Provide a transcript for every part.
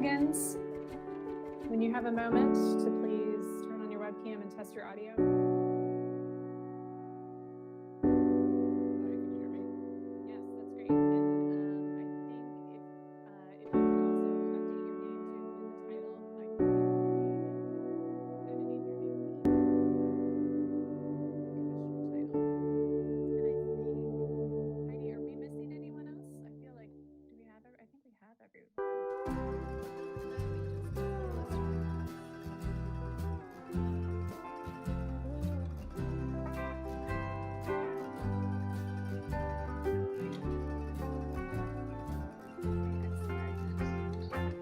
Higgins, when you have a moment, to please turn on your webcam and test your audio. Yes, that's great. And I think if you could also update your name to in the title, like editing your name and commissioner title. And I think, Heidi, are we missing anyone else? I feel like, do we have, I think we have everyone.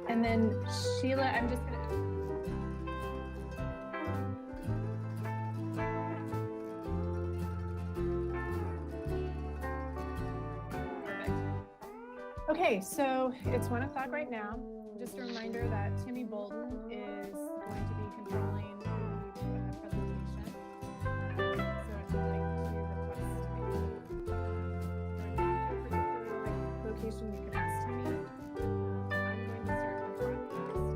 And then Sheila, I'm just gonna. Perfect. Okay, so it's 1 o'clock right now. Just a reminder that Timmy Bolden is going to be controlling the presentation. So I'd like to request a particular location you can ask Timmy. I'm going to start the broadcast.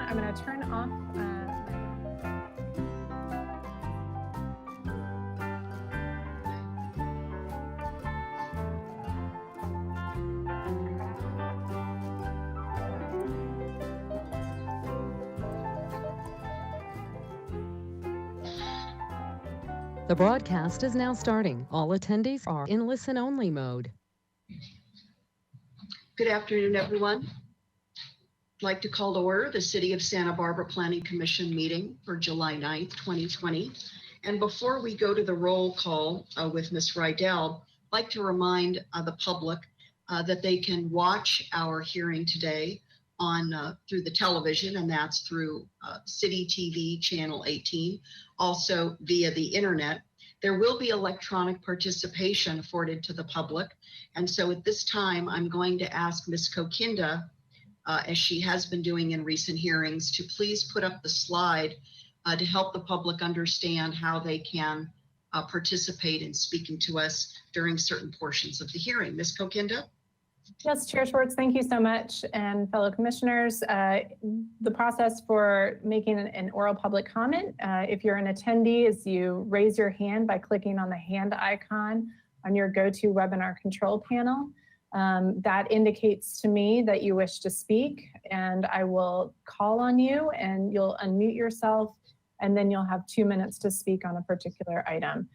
I'm going to turn off The broadcast is now starting. All attendees are in listen-only mode. Good afternoon, everyone. I'd like to call to order the City of Santa Barbara Planning Commission meeting for July 9th, 2020. And before we go to the roll call with Ms. Rydell, I'd like to remind the public that they can watch our hearing today on through the television, and that's through City TV Channel 18, also via the internet. There will be electronic participation afforded to the public. And so at this time, I'm going to ask Ms. Kokinda, as she has been doing in recent hearings, to please put up the slide to help the public understand how they can participate in speaking to us during certain portions of the hearing. Ms. Kokinda? Yes, Chair Schwartz, thank you so much. And fellow commissioners, the process for making an oral public comment, if you're an attendee, is you raise your hand by clicking on the hand icon on your GoToWebinar control panel. That indicates to me that you wish to speak, and I will call on you and you'll unmute yourself, and then you'll have 2 minutes to speak on a particular item.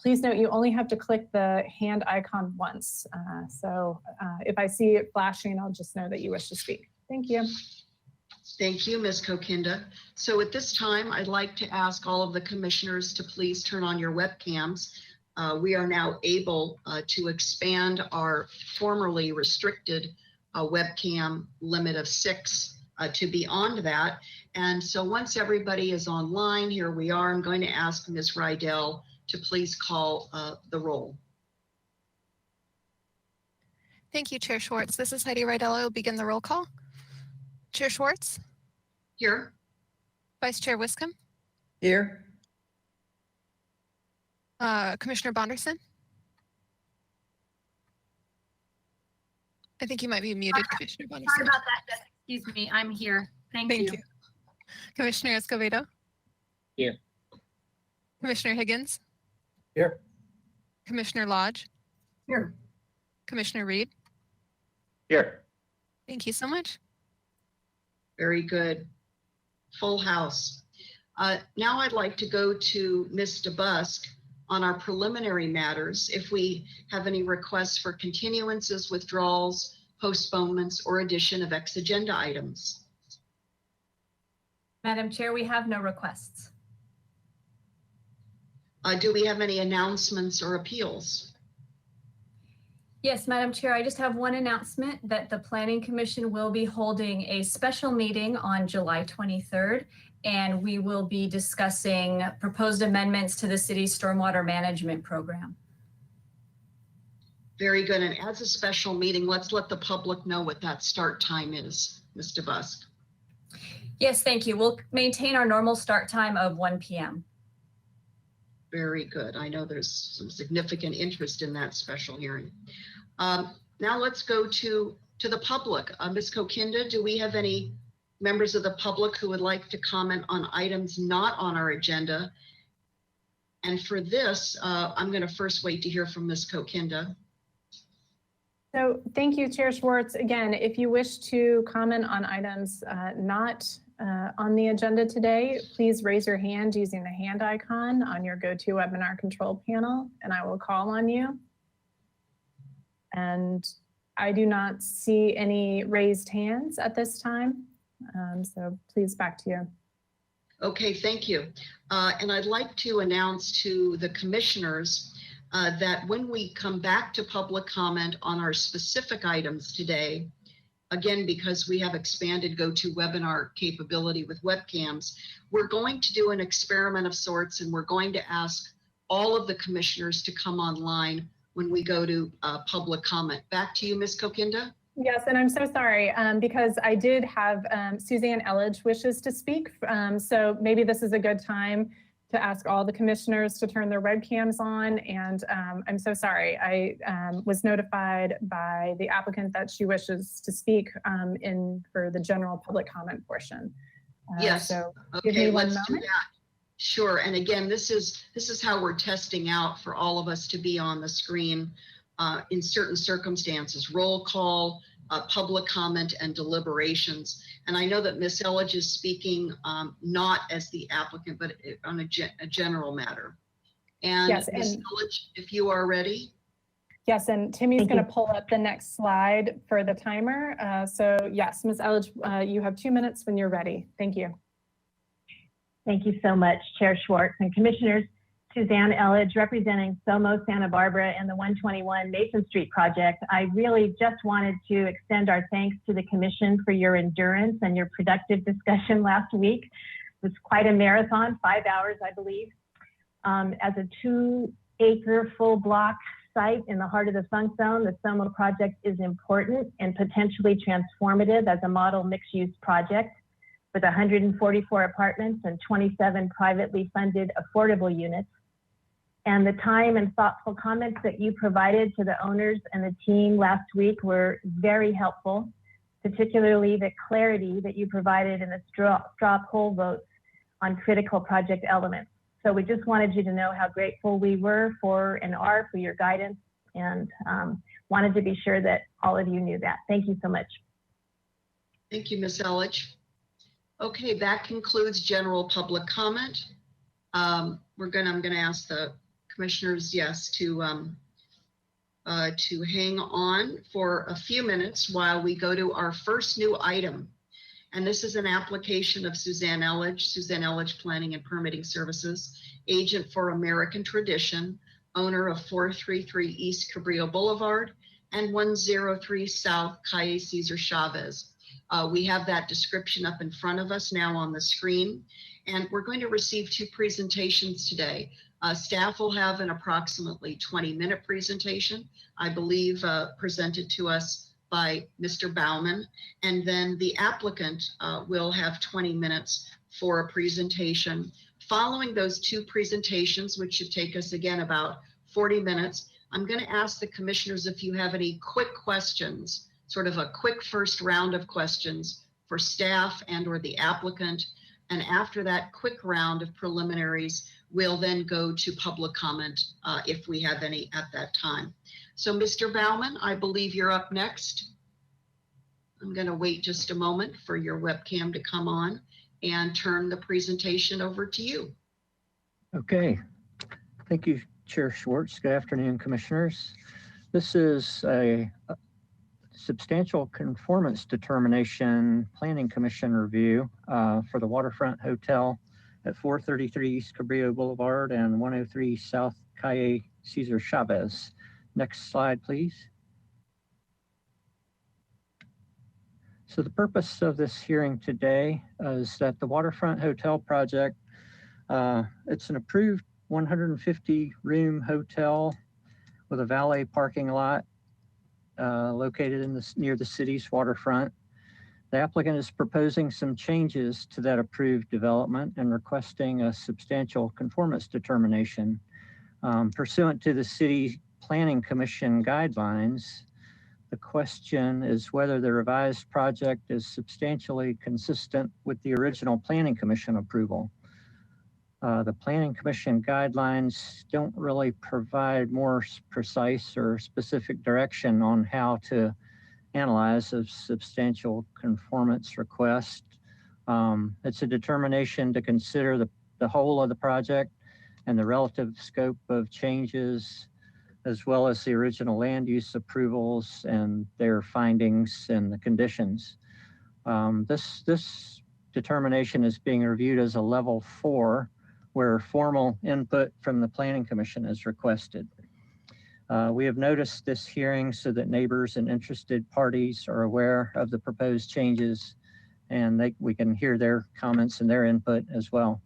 Please note you only have to click the hand icon once. So if I see it flashing, I'll just know that you wish to speak. Thank you. Thank you, Ms. Kokinda. So at this time, I'd like to ask all of the commissioners to please turn on your webcams. We are now able to expand our formerly restricted webcam limit of 6 to beyond that. And so once everybody is online, here we are. I'm going to ask Ms. Rydell to please call the roll. Thank you, Chair Schwartz. This is Heidi Rydell. I will begin the roll call. Chair Schwartz? Here. Vice Chair Wiscombe? Here. Commissioner Bonderson? I think you might be muted, Commissioner Bonderson. Sorry about that. Excuse me. I'm here. Thank you. Commissioner Escobedo? Here. Commissioner Higgins? Here. Commissioner Lodge? Here. Commissioner Reed? Here. Thank you so much. Very good. Full house. Now I'd like to go to Ms. DeBusk on our preliminary matters. If we have any requests for continuances, withdrawals, postponements, or addition of ex-agenda items. Madam Chair, we have no requests. Do we have any announcements or appeals? Yes, Madam Chair, I just have one announcement that the Planning Commission will be holding a special meeting on July 23rd, and we will be discussing proposed amendments to the city's stormwater management program. Very good. And as a special meeting, let's let the public know what that start time is, Ms. DeBusk. Yes, thank you. We'll maintain our normal start time of 1 p.m. Very good. I know there's some significant interest in that special hearing. Now let's go to the public. Ms. Kokinda, do we have any members of the public who would like to comment on items not on our agenda? And for this, I'm going to first wait to hear from Ms. Kokinda. So thank you, Chair Schwartz. Again, if you wish to comment on items not on the agenda today, please raise your hand using the hand icon on your GoToWebinar control panel, and I will call on you. And I do not see any raised hands at this time. So please, back to you. Okay, thank you. And I'd like to announce to the commissioners that when we come back to public comment on our specific items today, again, because we have expanded GoToWebinar capability with webcams, we're going to do an experiment of sorts, and we're going to ask all of the commissioners to come online when we go to public comment. Back to you, Ms. Kokinda. Yes, and I'm so sorry because I did have Suzanne Elledge wishes to speak. So maybe this is a good time to ask all the commissioners to turn their webcams on. And I'm so sorry. I was notified by the applicant that she wishes to speak for the general public comment portion. Yes. So okay, give me one let's do moment. that. Sure. And again, this is how we're testing out for all of us to be on the screen in certain circumstances: roll call, public comment, and deliberations. And I know that Ms. Elledge is speaking not as the applicant, but on a general matter. And Yes, Ms. Elledge, if you are ready. Yes, and Timmy's going to pull up the next slide for the timer. So yes, Ms. Elledge, you have 2 minutes when you're ready. Thank you. Thank you so much, Chair Schwartz and Commissioners. Suzanne Elledge, representing SOMO Santa Barbara and the 121 Mason Street project. I really just wanted to extend our thanks to the Commission for your endurance and your productive discussion last week. It was quite a marathon, 5 hours, I believe. As a 2-acre full block site in the heart of the Funk Zone, the SOMO project is important and potentially transformative as a model mixed-use project with 144 apartments and 27 privately funded affordable units. And the time and thoughtful comments that you provided to the owners and the team last week were very helpful, particularly the clarity that you provided in the straw poll votes on critical project elements. So we just wanted you to know how grateful we were for and are for your guidance, and wanted to be sure that all of you knew that. Thank you so much. Thank you, Ms. Elledge. Okay, that concludes general public comment. I'm going to ask the commissioners, yes, to hang on for a few minutes while we go to our first new item. And this is an application of Suzanne Elledge Planning and Permitting Services, agent for American Tradition, owner of 433 East Cabrillo Boulevard and 103 South Calle Cesar Chavez. We have that description up in front of us now on the screen, and we're going to receive 2 presentations today. Staff will have an approximately 20-minute presentation, I believe presented to us by Mr. Baumann, and then the applicant will have 20 minutes for a presentation. Following those 2 presentations, which should take us again about 40 minutes, I'm going to ask the commissioners if you have any quick questions, sort of a quick first round of questions for staff and or the applicant. And after that quick round of preliminaries, we'll then go to public comment if we have any at that time. So Mr. Baumann, I believe you're up next. I'm going to wait just a moment for your webcam to come on and turn the presentation over to you. Okay, thank you, Chair Schwartz. Good afternoon, Commissioners. This is a Substantial Conformance Determination Planning Commission review for the Waterfront Hotel at 433 East Cabrillo Boulevard and 103 South Calle Cesar Chavez. Next slide, please. So the purpose of this hearing today is that the Waterfront Hotel project, it's an approved 150-room hotel with a valet parking lot located near the city's waterfront. The applicant is proposing some changes to that approved development and requesting a substantial conformance determination. Pursuant to the City Planning Commission guidelines, the question is whether the revised project is substantially consistent with the original Planning Commission approval. The Planning Commission guidelines don't really provide more precise or specific direction on how to analyze a substantial conformance request. It's a determination to consider the whole of the project and the relative scope of changes, as well as the original land use approvals and their findings and the conditions. This determination is being reviewed as a level 4, where formal input from the Planning Commission is requested. We have noticed this hearing so that neighbors and interested parties are aware of the proposed changes, and we can hear their comments and their input as well.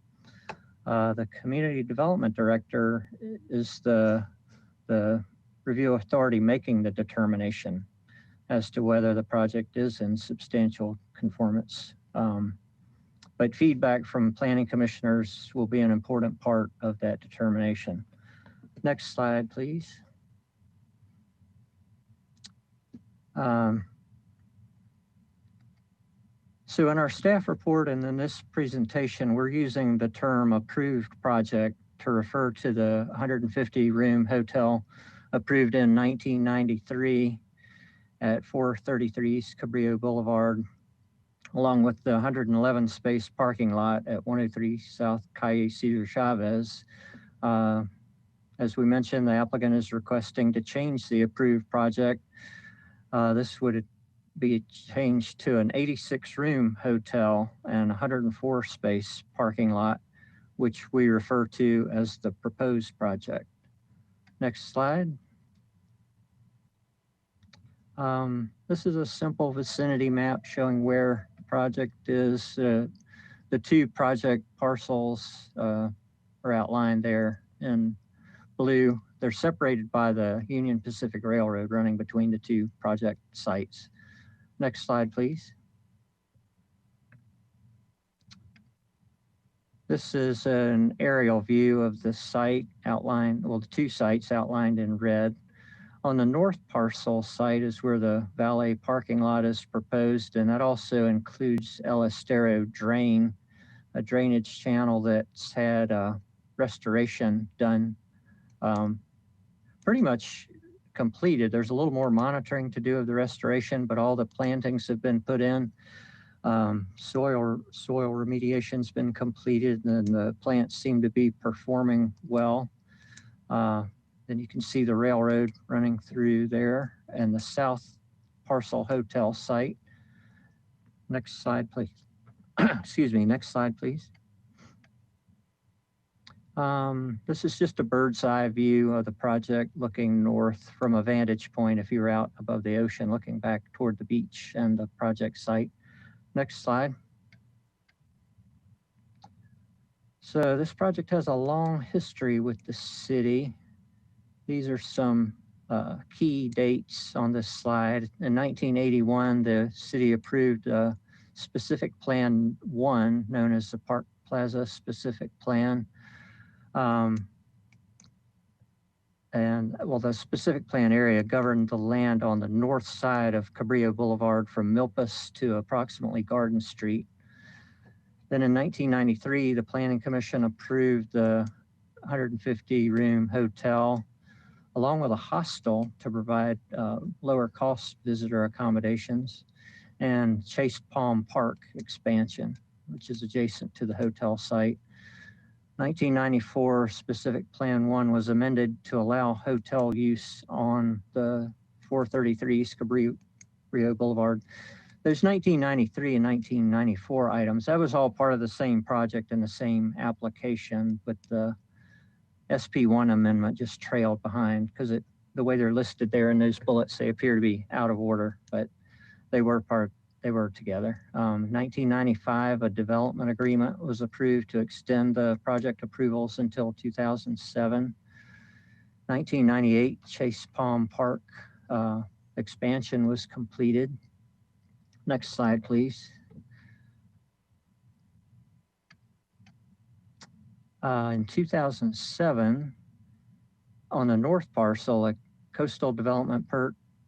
The Community Development Director is the review authority making the determination as to whether the project is in substantial conformance. But feedback from planning commissioners will be an important part of that determination. Next slide, please. So in our staff report and in this presentation, we're using the term approved project to refer to the 150-room hotel approved in 1993 at 433 East Cabrillo Boulevard, along with the 111 space parking lot at 103 South Calle Cesar Chavez. As we mentioned, the applicant is requesting to change the approved project. This would be changed to an 86-room hotel and 104 space parking lot, which we refer to as the proposed project. Next slide. This is a simple vicinity map showing where the project is. The two project parcels are outlined there in blue. They're separated by the Union Pacific Railroad running between the two project sites. Next slide, please. This is an aerial view of the site outlined, well, the two sites outlined in red. On the North Parcel site is where the valet parking lot is proposed, and that also includes El Estero Drain, a drainage channel that's had restoration done, pretty much completed. There's a little more monitoring to do of the restoration, but all the plantings have been put in. Soil remediation's been completed, and the plants seem to be performing well. Then you can see the railroad running through there and the South Parcel Hotel site. Next slide, please. Excuse me, next slide, please. This is just a bird's eye view of the project looking north from a vantage point if you were out above the ocean looking back toward the beach and the project site. Next slide. So this project has a long history with the city. These are some key dates on this slide. In 1981, the city approved Specific Plan 1, known as the Park Plaza Specific Plan. And well, the specific plan area governed the land on the north side of Cabrillo Boulevard from Milpas to approximately Garden Street. Then in 1993, the Planning Commission approved the 150-room hotel along with a hostel to provide lower cost visitor accommodations. and Chase Palm Park expansion, which is adjacent to the hotel site. 1994 specific plan 1 was amended to allow hotel use on the 433 East Cabrillo Boulevard. Those 1993 and 1994 items, that was all part of the same project and the same application, but the SP1 amendment just trailed behind because the way they're listed there in those bullets, they appear to be out of order, but they were together. 1995, a development agreement was approved to extend the project approvals until 2007. 1998, Chase Palm Park expansion was completed. Next slide, please. In 2007, on the North Parcel, a coastal development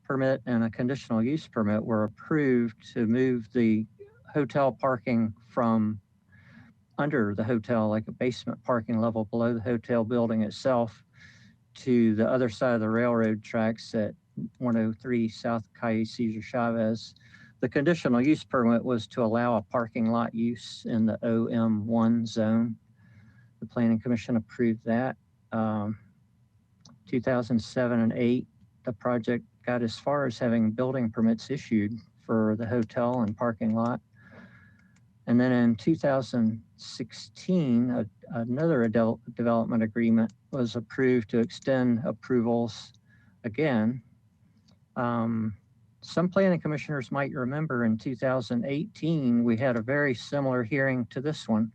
permit and a conditional use permit were approved to move the hotel parking from under the hotel, like a basement parking level below the hotel building itself, to the other side of the railroad tracks at 103 South Calle Cesar Chavez. The conditional use permit was to allow a parking lot use in the OM1 zone. The Planning Commission approved that. 2007 and 8, the project got as far as having building permits issued for the hotel and parking lot. And then in 2016, another development agreement was approved to extend approvals again. Some planning commissioners might remember in 2018, we had a very similar hearing to this one,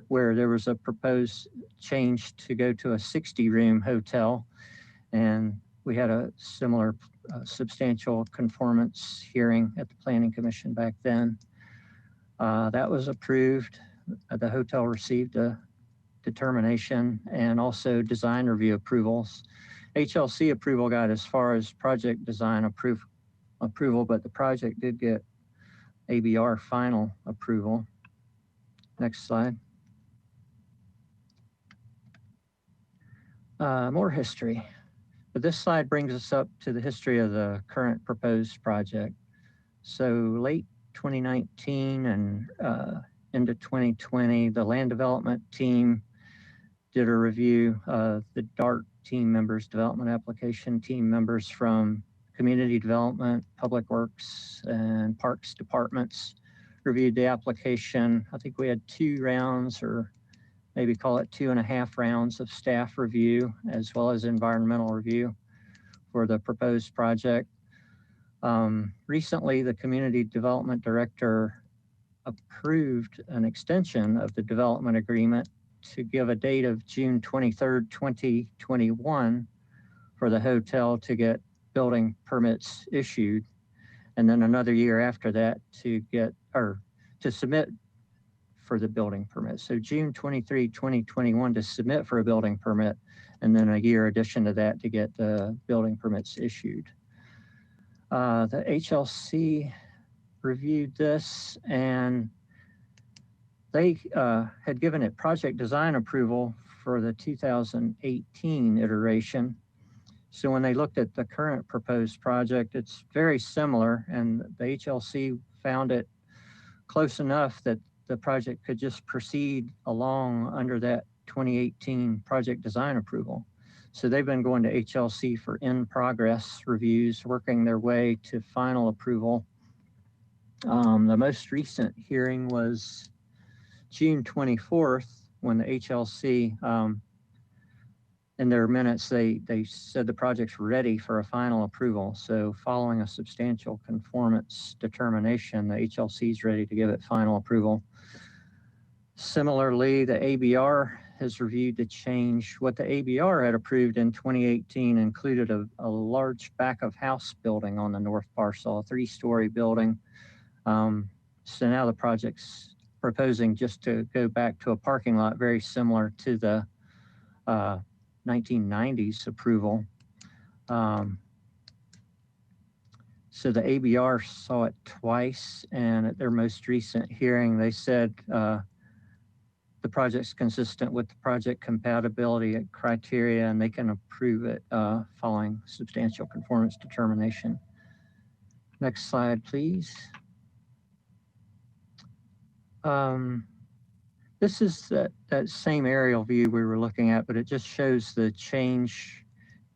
where there was a proposed change to go to a 60-room hotel. And we had a similar substantial conformance hearing at the Planning Commission back then. That was approved. The hotel received a determination and also design review approvals. HLC approval got as far as project design approval, but the project did get ABR final approval. Next slide. More history. But this slide brings us up to the history of the current proposed project. So late 2019 and into 2020, the land development team did a review. The DART team members, development application team members from community development, public works, and parks departments reviewed the application. I think we had 2 rounds, or maybe call it 2.5 rounds of staff review, as well as environmental review for the proposed project. Recently, the community development director approved an extension of the development agreement to give a date of June 23rd, 2021 for the hotel to get building permits issued, and then another year after that to submit for the building permit. So June 23, 2021 to submit for a building permit, and then a year addition to that to get the building permits issued. The HLC reviewed this, and they had given it project design approval for the 2018 iteration. So when they looked at the current proposed project, it's very similar, and the HLC found it close enough that the project could just proceed along under that 2018 project design approval. So they've been going to HLC for in-progress reviews, working their way to final approval. The most recent hearing was June 24th, when the HLC, in their minutes, they said the project's ready for a final approval. So following a substantial conformance determination, the HLC is ready to give it final approval. Similarly, the ABR has reviewed the change. What the ABR had approved in 2018 included a large back of house building on the North Parcel, a 3-story building. So now the project's proposing just to go back to a parking lot very similar to the 1990s approval. So the ABR saw it twice, and at their most recent hearing, they said the project's consistent with the Project Compatibility Criteria, and they can approve it following substantial conformance determination. Next slide, please. This is that same aerial view we were looking at, but it just shows the change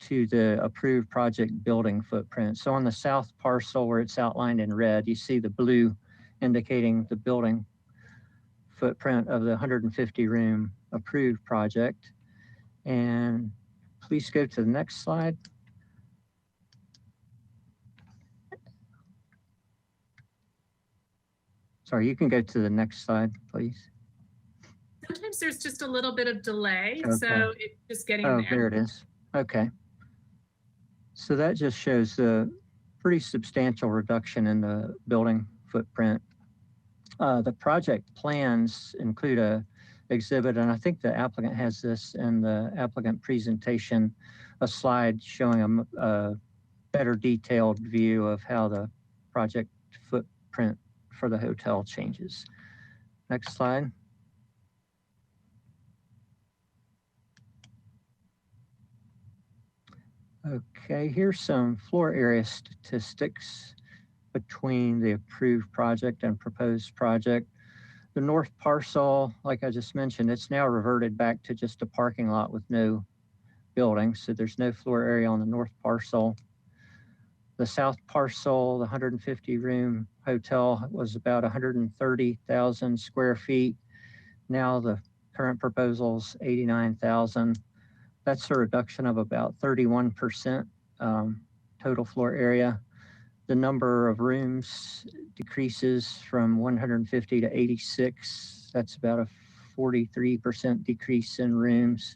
to the approved project building footprint. So on the south parcel where it's outlined in red, you see the blue indicating the building footprint of the 150 room approved project. And please go to the next slide. Sorry, you can go to the next slide, please. Sometimes there's just a little bit of delay, Okay. so it's just getting Oh, there. there it is. Okay. So that just shows the pretty substantial reduction in the building footprint. The project plans include a exhibit, and I think the applicant has this in the applicant presentation, a slide showing a better detailed view of how the project footprint for the hotel changes. Next slide. Okay, here's some floor area statistics between the approved project and proposed project. The North Parcel, like I just mentioned, it's now reverted back to just a parking lot with no building. So there's no floor area on the North Parcel. The South Parcel, the 150 room hotel, was about 130,000 square feet. Now the current proposal is 89,000. That's a reduction of about 31% total floor area. The number of rooms decreases from 150 to 86. That's about a 43% decrease in rooms.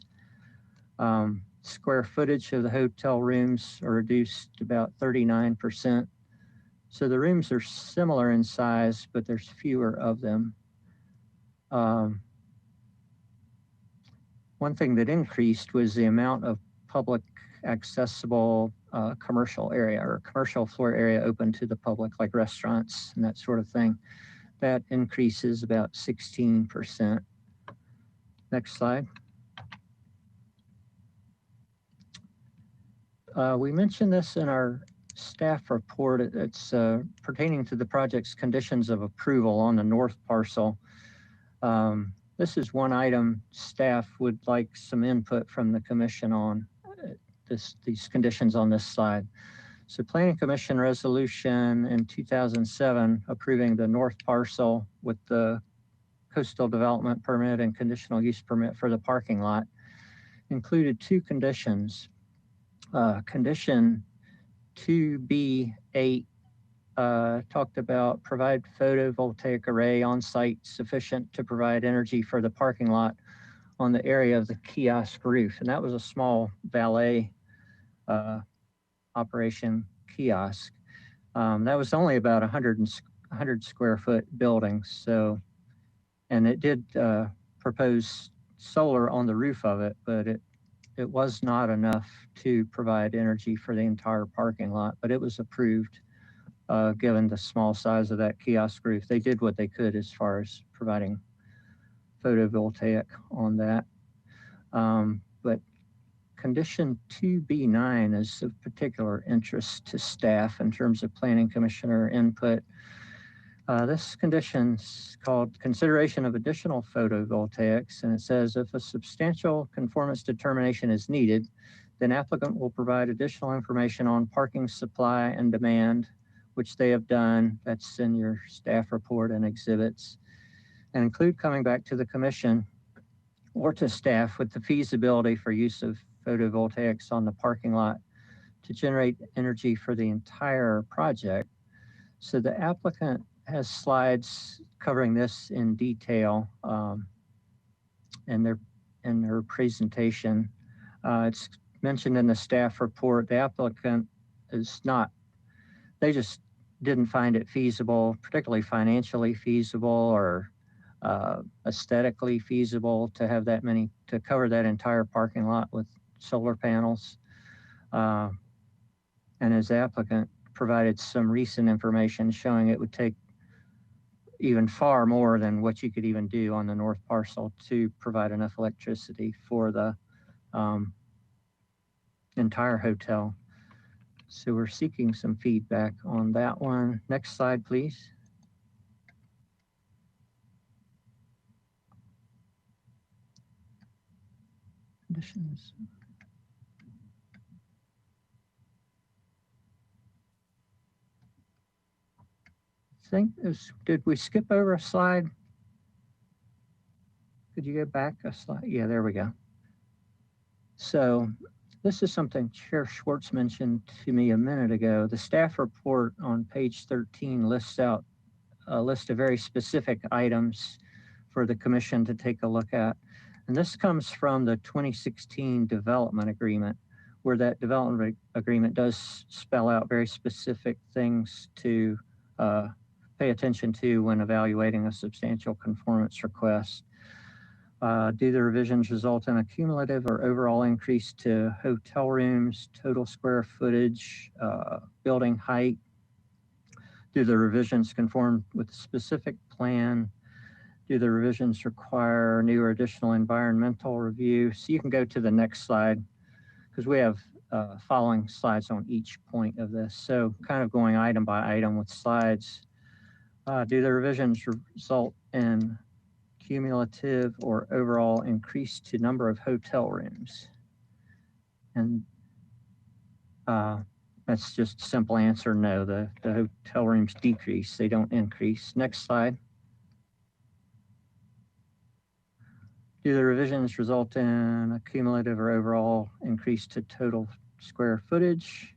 Square footage of the hotel rooms are reduced about 39%. So the rooms are similar in size, but there's fewer of them. One thing that increased was the amount of public accessible commercial area or commercial floor area open to the public, like restaurants and that sort of thing. That increases about 16%. Next slide. We mentioned this in our staff report. It's pertaining to the project's conditions of approval on the North Parcel. This is one item staff would like some input from the commission on these conditions on this slide. So Planning Commission resolution in 2007 approving the North Parcel with the coastal development permit and conditional use permit for the parking lot included two conditions. Condition 2B8 talked about provide photovoltaic array on site sufficient to provide energy for the parking lot on the area of the kiosk roof. And that was a small valet operation kiosk. That was only about 100 square foot building. So, and it did propose solar on the roof of it, but it was not enough to provide energy for the entire parking lot, but it was approved given the small size of that kiosk roof. They did what they could as far as providing photovoltaic on that. But condition 2B9 is of particular interest to staff in terms of planning commissioner input. This condition's called consideration of additional photovoltaics, and it says if a substantial conformance determination is needed, then applicant will provide additional information on parking supply and demand, which they have done. That's in your staff report and exhibits, and include coming back to the commission or to staff with the feasibility for use of photovoltaics on the parking lot to generate energy for the entire project. So the applicant has slides covering this in detail in her presentation. It's mentioned in the staff report. The applicant is not, they just didn't find it feasible, particularly financially feasible or aesthetically feasible to have that many, to cover that entire parking lot with solar panels. And as the applicant provided some recent information showing it would take even far more than what you could even do on the North Parcel to provide enough electricity for the entire hotel. So we're seeking some feedback on that one. Next slide, please. conditions. Did we skip over a slide? Could you go back a slide? Yeah, there we go. So this is something Chair Schwartz mentioned to me a minute ago. The staff report on page 13 lists out a list of very specific items for the commission to take a look at. And this comes from the 2016 development agreement, where that development agreement does spell out very specific things to pay attention to when evaluating a substantial conformance request. Do the revisions result in a cumulative or overall increase to hotel rooms, total square footage, building height? Do the revisions conform with the specific plan? Do the revisions require new or additional environmental review? So you can go to the next slide because we have following slides on each point of this. So kind of going item by item with slides. Do the revisions result in cumulative or overall increase to number of hotel rooms? And that's just a simple answer, no. The hotel rooms decrease, they don't increase. Next slide. Do the revisions result in a cumulative or overall increase to total square footage?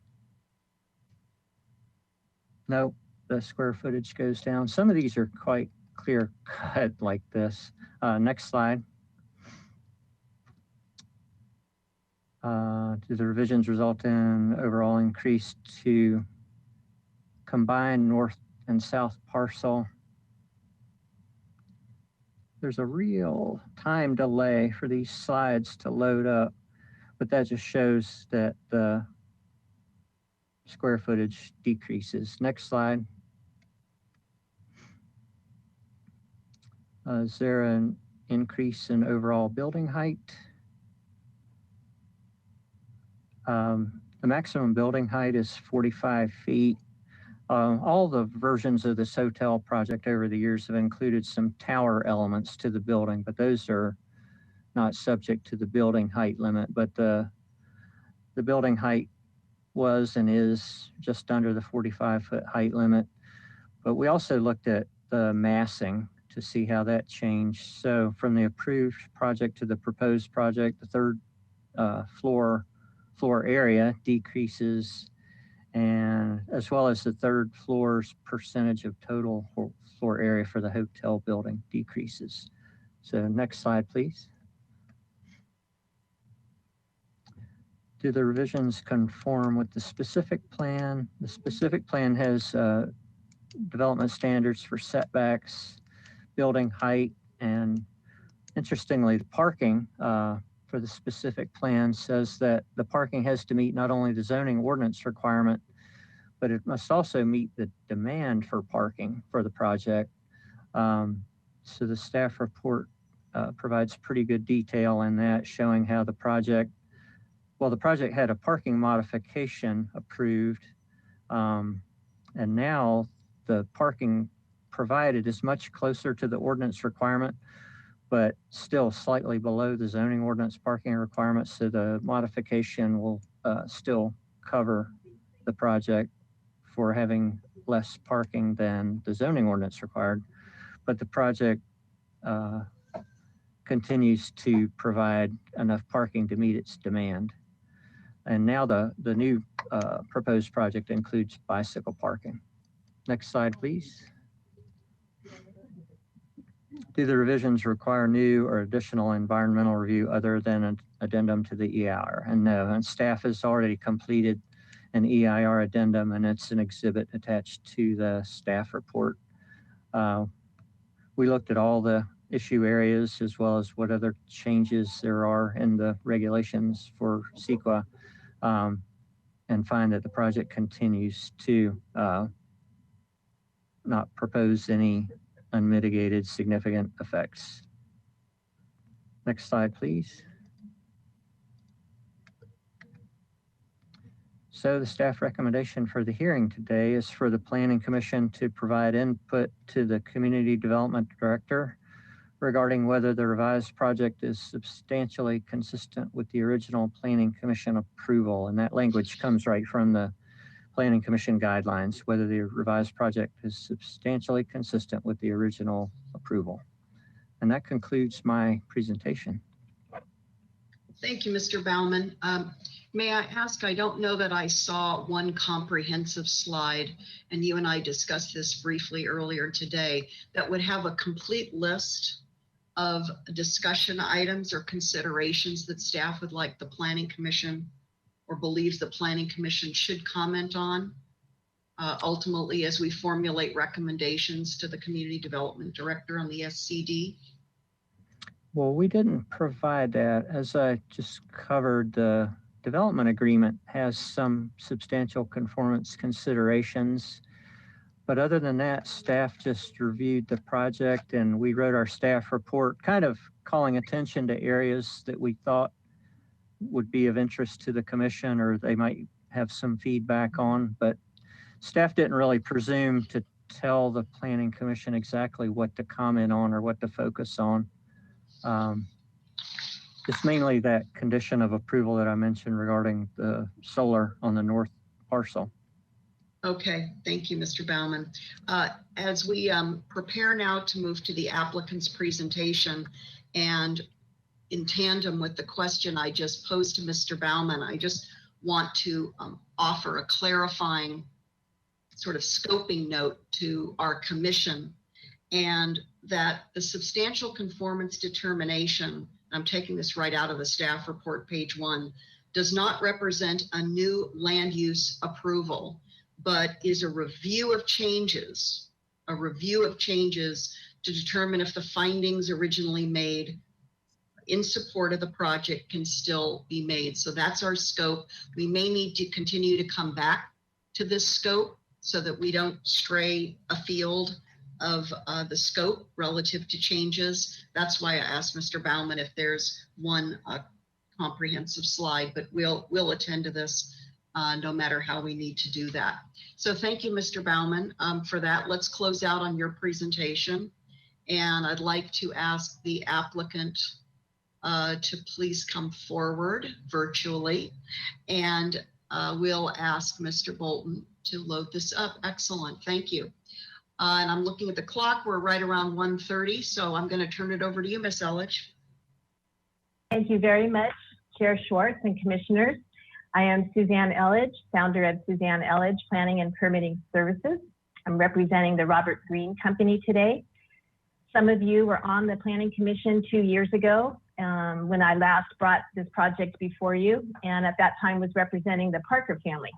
No, the square footage goes down. Some of these are quite clear cut like this. Next slide. Do the revisions result in overall increase to combined North and South Parcel? There's a real time delay for these slides to load up, but that just shows that the square footage decreases. Next slide. Is there an increase in overall building height? The maximum building height is 45 feet. All the versions of this hotel project over the years have included some tower elements to the building, but those are not subject to the building height limit. But the building height was and is just under the 45-foot height limit. But we also looked at the massing to see how that changed. So from the approved project to the proposed project, the third floor area decreases, and as well as the third floor's percentage of total floor area for the hotel building decreases. So next slide, please. Do the revisions conform with the specific plan? The specific plan has development standards for setbacks, building height, and interestingly, the parking for the specific plan says that the parking has to meet not only the zoning ordinance requirement, but it must also meet the demand for parking for the project. So the staff report provides pretty good detail in that, showing how the project had a parking modification approved, and now the parking provided is much closer to the ordinance requirement, but still slightly below the zoning ordinance parking requirements. So the modification will still cover the project for having less parking than the zoning ordinance required, but the project continues to provide enough parking to meet its demand. And now the new proposed project includes bicycle parking. Next slide, please. Do the revisions require new or additional environmental review other than an addendum to the EIR? And no, and staff has already completed an EIR addendum, and it's an exhibit attached to the staff report. We looked at all the issue areas as well as what other changes there are in the regulations for CEQA, and find that the project continues to not propose any unmitigated significant effects. Next slide, please. So the staff recommendation for the hearing today is for the Planning Commission to provide input to the Community Development Director regarding whether the revised project is substantially consistent with the original Planning Commission approval. And that language comes right from the Planning Commission guidelines, whether the revised project is substantially consistent with the original approval. And that concludes my presentation. Thank you, Mr. Baumann. May I ask, I don't know that I saw one comprehensive slide, and you and I discussed this briefly earlier today, that would have a complete list of discussion items or considerations that staff would like the Planning Commission or believes the Planning Commission should comment on ultimately as we formulate recommendations to the Community Development Director on the SCD. Well, we didn't provide that. As I just covered, the development agreement has some substantial conformance considerations. But other than that, staff just reviewed the project and we wrote our staff report, kind of calling attention to areas that we thought would be of interest to the commission or they might have some feedback on. But staff didn't really presume to tell the Planning Commission exactly what to comment on or what to focus on. It's mainly that condition of approval that I mentioned regarding the solar on the North Parcel. Okay, thank you, Mr. Baumann. As we prepare now to move to the applicant's presentation, and in tandem with the question I just posed to Mr. Baumann, I just want to offer a clarifying sort of scoping note to our commission, and that the substantial conformance determination, I'm taking this right out of the staff report, page 1, does not represent a new land use approval, but is a review of changes to determine if the findings originally made in support of the project can still be made. So that's our scope. We may need to continue to come back to this scope so that we don't stray afield of the scope relative to changes. That's why I asked Mr. Baumann if there's one comprehensive slide, but we'll attend to this no matter how we need to do that. So thank you, Mr. Baumann, for that. Let's close out on your presentation. And I'd like to ask the applicant to please come forward virtually. And we'll ask Mr. Bolton to load this up. Excellent, thank you. And I'm looking at the clock, we're right around 1:30, so I'm going to turn it over to you, Ms. Elledge. Thank you very much, Chair Schwartz and Commissioners. I am Suzanne Elledge, founder of Suzanne Elledge Planning and Permitting Services. I'm representing the Robert Greene Company today. Some of you were on the Planning Commission 2 years ago when I last brought this project before you, and at that time was representing the Parker family.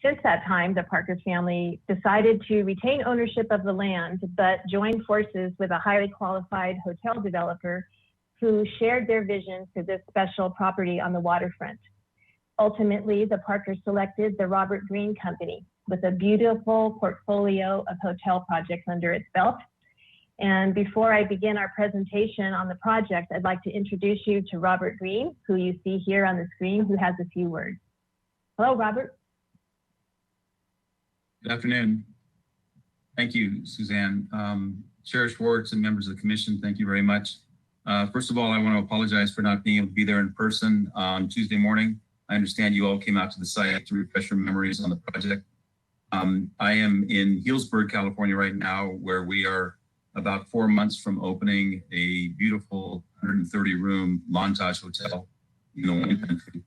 Since that time, the Parker family decided to retain ownership of the land, but joined forces with a highly qualified hotel developer who shared their vision for this special property on the waterfront. Ultimately, the Parker selected the Robert Greene Company with a beautiful portfolio of hotel projects under its belt. And before I begin our presentation on the project, I'd like to introduce you to Robert Greene, who you see here on the screen, who has a few words. Hello, Robert. Good afternoon. Thank you, Suzanne. Chair Schwartz and members of the commission, thank you very much. First of all, I want to apologize for not being able to be there in person on Tuesday morning. I understand you all came out to the site to refresh your memories on the project. I am in Healdsburg, California right now, where we are about 4 months from opening a beautiful 130-room Montage hotel in the wine country.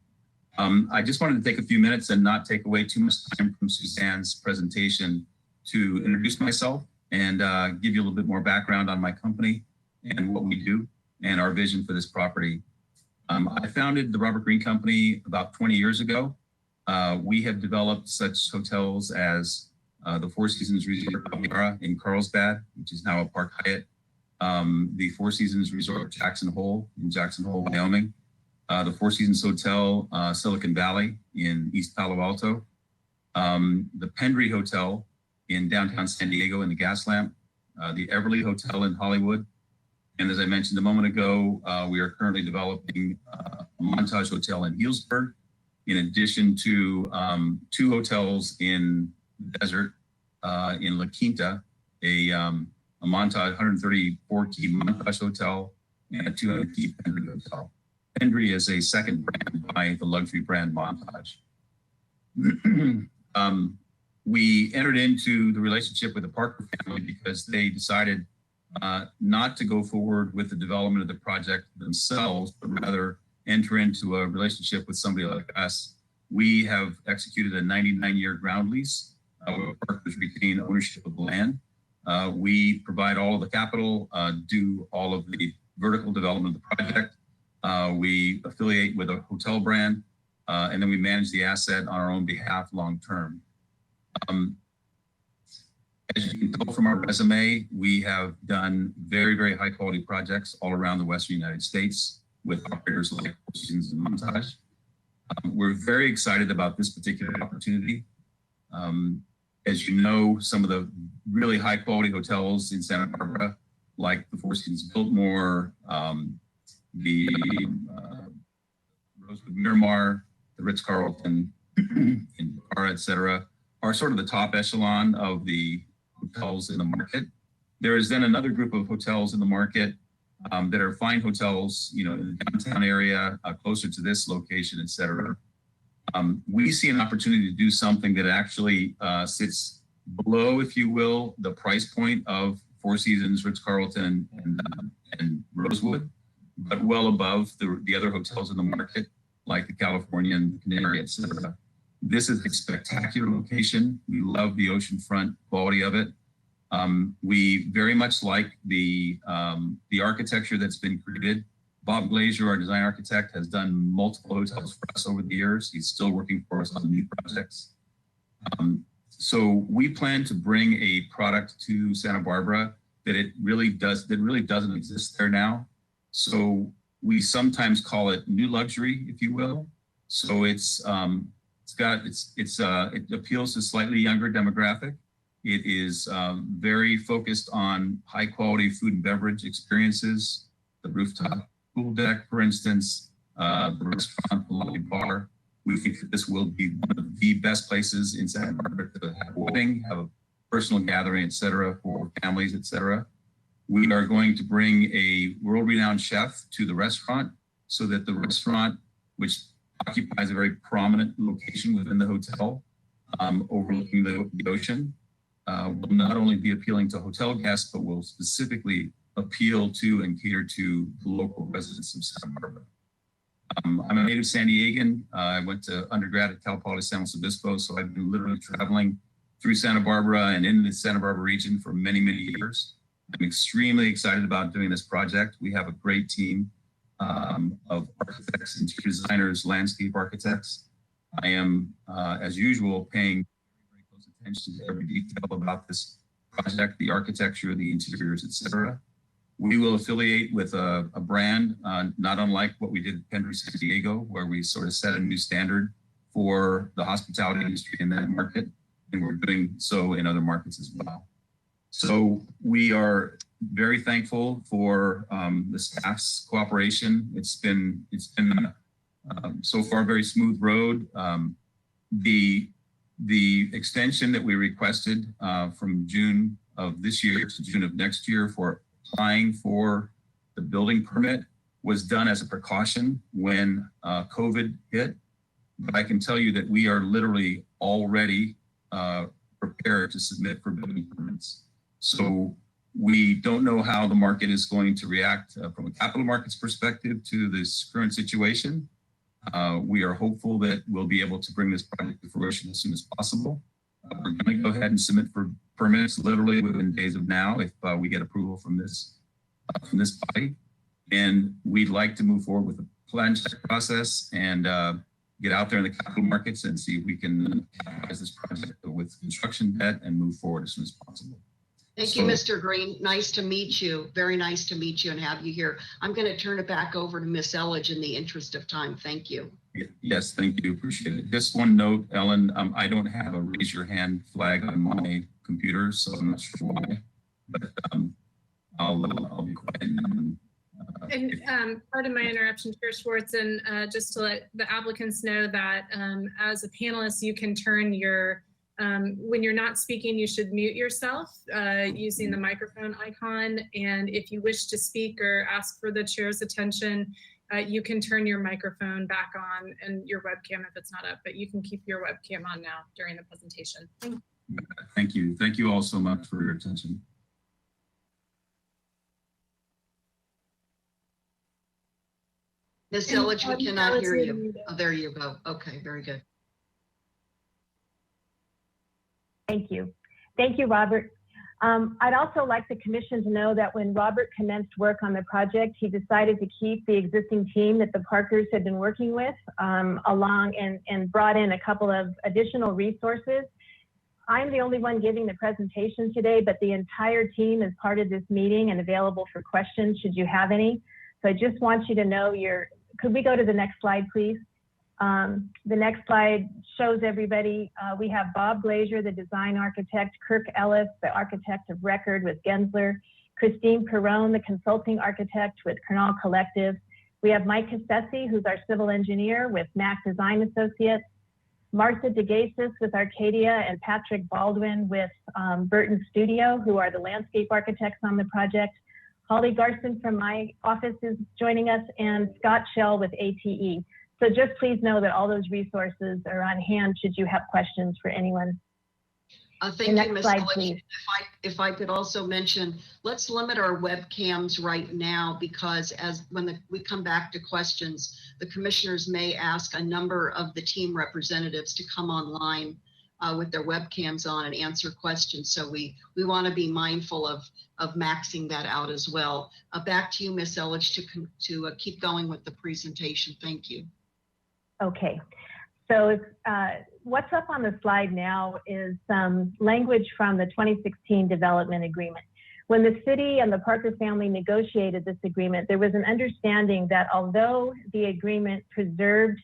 I just wanted to take a few minutes and not take away too much time from Suzanne's presentation to introduce myself and give you a little bit more background on my company and what we do and our vision for this property. I founded the Robert Greene Company about 20 years ago. We have developed such hotels as the Four Seasons Resort in Carlsbad, which is now a Park Hyatt, the Four Seasons Resort Jackson Hole in Jackson Hole, Wyoming, the Four Seasons Hotel Silicon Valley in East Palo Alto, the Pendry Hotel in downtown San Diego in the Gaslamp, the Everly Hotel in Hollywood, and as I mentioned a moment ago, we are currently developing a Montage Hotel in Healdsburg, in addition to 2 hotels in the desert in La Quinta, a a Montage 134-key Montage hotel, and a 200-key Pendry hotel. Pendry is a second brand by the luxury brand Montage. We entered into the relationship with the Parker family because they decided not to go forward with the development of the project themselves, but rather enter into a relationship with somebody like us. We have executed a 99-year ground lease where Parkers retain ownership of the land. We provide all of the capital, do all of the vertical development of the project. We affiliate with a hotel brand, and then we manage the asset on our own behalf long-term. As you can tell from our resume, we have done very, very high quality projects all around the Western United States with operators like Four Seasons and Montage. We're very excited about this particular opportunity. As you know, some of the really high quality hotels in Santa Barbara, like the Four Seasons Biltmore, the Rosewood Miramar, the Ritz-Carlton in Bacara, et cetera, are sort of the top echelon of the hotels in the market. There is then another group of hotels in the market that are fine hotels, you know, in the downtown area, closer to this location, et cetera. We see an opportunity to do something that actually sits below, if you will, the price point of Four Seasons, Ritz-Carlton, and Rosewood, but well above the other hotels in the market, like the Californian, Canary, et cetera. This is a spectacular location. We love the oceanfront quality of it. We very much like the architecture that's been created. Bob Glazier, our design architect, has done multiple hotels for us over the years. He's still working for us on new projects. So we plan to bring a product to Santa Barbara that really doesn't exist there now. So we sometimes call it new luxury, if you will. So it appeals to slightly younger demographic. It is very focused on high quality food and beverage experiences, the rooftop pool deck, for instance, the restaurant, the lobby bar. We think that this will be one of the best places in Santa Barbara to have a wedding, have a personal gathering, et cetera, for families, et cetera. We are going to bring a world-renowned chef to the restaurant so that the restaurant, which occupies a very prominent location within the hotel, overlooking the ocean, will not only be appealing to hotel guests, but will specifically appeal to and cater to the local residents of Santa Barbara. I'm a native San Diegan. I went to undergrad at Cal Poly San Luis Obispo, so I've been literally traveling through Santa Barbara and in the Santa Barbara region for many, many years. I'm extremely excited about doing this project. We have a great team of architects, interior designers, landscape architects. I am, as usual, paying very close attention to every detail about this project, the architecture, the interiors, et cetera. We will affiliate with a brand, not unlike what we did at Pendry San Diego, where we sort of set a new standard for the hospitality industry in that market, and we're doing so in other markets as well. So we are very thankful for the staff's cooperation. It's been so far a very smooth road. The extension that we requested from June of this year to June of next year for applying for the building permit was done as a precaution when COVID hit. But I can tell you that we are literally already prepared to submit for building permits. So we don't know how the market is going to react from a capital markets perspective to this current situation. We are hopeful that we'll be able to bring this project to fruition as soon as possible. We're going to go ahead and submit for permits literally within days of now if we get approval from this body. And we'd like to move forward with the plan check process and get out there in the capital markets and see if we can capitalize this project with construction debt and move forward as soon as possible. Thank you, Mr. Green. Nice to meet you. Very nice to meet you and have you here. I'm going to turn it back over to Ms. Elledge in the interest of time. Thank you. Yes, thank you. Appreciate it. Just one note, Ellen, I don't have a raise your hand flag on my computer, so I'm not sure why, but I'll be quiet now. Pardon my interruption, Chair Schwartz, and just to let the applicants know that as a panelist, you can turn your When you're not speaking, you should mute yourself using the microphone icon. And if you wish to speak or ask for the chair's attention, you can turn your microphone back on and your webcam if it's not up, but you can keep your webcam on now during the presentation. Thank you. Thank you all so much for your attention. Ms. Elledge, we cannot hear you. Oh, there you go. Okay, very good. Thank you. Thank you, Robert. I'd also like the commission to know that when Robert commenced work on the project, he decided to keep the existing team that the Parkers had been working with along and brought in a couple of additional resources. I'm the only one giving the presentation today, but the entire team is part of this meeting and available for questions should you have any. So I just want you to know could we go to the next slide, please? The next slide shows everybody. We have Bob Glazier, the design architect, Kirk Ellis, the architect of record with Gensler, Christine Perrone, the consulting architect with Kernal Collective. We have Mike Cassesi, who's our civil engineer with Mac Design Associates, Martha DeGasis with Arcadia, and Patrick Baldwin with Burton Studio, who are the landscape architects on the project. Holly Garson from my office is joining us, and Scott Shell with ATE. So just please know that all those resources are on hand should you have questions for anyone. Thank you, Ms. Elledge. If I could also mention, let's limit our webcams right now, because when we come back to questions, the commissioners may ask a number of the team representatives to come online with their webcams on and answer questions. So we want to be mindful of maxing that out as well. Back to you, Ms. Elledge, to keep going with the presentation. Thank you. Okay, so what's up on the slide now is some language from the 2016 development agreement. When the city and the Parker family negotiated this agreement, there was an understanding that although the agreement preserved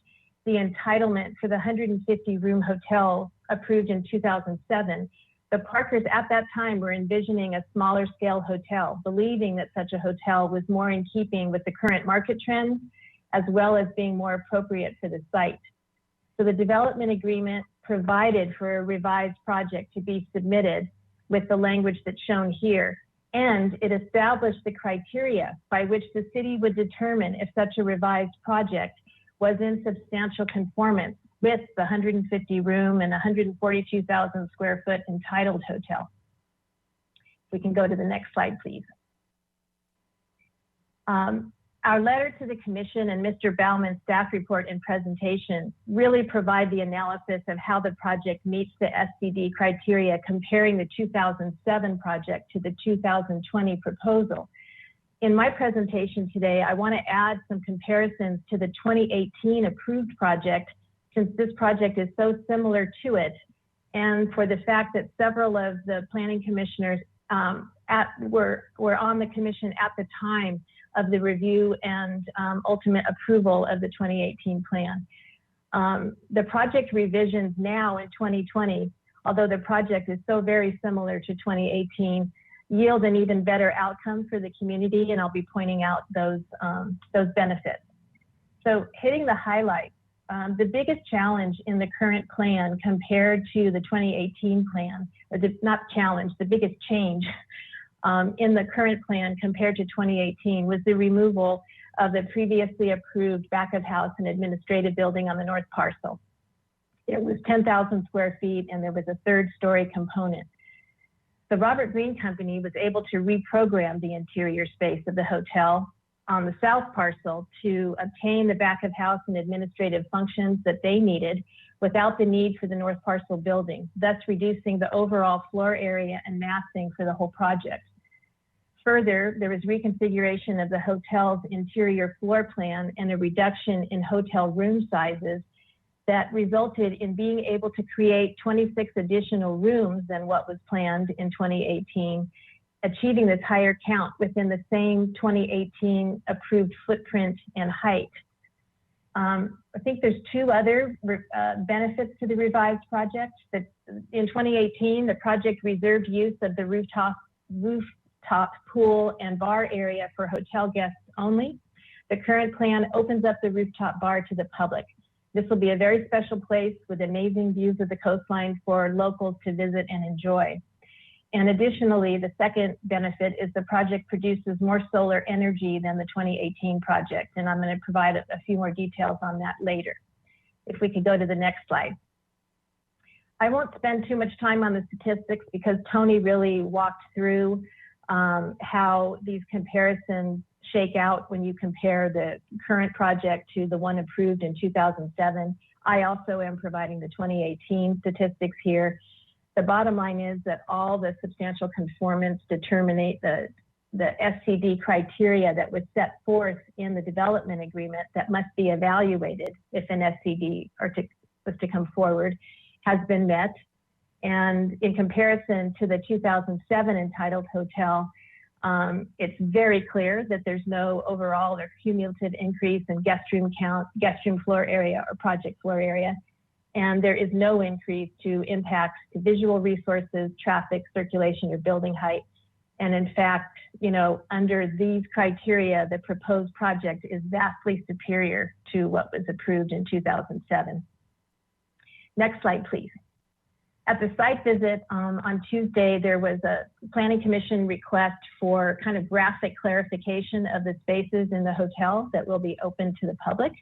the entitlement for the 150-room hotel approved in 2007, the Parkers at that time were envisioning a smaller scale hotel, believing that such a hotel was more in keeping with the current market trends, as well as being more appropriate for the site. So the development agreement provided for a revised project to be submitted with the language that's shown here, and it established the criteria by which the city would determine if such a revised project was in substantial conformance with the 150-room and 142,000 square foot entitled hotel. We can go to the next slide, please. Our letter to the commission and Mr. Bauman's staff report and presentation really provide the analysis of how the project meets the SCD criteria, comparing the 2007 project to the 2020 proposal. In my presentation today, I want to add some comparisons to the 2018 approved project, since this project is so similar to it, and for the fact that several of the planning commissioners were on the commission at the time of the review and ultimate approval of the 2018 plan. The project revisions now in 2020, although the project is so very similar to 2018, yield an even better outcome for the community, and I'll be pointing out those benefits. So hitting the highlights, the biggest challenge in the current plan compared to the 2018 plan, or not challenge, the biggest change in the current plan compared to 2018 was the removal of the previously approved back of house and administrative building on the North Parcel. It was 10,000 square feet and there was a 3rd story component. The Robert Greene Company was able to reprogram the interior space of the hotel on the South Parcel to obtain the back of house and administrative functions that they needed without the need for the North Parcel building, thus reducing the overall floor area and massing for the whole project. Further, there was reconfiguration of the hotel's interior floor plan and a reduction in hotel room sizes that resulted in being able to create 26 additional rooms than what was planned in 2018, achieving this higher count within the same 2018 approved footprint and height. I think there's 2 other benefits to the revised project. That in 2018, the project reserved use of the rooftop pool and bar area for hotel guests only. The current plan opens up the rooftop bar to the public. This will be a very special place with amazing views of the coastline for locals to visit and enjoy. And additionally, the second benefit is the project produces more solar energy than the 2018 project. And I'm going to provide a few more details on that later. If we could go to the next slide. I won't spend too much time on the statistics because Tony really walked through how these comparisons shake out when you compare the current project to the one approved in 2007. I also am providing the 2018 statistics here. The bottom line is that all the substantial conformance determinate the SCD criteria that was set forth in the development agreement that must be evaluated if an SCD was to come forward has been met. And in comparison to the 2007 entitled hotel, it's very clear that there's no overall or cumulative increase in guest room count, guest room floor area, or project floor area. And there is no increase to impacts to visual resources, traffic, circulation, or building height. And in fact, you know, under these criteria, the proposed project is vastly superior to what was approved in 2007. Next slide, please. At the site visit on Tuesday, there was a Planning Commission request for kind of graphic clarification of the spaces in the hotel that will be open to the public.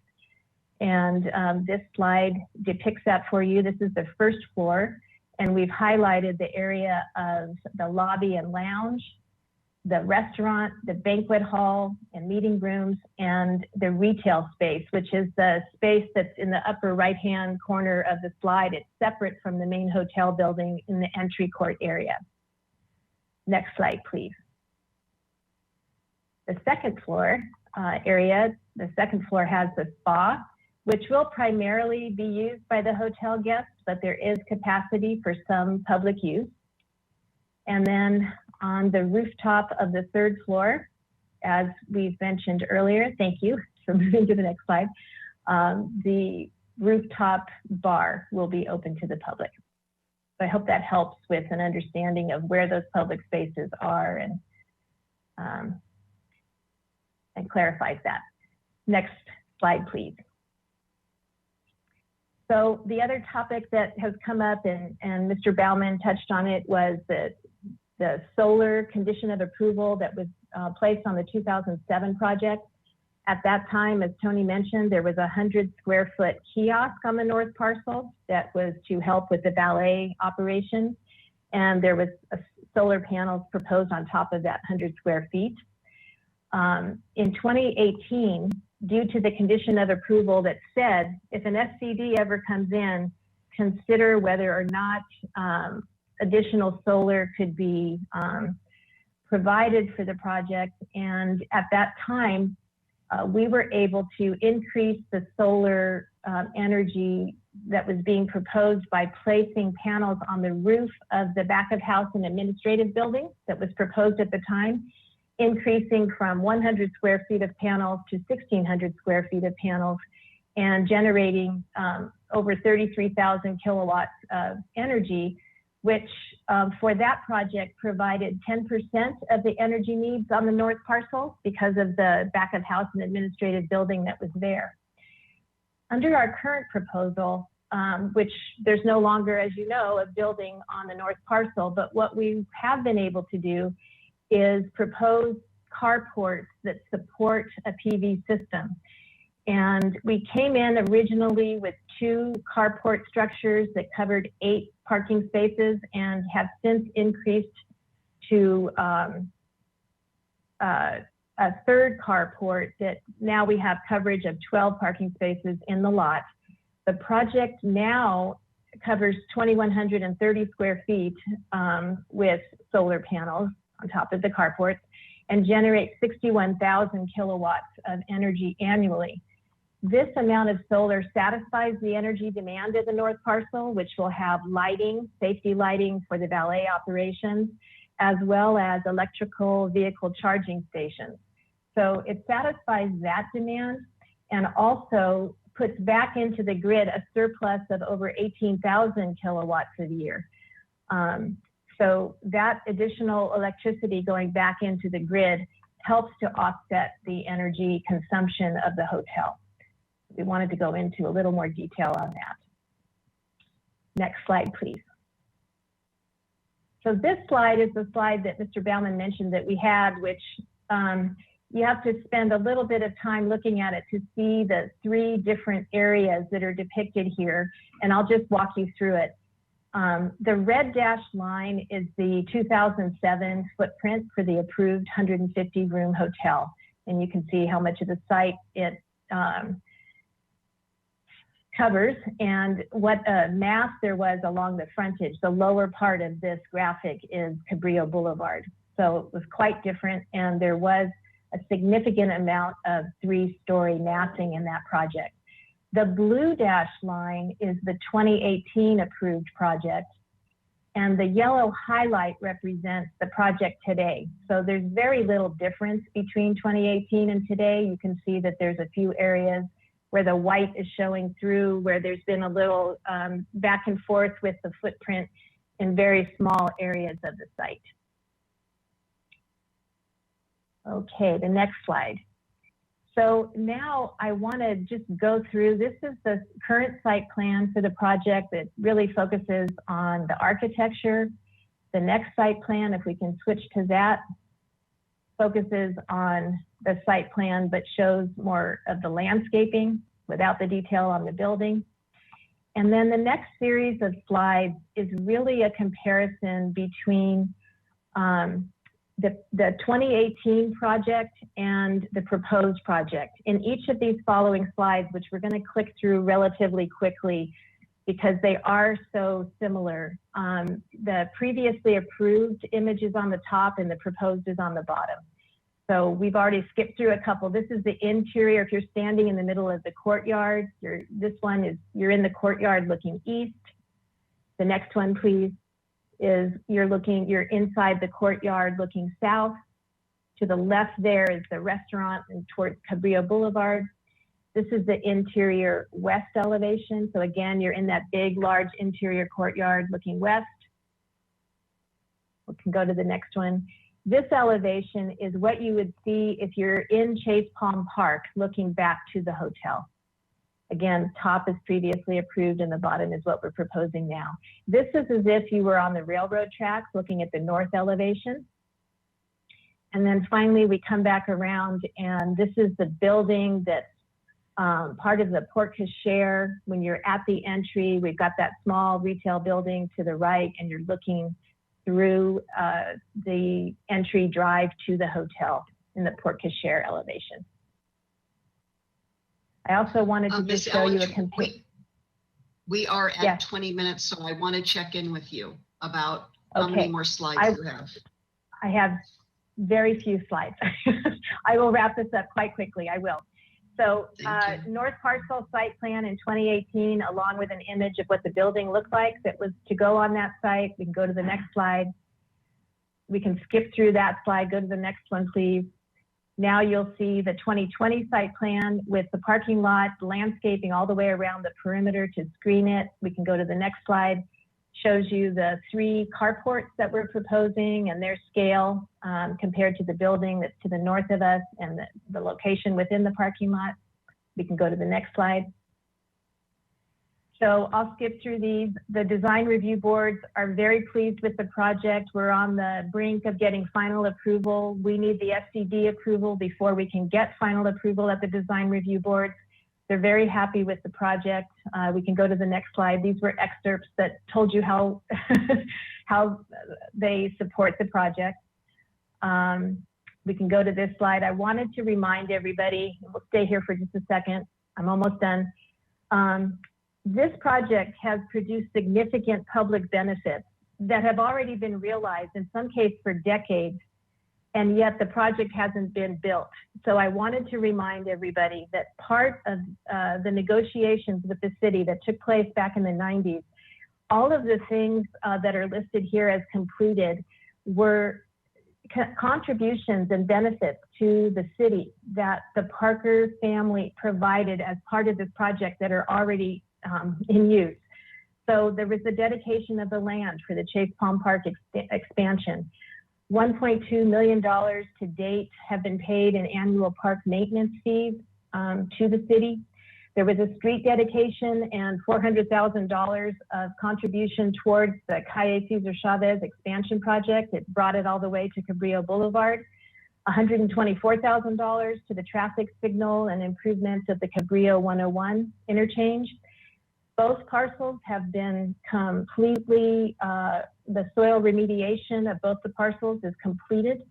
And this slide depicts that for you. This is the first floor, and we've highlighted the area of the lobby and lounge, the restaurant, the banquet hall and meeting rooms, and the retail space, which is the space that's in the upper right-hand corner of the slide. It's separate from the main hotel building in the entry court area. Next slide, please. The second floor area, the second floor has the spa, which will primarily be used by the hotel guests, but there is capacity for some public use. And then on the rooftop of the third floor, as we've mentioned earlier, thank you for moving to the next slide, the rooftop bar will be open to the public. So I hope that helps with an understanding of where those public spaces are and clarifies that. Next slide, please. So the other topic that has come up, and Mr. Baumann touched on it, was the solar condition of approval that was placed on the 2007 project. At that time, as Tony mentioned, there was a 100-square-foot kiosk on the North Parcel that was to help with the valet operation, and there was solar panels proposed on top of that 100 square feet. In 2018, due to the condition of approval that said, if an SCD ever comes in, consider whether or not additional solar could be provided for the project. And at that time, we were able to increase the solar energy that was being proposed by placing panels on the roof of the back of house and administrative building that was proposed at the time, increasing from 100 square feet of panels to 1,600 square feet of panels, and generating over 33,000 kilowatts of energy, which for that project provided 10% of the energy needs on the North Parcel because of the back of house and administrative building that was there. Under our current proposal, which there's no longer, as you know, a building on the North Parcel, but what we have been able to do is propose carports that support a PV system. And we came in originally with 2 carport structures that covered 8 parking spaces and have since increased to a third carport that now we have coverage of 12 parking spaces in the lot. The project now covers 2,130 square feet with solar panels on top of the carports and generates 61,000 kilowatts of energy annually. This amount of solar satisfies the energy demand of the North Parcel, which will have lighting, safety lighting for the valet operations, as well as electrical vehicle charging stations. So it satisfies that demand and also puts back into the grid a surplus of over 18,000 kilowatts a year. So that additional electricity going back into the grid helps to offset the energy consumption of the hotel. we wanted to go into a little more detail on that. Next slide, please. So this slide is the slide that Mr. Baumann mentioned that we had, which you have to spend a little bit of time looking at it to see the 3 different areas that are depicted here, and I'll just walk you through it. The red dashed line is the 2007 footprint for the approved 150-room hotel, and you can see how much of the site it covers and what mass there was along the frontage. The lower part of this graphic is Cabrillo Boulevard. So it was quite different, and there was a significant amount of 3-story massing in that project. The blue dashed line is the 2018 approved project, and the yellow highlight represents the project today. So there's very little difference between 2018 and today. You can see that there's a few areas where the white is showing through, where there's been a little back and forth with the footprint in very small areas of the site. Okay, the next slide. So now I want to just go through, this is the current site plan for the project that really focuses on the architecture. The next site plan, if we can switch to that, focuses on the site plan but shows more of the landscaping without the detail on the building. And then the next series of slides is really a comparison between the 2018 project and the proposed project. In each of these following slides, which we're going to click through relatively quickly because they are so similar, the previously approved image is on the top and the proposed is on the bottom. So we've already skipped through a couple. This is the interior. If you're standing in the middle of the courtyard, this one is, you're in the courtyard looking east. The next one, please, is you're inside the courtyard looking south. To the left there is the restaurant and towards Cabrillo Boulevard. This is the interior west elevation. So again, you're in that big, large interior courtyard looking west. We can go to the next one. This elevation is what you would see if you're in Chase Palm Park looking back to the hotel. Again, top is previously approved and the bottom is what we're proposing now. This is as if you were on the railroad tracks looking at the north elevation. And then finally, we come back around and this is the building that's part of the Porte Cochere. When you're at the entry, we've got that small retail building to the right and you're looking through the entry drive to the hotel in the Porte Cochere elevation. I also wanted to just show you a comparison. We are at Yes. 20 minutes, so I want to check in with you about how many more slides you have. I have very few slides. I will wrap this up quite quickly, I will. So North Parcel site plan in 2018, along with an image of what the building looked like that was to go on that site. We can go to the next slide. We can skip through that slide, go to the next one, please. Now you'll see the 2020 site plan with the parking lot, landscaping all the way around the perimeter to screen it. We can go to the next slide. Shows you the 3 carports that we're proposing and their scale compared to the building that's to the north of us and the location within the parking lot. We can go to the next slide. So I'll skip through these. The design review boards are very pleased with the project. We're on the brink of getting final approval. We need the SDD approval before we can get final approval at the design review boards. They're very happy with the project. We can go to the next slide. These were excerpts that told you how, how they support the project. We can go to this slide. I wanted to remind everybody, we'll stay here for just a second. I'm almost done. This project has produced significant public benefits that have already been realized, in some cases for decades, and yet the project hasn't been built. So I wanted to remind everybody that part of the negotiations with the city that took place back in the 90s, all of the things that are listed here as completed were contributions and benefits to the city that the Parker family provided as part of this project that are already in use. So there was the dedication of the land for the Chase Palm Park expansion. $1.2 million to date have been paid in annual park maintenance fees to the city. There was a street dedication and $400,000 of contribution towards the Calle Cesar Chavez expansion project. It brought it all the way to Cabrillo Boulevard. $124,000 to the traffic signal and improvements of the Cabrillo 101 interchange. Both parcels have been completely, the soil remediation of both the parcels is completed.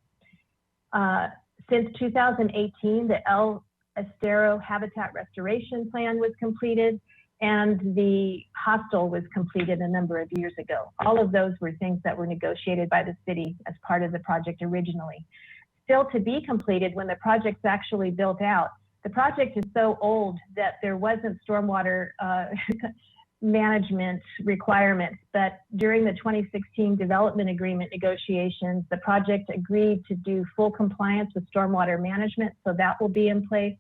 Since 2018, the El Estero Habitat Restoration Plan was completed, and the hostel was completed a number of years ago. All of those were things that were negotiated by the city as part of the project originally. Still to be completed when the project's actually built out. The project is so old that there wasn't stormwater management requirements, but during the 2016 development agreement negotiations, the project agreed to do full compliance with stormwater management, so that will be in place.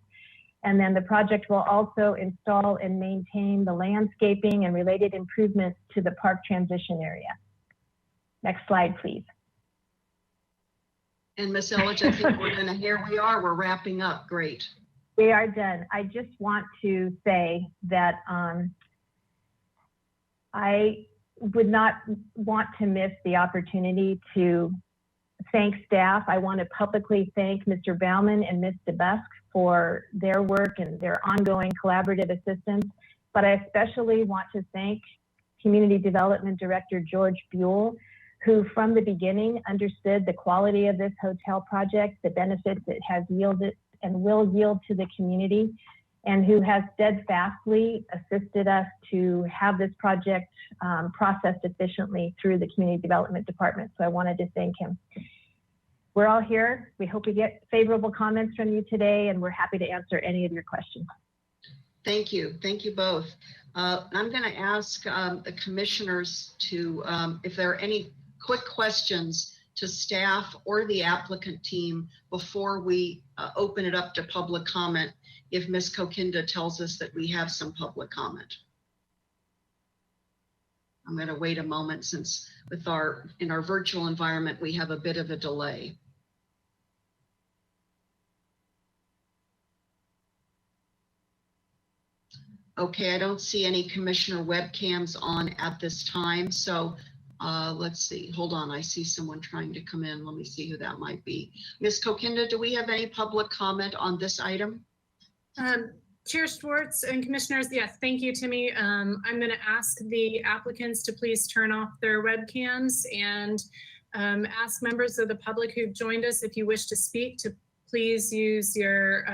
And then the project will also install and maintain the landscaping and related improvements to the park transition area. Next slide, please. And Ms. Elledge, I think here we are, we're wrapping up. Great. We are done. I just want to say that I would not want to miss the opportunity to thank staff. I want to publicly thank Mr. Baumann and Ms. DeBusk for their work and their ongoing collaborative assistance. But I especially want to thank Community Development Director George Buell, who from the beginning understood the quality of this hotel project, the benefits it has yielded and will yield to the community, and who has steadfastly assisted us to have this project processed efficiently through the Community Development Department. So I wanted to thank him. We're all here. We hope we get favorable comments from you today, and we're happy to answer any of your questions. Thank you. Thank you both. I'm going to ask the commissioners to, if there are any quick questions to staff or the applicant team before we open it up to public comment, if Ms. Kokinda tells us that we have some public comment. I'm going to wait a moment since in our virtual environment, we have a bit of a delay. Okay, I don't see any commissioner webcams on at this time. So let's see, hold on. I see someone trying to come in. Let me see who that might be. Ms. Kokinda, do we have any public comment on this item? Chair Schwartz and commissioners, yes, thank you, Timmy. I'm going to ask the applicants to please turn off their webcams and ask members of the public who've joined us, if you wish to speak, to please use your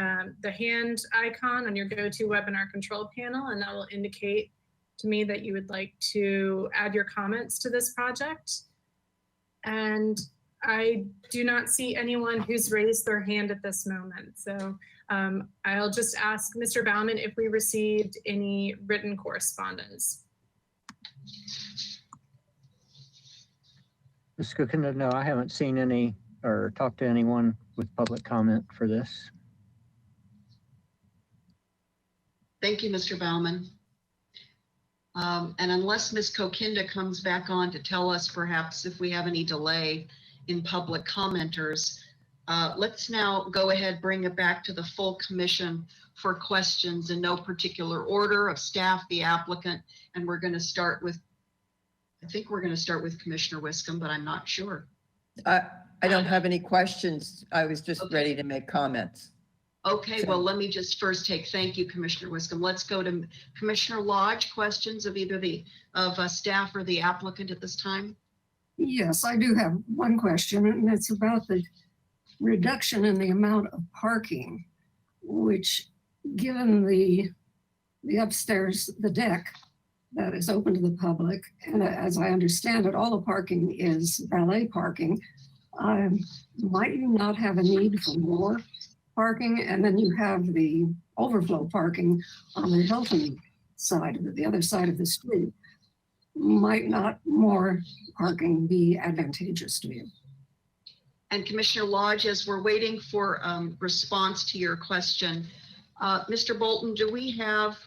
the hand icon on your GoToWebinar control panel, and that will indicate to me that you would like to add your comments to this project. And I do not see anyone who's raised their hand at this moment. So I'll just ask Mr. Baumann if we received any written correspondence. Ms. Kokinda, no, I haven't seen any or talked to anyone with public comment for this. Thank you, Mr. Baumann. And unless Ms. Kokinda comes back on to tell us perhaps if we have any delay in public commenters, let's now go ahead, bring it back to the full commission for questions in no particular order of staff, the applicant, and we're going to start with, I think we're going to start with Commissioner Wiscombe, but I'm not sure. I don't have any questions. I was just ready to make comments. Okay, well, let me just first thank you, Commissioner Wiscombe. Let's go to Commissioner Lodge, questions of either staff or the applicant at this time. Yes, I do have one question, and it's about the reduction in the amount of parking, which given the upstairs, the deck that is open to the public, and as I understand it, all the parking is valet parking, might you not have a need for more parking? And then you have the overflow parking on the Hilton side, the other side of the street. Might not more parking be advantageous to you? And Commissioner Lodge, as we're waiting for response to your question, Mr. Bolton, do we have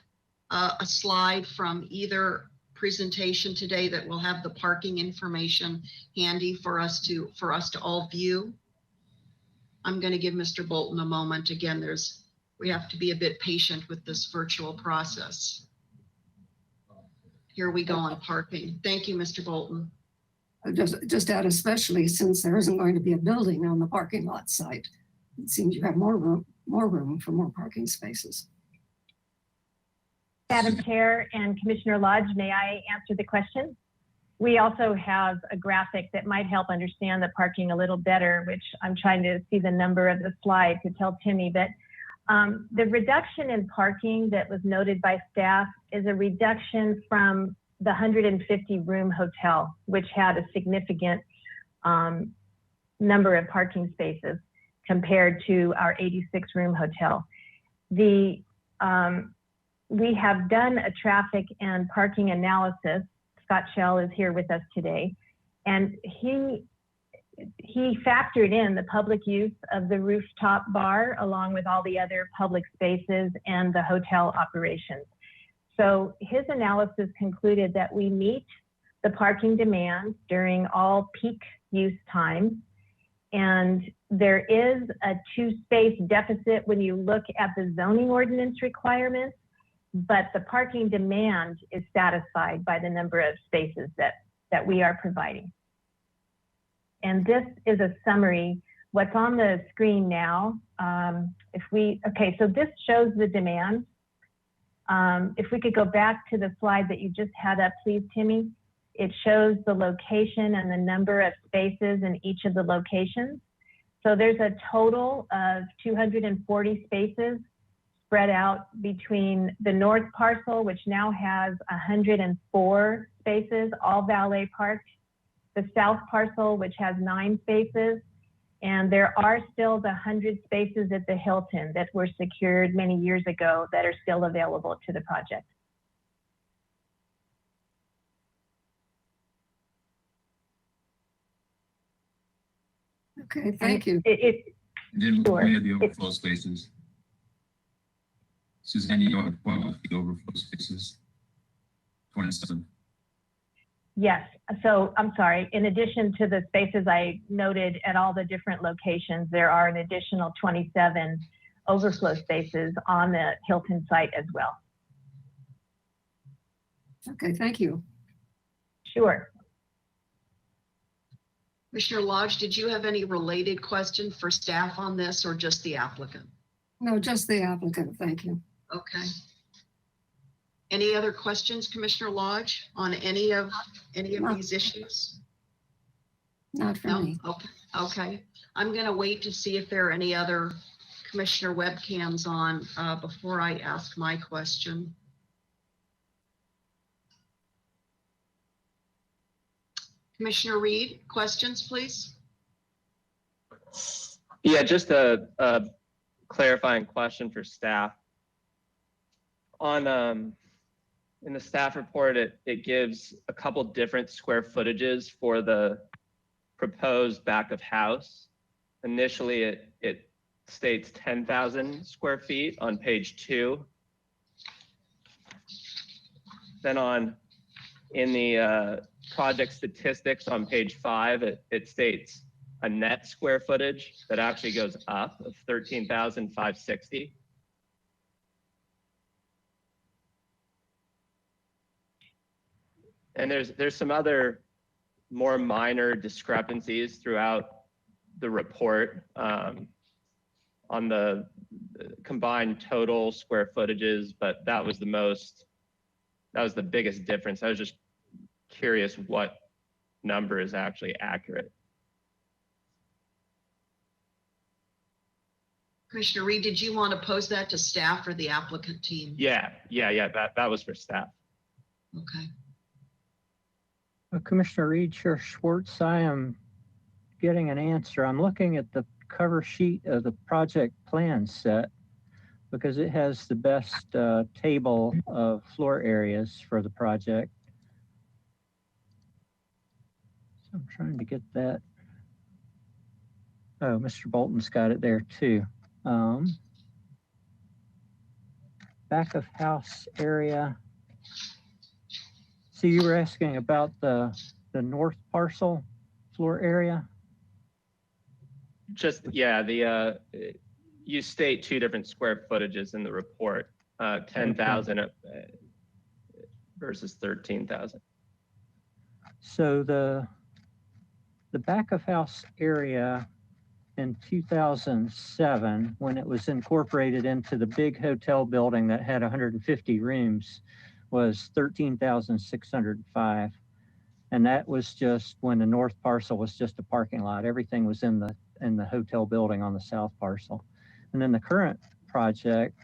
a slide from either presentation today that will have the parking information handy for us to all view? I'm going to give Mr. Bolton a moment. Again, there's We have to be a bit patient with this virtual process. Here we go on parking. Thank you, Mr. Bolton. Just add especially since there isn't going to be a building on the parking lot site. It seems you have more room for more parking spaces. Madam Chair and Commissioner Lodge, may I answer the question? We also have a graphic that might help understand the parking a little better, which I'm trying to see the number of the slide to tell Timmy, but the reduction in parking that was noted by staff is a reduction from the 150 room hotel, which had a significant number of parking spaces compared to our 86 room hotel. We have done a traffic and parking analysis. Scott Shell is here with us today, and he factored in the public use of the rooftop bar along with all the other public spaces and the hotel operations. So his analysis concluded that we meet the parking demand during all peak use times, and there is a 2-space deficit when you look at the zoning ordinance requirements, but the parking demand is satisfied by the number of spaces that we are providing. And this is a summary. What's on the screen now, so this shows the demand. If we could go back to the slide that you just had up, please, Timmy. It shows the location and the number of spaces in each of the locations. So there's a total of 240 spaces spread out between the North Parcel, which now has 104 spaces, all valet parked, the South Parcel, which has 9 spaces, and there are still the 100 spaces at the Hilton that were secured many years ago that are still available to the project. Okay, thank you. Didn't Sure. we have the overflow spaces? Suzanne, you want to point out the overflow spaces? 27. Yes, so I'm sorry, in addition to the spaces I noted at all the different locations, there are an additional 27 overflow spaces on the Hilton site as well. Okay, thank you. Sure. Commissioner Lodge, did you have any related question for staff on this or just the applicant? No, just the applicant, thank you. Okay. Any other questions, Commissioner Lodge, on any of these issues? Not for No? me. Okay. Okay. I'm going to wait to see if there are any other commissioner webcams on before I ask my question. Commissioner Reed, questions, please. Yeah, just a clarifying question for staff. On in the staff report, it gives a couple different square footages for the proposed back of house. Initially, it states 10,000 square feet on page 2. Then in the project statistics on page 5, it states a net square footage that actually goes up of 13,560. And there's some other more minor discrepancies throughout the report on the combined total square footages, but that was the biggest difference. I was just curious what number is actually accurate. Commissioner Reed, did you want to pose that to staff or the applicant team? Yeah, that was for staff. Okay. Commissioner Reed, Chair Schwartz, I am getting an answer. I'm looking at the cover sheet of the project plan set because it has the best table of floor areas for the project. So I'm trying to get that. Oh, Mr. Bolton's got it there too. Back of house area. So you were asking about the North Parcel floor area? Just, yeah, you state two different square footages in the report, 10,000 versus 13,000. So the back of house area in 2007, when it was incorporated into the big hotel building that had 150 rooms, was 13,605. And that was just when the North Parcel was just a parking lot. Everything was in the hotel building on the South Parcel. And then the current project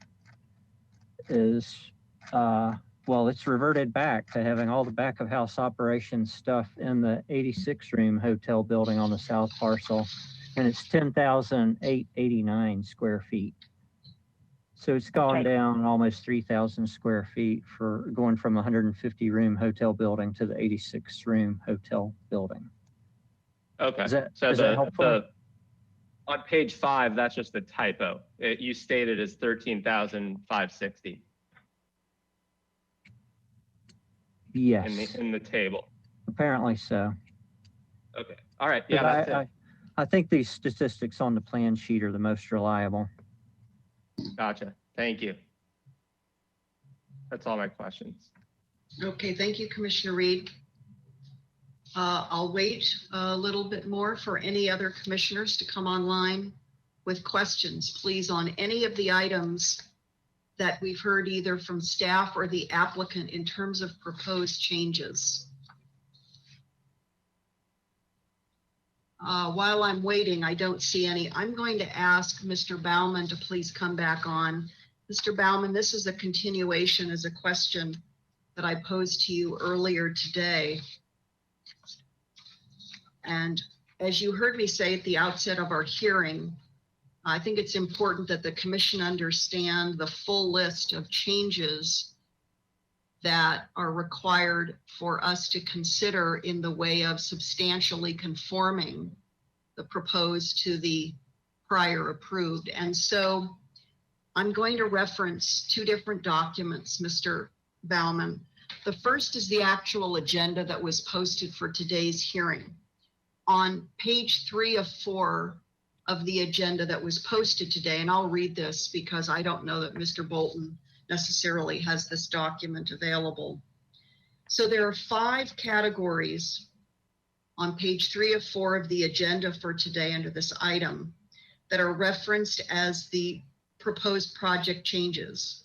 is, well, it's reverted back to having all the back of house operations stuff in the 86 room hotel building on the South Parcel. And it's 10,889 square feet. So it's gone down almost 3,000 square feet for going from a 150 room hotel building to the 86 room hotel building. Okay. Is that on helpful? page 5, that's just a typo. You stated as 13,560 Yes. in the table. Apparently so. Okay. All right. Yeah, that's it. I think these statistics on the plan sheet are the most reliable. Gotcha. Thank you. That's all my questions. Okay, thank you, Commissioner Reed. I'll wait a little bit more for any other commissioners to come online with questions, please, on any of the items that we've heard either from staff or the applicant in terms of proposed changes. While I'm waiting, I don't see any. I'm going to ask Mr. Baumann to please come back on. Mr. Baumann, this is a continuation as a question that I posed to you earlier today. And as you heard me say at the outset of our hearing, I think it's important that the commission understand the full list of changes that are required for us to consider in the way of substantially conforming the proposed to the prior approved. And so I'm going to reference two different documents, Mr. Baumann. The first is the actual agenda that was posted for today's hearing. On page 3 of 4 of the agenda that was posted today, and I'll read this because I don't know that Mr. Bolton necessarily has this document available. So there are 5 categories on page 3 of 4 of the agenda for today under this item that are referenced as the proposed project changes.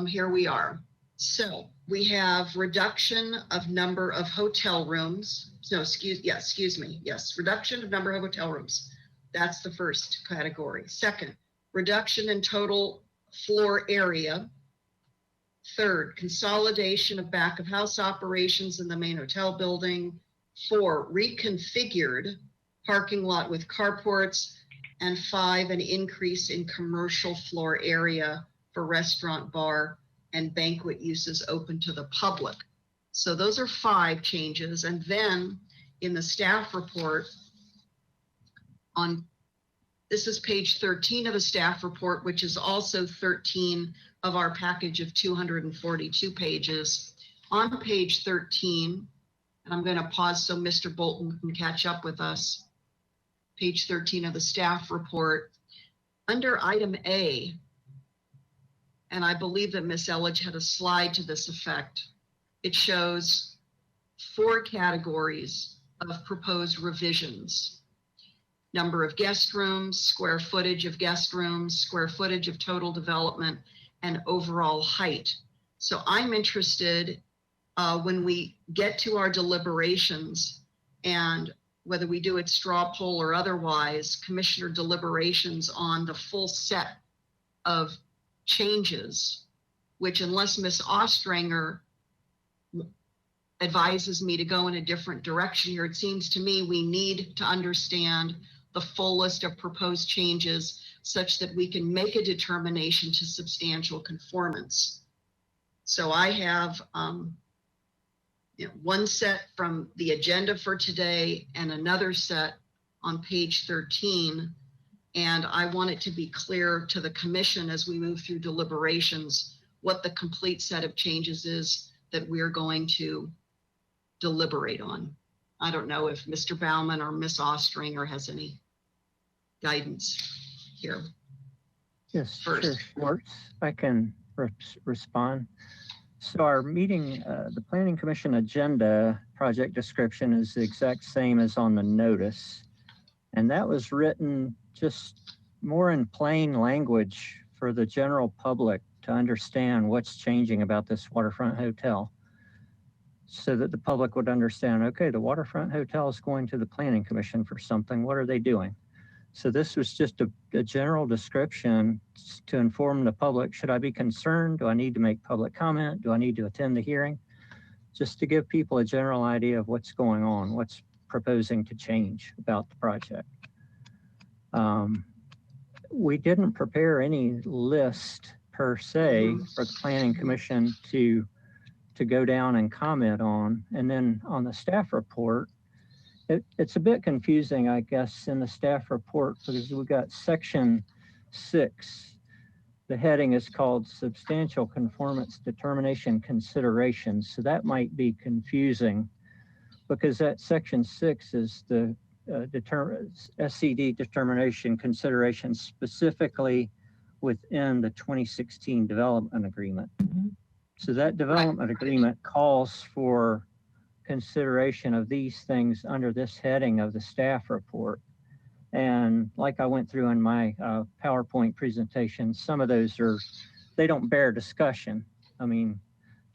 Here we are. So we have reduction of number of hotel rooms. No, excuse me. Yes, reduction of number of hotel rooms. That's the first category. Second, reduction in total floor area. Third, consolidation of back of house operations in the main hotel building. 4, reconfigured parking lot with carports. And 5, an increase in commercial floor area for restaurant, bar, and banquet uses open to the public. So those are 5 changes. And then in the staff report this is page 13 of the staff report, which is also 13 of our package of 242 pages. On page 13, and I'm going to pause so Mr. Bolton can catch up with us. Page 13 of the staff report, under item A, and I believe that Ms. Elledge had a slide to this effect. It shows 4 categories of proposed revisions. Number of guest rooms, square footage of guest rooms, square footage of total development, and overall height. So I'm interested when we get to our deliberations, and whether we do it straw poll or otherwise, commissioner deliberations on the full set of changes, which unless Ms. Ostranger advises me to go in a different direction here, it seems to me we need to understand the full list of proposed changes such that we can make a determination to substantial conformance. So I have one set from the agenda for today and another set on page 13. And I want it to be clear to the commission as we move through deliberations what the complete set of changes is that we're going to deliberate on. I don't know if Mr. Baumann or Ms. Ostranger has any guidance. here. Yes, First. Chair Schwartz, if I can respond. So our meeting, the Planning Commission agenda project description is the exact same as on the notice. And that was written just more in plain language for the general public to understand what's changing about this waterfront hotel, so that the public would understand, okay, the waterfront hotel is going to the Planning Commission for something. What are they doing? So this was just a general description to inform the public. Should I be concerned? Do I need to make public comment? Do I need to attend the hearing? Just to give people a general idea of what's going on, what's proposing to change about the project. We didn't prepare any list per se for the Planning Commission to go down and comment on. And then on the staff report, it's a bit confusing, I guess, in the staff report, because we got section 6. The heading is called Substantial Conformance Determination Considerations. So that might be confusing, because that section 6 is the SCD determination considerations specifically within the 2016 development agreement. So that development agreement calls for consideration of these things under this heading of the staff report. And like I went through in my PowerPoint presentation, some of those they don't bear discussion. I mean,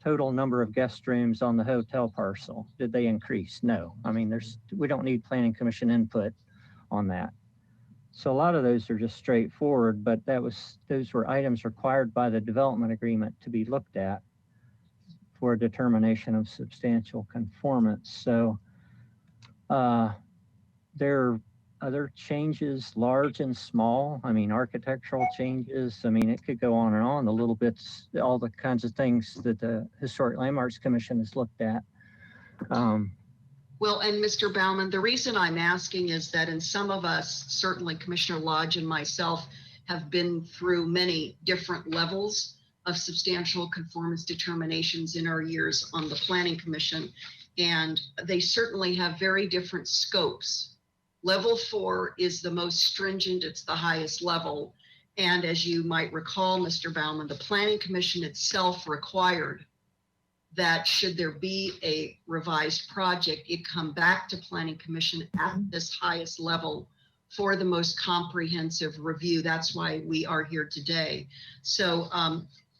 total number of guest rooms on the hotel parcel, did they increase? No. I mean, we don't need Planning Commission input on that. So a lot of those are just straightforward, but those were items required by the development agreement to be looked at for a determination of substantial conformance. So there are other changes, large and small. I mean, architectural changes. I mean, it could go on and on, the little bits, all the kinds of things that the Historic Landmarks Commission has looked at. Well, and Mr. Baumann, the reason I'm asking is that in some of us, certainly Commissioner Lodge and myself, have been through many different levels of substantial conformance determinations in our years on the Planning Commission, and they certainly have very different scopes. Level 4 is the most stringent, it's the highest level. And as you might recall, Mr. Baumann, the Planning Commission itself required that should there be a revised project, it come back to Planning Commission at this highest level for the most comprehensive review. That's why we are here today. So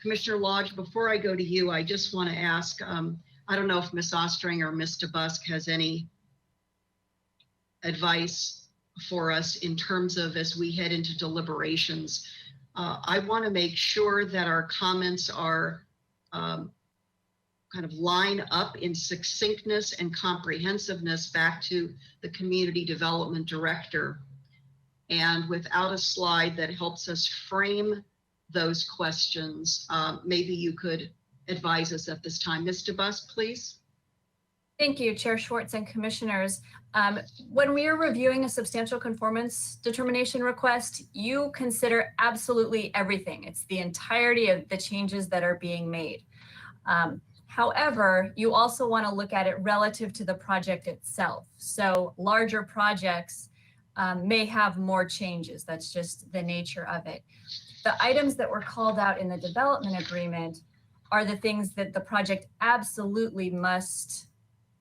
Commissioner Lodge, before I go to you, I just want to ask, I don't know if Ms. Ostring or Ms. DeBusk has any advice for us in terms of as we head into deliberations. I want to make sure that our comments are kind of line up in succinctness and comprehensiveness back to the Community Development Director. And without a slide that helps us frame those questions, maybe you could advise us at this time. Ms. DeBusk, please. Thank you, Chair Schwartz and Commissioners. When we are reviewing a substantial conformance determination request, you consider absolutely everything. It's the entirety of the changes that are being made. However, you also want to look at it relative to the project itself. So larger projects may have more changes. That's just the nature of it. The items that were called out in the development agreement are the things that the project absolutely must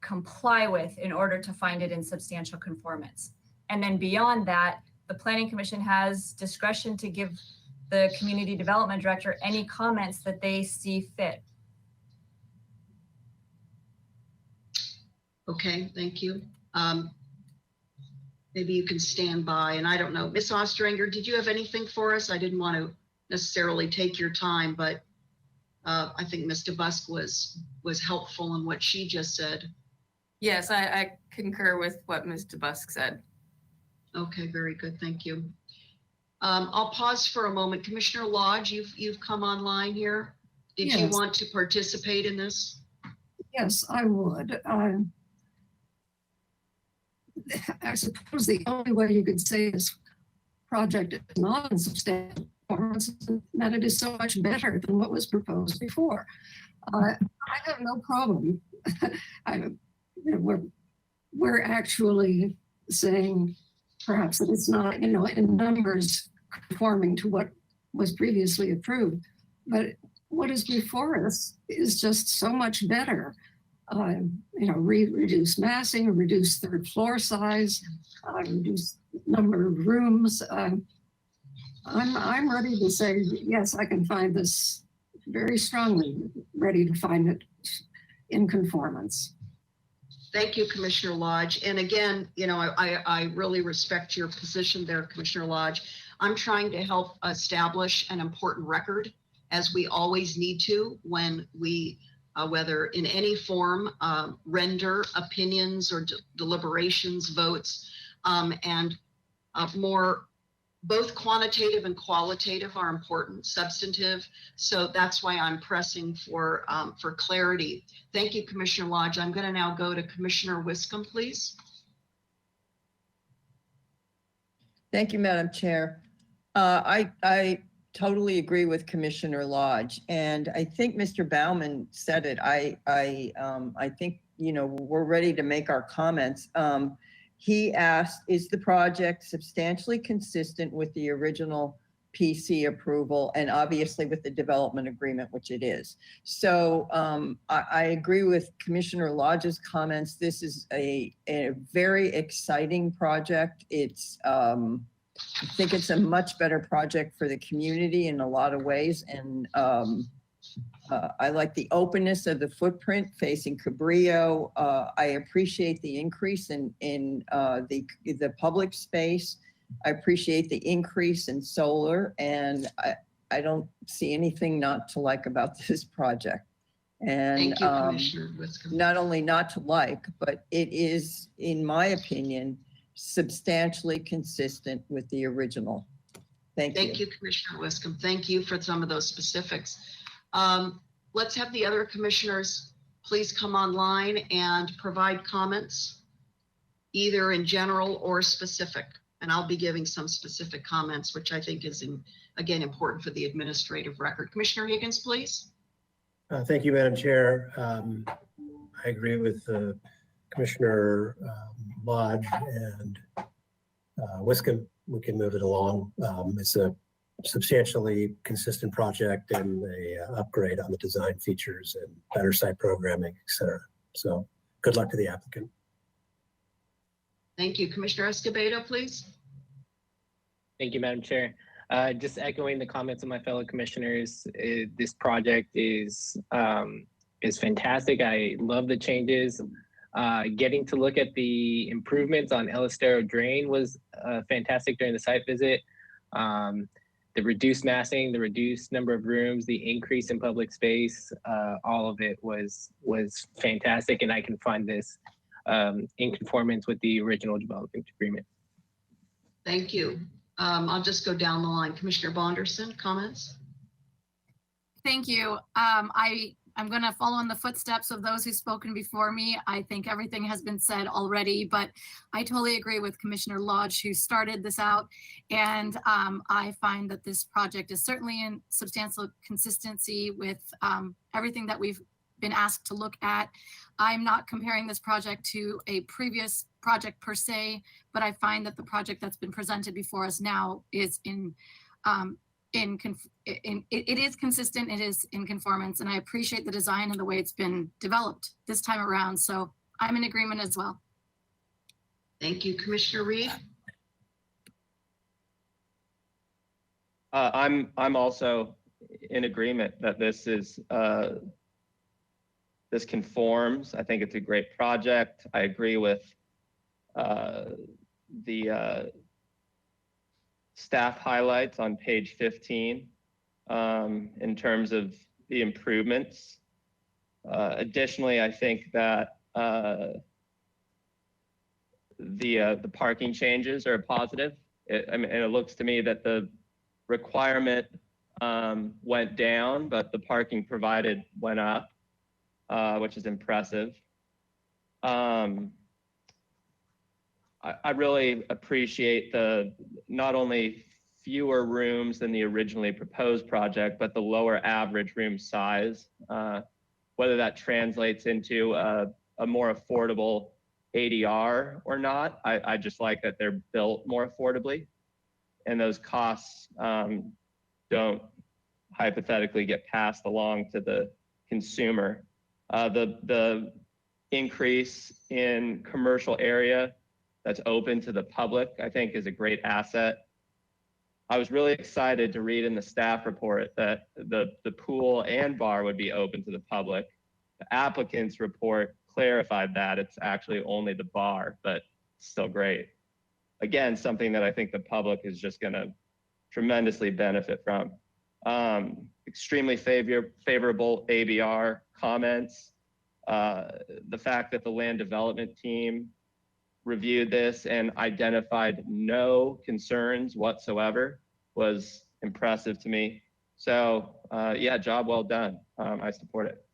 comply with in order to find it in substantial conformance. And then beyond that, the Planning Commission has discretion to give the Community Development Director any comments that they see fit. Okay, thank you. Maybe you can stand by, and I don't know, Ms. Ostringer, did you have anything for us? I didn't want to necessarily take your time, but I think Ms. DeBusk was helpful in what she just said. Yes, I concur with what Ms. DeBusk said. Okay, very good, thank you. I'll pause for a moment. Commissioner Lodge, you've come online here. Did you want to participate in this? Yes, I would. I suppose the only way you could say this project is not in substantial conformance is that it is so much better than what was proposed before. I have no problem. We're actually saying perhaps that it's not, in numbers conforming to what was previously approved. But what is before us is just so much better. Reduce massing, reduce third floor size, reduce number of rooms. I'm ready to say, yes, I can find this very strongly, ready to find it in conformance. Thank you, Commissioner Lodge. And again, I really respect your position there, Commissioner Lodge. I'm trying to help establish an important record, as we always need to when we, whether in any form, render opinions or deliberations, votes, and more, both quantitative and qualitative are important, substantive. So that's why I'm pressing for clarity. Thank you, Commissioner Lodge. I'm going to now go to Commissioner Wiscombe, please. Thank you, Madam Chair. I totally agree with Commissioner Lodge, and I think Mr. Baumann said it. I think, we're ready to make our comments. He asked, is the project substantially consistent with the original PC approval and obviously with the development agreement, which it is. So I agree with Commissioner Lodge's comments. This is a very exciting project. It's I think it's a much better project for the community in a lot of ways. And I like the openness of the footprint facing Cabrillo. I appreciate the increase in the public space. I appreciate the increase in solar, and I don't see anything not to like about this project. And thank you, Commissioner Wiscombe. Not only not to like, but it is, in my opinion, substantially consistent with the original. Thank you. Thank you, Commissioner Wiscombe. Thank you for some of those specifics. Let's have the other commissioners please come online and provide comments, either in general or specific. And I'll be giving some specific comments, which I think is, again, important for the administrative record. Commissioner Higgins, please. Thank you, Madam Chair. I agree with Commissioner Lodge and Wiscombe. We can move it along. It's a substantially consistent project and a upgrade on the design features and better site programming, et cetera. So good luck to the applicant. Thank you. Commissioner Escobedo, please. Thank you, Madam Chair. Just echoing the comments of my fellow commissioners, this project is fantastic. I love the changes. Getting to look at the improvements on El Estero Drain was fantastic during the site visit. The reduced massing, the reduced number of rooms, the increase in public space, all of it was fantastic, and I can find this in conformance with the original development agreement. Thank you. I'll just go down the line. Commissioner Bonderson, comments? Thank you. I'm going to follow in the footsteps of those who've spoken before me. I think everything has been said already, but I totally agree with Commissioner Lodge, who started this out. And I find that this project is certainly in substantial consistency with everything that we've been asked to look at. I'm not comparing this project to a previous project per se, but I find that the project that's been presented before us now is it is consistent, it is in conformance, and I appreciate the design and the way it's been developed this time around. So I'm in agreement as well. Thank you. Commissioner Reed? I'm also in agreement that this is this conforms. I think it's a great project. I agree with the staff highlights on page 15 in terms of the improvements. Additionally, I think that the parking changes are positive. It looks to me that the requirement went down, but the parking provided went up, which is impressive. I really appreciate the not only fewer rooms than the originally proposed project, but the lower average room size. Whether that translates into a more affordable ADR or not, I just like that they're built more affordably. and those costs don't hypothetically get passed along to the consumer. The increase in commercial area that's open to the public, I think, is a great asset. I was really excited to read in the staff report that the pool and bar would be open to the public. The applicant's report clarified that it's actually only the bar, but still great. Again, something that I think the public is just going to tremendously benefit from. Extremely favorable ABR comments. The fact that the land development team reviewed this and identified no concerns whatsoever was impressive to me. So yeah, job well done. I support it.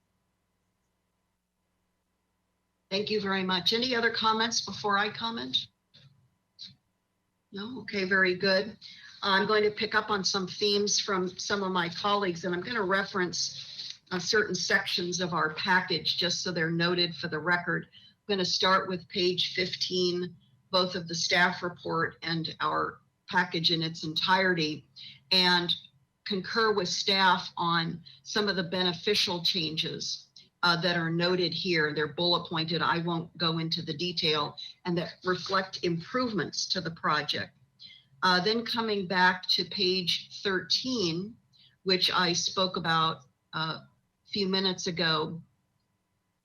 Thank you very much. Any other comments before I comment? No? Okay, very good. I'm going to pick up on some themes from some of my colleagues, and I'm going to reference certain sections of our package just so they're noted for the record. I'm going to start with page 15, both of the staff report and our package in its entirety, and concur with staff on some of the beneficial changes that are noted here. They're bullet pointed. I won't go into the detail, and that reflect improvements to the project. Then coming back to page 13, which I spoke about a few minutes ago,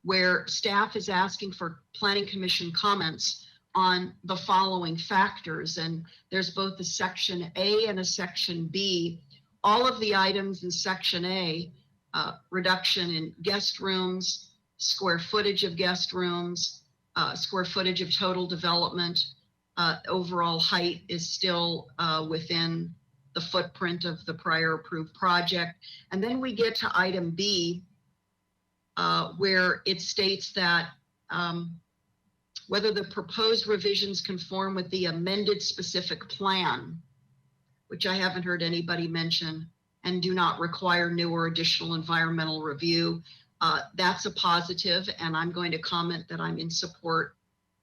where staff is asking for Planning Commission comments on the following factors. And there's both a section A and a section B. All of the items in section A, reduction in guest rooms, square footage of guest rooms, square footage of total development, overall height is still within the footprint of the prior approved project. And then we get to item B, where it states that whether the proposed revisions conform with the amended specific plan, which I haven't heard anybody mention, and do not require new or additional environmental review. That's a positive, and I'm going to comment that I'm in support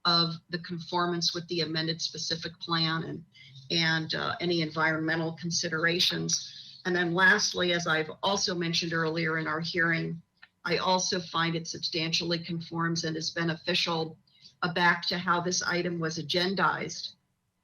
of the conformance with the amended specific plan and any environmental considerations. And then lastly, as I've also mentioned earlier in our hearing, I also find it substantially conforms and is beneficial back to how this item was agendized.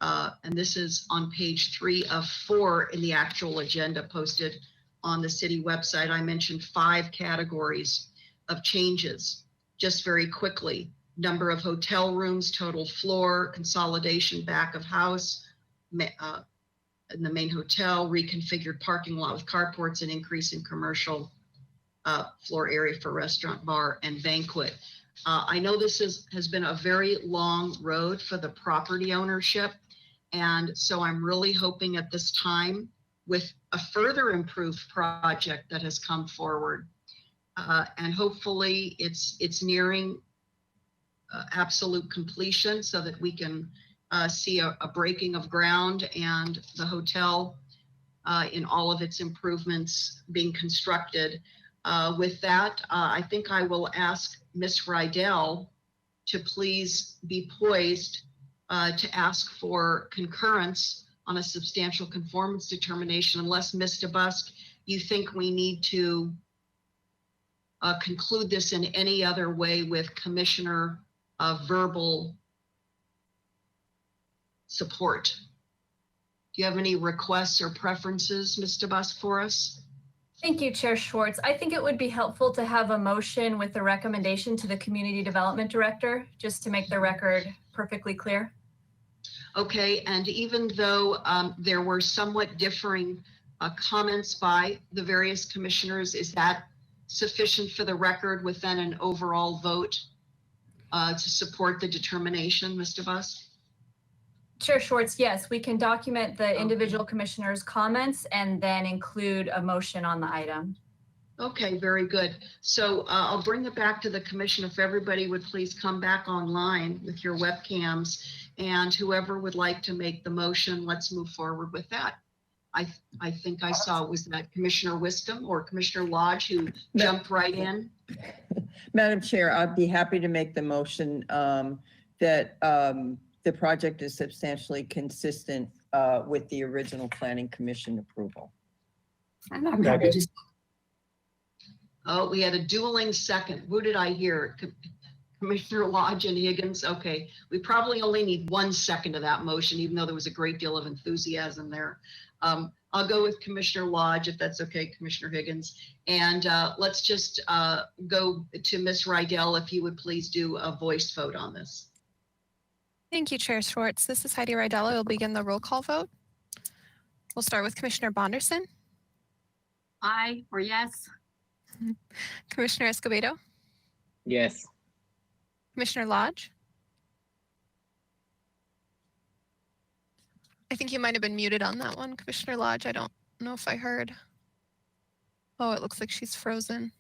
And this is on page 3 of 4 in the actual agenda posted on the city website. I mentioned 5 categories of changes. Just very quickly: number of hotel rooms, total floor, consolidation back of house, in the main hotel, reconfigured parking lot with carports, and increase in commercial floor area for restaurant, bar, and banquet. I know this has been a very long road for the property ownership. And so I'm really hoping at this time, with a further improved project that has come forward, and hopefully it's nearing absolute completion so that we can see a breaking of ground and the hotel in all of its improvements being constructed. With that, I think I will ask Ms. Rydell to please be poised to ask for concurrence on a substantial conformance determination, unless Mr. Busk, you think we need to conclude this in any other way with commissioner verbal support. Do you have any requests or preferences, Mr. Busk, for us? Thank you, Chair Schwartz. I think it would be helpful to have a motion with the recommendation to the Community Development Director, just to make the record perfectly clear. Okay, and even though there were somewhat differing comments by the various commissioners, is that sufficient for the record within an overall vote to support the determination, Mr. Busk? Chair Schwartz, yes, we can document the individual commissioners' comments and then include a motion on the item. Okay, very good. So I'll bring it back to the commission. If everybody would please come back online with your webcams, and whoever would like to make the motion, let's move forward with that. I think I saw, was that Commissioner Wisdom or Commissioner Lodge who jumped right in? Madam Chair, I'd be happy to make the motion that the project is substantially consistent with the original Planning Commission approval. And I'm happy to. Oh, we had a dueling second. Who did I hear? Commissioner Lodge and Higgins. Okay, we probably only need 1 second of that motion, even though there was a great deal of enthusiasm there. I'll go with Commissioner Lodge, if that's okay, Commissioner Higgins. And let's just go to Ms. Rydell, if you would please do a voice vote on this. Thank you, Chair Schwartz. This is Heidi Rydell. We'll begin the roll call vote. We'll start with Commissioner Bonderson, Aye or yes? Commissioner Escobedo, Yes. Commissioner Lodge. I think you might have been muted on that one, Commissioner Lodge. I don't know if I heard. Oh, it looks like she's frozen.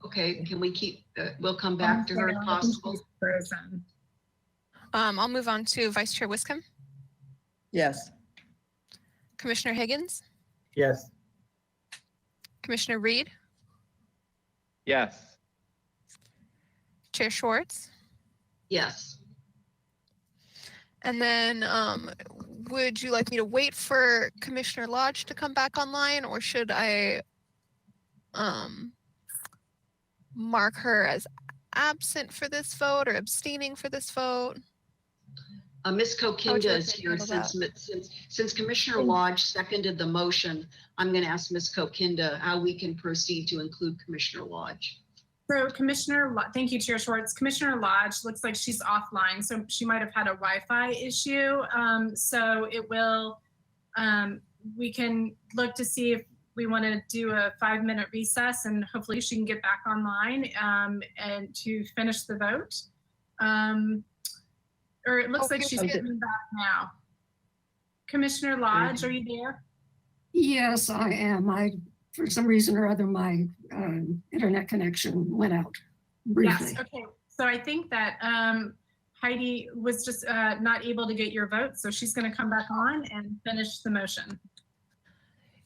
Okay, can we keep, we'll come back to her if possible. Frozen. I'll move on to Vice Chair Wiscombe, Yes. Commissioner Higgins, Yes. Commissioner Reed, Yes. Chair Schwartz. Yes. And then would you like me to wait for Commissioner Lodge to come back online, or should I mark her as absent for this vote or abstaining for this vote? Ms. How would you Kokinda like is me to here handle since Commissioner Lodge seconded the motion. I'm going to ask Ms. Kokinda how we can proceed to include Commissioner Lodge. So thank you, Chair Schwartz. Commissioner Lodge looks like she's offline, so she might have had a Wi-Fi issue. So it will, we can look to see if we want to do a 5-minute recess, and hopefully she can get back online and to finish the vote. Or it looks like she's getting back now. Commissioner Lodge, are you there? Yes, I am. For some reason or other, my internet connection went out briefly. Yes, okay. So I think that Heidi was just not able to get your vote, so she's going to come back on and finish the motion.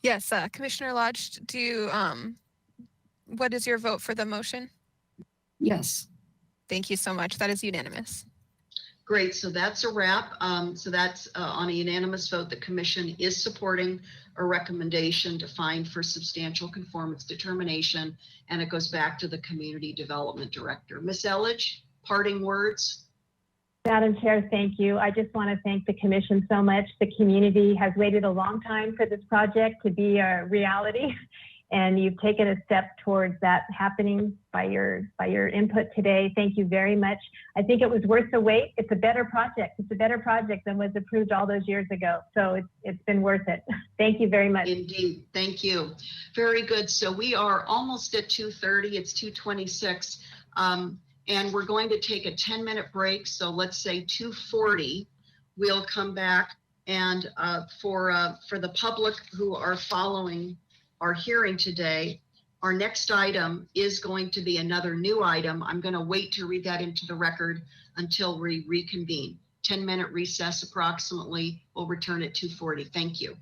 Yes, Commissioner Lodge, what is your vote for the motion? Yes. Thank you so much. That is unanimous. Great, so that's a wrap. So that's on a unanimous vote. The commission is supporting a recommendation to find for substantial conformance determination, and it goes back to the community development director. Ms. Elledge, parting words. Madam Chair, thank you. I just want to thank the commission so much. The community has waited a long time for this project to be a reality, and you've taken a step towards that happening by your input today. Thank you very much. I think it was worth the wait. It's a better project. It's a better project than was approved all those years ago. So it's been worth it. Thank you very much. Indeed, thank you. Very good. So we are almost at 2:30. It's 2:26. And we're going to take a 10-minute break. So let's say 2:40, we'll come back, and for the public who are following our hearing today, our next item is going to be another new item. I'm going to wait to read that into the record until we reconvene. 10-minute recess approximately. We'll return at 2:40. Thank you.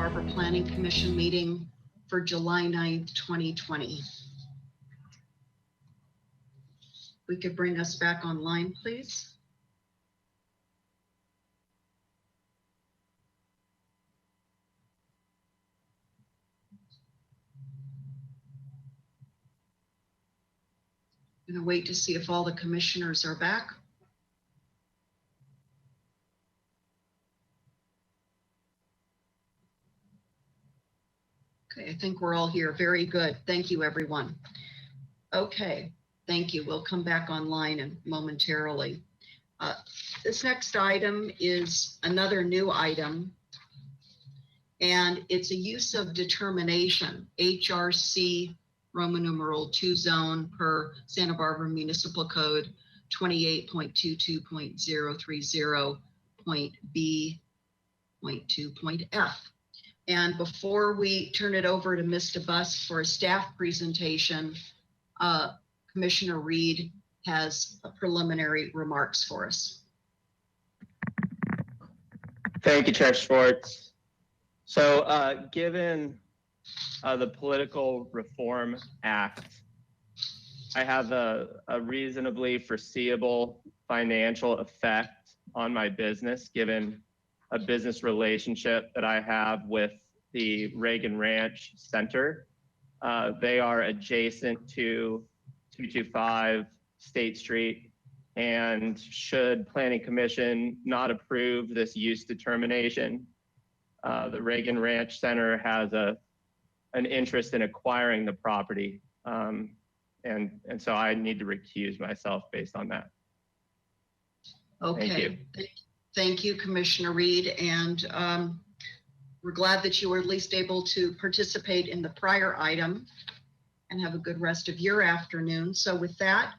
Barbara Planning Commission meeting for July 9th, 2020. We could bring us back online, please. I'm gonna wait to see if all the commissioners are back. Okay, I think we're all here. Very good. Thank you, everyone. Okay, thank you. We'll come back online momentarily. This next item is another new item, and it's a use of determination, HRC Roman numeral 2 zone per Santa Barbara Municipal Code 28.22.030.B.2.F. And before we turn it over to Mr. Busk for a staff presentation, Commissioner Reed has preliminary remarks for us. Thank you, Chair Schwartz. So given the Political Reform Act, I have a reasonably foreseeable financial effect on my business, given a business relationship that I have with the Reagan Ranch Center. They are adjacent to 225 State Street, and should Planning Commission not approve this use determination, the Reagan Ranch Center has an interest in acquiring the property. And so I need to recuse myself based on that. Okay. Thank you, Commissioner Reed. And we're glad that you were at least able to participate in the prior item, and have a good rest of your afternoon. So with that,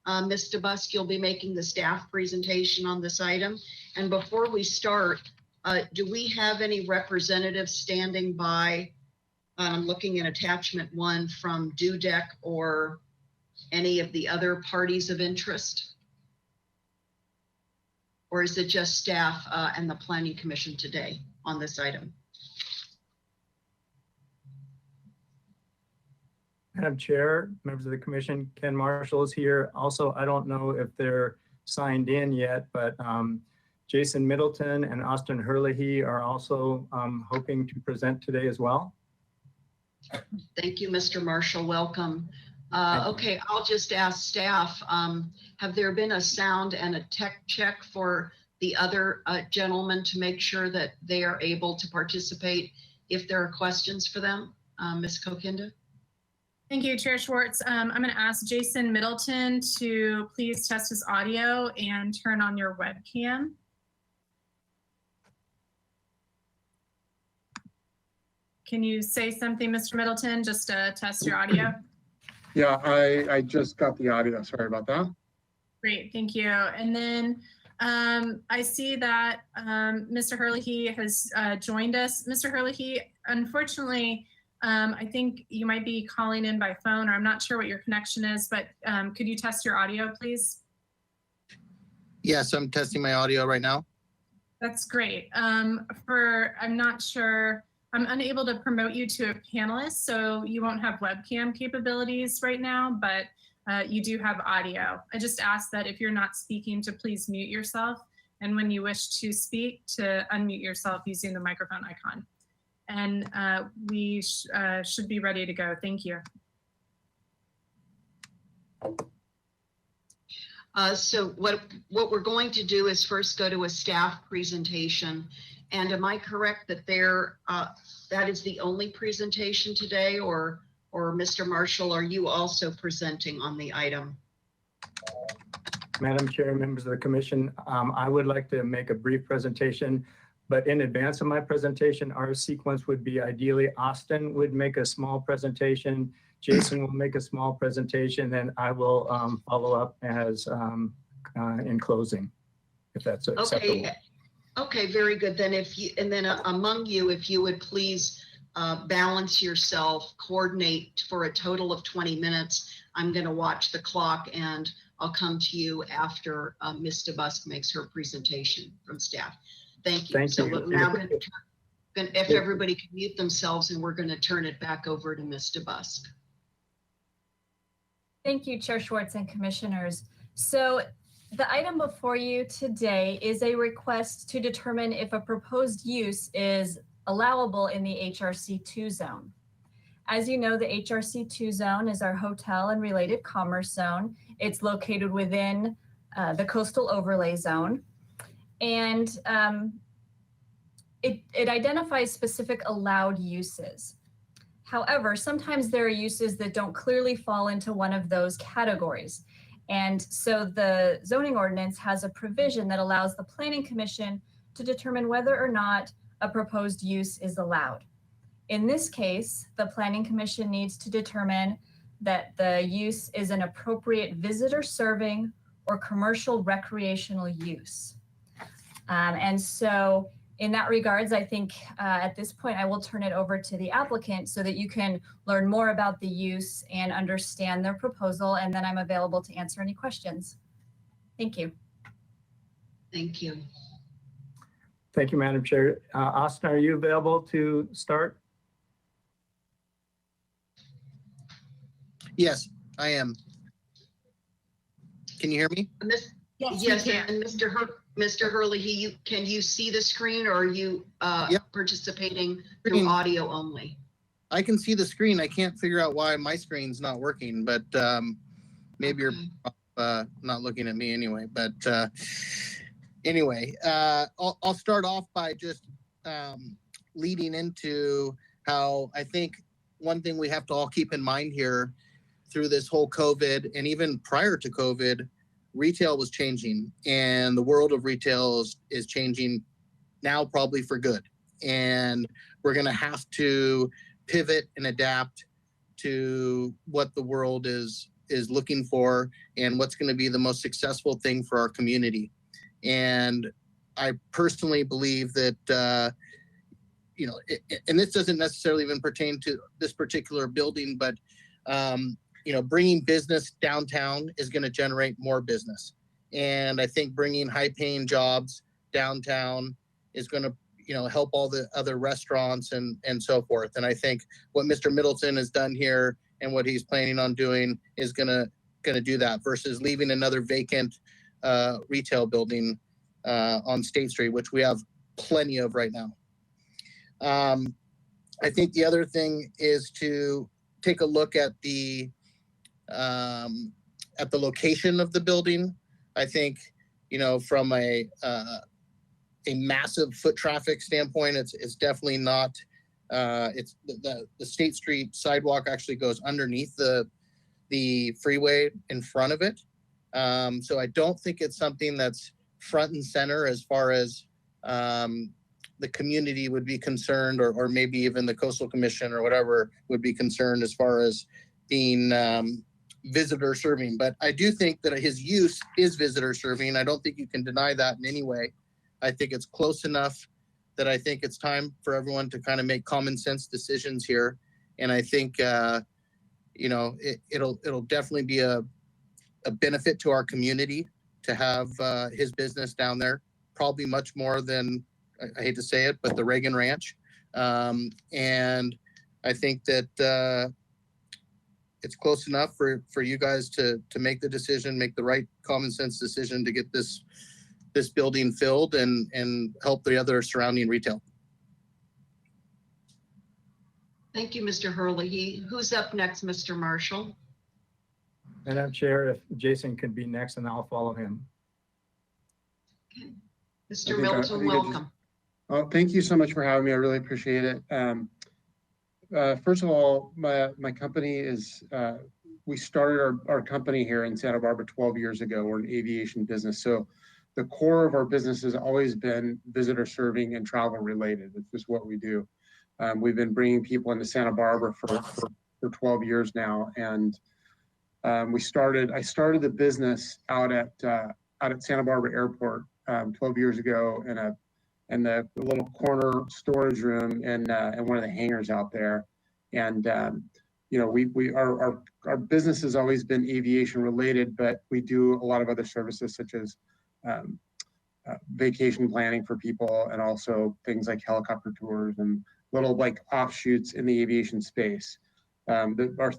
Mr. Busk, you'll be making the staff presentation on this item. And before we start, do we have any representatives standing by? I'm looking at attachment 1 from DUDEC or any of the other parties of interest? Or is it just staff and the Planning Commission today on this item? Madam Chair, members of the commission, Ken Marshall is here. Also, I don't know if they're signed in yet, but Jason Middleton and Austin Herlihy are also hoping to present today as well. Thank you, Mr. Marshall. Welcome. Okay, I'll just ask staff, have there been a sound and a tech check for the other gentlemen to make sure that they are able to participate if there are questions for them? Ms. Kokinda? Thank you, Chair Schwartz. I'm going to ask Jason Middleton to please test his audio and turn on your webcam. Can you say something, Mr. Middleton, just to test your audio? Yeah, I just got the audio. Sorry about that. Great, thank you. And then I see that Mr. Herlihy has joined us. Mr. Herlihy, unfortunately, I think you might be calling in by phone, or I'm not sure what your connection is, but could you test your audio, please? Yes, I'm testing my audio right now. That's great. I'm not sure, I'm unable to promote you to a panelist, so you won't have webcam capabilities right now, but you do have audio. I just ask that if you're not speaking to please mute yourself, and when you wish to speak, to unmute yourself using the microphone icon. And we should be ready to go. Thank you. So what we're going to do is first go to a staff presentation. And am I correct that that is the only presentation today, or Mr. Marshall, are you also presenting on the item? Madam Chair, members of the commission, I would like to make a brief presentation, but in advance of my presentation, our sequence would be ideally Austin would make a small presentation, Jason will make a small presentation, and I will follow up as in closing, if that's acceptable. Okay, very good. Then among you, if you would please balance yourself, coordinate for a total of 20 minutes. I'm going to watch the clock, and I'll come to you after Ms. DeBusk makes her presentation from staff. Thank you. Thank you. Now, if everybody can mute themselves, and we're going to turn it back over to Ms. DeBusk. Thank you, Chair Schwartz and Commissioners. So the item before you today is a request to determine if a proposed use is allowable in the HRC2 zone. As you know, the HRC2 zone is our hotel and related commerce zone. It's located within the coastal overlay zone. And it identifies specific allowed uses. However, sometimes there are uses that don't clearly fall into one of those categories. And so the zoning ordinance has a provision that allows the Planning Commission to determine whether or not a proposed use is allowed. In this case, the Planning Commission needs to determine that the use is an appropriate visitor serving or commercial recreational use. And so in that regards, I think at this point, I will turn it over to the applicant so that you can learn more about the use and understand their proposal, and then I'm available to answer any questions. Thank you. Thank you. Thank you, Madam Chair. Austin, are you available to start? Yes, I am. Can you hear me? Yes, and Mr. Hurley, can you see the screen, or are you participating through audio only? I can see the screen. I can't figure out why my screen's not working, but maybe you're not looking at me anyway. But anyway, I'll start off by just leading into how I think one thing we have to all keep in mind here through this whole COVID, and even prior to COVID, retail was changing, and the world of retail is changing now, probably for good. And we're going to have to pivot and adapt to what the world is looking for and what's going to be the most successful thing for our community. And I personally believe that, and this doesn't necessarily even pertain to this particular building, but bringing business downtown is going to generate more business. And I think bringing high-paying jobs downtown is going to, help all the other restaurants and so forth. And I think what Mr. Middleton has done here and what he's planning on doing is going to do that versus leaving another vacant retail building on State Street, which we have plenty of right now. I think the other thing is to take a look at the location of the building. I think, from a massive foot traffic standpoint, it's definitely not. It's the State Street sidewalk actually goes underneath the freeway in front of it. So I don't think it's something that's front and center as far as the community would be concerned, or maybe even the Coastal Commission or whatever would be concerned as far as being visitor serving. But I do think that his use is visitor serving. I don't think you can deny that in any way. I think it's close enough that I think it's time for everyone to kind of make common sense decisions here. And I think, it'll definitely be a benefit to our community to have his business down there, probably much more than, I hate to say it, but the Reagan Ranch. And I think that it's close enough for you guys to make the decision, make the right common sense decision to get this building filled and help the other surrounding retail. Thank you, Mr. Hurley. Who's up next, Mr. Marshall? Madam Chair, if Jason could be next, and I'll follow him. Okay. Mr. Middleton, welcome. Thank you so much for having me. I really appreciate it. First of all, my company is, we started our company here in Santa Barbara 12 years ago. We're an aviation business. So the core of our business has always been visitor serving and travel related. It's just what we do. We've been bringing people into Santa Barbara for 12 years now. And I started the business out at Santa Barbara Airport 12 years ago in the little corner storage room and one of the hangars out there. And our business has always been aviation related, but we do a lot of other services such as vacation planning for people, and also things like helicopter tours and little like offshoots in the aviation space. Our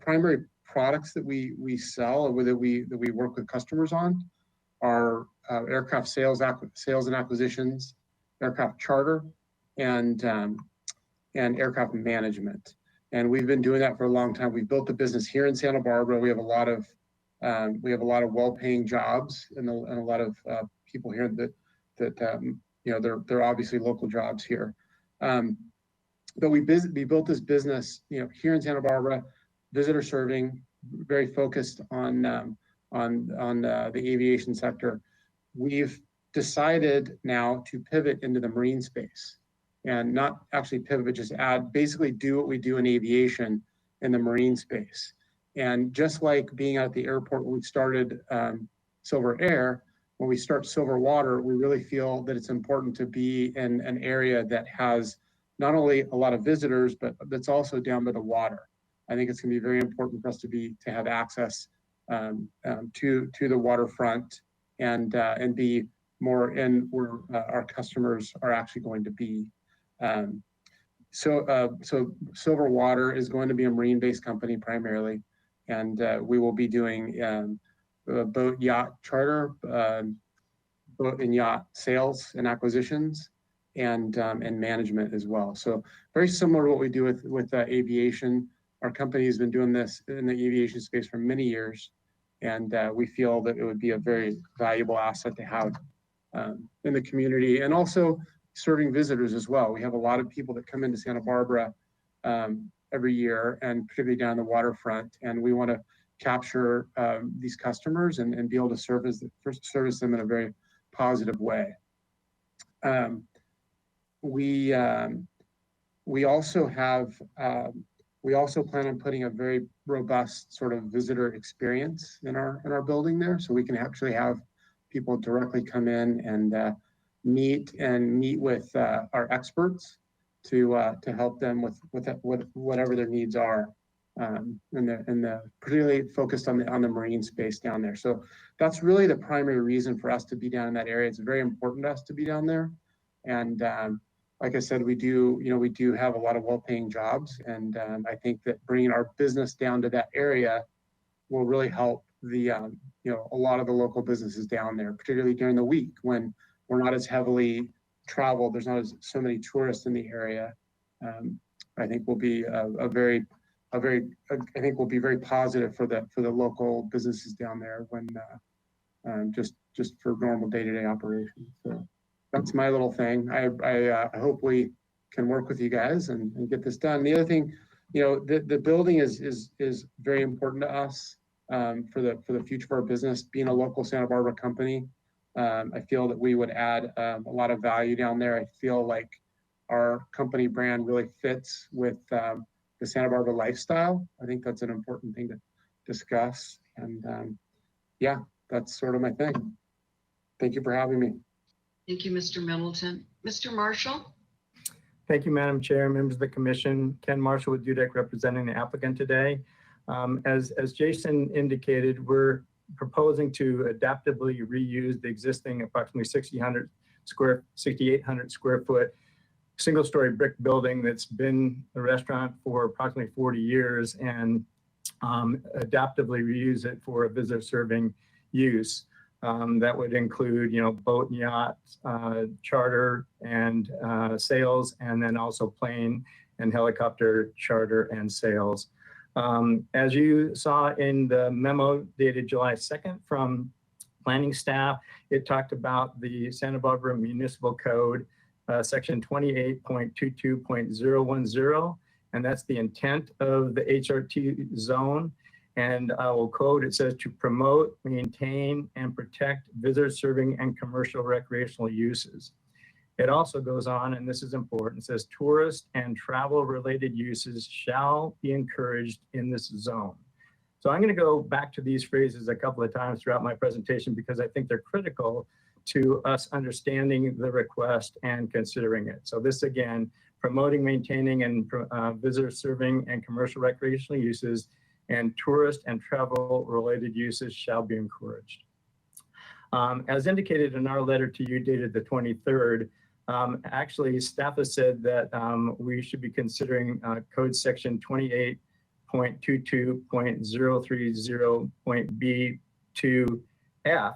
primary products that we sell or that we work with customers on are aircraft sales and acquisitions, aircraft charter, and aircraft management. And we've been doing that for a long time. We've built the business here in Santa Barbara. We have a lot of well-paying jobs and a lot of people here that they're obviously local jobs here. But we built this business, here in Santa Barbara, visitor serving, very focused on the aviation sector. We've decided now to pivot into the marine space, and not actually pivot, but just basically do what we do in aviation in the marine space. And just like being at the airport when we started Silver Air, when we start Silver Water, we really feel that it's important to be in an area that has not only a lot of visitors, but that's also down by the water. I think it's going to be very important for us to have access to the waterfront and be more in where our customers are actually going to be. So Silver Water is going to be a marine-based company primarily, and we will be doing boat yacht charter, boat and yacht sales and acquisitions, and management as well. So very similar to what we do with aviation. Our company has been doing this in the aviation space for many years, and we feel that it would be a very valuable asset to have in the community, and also serving visitors as well. We have a lot of people that come into Santa Barbara every year, and particularly down the waterfront, and we want to capture these customers and be able to service them in a very positive way. We also plan on putting a very robust sort of visitor experience in our building there, so we can actually have people directly come in and meet with our experts to help them with whatever their needs are, and particularly focused on the marine space down there. So that's really the primary reason for us to be down in that area. It's very important to us to be down there, and like I said, we do have a lot of well-paying jobs, and I think that bringing our business down to that area will really help a lot of the local businesses down there, particularly during the week when we're not as heavily traveled. There's not so many tourists in the area. I think will be very positive for the local businesses down there when just for normal day-to-day operations. So that's my little thing. I hope we can work with you guys and get this done. The other thing, the building is very important to us for the future of our business. Being a local Santa Barbara company, I feel that we would add a lot of value down there. I feel like our company brand really fits with the Santa Barbara lifestyle. I think that's an important thing to discuss. And yeah, that's sort of my thing. Thank you for having me. Thank you, Mr. Middleton. Mr. Marshall? Thank you, Madam Chair, members of the commission. Ken Marshall with DUDEC representing the applicant today. As Jason indicated, we're proposing to adaptively reuse the existing approximately 6,800 square foot single-story brick building that's been a restaurant for approximately 40 years and adaptively reuse it for a visitor serving use. That would include, boat and yacht charter and sales, and then also plane and helicopter charter and sales. As you saw in the memo dated July 2nd from planning staff, it talked about the Santa Barbara Municipal Code, section 28.22.010, and that's the intent of the HRT zone. And I will quote, it says to promote, maintain, and protect visitor serving and commercial recreational uses. It also goes on, and this is important, it says tourist and travel related uses shall be encouraged in this zone. So I'm going to go back to these phrases a couple of times throughout my presentation because I think they're critical to us understanding the request and considering it. So this again, promoting, maintaining, and visitor serving and commercial recreational uses and tourist and travel related uses shall be encouraged. As indicated in our letter to you dated the 23rd, actually staff has said that we should be considering code section 28.22.030.B2F.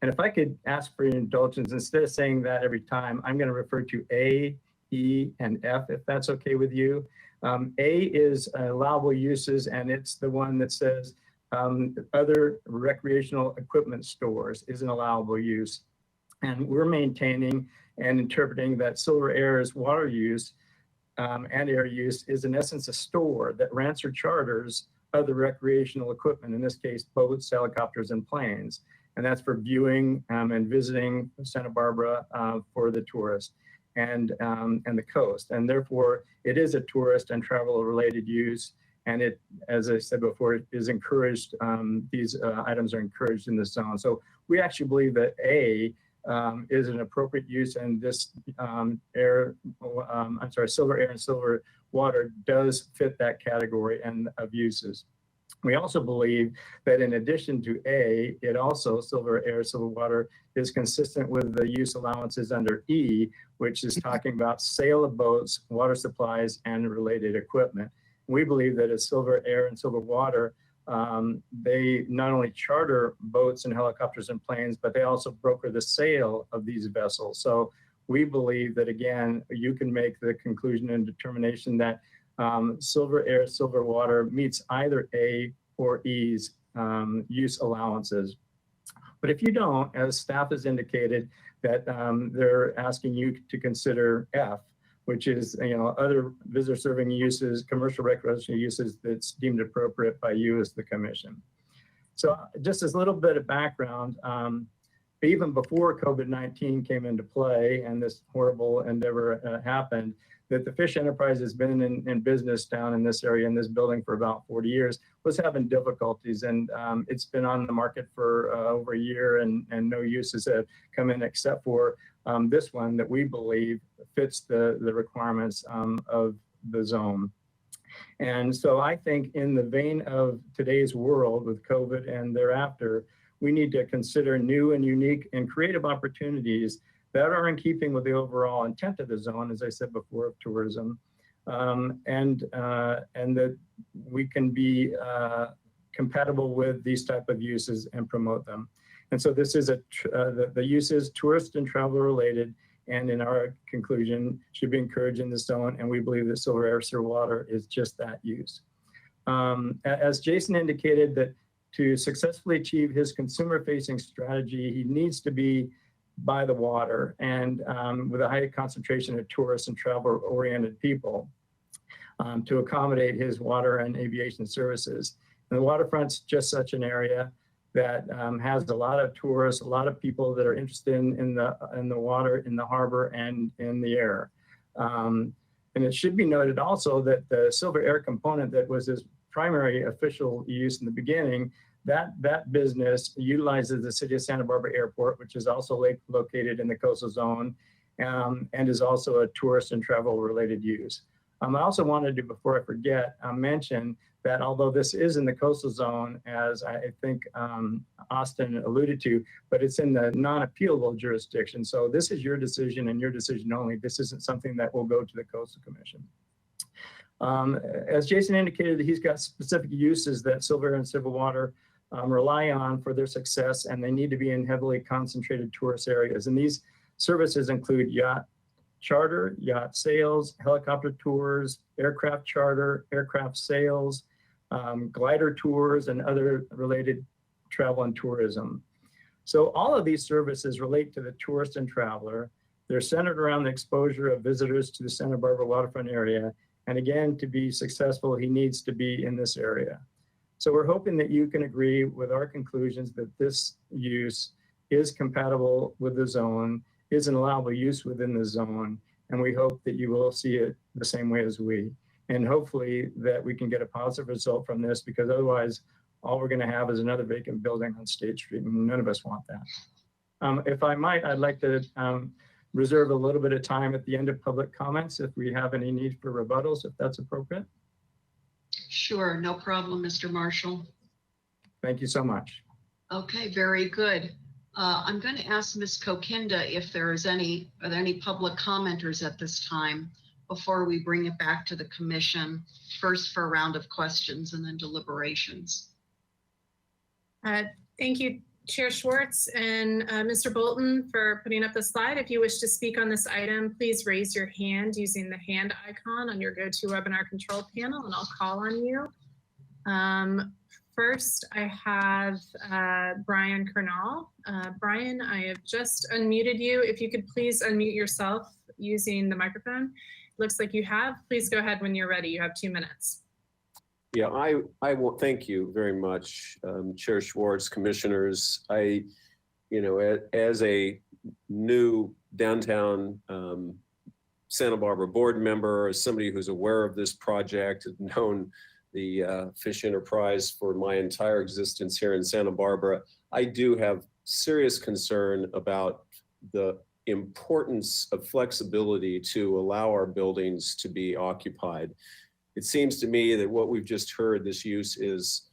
And if I could ask for your indulgence, instead of saying that every time, I'm going to refer to A, E, and F, if that's okay with you. A is allowable uses, and it's the one that says other recreational equipment stores is an allowable use. And we're maintaining and interpreting that Silver Air's water use and air use is in essence a store that rents or charters other recreational equipment, in this case, boats, helicopters, and planes. And that's for viewing and visiting Santa Barbara for the tourist and the coast. And therefore, it is a tourist and travel related use. And it, as I said before, is encouraged, these items are encouraged in this zone. So we actually believe that A is an appropriate use, and this Silver Air and Silver Water does fit that category and of uses. We also believe that in addition to A, it also, Silver Air, Silver Water, is consistent with the use allowances under E, which is talking about sale of boats, water supplies, and related equipment. We believe that as Silver Air and Silver Water, they not only charter boats and helicopters and planes, but they also broker the sale of these vessels. So we believe that, again, you can make the conclusion and determination that Silver Air, Silver Water meets either A or E's use allowances. But if you don't, as staff has indicated, that they're asking you to consider F, which is, other visitor serving uses, commercial recreational uses that's deemed appropriate by you as the commission. So just as a little bit of background, even before COVID-19 came into play and this horrible endeavor happened, that the fish enterprise has been in business down in this area in this building for about 40 years, was having difficulties. And it's been on the market for over a year, and no uses have come in except for this one that we believe fits the requirements of the zone. And so I think in the vein of today's world with COVID and thereafter, we need to consider new and unique and creative opportunities that are in keeping with the overall intent of the zone, as I said before, of tourism, and that we can be compatible with these type of uses and promote them. And so this is the use is tourist and travel related, and in our conclusion, should be encouraged in the zone. And we believe that Silver Air, Silver Water is just that use. As Jason indicated, that to successfully achieve his consumer-facing strategy, he needs to be by the water and with a high concentration of tourists and travel-oriented people to accommodate his water and aviation services. And the waterfront's just such an area that has a lot of tourists, a lot of people that are interested in the water, in the harbor, and in the air. And it should be noted also that the Silver Air component that was his primary official use in the beginning, that business utilizes the City of Santa Barbara Airport, which is also located in the coastal zone, and is also a tourist and travel related use. I also wanted to, before I forget, mention that although this is in the coastal zone, as I think Austin alluded to, but it's in the non-appealable jurisdiction. So this is your decision and your decision only. This isn't something that will go to the Coastal Commission. As Jason indicated, he's got specific uses that Silver and Silver Water rely on for their success, and they need to be in heavily concentrated tourist areas. And these services include yacht charter, yacht sales, helicopter tours, aircraft charter, aircraft sales, glider tours, and other related travel and tourism. So all of these services relate to the tourist and traveler. They're centered around the exposure of visitors to the Santa Barbara waterfront area. And again, to be successful, he needs to be in this area. So we're hoping that you can agree with our conclusions that this use is compatible with the zone, is an allowable use within the zone, and we hope that you will see it the same way as we. And hopefully that we can get a positive result from this, because otherwise all we're going to have is another vacant building on State Street, and none of us want that. If I might, I'd like to reserve a little bit of time at the end of public comments if we have any need for rebuttals, if that's appropriate. Sure, no problem, Mr. Marshall. Thank you so much. Okay, very good. I'm going to ask Ms. Kokinda if are there any public commenters at this time before we bring it back to the commission, first for a round of questions and then deliberations. Thank you, Chair Schwartz and Mr. Bolton for putting up the slide. If you wish to speak on this item, please raise your hand using the hand icon on your GoToWebinar control panel, and I'll call on you. First, I have Brian Kernal. Brian, I have just unmuted you. If you could please unmute yourself using the microphone. Looks like you have. Please go ahead when you're ready. You have 2 minutes. Yeah, I will thank you very much, Chair Schwartz, commissioners. As a new downtown Santa Barbara board member, as somebody who's aware of this project, known the fish enterprise for my entire existence here in Santa Barbara, I do have serious concern about the importance of flexibility to allow our buildings to be occupied. It seems to me that what we've just heard, this use is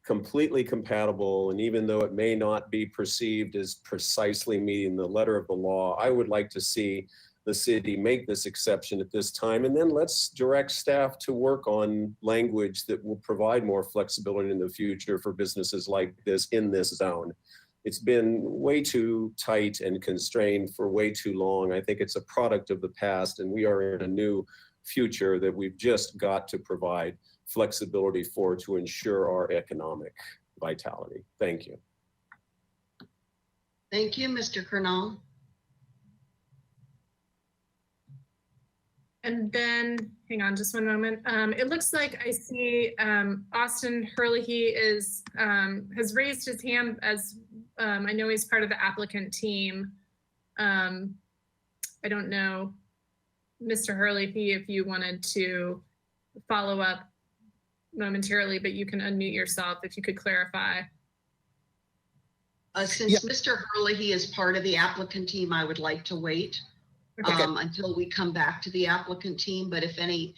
completely compatible, and even though it may not be perceived as precisely meeting the letter of the law, I would like to see the city make this exception at this time, and then let's direct staff to work on language that will provide more flexibility in the future for businesses like this in this zone. It's been way too tight and constrained for way too long. I think it's a product of the past, and we are in a new future that we've just got to provide flexibility for to ensure our economic vitality. Thank you. Thank you, Mr. Kernal. And then, hang on just one moment. It looks like I see Austin Herlihy has raised his hand as I know he's part of the applicant team. I don't know, Mr. Herlihy, if you wanted to follow up momentarily, but you can unmute yourself if you could clarify. Since Mr. Herlihy is part of the applicant team, I would like to wait until we come back to the applicant team. But if any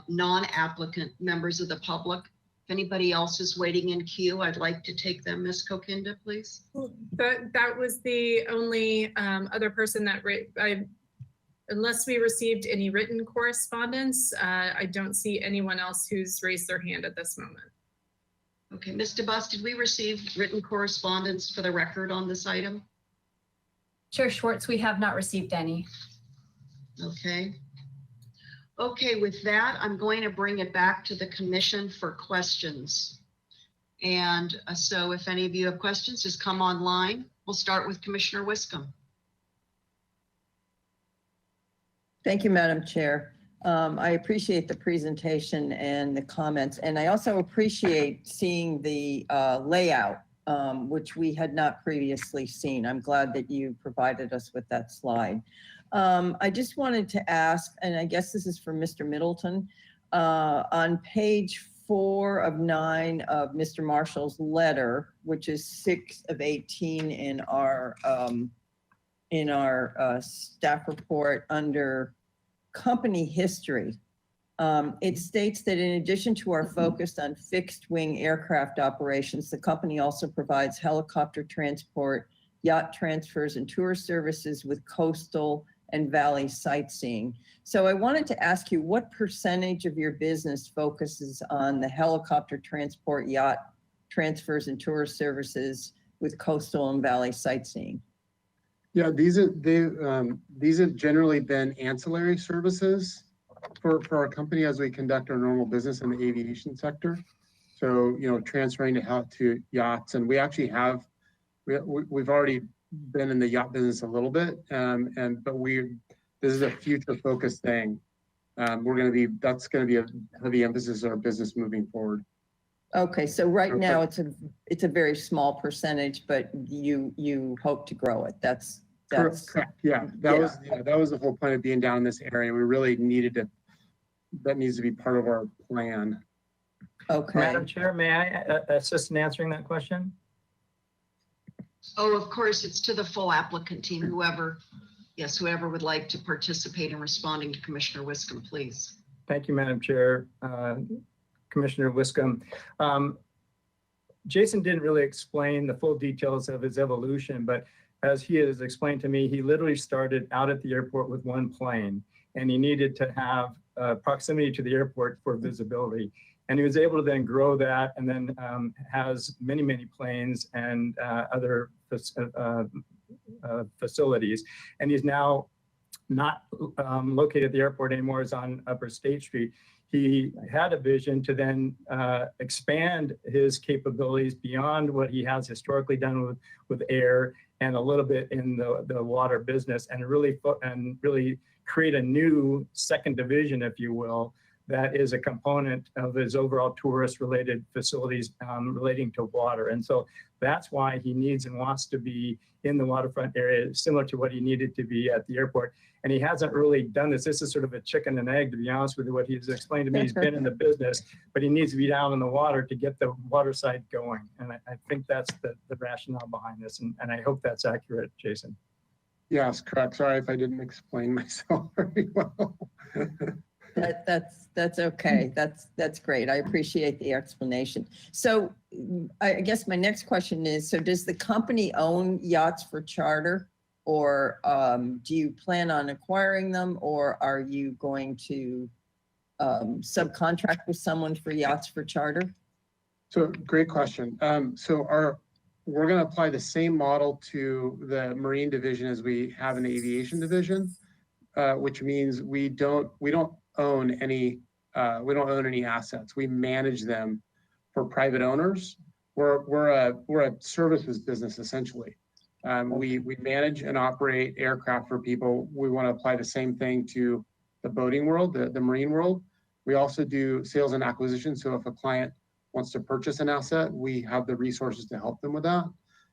non-applicant members of the public, if anybody else is waiting in queue, I'd like to take them. Ms. Kokinda, please. That was the only other person that unless we received any written correspondence, I don't see anyone else who's raised their hand at this moment. Okay, Ms. DeBus, did we receive written correspondence for the record on this item? Chair Schwartz, we have not received any. Okay. Okay, with that, I'm going to bring it back to the commission for questions. And so if any of you have questions, just come online. We'll start with Commissioner Wiscombe. Thank you, Madam Chair. I appreciate the presentation and the comments, and I also appreciate seeing the layout, which we had not previously seen. I'm glad that you provided us with that slide. I just wanted to ask, and I guess this is for Mr. Middleton, on page 4 of 9 of Mr. Marshall's letter, which is 6 of 18 in our staff report under company history. It states that in addition to our focus on fixed wing aircraft operations, the company also provides helicopter transport, yacht transfers, and tour services with coastal and valley sightseeing. So I wanted to ask you, what percentage of your business focuses on the helicopter transport, yacht transfers, and tour services with coastal and valley sightseeing? Yeah, these have generally been ancillary services for our company as we conduct our normal business in the aviation sector. So, transferring to yachts, and we actually we've already been in the yacht business a little bit, but this is a future focused thing. That's going to be a heavy emphasis on our business moving forward. Okay, so right now it's a very small percentage, but you hope to grow it. That's correct. Yeah, that was the whole point of being down in this area. We really that needs to be part of our plan. Okay. Madam Chair, may I assist in answering that question? Oh, of course, it's to the full applicant team, whoever would like to participate in responding to Commissioner Wiscombe, please. Thank you, Madam Chair. Commissioner Wiscombe. Jason didn't really explain the full details of his evolution, but as he has explained to me, he literally started out at the airport with one plane, and he needed to have proximity to the airport for visibility. And he was able to then grow that, and then has many, many planes and other facilities. And he's now not located at the airport anymore, is on Upper State Street. He had a vision to then expand his capabilities beyond what he has historically done with air and a little bit in the water business, and really create a new second division, if you will, that is a component of his overall tourist related facilities relating to water. And so that's why he needs and wants to be in the waterfront area, similar to what he needed to be at the airport. And he hasn't really done this. This is sort of a chicken and egg, to be honest with you. What he's explained to me, he's been in the business, but he needs to be down in the water to get the water side going. And I think that's the rationale behind this. And I hope that's accurate, Jason. Yes, correct. Sorry if I didn't explain myself very well. That's okay. That's great. I appreciate the explanation. So I guess my next question is, so does the company own yachts for charter, or do you plan on acquiring them, or are you going to subcontract with someone for yachts for charter? So great question. We're going to apply the same model to the marine division as we have in the aviation division, which means we don't own any assets. We manage them for private owners. We're a services business essentially. We manage and operate aircraft for people. We want to apply the same thing to the boating world, the marine world. We also do sales and acquisition. So if a client wants to purchase an asset, we have the resources to help them with that.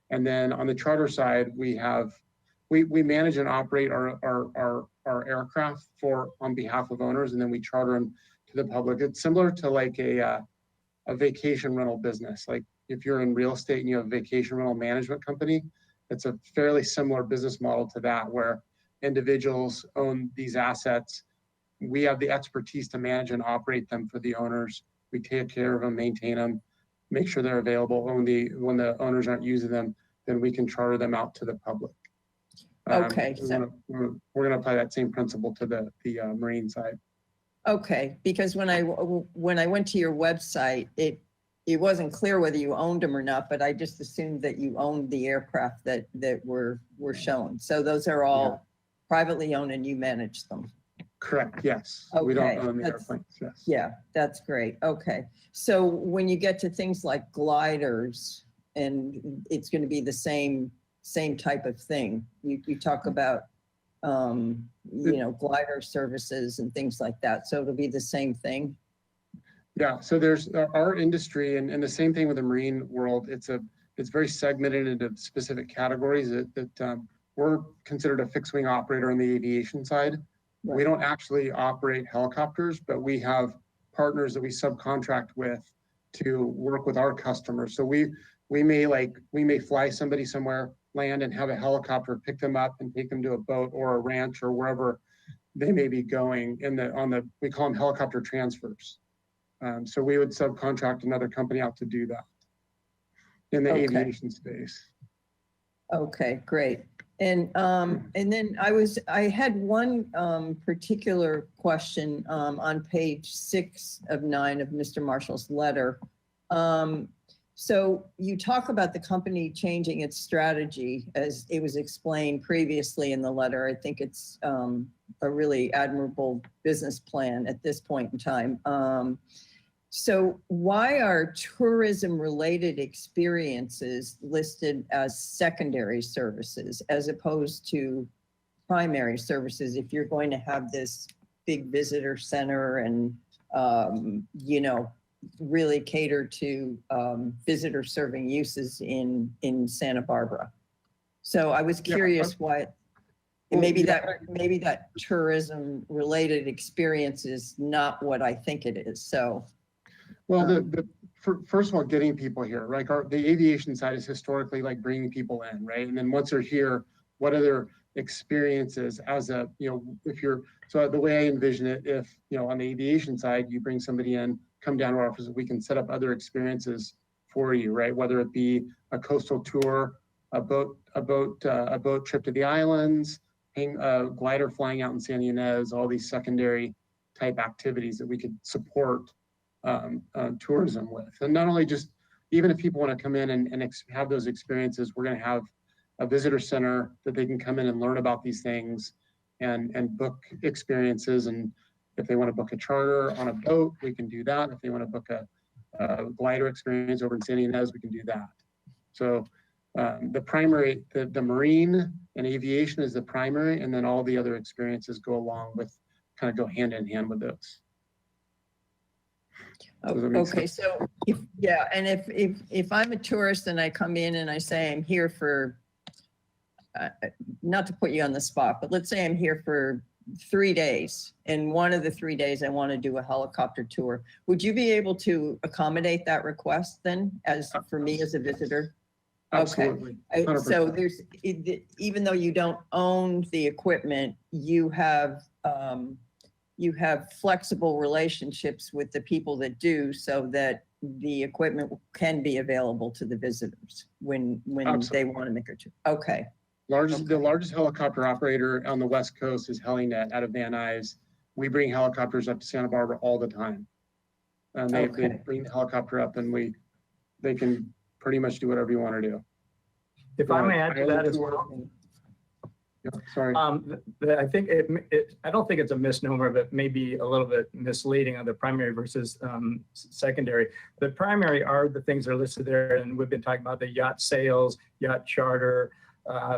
And then on the charter side, we manage and operate our aircraft on behalf of owners, and then we charter them to the public. It's similar to like a vacation rental business. Like if you're in real estate and you have a vacation rental management company, it's a fairly similar business model to that, where individuals own these assets. We have the expertise to manage and operate them for the owners. We take care of them, maintain them, make sure they're available. When the owners aren't using them, then we can charter them out to the public. Okay. We're going to apply that same principle to the marine side. Okay, because when I went to your website, it wasn't clear whether you owned them or not, but I just assumed that you owned the aircraft that were shown. So those are all privately owned and you manage them. Correct. Yes. Okay. We don't own the airplanes. Yes. Yeah, that's great. Okay. So when you get to things like gliders, and it's going to be the same type of thing. You talk about, glider services and things like that. So it'll be the same thing. Yeah. So there's our industry, and the same thing with the marine world. It's very segmented into specific categories that we're considered a fixed wing operator on the aviation side. Right. We don't actually operate helicopters, but we have partners that we subcontract with to work with our customers. So we may fly somebody somewhere, land, and have a helicopter pick them up and take them to a boat or a ranch or wherever they may be going. We call them helicopter transfers. So we would subcontract another company out to do that in the aviation space. Okay, great. And then I had one particular question on page 6 of 9 of Mr. Marshall's letter. So you talk about the company changing its strategy as it was explained previously in the letter. I think it's a really admirable business plan at this point in time. So why are tourism-related experiences listed as secondary services as opposed to primary services if you're going to have this big visitor center and, really cater to visitor serving uses in Santa Barbara? So I was curious why. Maybe that tourism-related experience is not what I think it is. So. Well, first of all, getting people here, right? The aviation side is historically like bringing people in, right? And then once they're here, what are their experiences so the way I envision it, if, on the aviation side, you bring somebody in, come down to our office, we can set up other experiences for you, right? Whether it be a coastal tour, a boat trip to the islands, a glider flying out in Santa Ynez, all these secondary type activities that we could support tourism with. And not only just, even if people want to come in and have those experiences, we're going to have a visitor center that they can come in and learn about these things and book experiences. And if they want to book a charter on a boat, we can do that. If they want to book a glider experience over in Santa Ynez, we can do that. So the primary, the marine and aviation is the primary, and then all the other experiences go along with, kind of go hand in hand with those. Okay, so if I'm a tourist and I come in and I say I'm here for, not to put you on the spot, but let's say I'm here for 3 days, and one of the 3 days I want to do a helicopter tour, would you be able to accommodate that request then, as for me as a visitor? Absolutely. Okay. So there's, even though you don't own the equipment, you have flexible relationships with the people that do, so that the equipment can be available to the visitors when they want to make a trip. Okay. The largest helicopter operator on the West Coast is Helinet out of Van Nuys. We bring helicopters up to Santa Barbara all the time. And they bring the helicopter up, and they can pretty much do whatever you want to do. If I may add to that as well. Yeah, sorry. I think I don't think it's a misnomer, but maybe a little bit misleading on the primary versus secondary. The primary are the things that are listed there, and we've been talking about the yacht sales, yacht charter,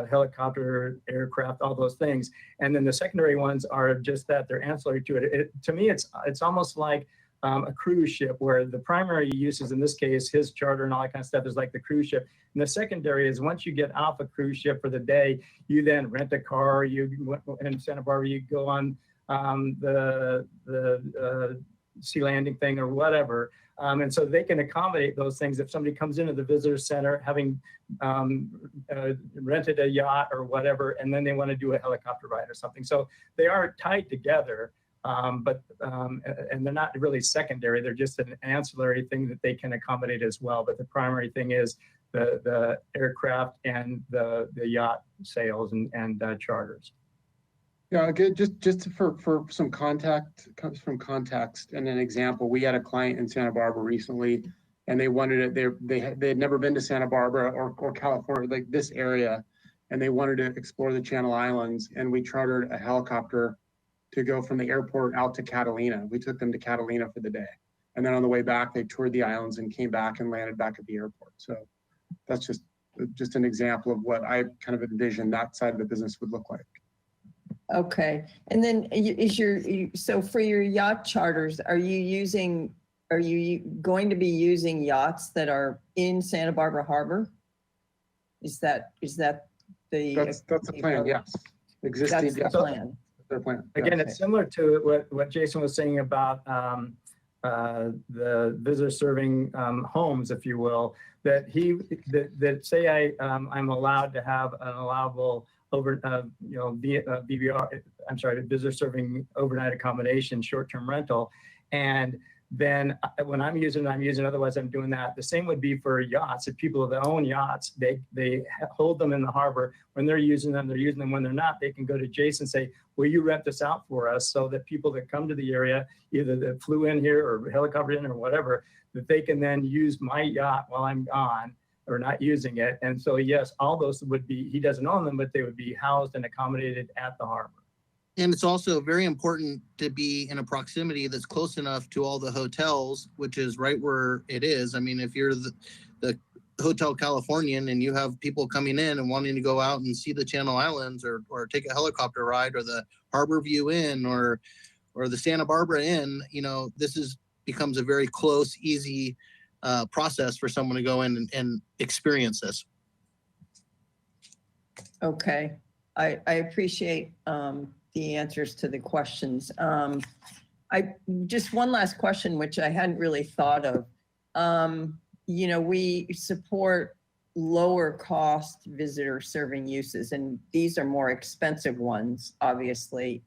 helicopter, aircraft, all those things. And then the secondary ones are just that, they're ancillary to it. To me, it's almost like a cruise ship, where the primary uses, in this case, his charter and all that kind of stuff, is like the cruise ship. And the secondary is, once you get off a cruise ship for the day, you then rent a car. In Santa Barbara, you go on the sea landing thing or whatever. And so they can accommodate those things. If somebody comes into the visitor center having rented a yacht or whatever, and then they want to do a helicopter ride or something. So they are tied together, and they're not really secondary. They're just an ancillary thing that they can accommodate as well. But the primary thing is the aircraft and the yacht sales and charters. Yeah, good. Just for some context and an example, we had a client in Santa Barbara recently, and they wanted it. They had never been to Santa Barbara or California, like this area, and they wanted to explore the Channel Islands. And we chartered a helicopter to go from the airport out to Catalina. We took them to Catalina for the day, and then on the way back, they toured the islands and came back and landed back at the airport. So that's just an example of what I kind of envisioned that side of the business would look like. Okay, and then so for your yacht charters, are you going to be using yachts that are in Santa Barbara Harbor? Is that the? That's the plan, yes. Existing. That's the plan. Their plan. Again, it's similar to what Jason was saying about the visitor serving homes, if you will, that say I'm allowed to have an allowable visitor serving overnight accommodation, short-term rental. And then when I'm using it, otherwise I'm doing that. The same would be for yachts. If people that own yachts, they hold them in the harbor. When they're using them, they're using them. When they're not, they can go to Jason and say, will you rent this out for us, so that people that come to the area, either that flew in here or helicoptered in or whatever, that they can then use my yacht while I'm gone or not using it. And so, yes, all those would be, he doesn't own them, but they would be housed and accommodated at the harbor. And it's also very important to be in a proximity that's close enough to all the hotels, which is right where it is. I mean, if you're the Hotel Californian and you have people coming in and wanting to go out and see the Channel Islands or take a helicopter ride, or the Harbor View Inn or the Santa Barbara Inn, this becomes a very close, easy process for someone to go in and experience this. Okay, I appreciate the answers to the questions. Just one last question, which I hadn't really thought of. We support lower cost visitor serving uses, and these are more expensive ones, obviously.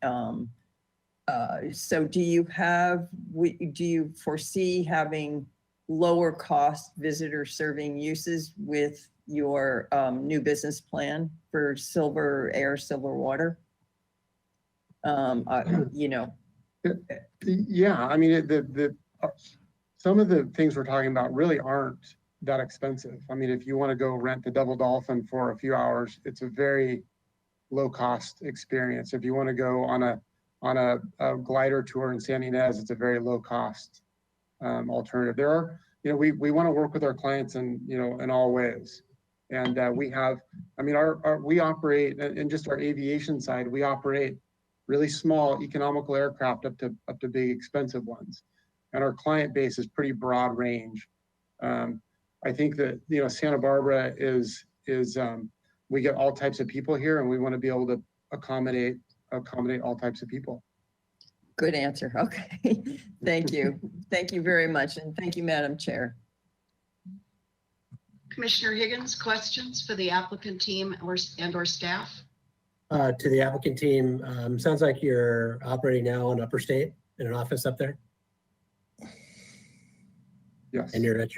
So do you foresee having lower cost visitor serving uses with your new business plan for Silver Air, Silver Water? You know. Yeah, I mean, some of the things we're talking about really aren't that expensive. I mean, if you want to go rent the Double Dolphin for a few hours, it's a very low cost experience. If you want to go on a glider tour in San Ynez, it's a very low cost alternative. There are, you know, we want to work with our clients in, you know, in all ways. And we have, I mean, we operate in just our aviation side, we operate really small economical aircraft up to big expensive ones. And our client base is pretty broad range. I think that, you know, Santa Barbara is we get all types of people here, and we want to be able to accommodate all types of people. Good answer. Okay. Thank you. Thank you very much. And thank you, Madam Chair. Commissioner Higgins, questions for the applicant team or staff? To the applicant team, sounds like you're operating now in Upper State in an office up there. Yes. And you're at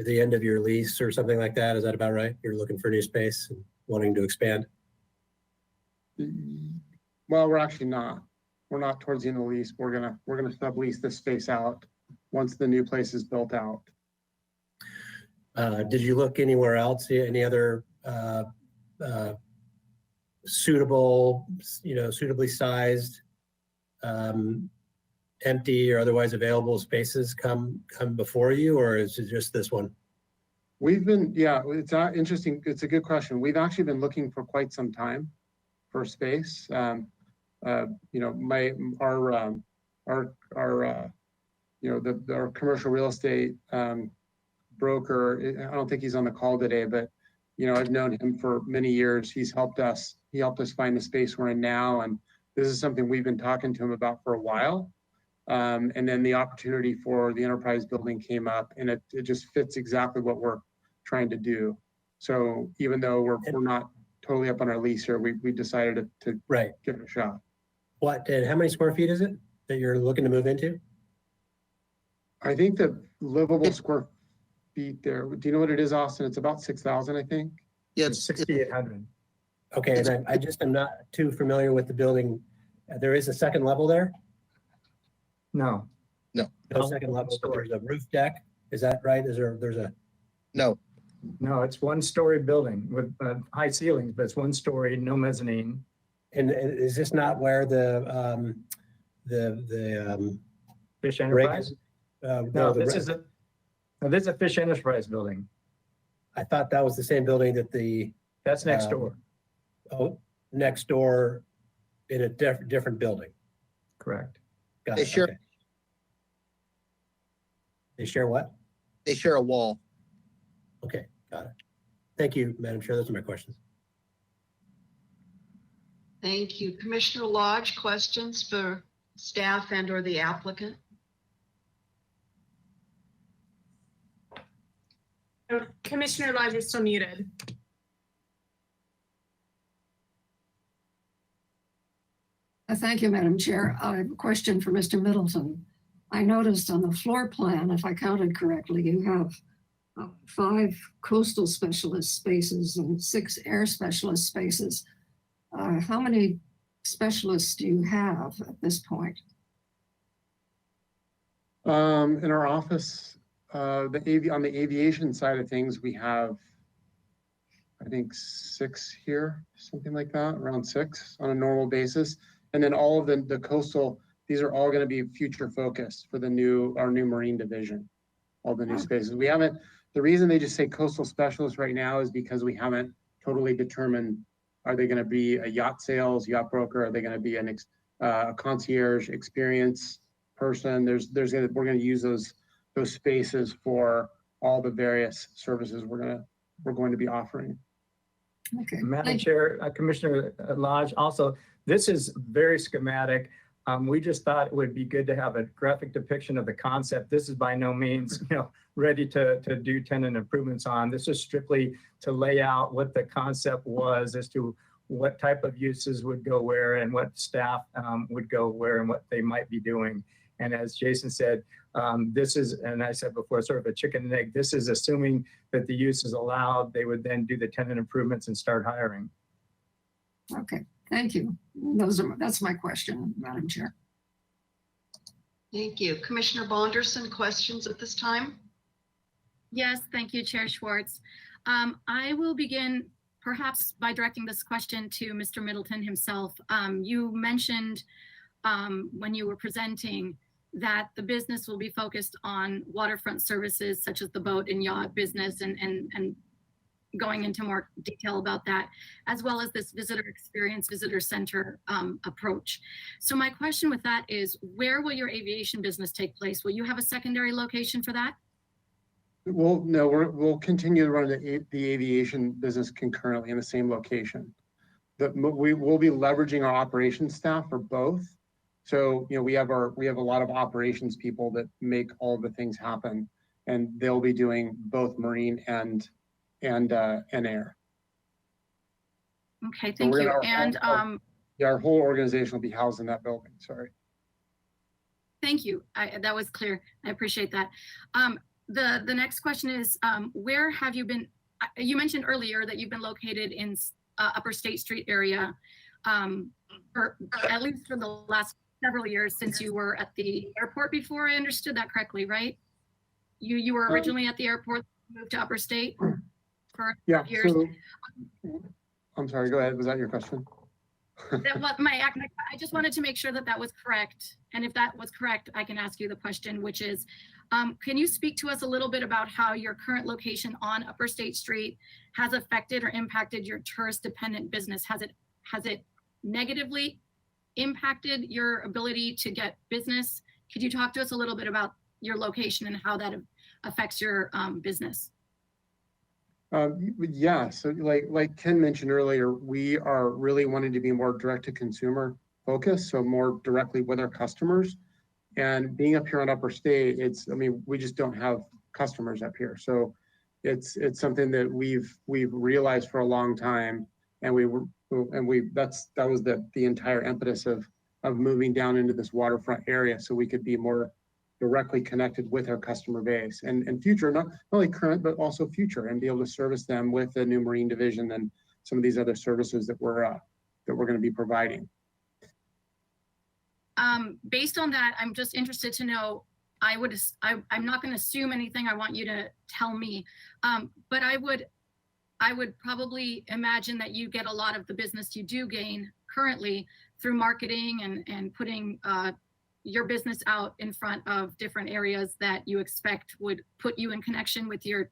the end of your lease or something like that. Is that about right? You're looking for new space and wanting to expand? Well, we're actually not. We're not towards the end of the lease. We're gonna sublease this space out once the new place is built out. Did you look anywhere else? Any other suitable, you know, suitably sized, empty or otherwise available spaces come before you, or is it just this one? We've been, yeah, it's interesting. It's a good question. We've actually been looking for quite some time for space. You know, our commercial real estate broker, I don't think he's on the call today, but, you know, I've known him for many years. He helped us find the space we're in now. And this is something we've been talking to him about for a while. And then the opportunity for the Enterprise building came up, and it just fits exactly what we're trying to do. So even though we're not totally up on our lease here, we decided to give it a shot. What, and how many square feet is it that you're looking to move into? I think the livable square feet there, do you know what it is, Austin? It's about 6,000, I think. Yeah, it's 6,800. Okay, and I just am not too familiar with the building. There is a second level there? No. No. No second level, but there's a roof deck. Is that right? There's a? No. No, it's one-story building with high ceilings, but it's one story, no mezzanine. And is this not where the Fish Enterprise? No, this is a Fish Enterprise building. I thought that was the same building that That's next door. Oh, next door in a different building. Correct. Got They it. share. Okay. They share what? They share a wall. Okay, got it. Thank you, Madam Chair. Those are my questions. Thank you. Commissioner Lodge, questions for staff and or the applicant? Commissioner Lodge, you're still muted. Thank you, Madam Chair. I have a question for Mr. Middleton. I noticed on the floor plan, if I counted correctly, you have 5 coastal specialist spaces and 6 air specialist spaces. How many specialists do you have at this point? In our office, on the aviation side of things, we have, I think, 6 here, something like that, around 6 on a normal basis. And then all of the coastal, these are all going to be future focused for our new marine division, all the new spaces. We haven't, the reason they just say coastal specialists right now is because we haven't totally determined, are they going to be a yacht sales, yacht broker? Are they going to be a concierge experience person? We're going to use those spaces for all the various services we're going to be offering. Okay. Madam Chair, Commissioner Lodge, also, this is very schematic. We just thought it would be good to have a graphic depiction of the concept. This is by no means, ready to do tenant improvements on. This is strictly to lay out what the concept was as to what type of uses would go where and what staff would go where and what they might be doing. And as Jason said, This is, and I said before, sort of a chicken and egg. This is assuming that the use is allowed. They would then do the tenant improvements and start hiring. Okay, thank you. That's my question, Madam Chair. Thank you. Commissioner Bonderson, questions at this time? Yes, thank you, Chair Schwartz. I will begin perhaps by directing this question to Mr. Middleton himself. You mentioned when you were presenting that the business will be focused on waterfront services such as the boat and yacht business and going into more detail about that, as well as this visitor experience, visitor center approach. So my question with that is, where will your aviation business take place? Will you have a secondary location for that? Well, no, we'll continue to run the aviation business concurrently in the same location. We will be leveraging our operations staff for both. So, we have a lot of operations people that make all the things happen, and they'll be doing both marine and air. Okay, thank you. And our whole organization will be housed in that building. Sorry. Thank you. That was clear. I appreciate that. The next question is, where have you been? You mentioned earlier that you've been located in Upper State Street area, for at least for the last several years since you were at the airport before. I understood that correctly, right? You were originally at the airport, moved to Upper State for years. So, I'm sorry, go ahead. Was that your question? I just wanted to make sure that that was correct. And if that was correct, I can ask you the question, which is, can you speak to us a little bit about how your current location on Upper State Street has affected or impacted your tourist dependent business? Has it negatively impacted your ability to get business? Could you talk to us a little bit about your location and how that affects your business? Yeah, so like Ken mentioned earlier, we are really wanting to be more direct to consumer focused, so more directly with our customers. And being up here on Upper State, we just don't have customers up here. So it's something that we've realized for a long time, and that was the entire impetus of moving down into this waterfront area, so we could be more directly connected with our customer base and future, not only current, but also future, and be able to service them with the new marine division and some of these other services that we're going to be providing. Based on that, I'm just interested to know, I'm not going to assume anything. I want you to tell me, but I would probably imagine that you get a lot of the business you do gain currently through marketing and putting your business out in front of different areas that you expect would put you in connection with your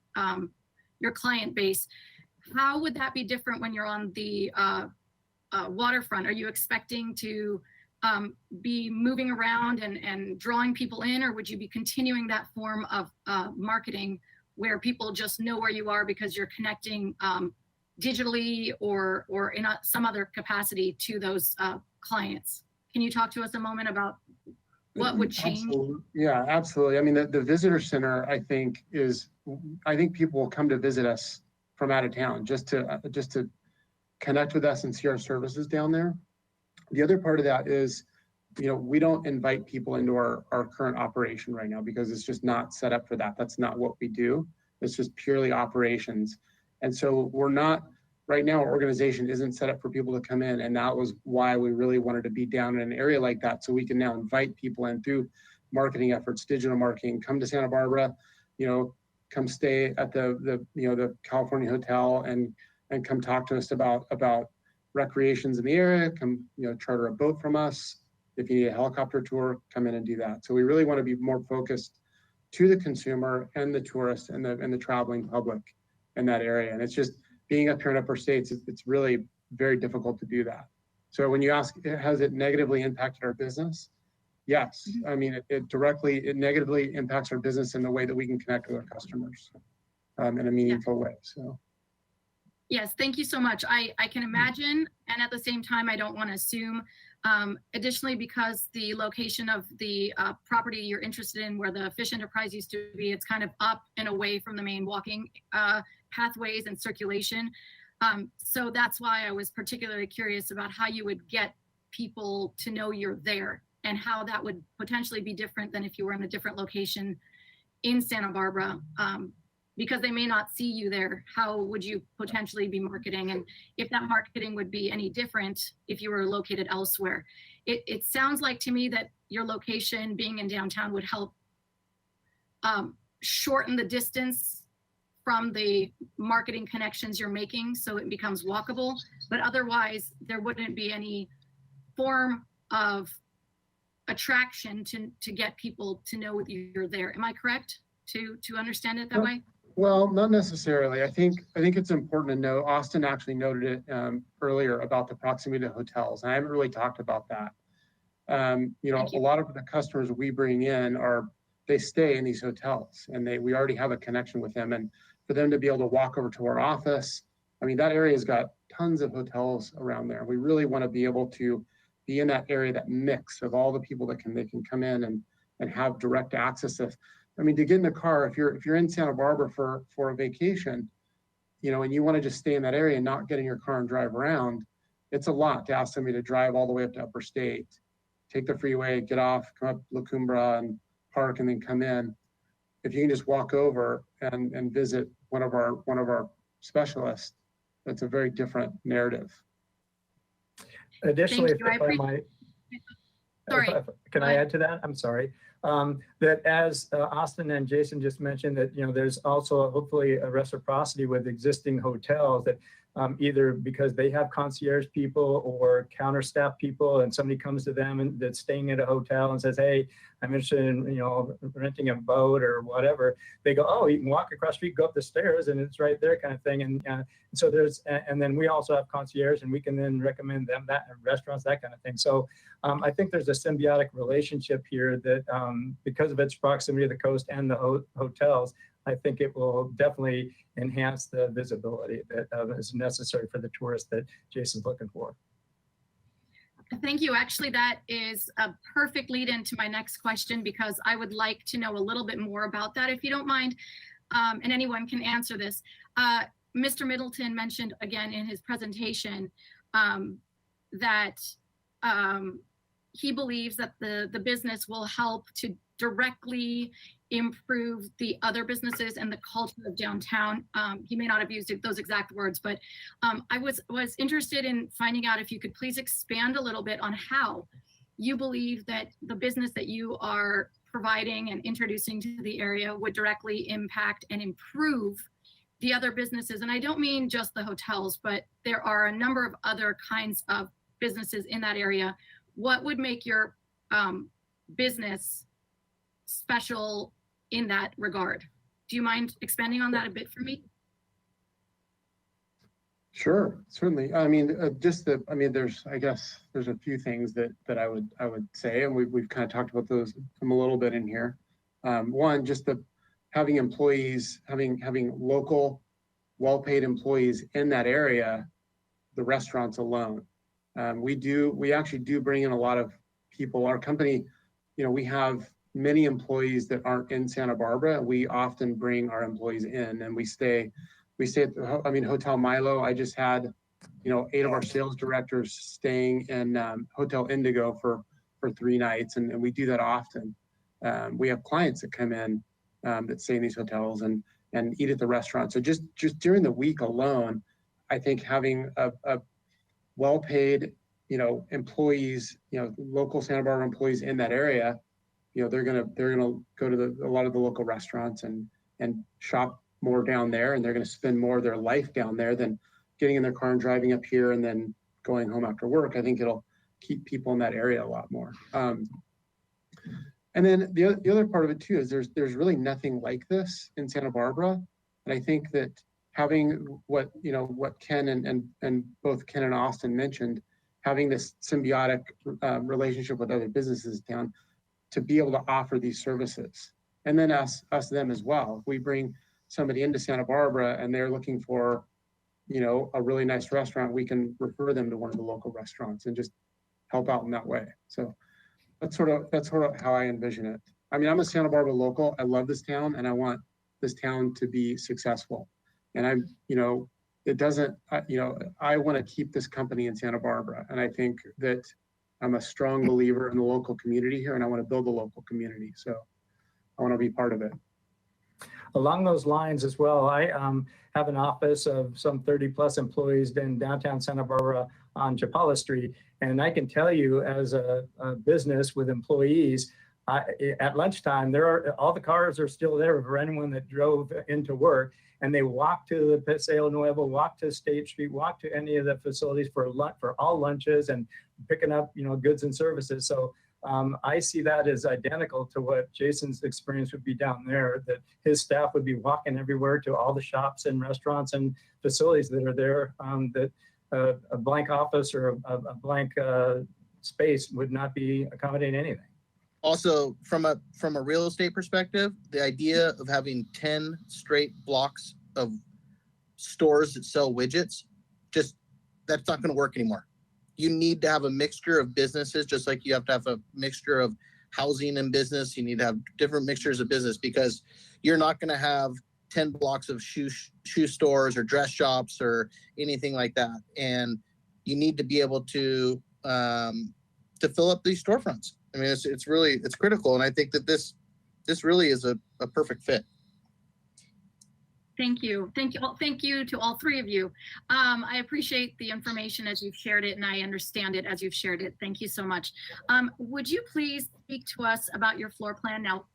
client base. How would that be different when you're on the waterfront? Are you expecting to be moving around and drawing people in, or would you be continuing that form of marketing where people just know where you are because you're connecting digitally or in some other capacity to those clients? Can you talk to us a moment about what would change? Absolutely. Yeah, absolutely. I mean, the visitor center, I think people will come to visit us from out of town just to connect with us and see our services down there. The other part of that is, we don't invite people into our current operation right now because it's just not set up for that. That's not what we do. It's just purely operations. And so right now, our organization isn't set up for people to come in. And that was why we really wanted to be down in an area like that, so we can now invite people in through marketing efforts, digital marketing, come to Santa Barbara, come stay at the California Hotel and come talk to us about recreations in the area, come, charter a boat from us. If you need a helicopter tour, come in and do that. So we really want to be more focused to the consumer and the tourist and the traveling public in that area. And it's just, being up here in Upper States, it's really very difficult to do that. So when you ask, has it negatively impacted our business? Yes. I mean, it negatively impacts our business in the way that we can connect with our customers in a meaningful way. So. Yes, thank you so much. I can imagine, and at the same time, I don't want to assume. Additionally, because the location of the property you're interested in, where the fish enterprise used to be, it's kind of up and away from the main walking pathways and circulation. So that's why I was particularly curious about how you would get people to know you're there. and how that would potentially be different than if you were in a different location in Santa Barbara. Because they may not see you there, how would you potentially be marketing? And if that marketing would be any different if you were located elsewhere. It sounds like to me that your location being in downtown would help shorten the distance from the marketing connections you're making so it becomes walkable, but otherwise there wouldn't be any form of attraction to get people to know you're there. Am I correct to understand it that way? Well, not necessarily. I think it's important to know, Austin actually noted it earlier about the proximity to hotels, and I haven't really talked about that. A lot of the customers we bring in they stay in these hotels, and we already have a connection with them. And for them to be able to walk over to our office, I mean, that area's got tons of hotels around there. We really want to be able to be in that area, that mix of all the people that they can come in and have direct access to. I mean, to get in the car, if you're in Santa Barbara for a vacation, and you want to just stay in that area and not get in your car and drive around, it's a lot to ask somebody to drive all the way up to Upper State, take the freeway, get off, come up La Cumbre and park, and then come in. If you can just walk over and visit one of our specialists, that's a very different narrative. Additionally, Thank you. if I might, Sorry. can I add to that? I'm sorry. That as Austin and Jason just mentioned, that there's also hopefully a reciprocity with existing hotels that either because they have concierge people or counter staff people, and somebody comes to them and that's staying at a hotel and says, "Hey, I'm interested in renting a boat or whatever." They go, "Oh, you can walk across the street, go up the stairs, and it's right there," kind of thing. And so and then we also have concierge, and we can then recommend them that restaurants, that kind of thing. So I think there's a symbiotic relationship here that because of its proximity to the coast and the hotels, I think it will definitely enhance the visibility that is necessary for the tourists that Jason's looking for. Thank you. Actually, that is a perfect lead into my next question, because I would like to know a little bit more about that, if you don't mind, and anyone can answer this. Mr. Middleton mentioned again in his presentation that he believes that the business will help to directly improve the other businesses and the culture of downtown. He may not have used those exact words, but I was interested in finding out if you could please expand a little bit on how you believe that the business that you are providing and introducing to the area would directly impact and improve the other businesses. And I don't mean just the hotels, but there are a number of other kinds of businesses in that area. What would make your business special in that regard? Do you mind expanding on that a bit for me? Sure, certainly. I mean, I guess there's a few things that I would say, and we've kind of talked about them a little bit in here. One, just having employees, having local, well-paid employees in that area, the restaurants alone. We actually do bring in a lot of people. Our company, we have many employees that aren't in Santa Barbara. We often bring our employees in, and we stay at Hotel Milo. I just had 8 of our sales directors staying in Hotel Indigo for 3 nights, and we do that often. We have clients that come in that stay in these hotels and eat at the restaurant. So just during the week alone, I think having a well-paid employees, local Santa Barbara employees in that area, they're gonna go to a lot of the local restaurants and shop more down there, and they're gonna spend more of their life down there than getting in their car and driving up here and then going home after work. I think it'll keep people in that area a lot more. And then the other part of it too is there's really nothing like this in Santa Barbara, and I think that having what Ken and both Ken and Austin mentioned, having this symbiotic relationship with other businesses down to be able to offer these services, and then us them as well. If we bring somebody into Santa Barbara and they're looking for a really nice restaurant, we can refer them to one of the local restaurants and just help out in that way. So that's sort of how I envision it. I mean, I'm a Santa Barbara local. I love this town, and I want this town to be successful. And I want to keep this company in Santa Barbara. And I think that I'm a strong believer in the local community here, and I want to build a local community. So I want to be part of it. Along those lines as well, I have an office of some 30 plus employees in downtown Santa Barbara on Chapala Street. And I can tell you, as a business with employees, at lunchtime, all the cars are still there for anyone that drove into work, and they walk to the Paseo Nuevo, walk to State Street, walk to any of the facilities for all lunches and picking up, goods and services. So I see that as identical to what Jason's experience would be down there, that his staff would be walking everywhere to all the shops and restaurants and facilities that are there, that a blank office or a blank space would not be accommodating anything. Also, from a real estate perspective, the idea of having 10 straight blocks of stores that sell widgets, that's not going to work anymore. You need to have a mixture of businesses, just like you have to have a mixture of housing and business. You need to have different mixtures of business, because you're not going to have 10 blocks of shoe stores or dress shops or anything like that. And you need to be able to fill up these storefronts. I mean, it's critical. And I think that this really is a perfect fit. Thank you. Well, thank you to all three of you. I appreciate the information as you've shared it, and I understand it as you've shared it. Thank you so much. Would you please speak to us about your floor plan? Now,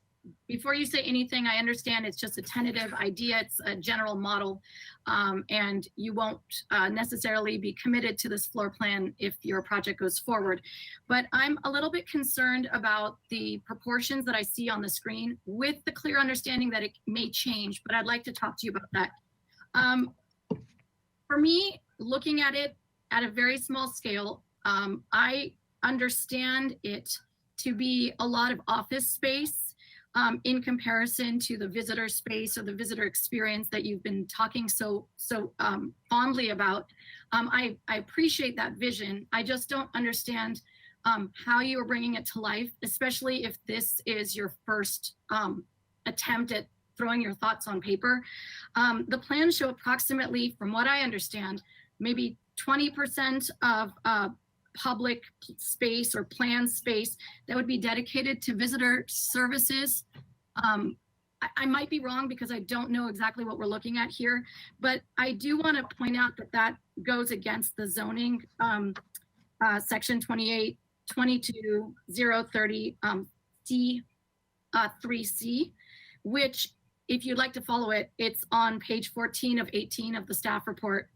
before you say anything, I understand it's just a tentative idea. It's a general model, and you won't necessarily be committed to this floor plan if your project goes forward. But I'm a little bit concerned about the proportions that I see on the screen, with the clear understanding that it may change, but I'd like to talk to you about that. For me, looking at it at a very small scale, I understand it to be a lot of office space in comparison to the visitor space or the visitor experience that you've been talking so fondly about. I appreciate that vision. I just don't understand how you are bringing it to life, especially if this is your first attempt at throwing your thoughts on paper. The plans show approximately, from what I understand, maybe 20% of public space or planned space that would be dedicated to visitor services. I might be wrong because I don't know exactly what we're looking at here, but I do want to point out that goes against the zoning section 2822-030 C3C, which, if you'd like to follow it, it's on page 14 of 18 of the staff report.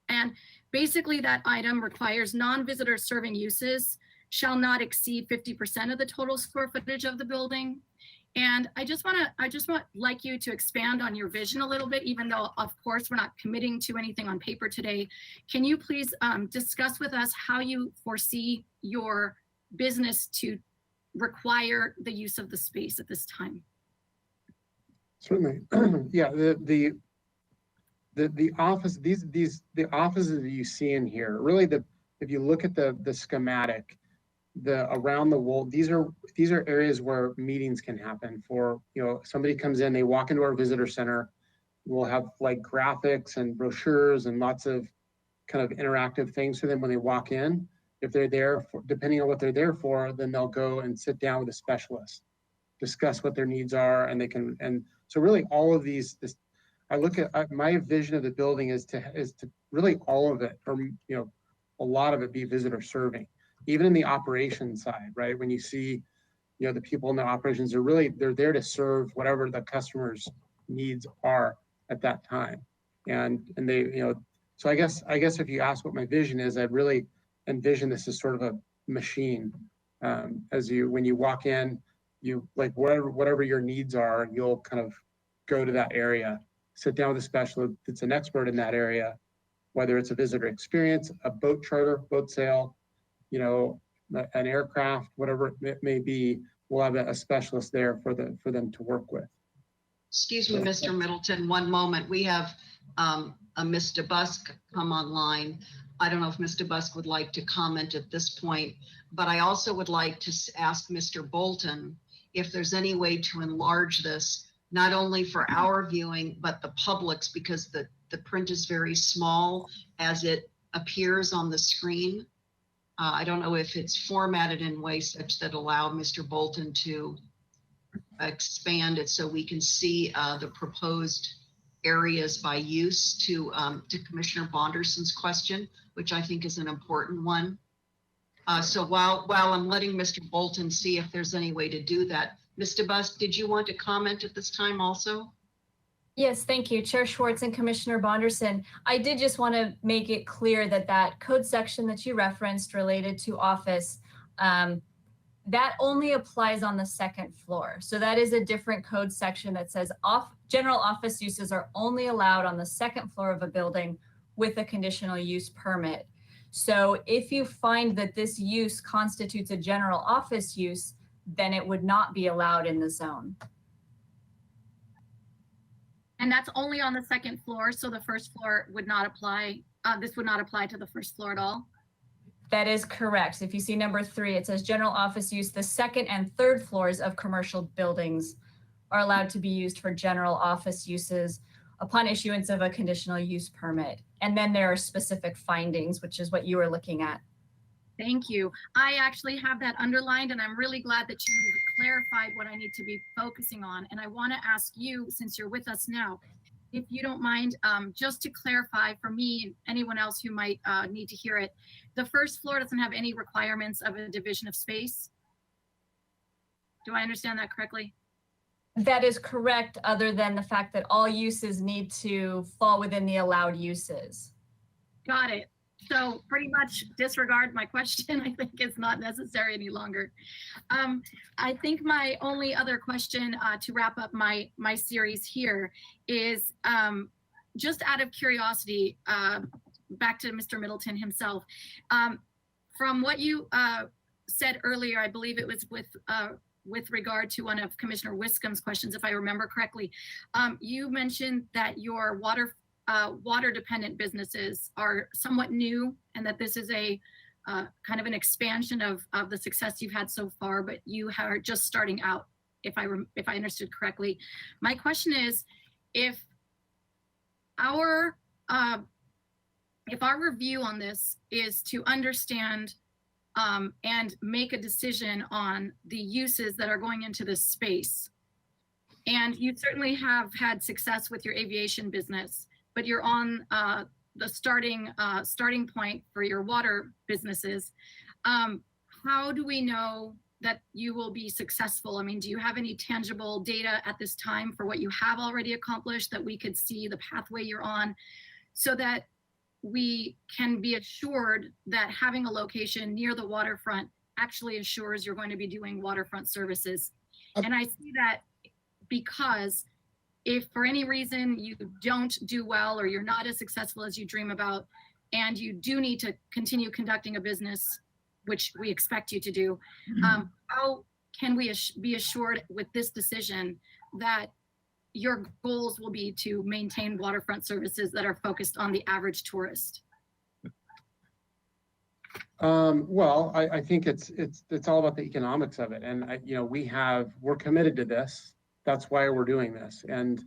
And basically that item requires non-visitor serving uses shall not exceed 50% of the total square footage of the building. And I just want like you to expand on your vision a little bit, even though of course we're not committing to anything on paper today. Can you please discuss with us how you foresee your business to require the use of the space at this time? Certainly. Yeah, the office, the offices that you see in here, really if you look at the schematic, around the wall, these are areas where meetings can happen. For, somebody comes in, they walk into our visitor center, we'll have like graphics and brochures and lots of kind of interactive things for them when they walk in. If they're there for, depending on what they're there for, then they'll go and sit down with a specialist, discuss what their needs are, and so really all of these, I look at my vision of the building is to really all of it, or a lot of it, be visitor serving, even in the operations side, right? When you see, the people in the operations, they're there to serve whatever the customer's needs are at that time, and they, so I guess if you ask what my vision is, I'd really envision this as sort of a machine. When you walk in, you like whatever your needs are, you'll kind of go to that area, sit down with a specialist that's an expert in that area, whether it's a visitor experience, a boat charter, boat sale, an aircraft, whatever it may be. We'll have a specialist there for them to work with. Excuse me, Mr. Middleton, one moment. We have a Ms. DeBusk come online. I don't know if Ms. DeBusk would like to comment at this point, but I also would like to ask Mr. Bolton if there's any way to enlarge this, not only for our viewing, but the public's, because the print is very small as it appears on the screen. I don't know if it's formatted in ways such that allow Mr. Bolton to expand it so we can see the proposed areas by use to Commissioner Bonderson's question, which I think is an important one. So while I'm letting Mr. Bolton see if there's any way to do that, Ms. DeBus, did you want to comment at this time also? Yes, thank you, Chair Schwartz and Commissioner Bonderson. I did just want to make it clear that that code section that you referenced related to office, that only applies on the second floor. So that is a different code section that says general office uses are only allowed on the second floor of a building with a conditional use permit. So if you find that this use constitutes a general office use, then it would not be allowed in the zone. And that's only on the second floor, so the first floor would not apply. This would not apply to the first floor at all. That is correct. If you see number 3, it says general office use. The second and third floors of commercial buildings are allowed to be used for general office uses upon issuance of a conditional use permit. And then there are specific findings, which is what you were looking at. Thank you. I actually have that underlined, and I'm really glad that you clarified what I need to be focusing on. And I want to ask you, since you're with us now, if you don't mind, just to clarify for me and anyone else who might need to hear it, the first floor doesn't have any requirements of a division of space. Do I understand that correctly? That is correct, other than the fact that all uses need to fall within the allowed uses. Got it. So pretty much disregard my question. I think it's not necessary any longer. I think my only other question to wrap up my series here is just out of curiosity, back to Mr. Middleton himself. From what you said earlier, I believe it was with regard to one of Commissioner Wiscombe's questions, if I remember correctly, you mentioned that your water-dependent businesses are somewhat new, and that this is a kind of an expansion of the success you've had so far, but you are just starting out, if I understood correctly. My question is, if our review on this is to understand and make a decision on the uses that are going into this space, and you certainly have had success with your aviation business, but you're on the starting point for your water businesses. How do we know that you will be successful? I mean, do you have any tangible data at this time for what you have already accomplished that we could see the pathway you're on, so that we can be assured that having a location near the waterfront actually assures you're going to be doing waterfront services? And I see that because if for any reason you don't do well, or you're not as successful as you dream about, and you do need to continue conducting a business, which we expect you to do, how can we be assured with this decision that your goals will be to maintain waterfront services that are focused on the average tourist? Well, I think it's all about the economics of it. And we're committed to this. That's why we're doing this. And,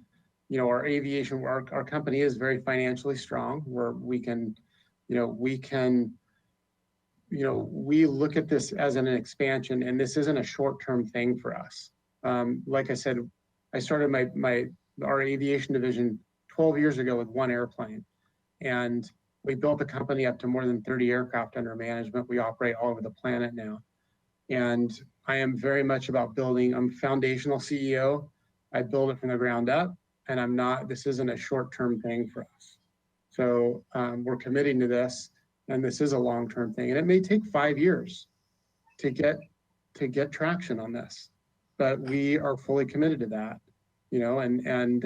our aviation, our company is very financially strong, where we look at this as an expansion, and this isn't a short-term thing for us. Like I said, I started our aviation division 12 years ago with one airplane, and we built the company up to more than 30 aircraft under management. We operate all over the planet now. And I am very much about building. I'm a foundational CEO. I build it from the ground up, and this isn't a short-term thing for us. So we're committing to this, and this is a long-term thing. And it may take 5 years to get traction on this, but we are fully committed to that, and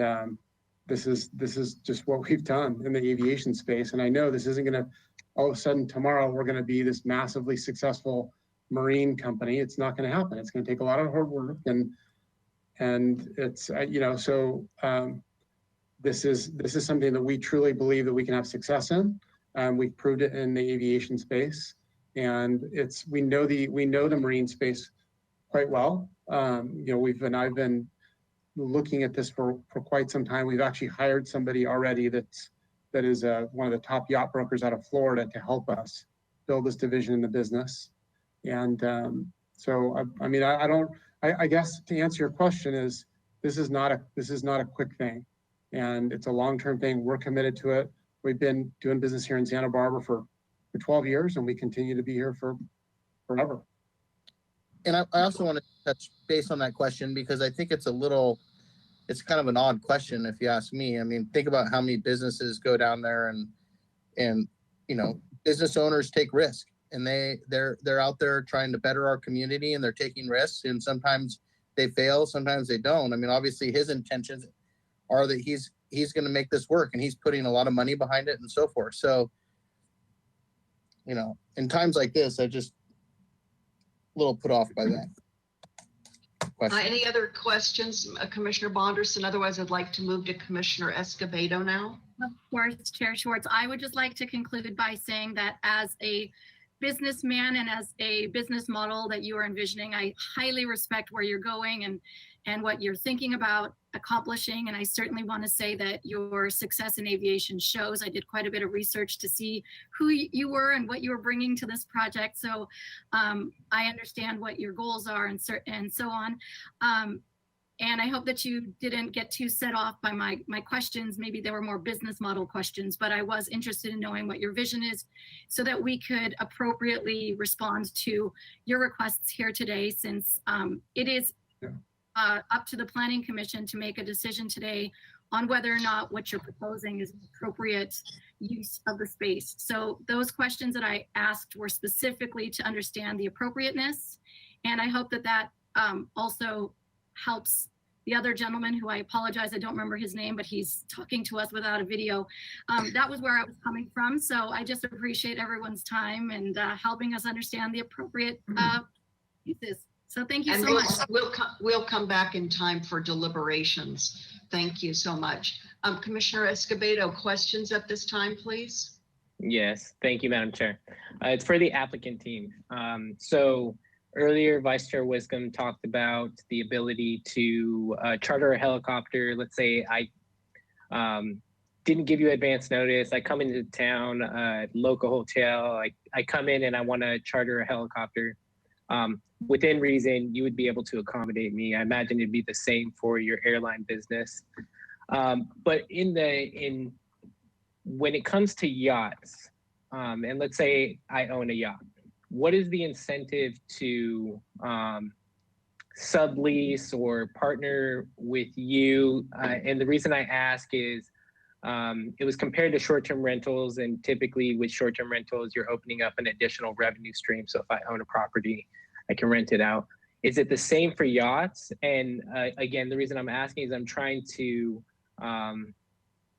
this is just what we've done in the aviation space. And I know this isn't going to, all of a sudden tomorrow, we're going to be this massively successful marine company. It's not going to happen. It's going to take a lot of hard work, and it's this is something that we truly believe that we can have success in. We've proved it in the aviation space, and we know the marine space quite well. I've been looking at this for quite some time. We've actually hired somebody already that is one of the top yacht brokers out of Florida to help us build this division in the business. And so, I mean, I guess to answer your question is, this is not a quick thing, and it's a long-term thing. We're committed to it. We've been doing business here in Santa Barbara for 12 years, and we continue to be here for forever. And I also want to touch base on that question, because I think it's kind of an odd question if you ask me. I mean, think about how many businesses go down there and you know, business owners take risk, and they're out there trying to better our community, and they're taking risks, and sometimes they fail, sometimes they don't. I mean, obviously his intentions are that he's going to make this work, and he's putting a lot of money behind it and so forth. So, you know, in times like this, I just a little put off by that question. Any other questions, Commissioner Bonderson? Otherwise, I'd like to move to Commissioner Escobedo now. Of course, Chair Schwartz. I would just like to conclude by saying that as a businessman and as a business model that you are envisioning, I highly respect where you're going and what you're thinking about accomplishing. And I certainly want to say that your success in aviation shows. I did quite a bit of research to see who you were and what you were bringing to this project. So I understand what your goals are and so on. And I hope that you didn't get too set off by my questions. Maybe they were more business model questions, but I was interested in knowing what your vision is so that we could appropriately respond to your requests here today, since it is up to the Planning Commission to make a decision today on whether or not what you're proposing is an appropriate use of the space. So those questions that I asked were specifically to understand the appropriateness. And I hope that that also helps the other gentleman, who I apologize, I don't remember his name, but he's talking to us without a video. That was where I was coming from. So I just appreciate everyone's time and helping us understand the appropriate uses. So thank you so much. We'll come back in time for deliberations. Thank you so much. Commissioner Escobedo, questions at this time, please? Yes, thank you, Madam Chair. It's for the applicant team. So earlier, Vice Chair Wiscombe talked about the ability to charter a helicopter. Let's say I didn't give you advance notice. I come into town, local hotel. I come in and I want to charter a helicopter. Within reason, you would be able to accommodate me. I imagine it'd be the same for your airline business. But when it comes to yachts, and let's say I own a yacht, what is the incentive to sublease or partner with you? And the reason I ask is it was compared to short-term rentals, and typically with short-term rentals, you're opening up an additional revenue stream. So if I own a property, I can rent it out. Is it the same for yachts? And again, the reason I'm asking is I'm trying to,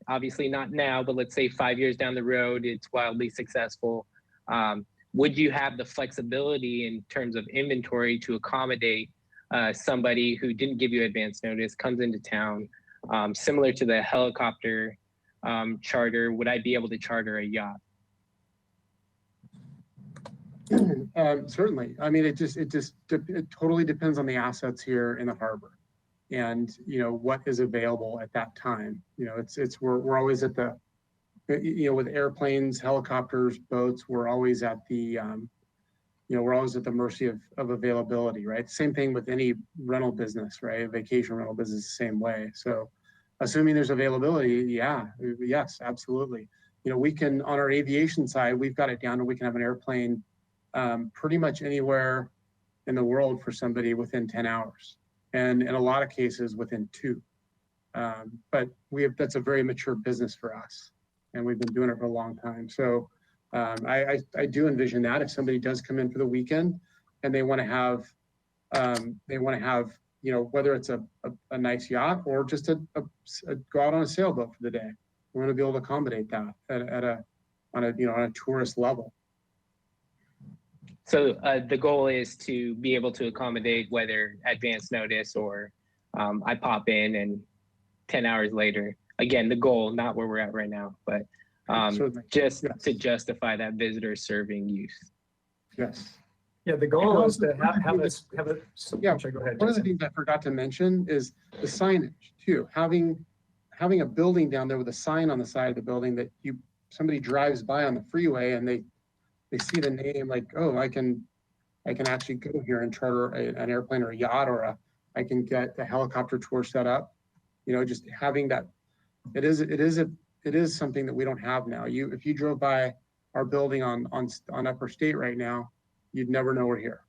obviously not now, but let's say 5 years down the road, it's wildly successful. Would you have the flexibility in terms of inventory to accommodate somebody who didn't give you advance notice, comes into town, similar to the helicopter charter? Would I be able to charter a yacht? Certainly. I mean, it totally depends on the assets here in the harbor, and you know what is available at that time. You know, we're always at the, you know, with airplanes, helicopters, boats, we're always at the, you know, we're always at the mercy of availability, right? Same thing with any rental business, right? Vacation rental business the same way. So, assuming there's availability, yes, absolutely. You know, we can, on our aviation side, we've got it down to we can have an airplane pretty much anywhere in the world for somebody within 10 hours. And in a lot of cases within 2. But that's a very mature business for us, and we've been doing it for a long time. So I do envision that if somebody does come in for the weekend and they want to have, you know, whether it's a nice yacht or just go out on a sailboat for the day, we want to be able to accommodate that on a tourist level. So the goal is to be able to accommodate whether advance notice or I pop in and 10 hours later. Again, the goal, not where we're at right now, but just to justify that visitor serving use. Yes. Yeah, the goal is to have it. Yeah, go ahead. One of the things I forgot to mention is the signage too. Having a building down there with a sign on the side of the building that somebody drives by on the freeway and they see the name like, oh, I can actually go here and charter an airplane or a yacht, or I can get the helicopter tour set up. You know, just having that, it is something that we don't have now. If you drove by our building on Upper State right now, you'd never know we're here.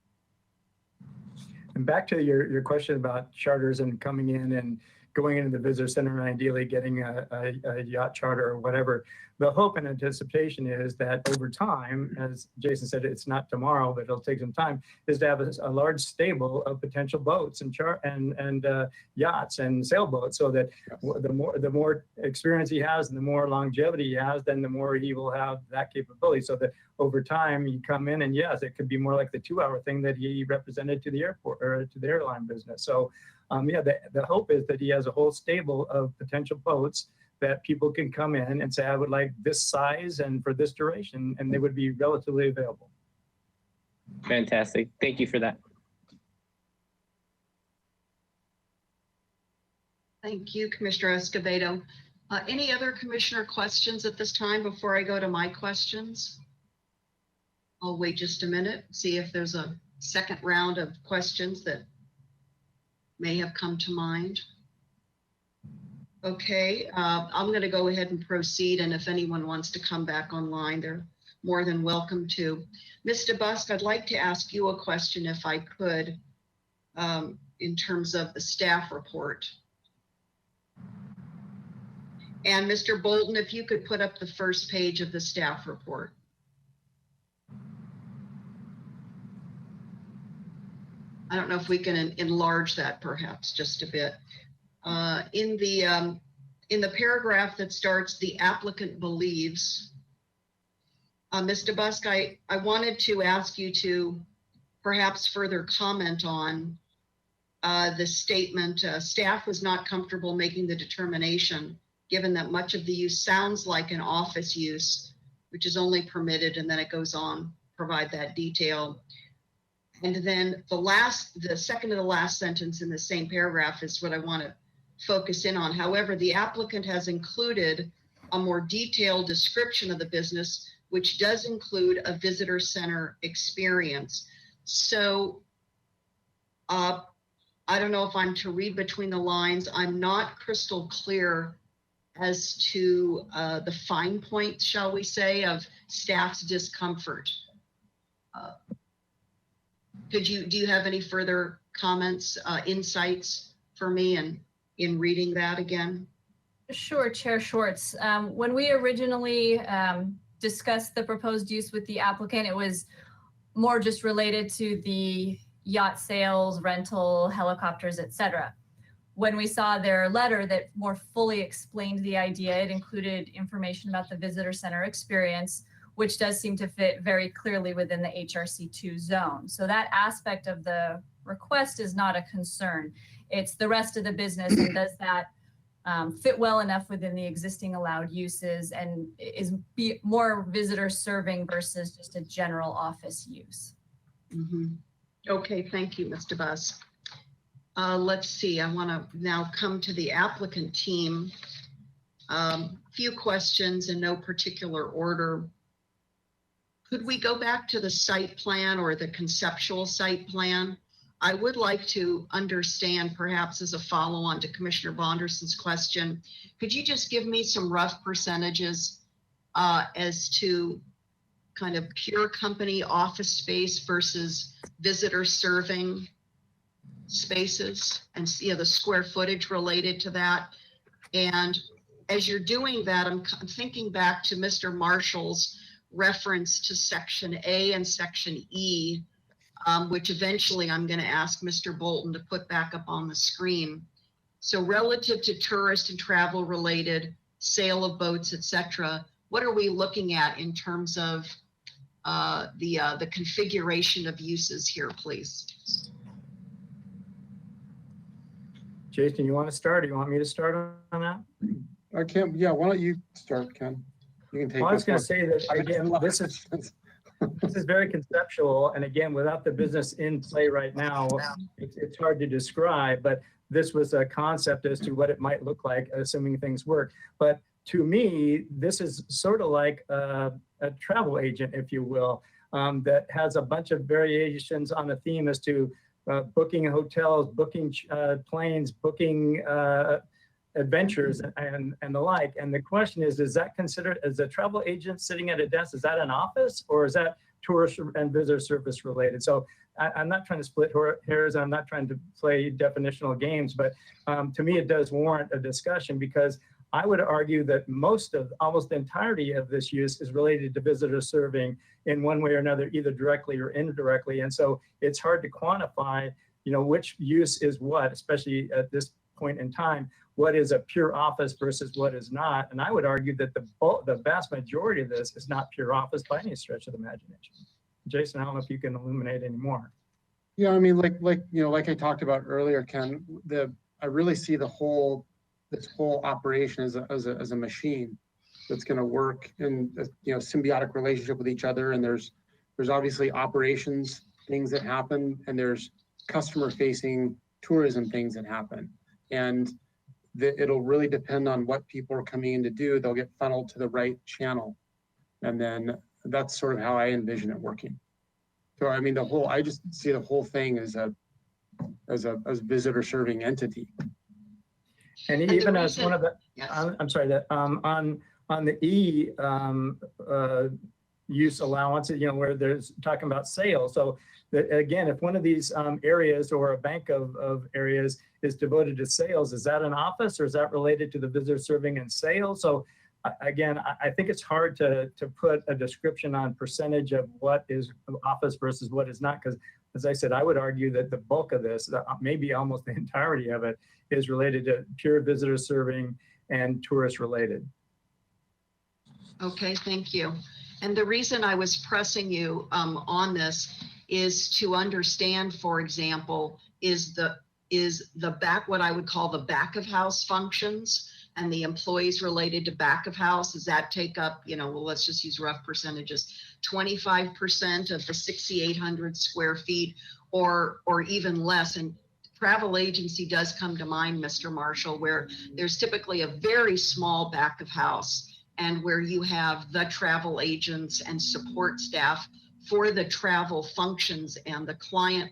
And back to your question about charters and coming in and going into the visitor center and ideally getting a yacht charter or whatever. The hope and anticipation is that over time, as Jason said, it's not tomorrow, but it'll take some time, is to have a large stable of potential boats and yachts and sailboats, so that the more experience he has and the more longevity he has, then the more he will have that capability. So that over time you come in, and yes, it could be more like the 2-hour thing that he represented to the airport or to the airline business. So yeah, the hope is that he has a whole stable of potential boats that people can come in and say, I would like this size and for this duration, and they would be relatively available. Fantastic. Thank you for that. Thank you, Commissioner Escobedo. Any other commissioner questions at this time before I go to my questions? I'll wait just a minute, see if there's a second round of questions that may have come to mind. Okay, I'm going to go ahead and proceed, and if anyone wants to come back online, they're more than welcome to. Ms. DeBusk, I'd like to ask you a question if I could, in terms of the staff report. And Mr. Bolton, if you could put up the first page of the staff report. I don't know if we can enlarge that perhaps just a bit. In the paragraph that starts, the applicant believes, Ms. DeBusk, I wanted to ask you to perhaps further comment on the statement, staff was not comfortable making the determination, given that much of the use sounds like an office use, which is only permitted, and then it goes on, provide that detail. And then the second to the last sentence in the same paragraph is what I want to focus in on. However, the applicant has included a more detailed description of the business, which does include a visitor center experience. So I don't know if I'm to read between the lines. I'm not crystal clear as to the fine points, shall we say, of staff's discomfort. Do you have any further comments, insights for me in reading that again? Sure, Chair Schwartz. When we originally discussed the proposed use with the applicant, it was more just related to the yacht sales, rental, helicopters, etc. When we saw their letter that more fully explained the idea, it included information about the visitor center experience, which does seem to fit very clearly within the HRC2 zone. So that aspect of the request is not a concern. It's the rest of the business, and does that fit well enough within the existing allowed uses and is more visitor serving versus just a general office use. Mm-hmm. Okay, thank you, Mr. Buss. Let's see, I want to now come to the applicant team. Few questions in no particular order. Could we go back to the site plan or the conceptual site plan? I would like to understand, perhaps as a follow-on to Commissioner Bonderson's question, could you just give me some rough percentages as to kind of pure company office space versus visitor serving spaces, and the square footage related to that? And as you're doing that, I'm thinking back to Mr. Marshall's reference to Section A and Section E, which eventually I'm going to ask Mr. Bolton to put back up on the screen. So relative to tourist and travel related, sale of boats, etc., what are we looking at in terms of the configuration of uses here, please? Jason, you want to start, or you want me to start on that? I can, yeah, why don't you start, Ken? You can take. Well, I was going to say that, again, this is very conceptual, and again, without the business in play right now, it's hard to describe, but this was a concept as to what it might look like, assuming things work. But to me, this is sort of like a travel agent, if you will, that has a bunch of variations on a theme as to booking hotels, booking planes, booking adventures and the like. And the question is that considered as a travel agent sitting at a desk? Is that an office, or is that tourist and visitor service related? So I'm not trying to split hairs. I'm not trying to play definitional games, but to me, it does warrant a discussion, because I would argue that almost the entirety of this use is related to visitor serving in one way or another, either directly or indirectly. And so it's hard to quantify, which use is what, especially at this point in time, what is a pure office versus what is not. And I would argue that the vast majority of this is not pure office by any stretch of the imagination. Jason, I don't know if you can illuminate any more. Yeah, I mean, like I talked about earlier, Ken, I really see this whole operation as a machine that's going to work in a symbiotic relationship with each other. And there's obviously operations things that happen, and there's customer facing tourism things that happen. And it'll really depend on what people are coming in to do. They'll get funneled to the right channel. And then that's sort of how I envision it working. So I mean, I just see the whole thing as a visitor serving entity. And even as one of the, I'm sorry, that on the use allowance, where there's talking about sales. So that, again, if one of these areas or a bank of areas is devoted to sales, is that an office, or is that related to the visitor serving and sales? So again, I think it's hard to put a description on percentage of what is office versus what is not, because as I said, I would argue that the bulk of this, maybe almost the entirety of it, is related to pure visitor serving and tourist related. Okay, thank you. And the reason I was pressing you on this is to understand, for example, is the back, what I would call the back of house functions and the employees related to back of house, does that take up, well, let's just use rough percentages, 25% of the 6,800 square feet or even less? And travel agency does come to mind, Mr. Marshall, where there's typically a very small back of house and where you have the travel agents and support staff for the travel functions and the client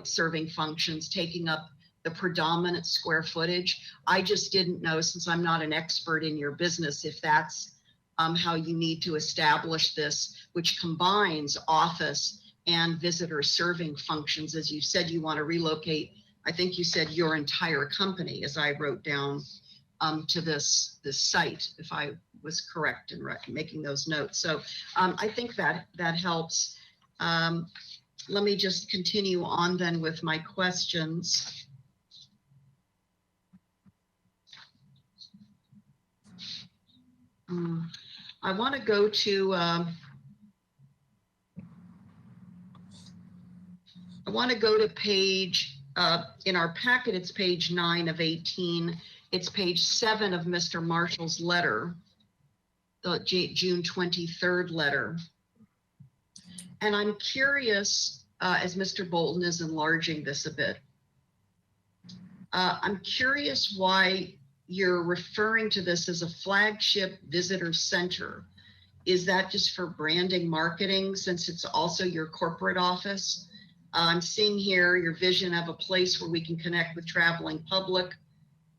serving functions taking up the predominant square footage. I just didn't know, since I'm not an expert in your business, if that's how you need to establish this, which combines office and visitor serving functions. As you said, you want to relocate, I think you said your entire company, as I wrote down, to this site, if I was correct in making those notes. So I think that helps. Let me just continue on then with my questions. I want to go to page, in our packet, it's page 9 of 18. It's page 7 of Mr. Marshall's letter, the June 23rd letter. And I'm curious, as Mr. Bolton is enlarging this a bit, I'm curious why you're referring to this as a flagship visitor center. Is that just for branding, marketing, since it's also your corporate office? I'm seeing here your vision of a place where we can connect with traveling public.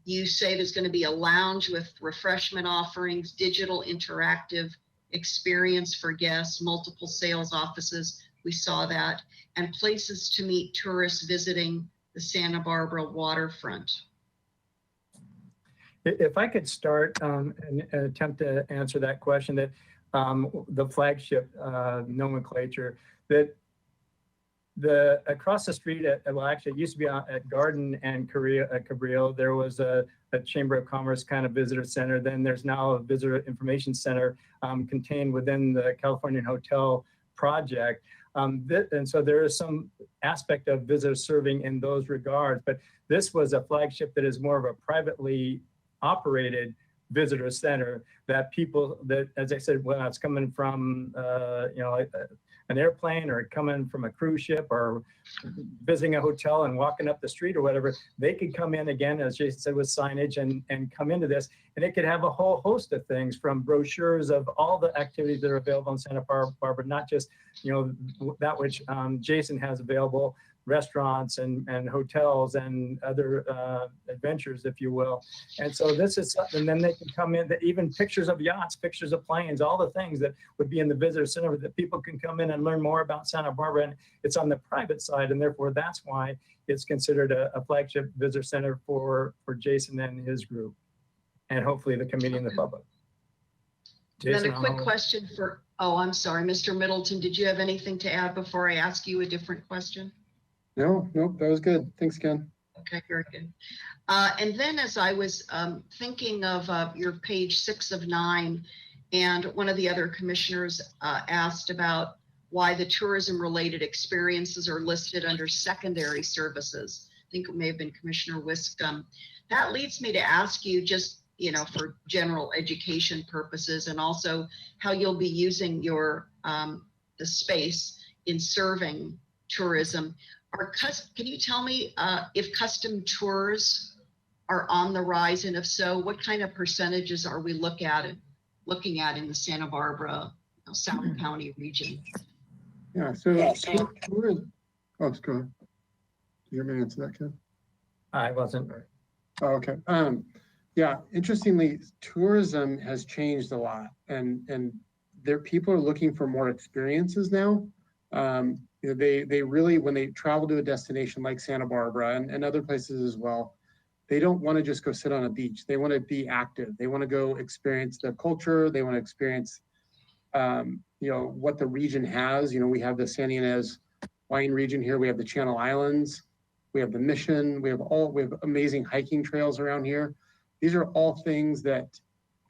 You say there's going to be a lounge with refreshment offerings, digital interactive experience for guests, multiple sales offices. We saw that, and places to meet tourists visiting the Santa Barbara waterfront. If I could start and attempt to answer that question, that the flagship nomenclature, that across the street well, actually it used to be at Garden and Cabrillo, there was a Chamber of Commerce kind of visitor center. Then there's now a visitor information center contained within the California Hotel project. And so there is some aspect of visitor serving in those regards, but this was a flagship that is more of a privately operated visitor center that people that, as I said, when I was coming from, an airplane or coming from a cruise ship or visiting a hotel and walking up the street or whatever, they could come in again, as Jason said, with signage and come into this. And it could have a whole host of things, from brochures of all the activities that are available in Santa Barbara, not just, that which Jason has available, restaurants and hotels and other adventures, if you will. And so this is something, and then they can come in, even pictures of yachts, pictures of planes, all the things that would be in the visitor center that people can come in and learn more about Santa Barbara. And it's on the private side, and therefore that's why it's considered a flagship visitor center for Jason and his group, and hopefully the community and the public. Jason, then a quick question for, I'm sorry, Mr. Middleton, did you have anything to add before I ask you a different question? No, that was good. Thanks, Ken. Okay, very good. And then as I was thinking of your page 6 of 9, and one of the other commissioners asked about why the tourism related experiences are listed under secondary services. I think it may have been Commissioner Wiscombe. That leads me to ask you, just, for general education purposes, and also how you'll be using your the space in serving tourism. Can you tell me if custom tours are on the rise, and if so, what kind of percentages are we looking at in the Santa Barbara, South County region? Yeah, so tourism. Oh, go ahead. You want me to answer that, Ken? I wasn't. Oh, okay. Yeah, interestingly, tourism has changed a lot, and people are looking for more experiences now. They really, when they travel to a destination like Santa Barbara and other places as well, they don't want to just go sit on a beach. They want to be active. They want to go experience the culture. They want to experience, what the region has. We have the Santa Ynez wine region here. We have the Channel Islands. We have the Mission. We have amazing hiking trails around here. These are all things that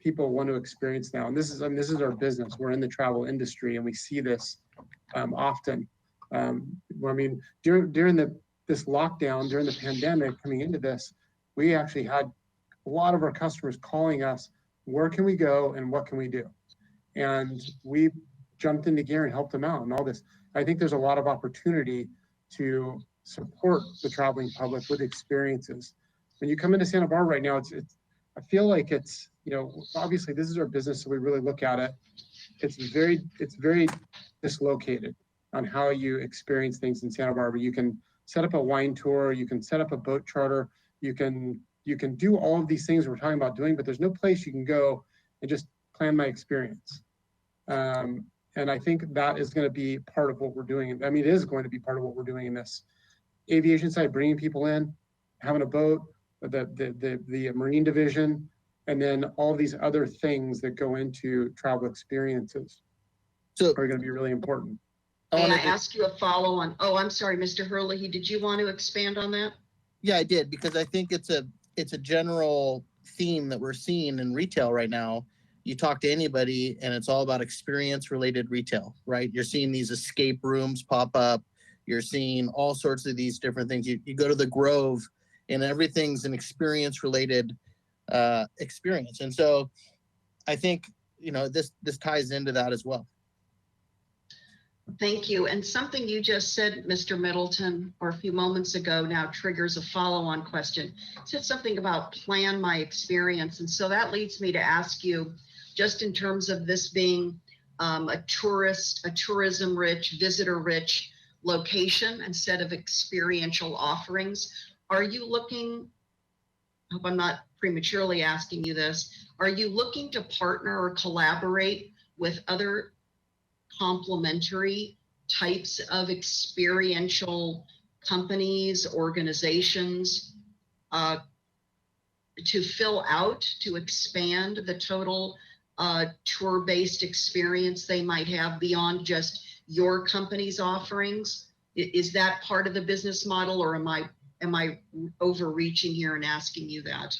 people want to experience now. And this is our business. We're in the travel industry, and we see this often. During this lockdown, during the pandemic, coming into this, we actually had a lot of our customers calling us, where can we go and what can we do? And we jumped into gear and helped them out and all this. I think there's a lot of opportunity to support the traveling public with experiences. When you come into Santa Barbara right now, I feel like it's, obviously this is our business, so we really look at it. It's very dislocated on how you experience things in Santa Barbara. You can set up a wine tour, you can set up a boat charter, you can do all of these things we're talking about doing, but there's no place you can go and just plan my experience. And I think that is going to be part of what we're doing. I mean, it is going to be part of what we're doing in this aviation side, bringing people in, having a boat, the marine division, and then all these other things that go into travel experiences are going to be really important. May I ask you a follow on? Oh, I'm sorry, Mr. Hurley, did you want to expand on that? Yeah, I did, because I think it's a general theme that we're seeing in retail right now. You talk to anybody and it's all about experience related retail, right? You're seeing these escape rooms pop up. You're seeing all sorts of these different things. You go to the Grove and everything's an experience related experience. And so I think, this ties into that as well. Thank you. And something you just said, Mr. Middleton, or a few moments ago now triggers a follow-on question. You said something about plan my experience. And so that leads me to ask you, just in terms of this being a tourism-rich, visitor-rich location instead of experiential offerings, are you looking, I hope I'm not prematurely asking you this, are you looking to partner or collaborate with other complementary types of experiential companies, organizations, to fill out, to expand the total tour-based experience they might have beyond just your company's offerings? Is that part of the business model, or am I overreaching here and asking you that?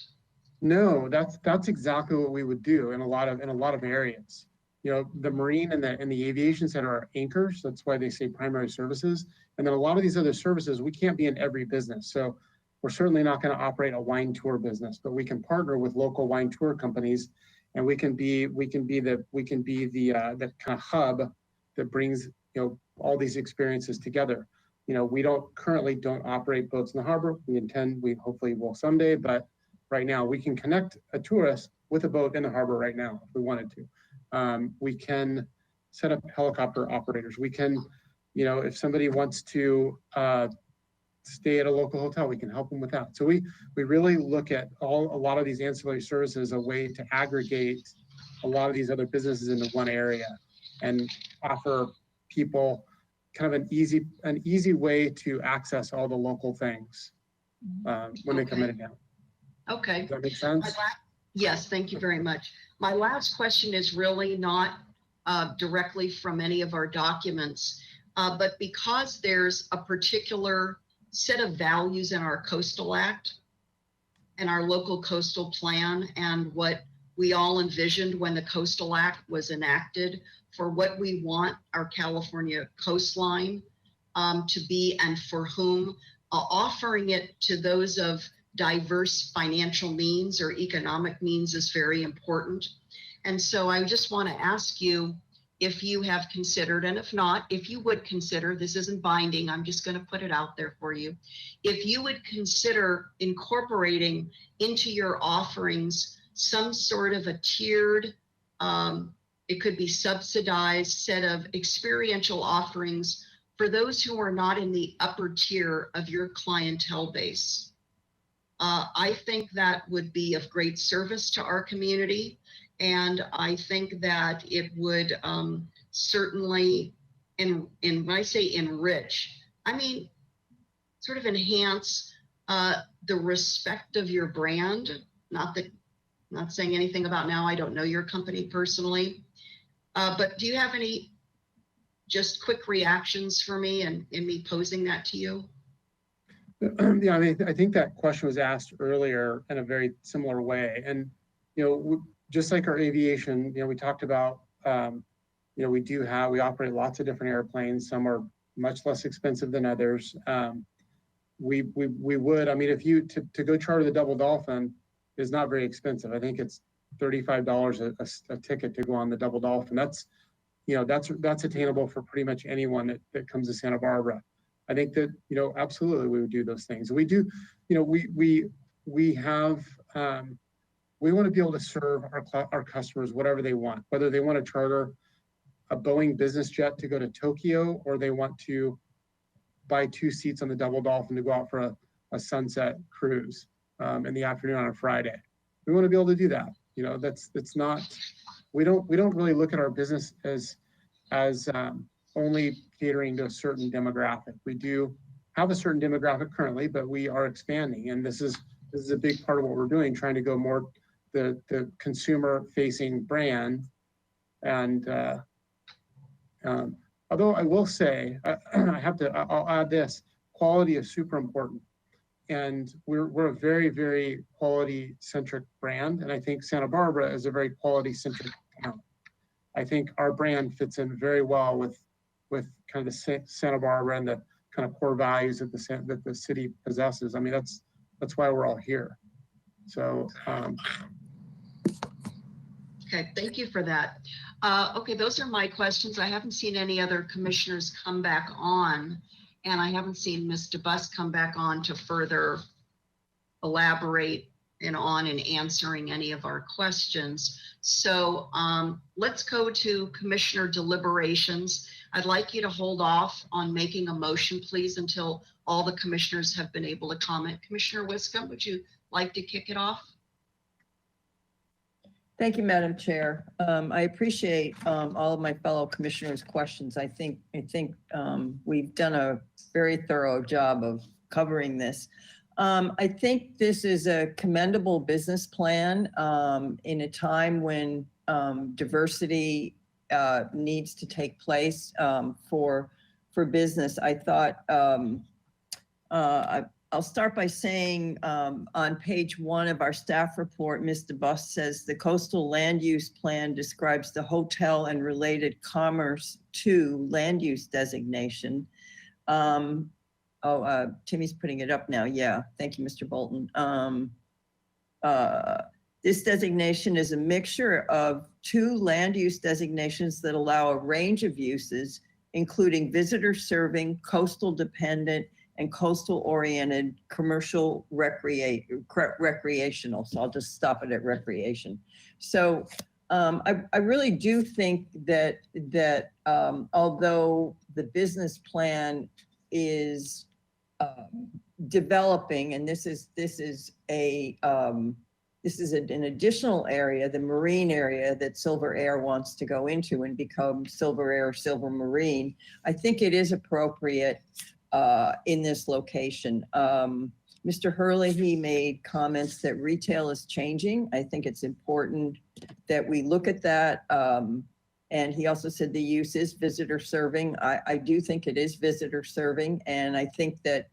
No, that's exactly what we would do in a lot of areas. The marine and the aviation center are anchors. That's why they say primary services. And then a lot of these other services, we can't be in every business. So we're certainly not going to operate a wine tour business, but we can partner with local wine tour companies, and we can be the kind of hub that brings all these experiences together. We currently don't operate boats in the harbor. We hopefully will someday, but right now we can connect a tourist with a boat in the harbor right now if we wanted to. We can set up helicopter operators. We can, if somebody wants to stay at a local hotel, we can help them with that. So we really look at a lot of these ancillary services as a way to aggregate a lot of these other businesses into one area and offer people kind of an easy way to access all the local things when they come in and out. Okay. Does that make sense? Yes, thank you very much. My last question is really not directly from any of our documents, but because there's a particular set of values in our Coastal Act and our local coastal plan and what we all envisioned when the Coastal Act was enacted for what we want our California coastline to be and for whom, offering it to those of diverse financial means or economic means is very important. And so I just want to ask you if you have considered, and if not, if you would consider, this isn't binding, I'm just going to put it out there for you. If you would consider incorporating into your offerings some sort of a tiered, it could be subsidized set of experiential offerings for those who are not in the upper tier of your clientele base. I think that would be of great service to our community. And I think that it would certainly, when I say enrich, I mean sort of enhance the respect of your brand. Not saying anything about now, I don't know your company personally, but do you have any just quick reactions for me and in me posing that to you? Yeah, I mean, I think that question was asked earlier in a very similar way. And, just like our aviation, we talked about, we operate lots of different airplanes. Some are much less expensive than others. We would, I mean, if you, to go charter the Double Dolphin is not very expensive. I think it's $35 a ticket to go on the Double Dolphin. That's attainable for pretty much anyone that comes to Santa Barbara. I think that, absolutely we would do those things. We do, we want to be able to serve our customers whatever they want, whether they want to charter a Boeing business jet to go to Tokyo, or they want to buy 2 seats on the Double Dolphin to go out for a sunset cruise in the afternoon on a Friday. We want to be able to do that. That's not, we don't really look at our business as only catering to a certain demographic. We do have a certain demographic currently, but we are expanding. And this is a big part of what we're doing, trying to go more the consumer facing brand. And although I will say, I'll add this, quality is super important. And we're a very, very quality centric brand. And I think Santa Barbara is a very quality centric town. I think our brand fits in very well with kind of the Santa Barbara and the kind of core values that the city possesses. I mean, that's why we're all here. So, okay, thank you for that. Okay, those are my questions. I haven't seen any other commissioners come back on, and I haven't seen Ms. DeBus come back on to further elaborate on answering any of our questions. So let's go to commissioner deliberations. I'd like you to hold off on making a motion, please, until all the commissioners have been able to comment. Commissioner Wiscombe, would you like to kick it off? Thank you, Madam Chair. I appreciate all of my fellow commissioners' questions. I think we've done a very thorough job of covering this. I think this is a commendable business plan in a time when diversity needs to take place for business. I thought I'll start by saying on page 1 of our staff report, Ms. DeBus says the coastal land use plan describes the hotel and related commerce to land use designation. Timmy's putting it up now. Yeah, thank you, Mr. Bolton. This designation is a mixture of 2 land use designations that allow a range of uses, including visitor serving, coastal dependent, and coastal oriented commercial recreational. So I'll just stop it at recreation. So I really do think that although the business plan is developing, and this is an additional area, the marine area that Silver Air wants to go into and become Silver Air, Silver Marine. I think it is appropriate in this location. Mr. Hurley, he made comments that retail is changing. I think it's important that we look at that. And he also said the use is visitor serving. I do think it is visitor serving. And I think that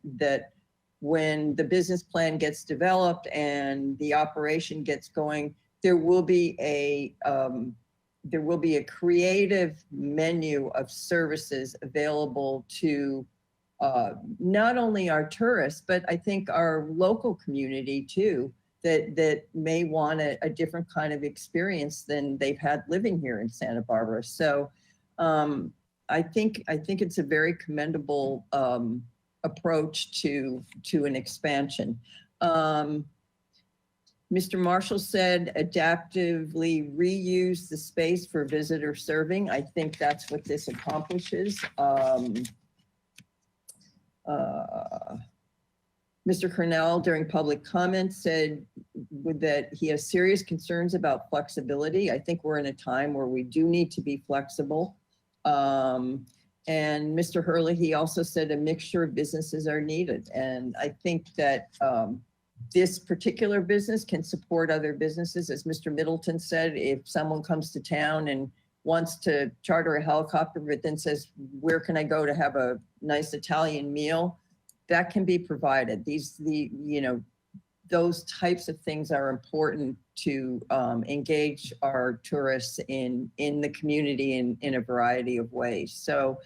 when the business plan gets developed and the operation gets going, there will be a creative menu of services available to not only our tourists, but I think our local community too, that may want a different kind of experience than they've had living here in Santa Barbara. So I think it's a very commendable approach to an expansion. Mr. Marshall said adaptively reuse the space for visitor serving. I think that's what this accomplishes. Mr. Cornell during public comment said that he has serious concerns about flexibility. I think we're in a time where we do need to be flexible. And Mr. Hurley, he also said a mixture of businesses are needed. And I think that this particular business can support other businesses. As Mr. Middleton said, if someone comes to town and wants to charter a helicopter, but then says, where can I go to have a nice Italian meal? That can be provided. Those types of things are important to engage our tourists in the community in a variety of ways. So,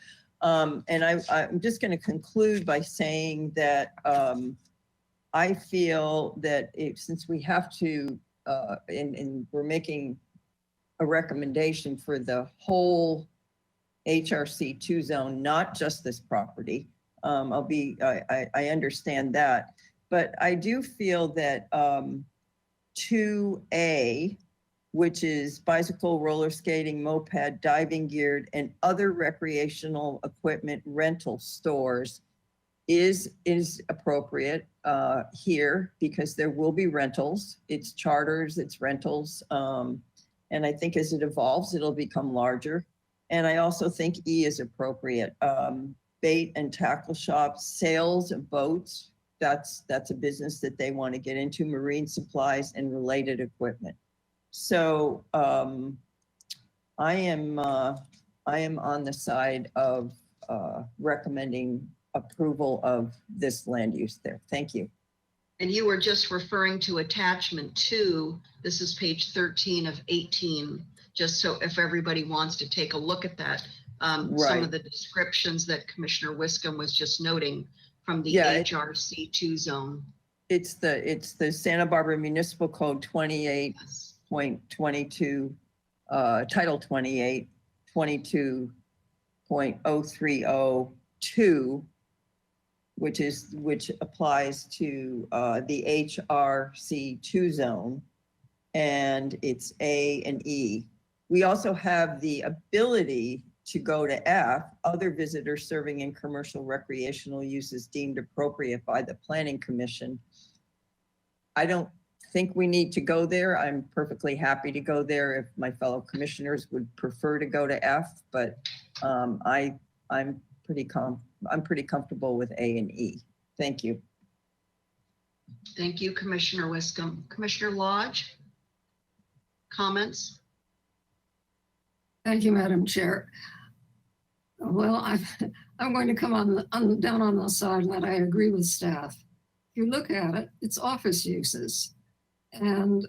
and I'm just going to conclude by saying that I feel that since we have to, and we're making a recommendation for the whole HRC2 zone, not just this property. I understand that, but I do feel that 2A, which is bicycle, roller skating, moped, diving geared, and other recreational equipment rental stores is appropriate here because there will be rentals. It's charters, it's rentals. And I think as it evolves, it'll become larger. And I also think E is appropriate. Bait and tackle shops, sales of boats, that's a business that they want to get into, marine supplies and related equipment. So I am on the side of recommending approval of this land use there. Thank you. And you were just referring to attachment 2. This is page 13 of 18, just so if everybody wants to take a look at that. Some of the descriptions that Commissioner Wiscombe was just noting from the HRC2 zone. It's the Santa Barbara Municipal Code 28.22, Title 28, 22.0302, which applies to the HRC2 zone, and it's A and E. We also have the ability to go to F, other visitors serving in commercial recreational uses deemed appropriate by the Planning Commission. I don't think we need to go there. I'm perfectly happy to go there if my fellow commissioners would prefer to go to F, but I'm pretty comfortable with A and E. Thank you. Thank you, Commissioner Wiscombe. Commissioner Lodge, comments? Thank you, Madam Chair. Well, I'm going to come down on the side that I agree with staff. If you look at it, it's office uses. And,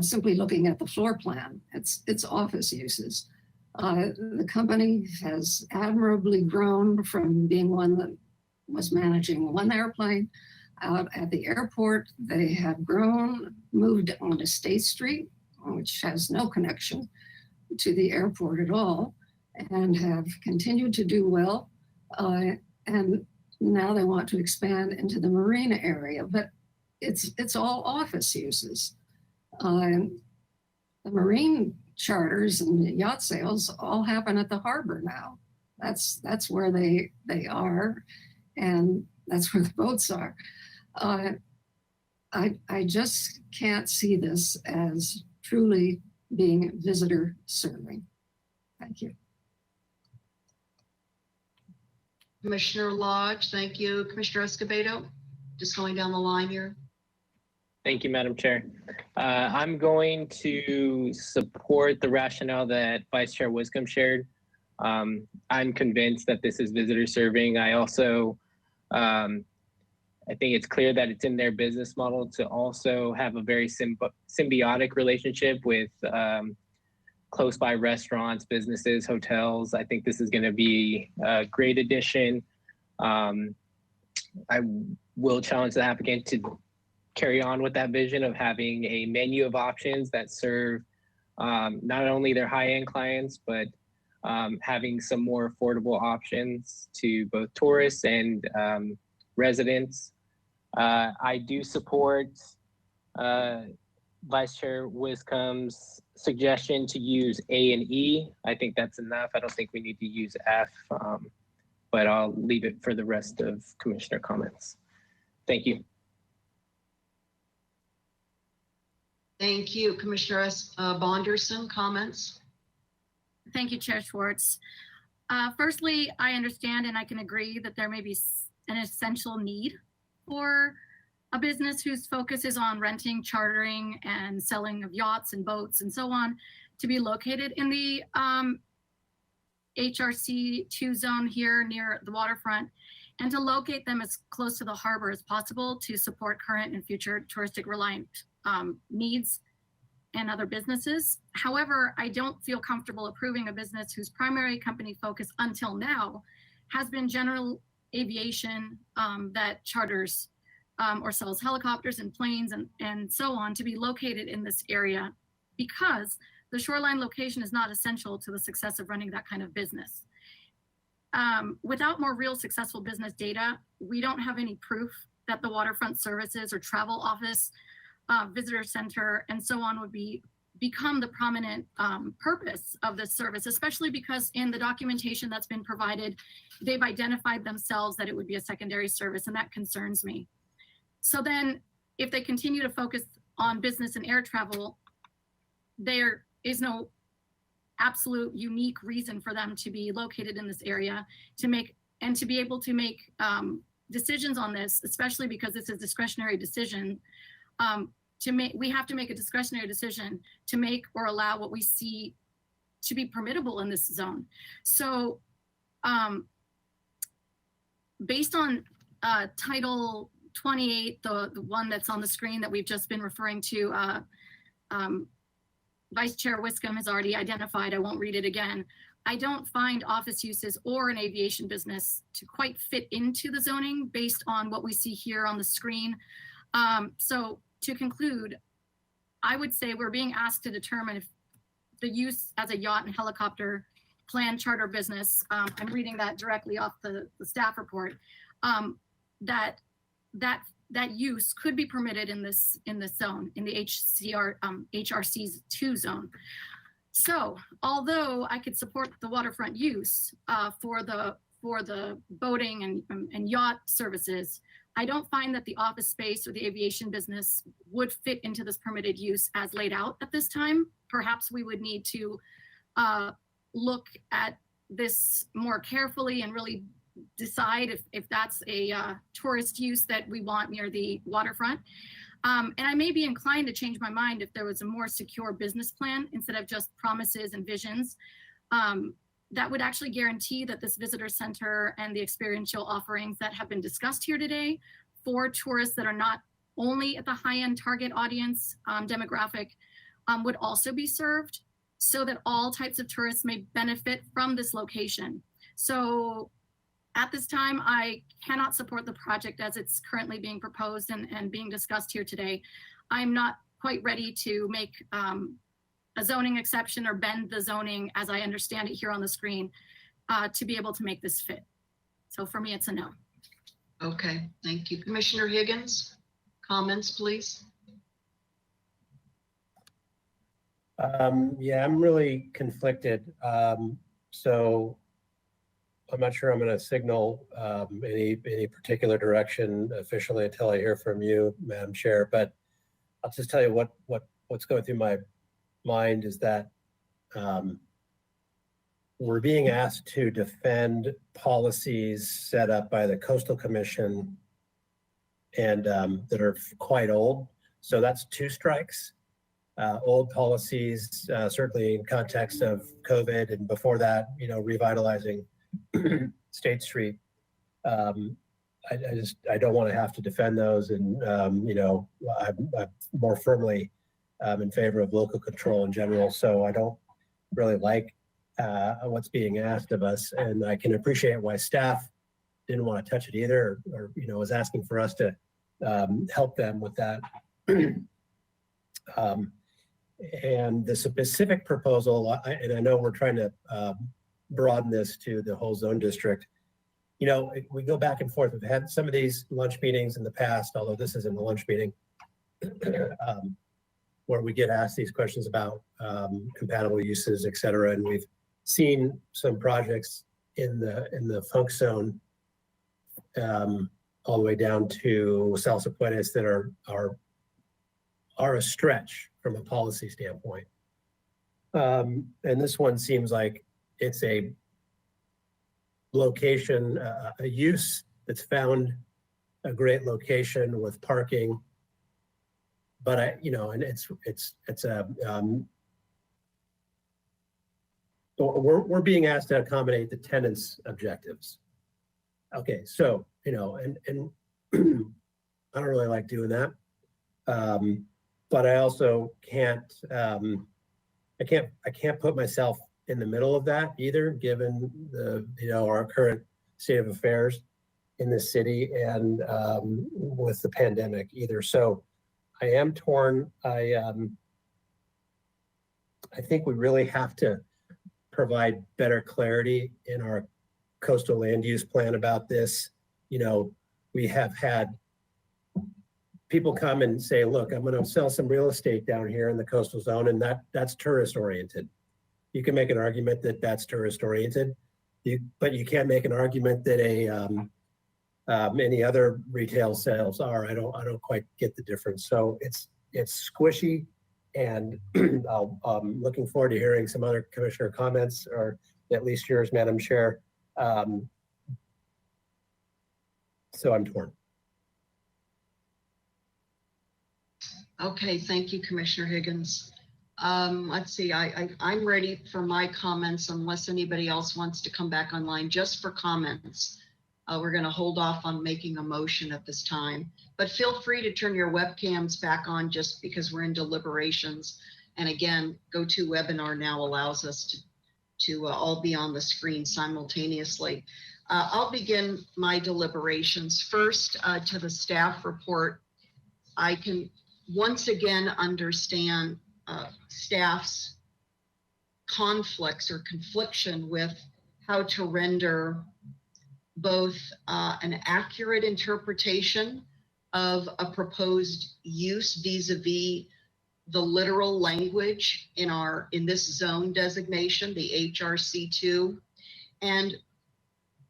simply looking at the floor plan, it's office uses. The company has admirably grown from being one that was managing one airplane out at the airport. They have grown, moved on to State Street, which has no connection to the airport at all. and have continued to do well. And now they want to expand into the marina area, but it's all office uses. The marine charters and yacht sales all happen at the harbor now. That's where they are, and that's where the boats are. I just can't see this as truly being visitor serving. Thank you. Commissioner Lodge, thank you. Commissioner Escobedo, just going down the line here. Thank you, Madam Chair. I'm going to support the rationale that Vice Chair Wiscombe shared. I'm convinced that this is visitor serving. I also, I think it's clear that it's in their business model to also have a very symbiotic relationship with close by restaurants, businesses, hotels. I think this is going to be a great addition. I will challenge the applicant to carry on with that vision of having a menu of options that serve not only their high-end clients, but having some more affordable options to both tourists and residents. I do support Vice Chair Wiscombe's suggestion to use A and E. I think that's enough. I don't think we need to use F, but I'll leave it for the rest of Commissioner comments. Thank you. Thank you. Commissioner Bonderson, comments? Thank you, Chair Schwartz. Firstly, I understand and I can agree that there may be an essential need for a business whose focus is on renting, chartering, and selling of yachts and boats and so on to be located in the HRC 2 zone here near the waterfront, and to locate them as close to the harbor as possible to support current and future touristic reliant needs and other businesses. However, I don't feel comfortable approving a business whose primary company focus until now has been general aviation that charters or sells helicopters and planes and so on to be located in this area, because the shoreline location is not essential to the success of running that kind of business. Without more real successful business data, we don't have any proof that the waterfront services or travel office, visitor center, and so on would become the prominent purpose of this service, especially because in the documentation that's been provided, they've identified themselves that it would be a secondary service, and that concerns me. So then if they continue to focus on business and air travel, there is no absolute unique reason for them to be located in this area to make and to be able to make decisions on this, especially because it's a discretionary decision. We have to make a discretionary decision to make or allow what we see to be permittable in this zone. So based on Title 28, the one that's on the screen that we've just been referring to, Vice Chair Wiscombe has already identified, I won't read it again. I don't find office uses or an aviation business to quite fit into the zoning based on what we see here on the screen. So to conclude, I would say we're being asked to determine if the use as a yacht and helicopter planned charter business, I'm reading that directly off the staff report, that use could be permitted in this zone, in the HRC's 2 zone. So although I could support the waterfront use for the boating and yacht services, I don't find that the office space or the aviation business would fit into this permitted use as laid out at this time. Perhaps we would need to look at this more carefully and really decide if that's a tourist use that we want near the waterfront. And I may be inclined to change my mind if there was a more secure business plan instead of just promises and visions that would actually guarantee that this visitor center and the experiential offerings that have been discussed here today for tourists that are not only at the high-end target audience demographic would also be served, so that all types of tourists may benefit from this location. So at this time, I cannot support the project as it's currently being proposed and being discussed here today. I'm not quite ready to make a a zoning exception or bend the zoning, as I understand it here on the screen, to be able to make this fit. So for me, it's a no. Okay, thank you. Commissioner Higgins, comments, please. Yeah, I'm really conflicted. So I'm not sure I'm going to signal any particular direction officially until I hear from you, Madam Chair. But I'll just tell you what's going through my mind is that we're being asked to defend policies set up by the Coastal Commission and that are quite old. So that's 2 strikes. Old policies, certainly in context of COVID, and before that, revitalizing State Street. I don't want to have to defend those, and I'm more firmly in favor of local control in general. So I don't really like what's being asked of us, and I can appreciate why staff didn't want to touch it either, or was asking for us to help them with that. And the specific proposal, and I know we're trying to broaden this to the whole zone district. We go back and forth. We've had some of these lunch meetings in the past, although this isn't a lunch meeting, where we get asked these questions about compatible uses, et cetera. And we've seen some projects in the funk zone all the way down to Salsa Puentes that are a stretch from a policy standpoint. And this one seems like it's a location, a use that's found a great location with parking. But and it's a we're being asked to accommodate the tenants' objectives. Okay, so and I don't really like doing that. But I also can't I can't put myself in the middle of that either, given our current state of affairs in this city and with the pandemic either. So I am torn. I think we really have to provide better clarity in our coastal land use plan about this. We have had people come and say, look, I'm going to sell some real estate down here in the coastal zone, and that's tourist oriented. You can make an argument that that's tourist oriented, but you can't make an argument that any other retail sales are. I don't quite get the difference. So it's squishy, and I'm looking forward to hearing some other commissioner comments, or at least yours, Madam Chair. So I'm torn. Okay, thank you, Commissioner Higgins. Let's see, I'm ready for my comments unless anybody else wants to come back online just for comments. We're going to hold off on making a motion at this time, but feel free to turn your webcams back on just because we're in deliberations. And again, GoToWebinar now allows us to all be on the screen simultaneously. I'll begin my deliberations. First, to the staff report. I can once again understand staff's conflicts or confliction with how to render both an accurate interpretation of a proposed use vis-a-vis the literal language in this zone designation, the HRC2. And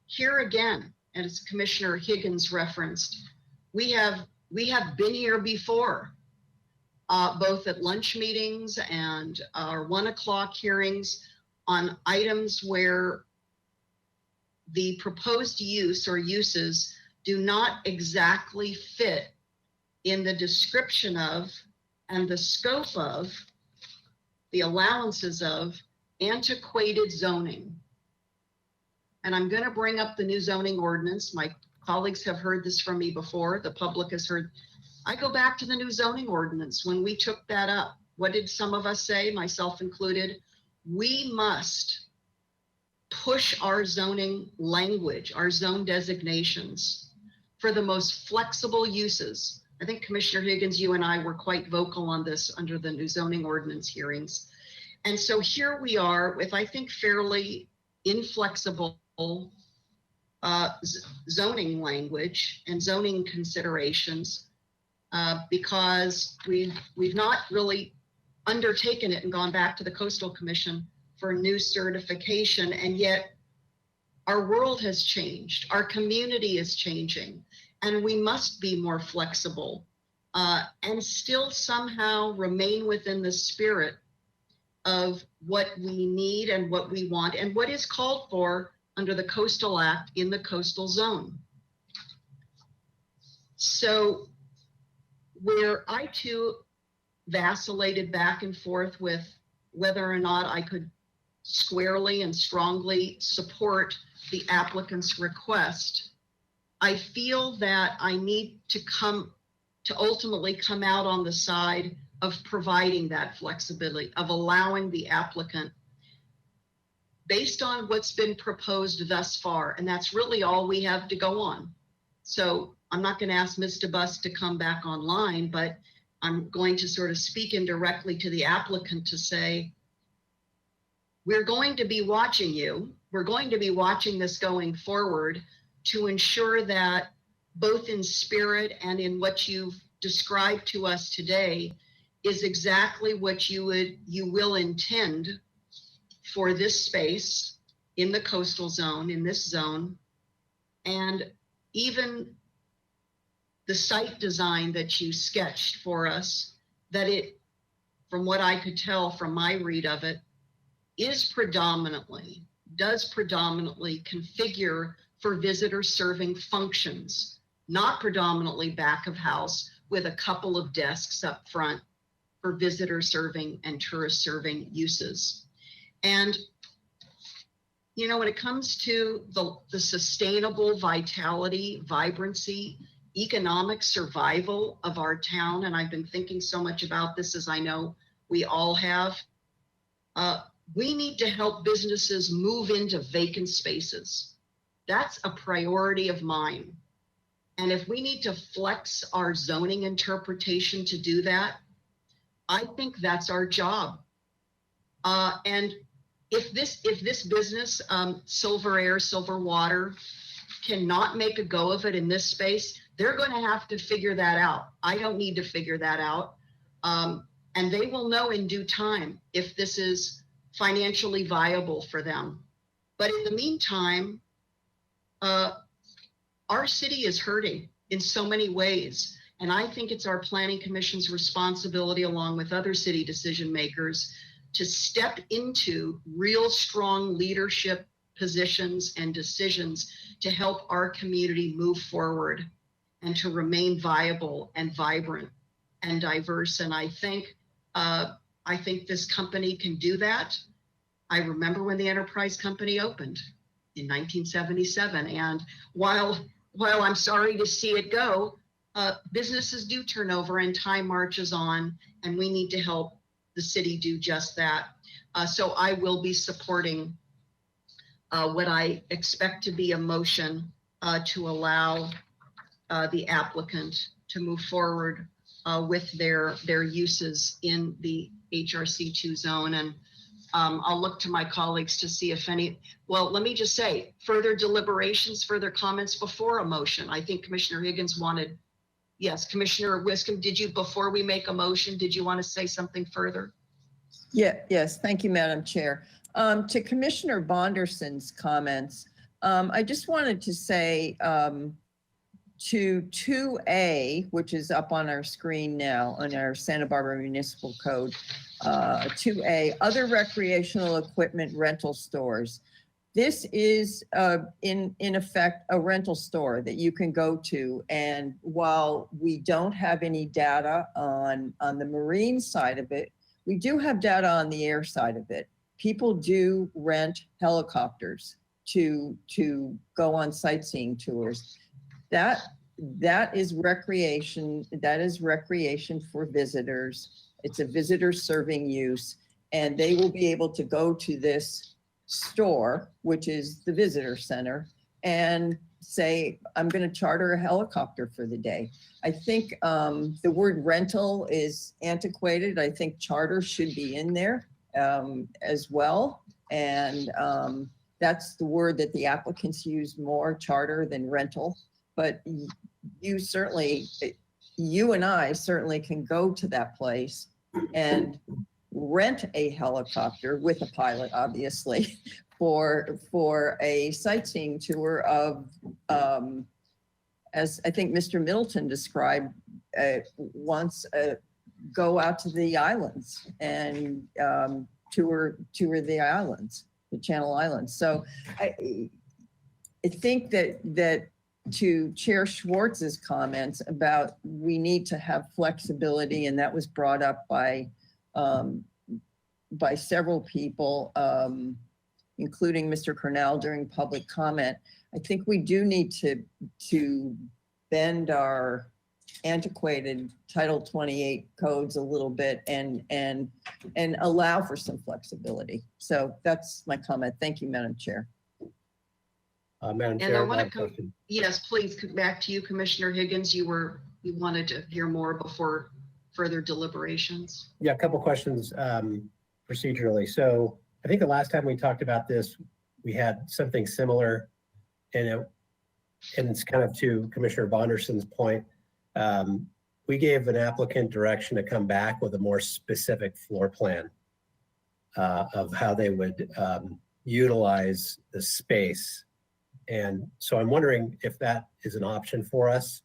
here again, as Commissioner Higgins referenced, we have been here before, both at lunch meetings and our 1 o'clock hearings on items where the proposed use or uses do not exactly fit in the description of and the scope of the allowances of antiquated zoning. And I'm going to bring up the new zoning ordinance. My colleagues have heard this from me before. The public has heard. I go back to the new zoning ordinance. When we took that up, what did some of us say, myself included? We must push our zoning language, our zone designations for the most flexible uses. I think Commissioner Higgins, you and I were quite vocal on this under the new zoning ordinance hearings. And so here we are with, I think, fairly inflexible zoning language and zoning considerations because we've not really undertaken it and gone back to the Coastal Commission for new certification. And yet our world has changed. Our community is changing, and we must be more flexible and still somehow remain within the spirit of what we need and what we want and what is called for under the Coastal Act in the coastal zone. So where I too vacillated back and forth with whether or not I could squarely and strongly support the applicant's request, I feel that I need to ultimately come out on the side of providing that flexibility, of allowing the applicant, based on what's been proposed thus far, and that's really all we have to go on. So I'm not going to ask Mr. Bus to come back online, but I'm going to sort of speak indirectly to the applicant to say, we're going to be watching you. We're going to be watching this going forward to ensure that both in spirit and in what you've described to us today is exactly what you will intend for this space in the coastal zone, in this zone. And even the site design that you sketched for us, that it, from what I could tell from my read of it, does predominantly configure for visitor serving functions, not predominantly back of house with a couple of desks up front for visitor serving and tourist serving uses. And, you know, when it comes to the sustainable vitality, vibrancy, economic survival of our town, and I've been thinking so much about this, as I know we all have, we need to help businesses move into vacant spaces. That's a priority of mine. And if we need to flex our zoning interpretation to do that, I think that's our job. And if this business, Silver Air, Silver Water, cannot make a go of it in this space, they're going to have to figure that out. I don't need to figure that out. And they will know in due time if this is financially viable for them. But in the meantime, our city is hurting in so many ways. And I think it's our Planning Commission's responsibility, along with other city decision makers, to step into real strong leadership positions and decisions to help our community move forward and to remain viable and vibrant and diverse. And I think this company can do that. I remember when the Enterprise Company opened in 1977. And while I'm sorry to see it go, businesses do turn over and time marches on, and we need to help the city do just that. So I will be supporting what I expect to be a motion to allow the applicant to move forward with their uses in the HRC2 zone. And I'll look to my colleagues to see if any, well, let me just say, further deliberations, further comments before a motion. I think Commissioner Higgins wanted, yes, Commissioner Wiscombe, did you, before we make a motion, did you want to say something further? Yes, thank you, Madam Chair. To Commissioner Bonderson's comments, I just wanted to say to 2A, which is up on our screen now on our Santa Barbara Municipal Code, 2A, other recreational equipment rental stores. This is in effect a rental store that you can go to. And while we don't have any data on the marine side of it, we do have data on the air side of it. People do rent helicopters to go on sightseeing tours. That is recreation. That is recreation for visitors. It's a visitor serving use, and they will be able to go to this store, which is the visitor center, and say, I'm going to charter a helicopter for the day. I think the word rental is antiquated. I think charter should be in there. as well. And that's the word that the applicants use more, charter than rental. But you certainly, you and I certainly can go to that place and rent a helicopter with a pilot, obviously, for a sightseeing tour of, as I think Mr. Middleton described, once go out to the islands and tour the islands, the Channel Islands. So I think that to Chair Schwartz's comments about we need to have flexibility, and that was brought up by several people, including Mr. Cornell during public comment. I think we do need to bend our antiquated Title 28 codes a little bit and allow for some flexibility. So that's my comment. Thank you, Madam Chair. Madam And Chair, I want have to a question. yes, please come back to you, Commissioner Higgins. You wanted to hear more before further deliberations. Yeah, a couple questions procedurally. So I think the last time we talked about this, we had something similar, and it's kind of to Commissioner Bonderson's point. We gave an applicant direction to come back with a more specific floor plan of how they would utilize the space. And so I'm wondering if that is an option for us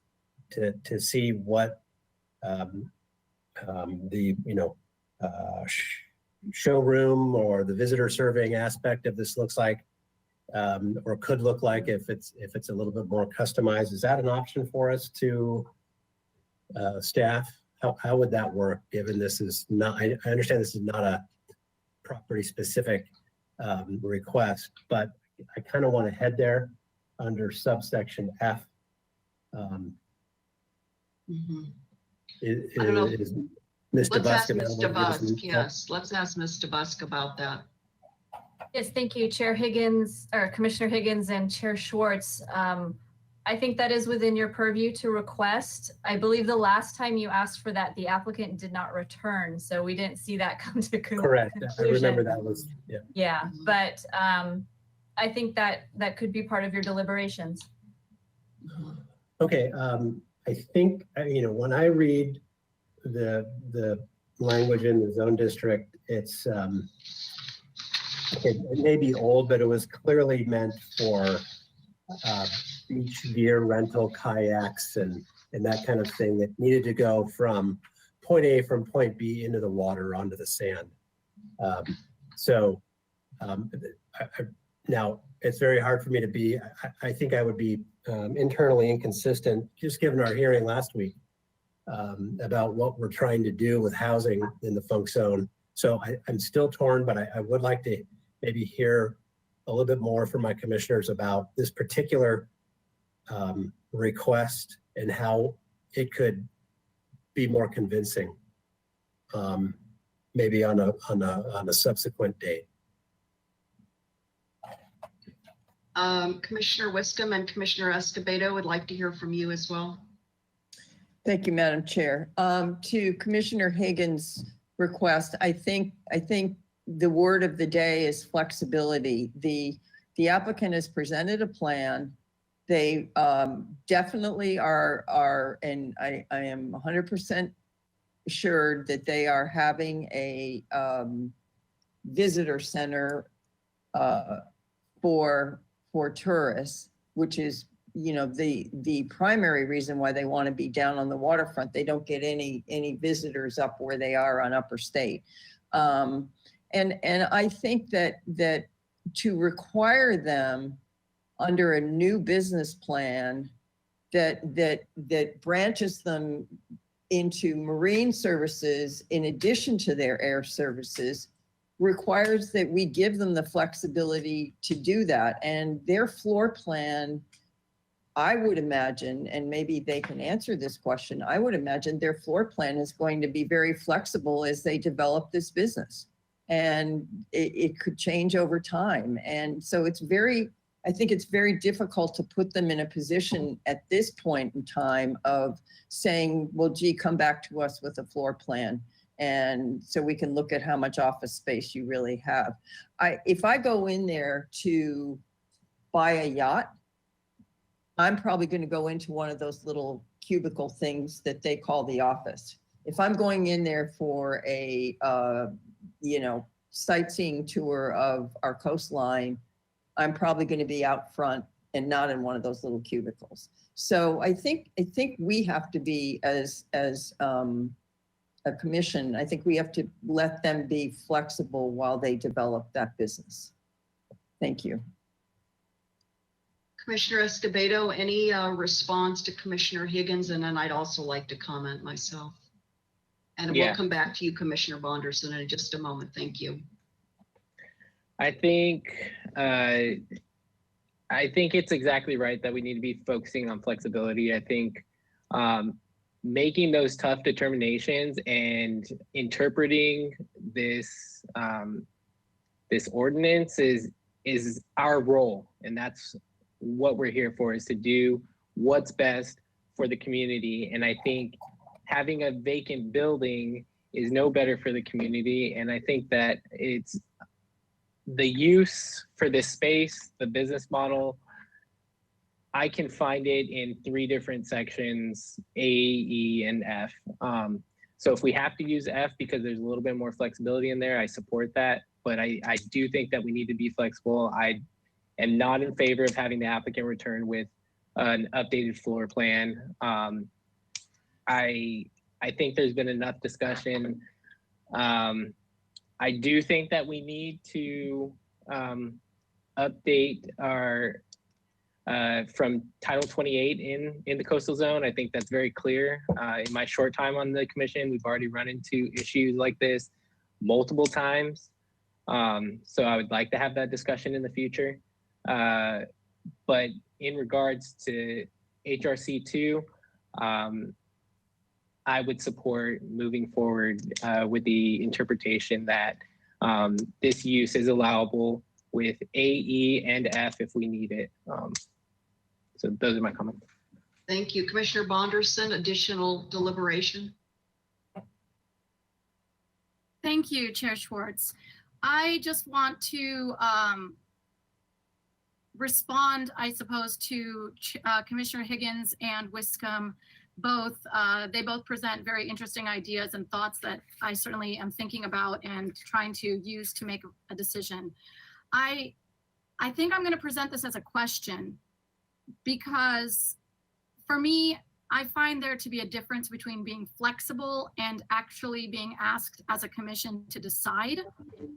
to see what the showroom or the visitor surveying aspect of this looks like, or could look like if it's a little bit more customized. Is that an option for us to staff? How would that work, given this is not, I understand this is not a property specific request, but I kind of want to head there under subsection F. I don't know. Is Ms. Let's ask DeBusk Ms. available to give us DeBusk. some- Yes, let's ask Ms. DeBusk about that. Yes, thank you, Chair Higgins, or Commissioner Higgins and Chair Schwartz. I think that is within your purview to request. I believe the last time you asked for that, the applicant did not return, so we didn't see that come to Correct. conclusion. I remember that was, yeah. Yeah, but I think that could be part of your deliberations. Okay, I think, when I read the language in the zone district, it's, it may be old, but it was clearly meant for beach gear rental, kayaks, and that kind of thing that needed to go from point A, from point B into the water onto the sand. Now it's very hard for me to be, I think I would be internally inconsistent, just given our hearing last week about what we're trying to do with housing in the Funk Zone. So I'm still torn, but I would like to maybe hear a little bit more from my commissioners about this particular request and how it could be more convincing, maybe on a subsequent date. Commissioner Wiscombe and Commissioner Escobedo would like to hear from you as well. Thank you, Madam Chair. To Commissioner Higgins' request, I think the word of the day is flexibility. The applicant has presented a plan. They definitely are, and I am 100% assured that they are having a visitor center for tourists, which is, the primary reason why they want to be down on the waterfront. They don't get any visitors up where they are on Upper State. And I think that to require them under a new business plan that branches them into marine services in addition to their air services requires that we give them the flexibility to do that. And their floor plan, I would imagine, and maybe they can answer this question, I would imagine their floor plan is going to be very flexible as they develop this business. And it could change over time. And so I think it's very difficult to put them in a position at this point in time of saying, well, gee, come back to us with a floor plan. And so we can look at how much office space you really have. If I go in there to buy a yacht, I'm probably going to go into one of those little cubicle things that they call the office. If I'm going in there for a, sightseeing tour of our coastline, I'm probably going to be out front and not in one of those little cubicles. So I think we have to be as a commission, I think we have to let them be flexible while they develop that business. Thank you. Commissioner Escobedo, any response to Commissioner Higgins? And then I'd also like to comment myself. And we'll come back to you, Commissioner Bonderson, in just a moment. Thank you. I think it's exactly right that we need to be focusing on flexibility. I think making those tough determinations and interpreting this this ordinance is our role, and that's what we're here for, is to do what's best for the community. And I think having a vacant building is no better for the community. And I think that it's the use for this space, the business model, I can find it in 3 different sections, A, E, and F. So if we have to use F because there's a little bit more flexibility in there, I support that. But I do think that we need to be flexible. I am not in favor of having the applicant return with an updated floor plan. I think there's been enough discussion. I do think that we need to update our from Title 28 in the coastal zone. I think that's very clear. In my short time on the commission, we've already run into issues like this multiple times. So I would like to have that discussion in the future. But in regards to HRC 2, I would support moving forward with the interpretation that this use is allowable with A, E, and F if we need it. So those are my comments. Thank you. Commissioner Bonderson, additional deliberation? Thank you, Chair Schwartz. I just want to respond, I suppose, to Commissioner Higgins and Wiscombe. Both, they both present very interesting ideas and thoughts that I certainly am thinking about and trying to use to make a decision. I think I'm going to present this as a question, because for me, I find there to be a difference between being flexible and actually being asked as a commission to decide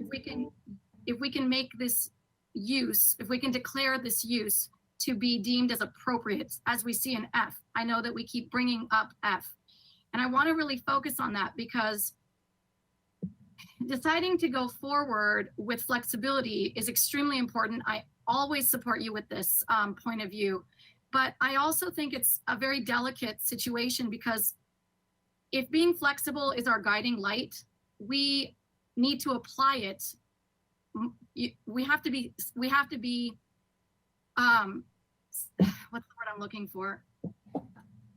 if we can make this use, if we can declare this use to be deemed as appropriate, as we see in F. I know that we keep bringing up F, and I want to really focus on that, because deciding to go forward with flexibility is extremely important. I always support you with this point of view, but I also think it's a very delicate situation, because if being flexible is our guiding light, we need to apply it. We have to be what's the word I'm looking for?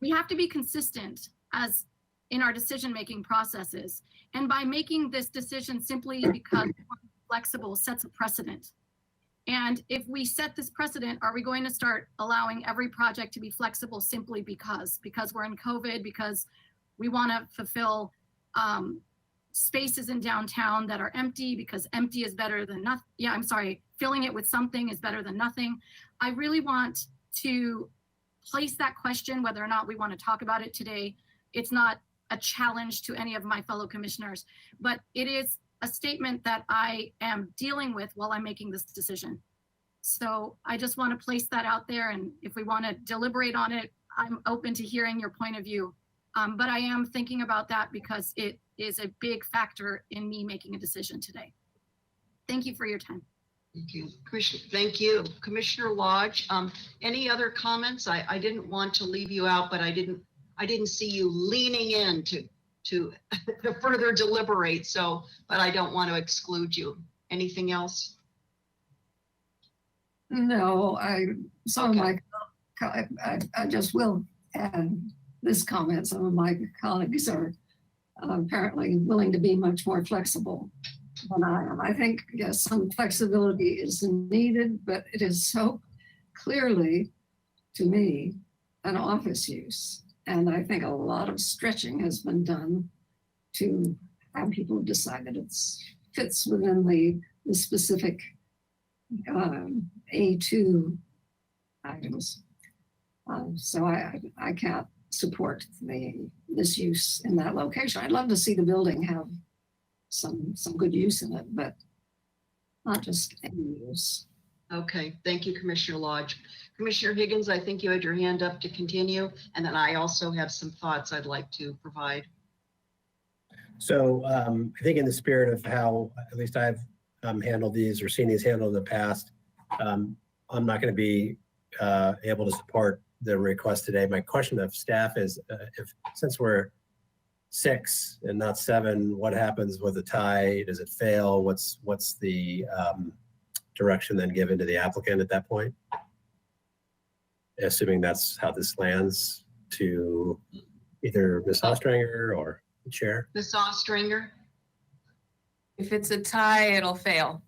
We have to be consistent as in our decision-making processes. And by making this decision simply because we're flexible sets a precedent. And if we set this precedent, are we going to start allowing every project to be flexible simply because we're in COVID, because we want to fulfill spaces in downtown that are empty, because empty is better than nothing. Yeah, I'm sorry, filling it with something is better than nothing. I really want to place that question, whether or not we want to talk about it today. It's not a challenge to any of my fellow commissioners, but it is a statement that I am dealing with while I'm making this decision. So I just want to place that out there. And if we want to deliberate on it, I'm open to hearing your point of view. But I am thinking about that because it is a big factor in me making a decision today. Thank you for your time. Thank you, Commissioner. Thank you, Commissioner Lodge. Any other comments? I didn't want to leave you out, but I didn't see you leaning in to further deliberate. So, but I don't want to exclude you. Anything else? No, I just will add this comment. Some of my colleagues are apparently willing to be much more flexible than I am. I think, yes, some flexibility is needed, but it is so clearly, to me, an office use. And I think a lot of stretching has been done to have people decide that it fits within the specific A2 items. So I can't support this use in that location. I'd love to see the building have some good use in it, but not just any use. Okay, thank you, Commissioner Lodge. Commissioner Higgins, I think you had your hand up to continue, and then I also have some thoughts I'd like to provide. So I think in the spirit of how, at least I've handled these or seen these handled in the past, I'm not going to be able to support the request today. My question of staff is, since we're 6 and not 7, what happens with a tie? Does it fail? What's the direction then given to the applicant at that point? Assuming that's how this lands to either Ms. Ostringer or the chair. Ms. Ostringer? If it's a tie, it'll fail.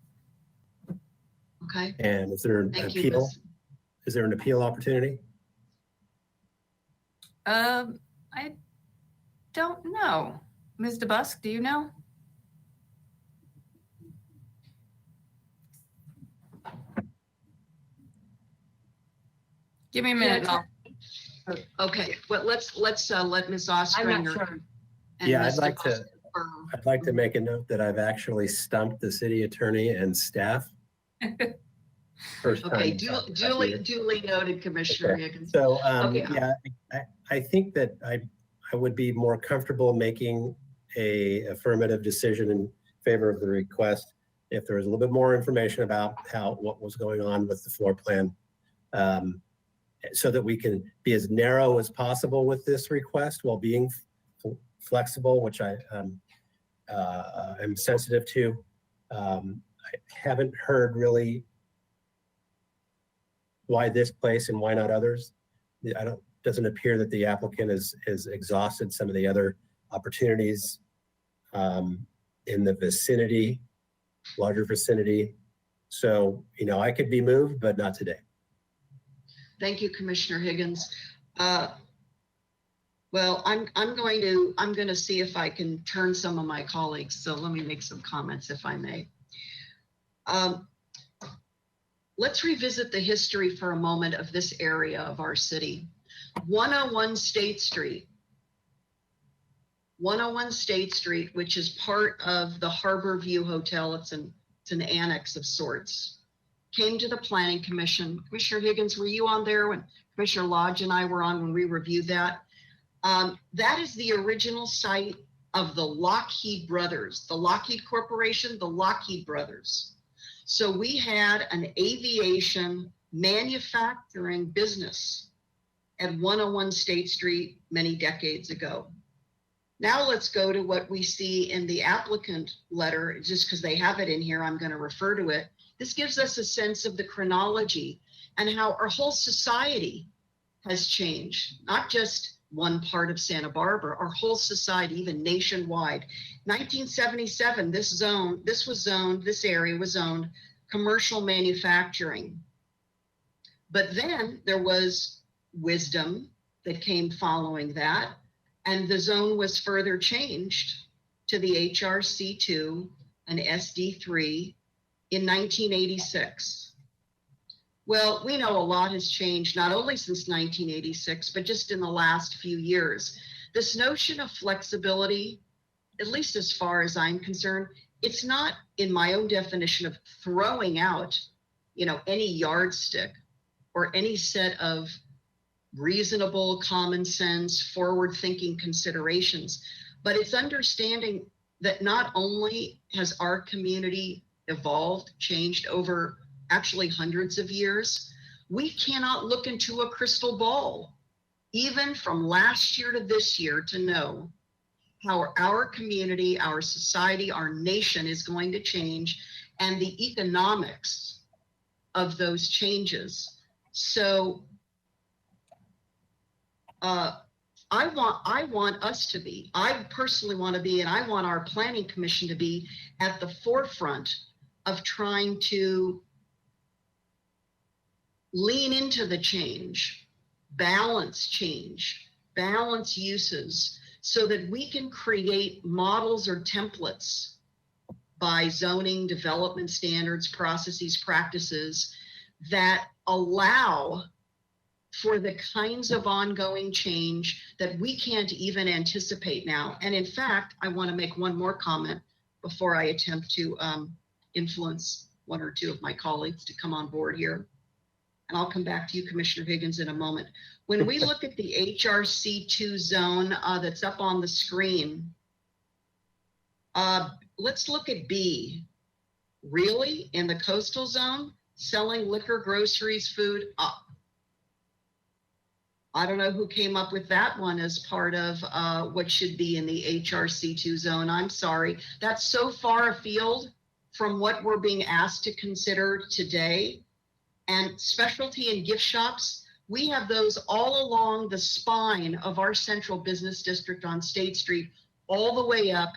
Okay. And is there an Thank you, appeal? Ms. Is there an appeal opportunity? I don't know. Ms. DeBusk, do you know? Give me a minute. Okay, well, let's let Ms. Ostringer. Yeah, I'd like to make a note that I've actually stumped the city attorney and staff. First time. Okay, duly noted, Commissioner Higgins. So Okay. yeah, I think that I would be more comfortable making a affirmative decision in favor of the request if there was a little bit more information about what was going on with the floor plan, so that we can be as narrow as possible with this request while being flexible, which I am sensitive to. I haven't heard really why this place and why not others. Doesn't appear that the applicant has exhausted some of the other opportunities in the vicinity, larger vicinity. So, I could be moved, but not today. Thank you, Commissioner Higgins. Well, I'm going to see if I can turn some of my colleagues. So let me make some comments if I may. Let's revisit the history for a moment of this area of our city. 101 State Street. 101 State Street, which is part of the Harbor View Hotel. It's an annex of sorts. Came to the Planning Commission. Commissioner Higgins, were you on there when Commissioner Lodge and I were on when we reviewed that? That is the original site of the Lockheed Brothers, the Lockheed Corporation, the Lockheed Brothers. So we had an aviation manufacturing business at 101 State Street many decades ago. Now let's go to what we see in the applicant letter. Just because they have it in here, I'm going to refer to it. This gives us a sense of the chronology and how our whole society has changed, not just one part of Santa Barbara, our whole society, even nationwide. 1977, this area was zoned commercial manufacturing. But then there was wisdom that came following that, and the zone was further changed to the HRC2 and SD3 in 1986. Well, we know a lot has changed, not only since 1986, but just in the last few years. This notion of flexibility, at least as far as I'm concerned, it's not in my own definition of throwing out, any yardstick or any set of reasonable, common sense, forward-thinking considerations, but it's understanding that not only has our community evolved, changed over actually hundreds of years, we cannot look into a crystal ball, even from last year to this year, to know how our community, our society, our nation is going to change and the economics of those changes. So I want us to be, I personally want to be, and I want our planning commission to be at the forefront of trying to lean into the change, balance uses, so that we can create models or templates by zoning, development standards, processes, practices that allow for the kinds of ongoing change that we can't even anticipate now. And in fact, I want to make one more comment before I attempt to influence one or two of my colleagues to come on board here. And I'll come back to you, Commissioner Higgins, in a moment. When we look at the HRC2 zone that's up on the screen, let's look at B. Really? In the coastal zone, selling liquor, groceries, food? I don't know who came up with that one as part of what should be in the HRC2 zone. I'm sorry. That's so far afield from what we're being asked to consider today. And specialty and gift shops, we have those all along the spine of our central business district on State Street, all the way up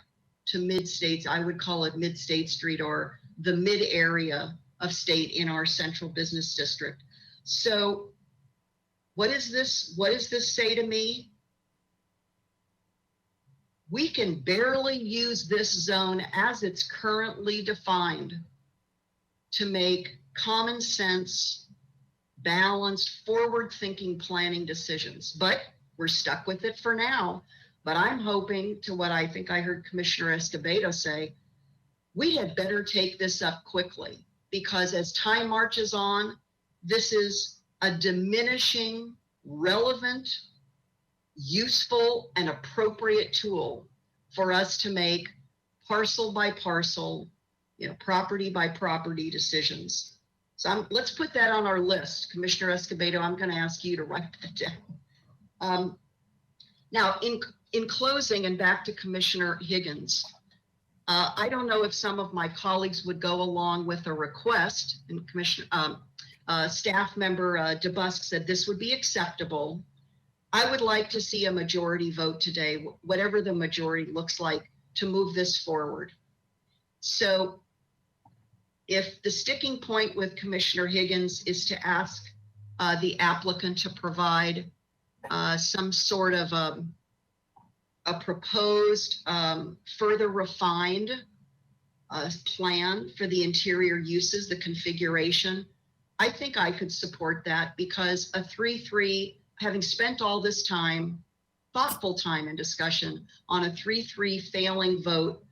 to mid-states. I would call it mid-State Street, or the mid area of state in our central business district. So what does this say to me? We can barely use this zone as it's currently defined to make common sense, balanced, forward-thinking planning decisions. But we're stuck with it for now. But I'm hoping, to what I think I heard Commissioner Escobedo say, we had better take this up quickly, because as time marches on, this is a diminishing, relevant, useful, and appropriate tool for us to make parcel by parcel, property by property decisions. So let's put that on our list. Commissioner Escobedo, I'm going to ask you to write that down. Now, in closing, and back to Commissioner Higgins, I don't know if some of my colleagues would go along with a request, and Commissioner Staff Member DeBusk said this would be acceptable. I would like to see a majority vote today, whatever the majority looks like, to move this forward. So if the sticking point with Commissioner Higgins is to ask the applicant to provide some sort of a proposed, further refined plan for the interior uses, the configuration, I think I could support that, because a 3-3, having spent all this time, thoughtful time and discussion on a 3-3 failing vote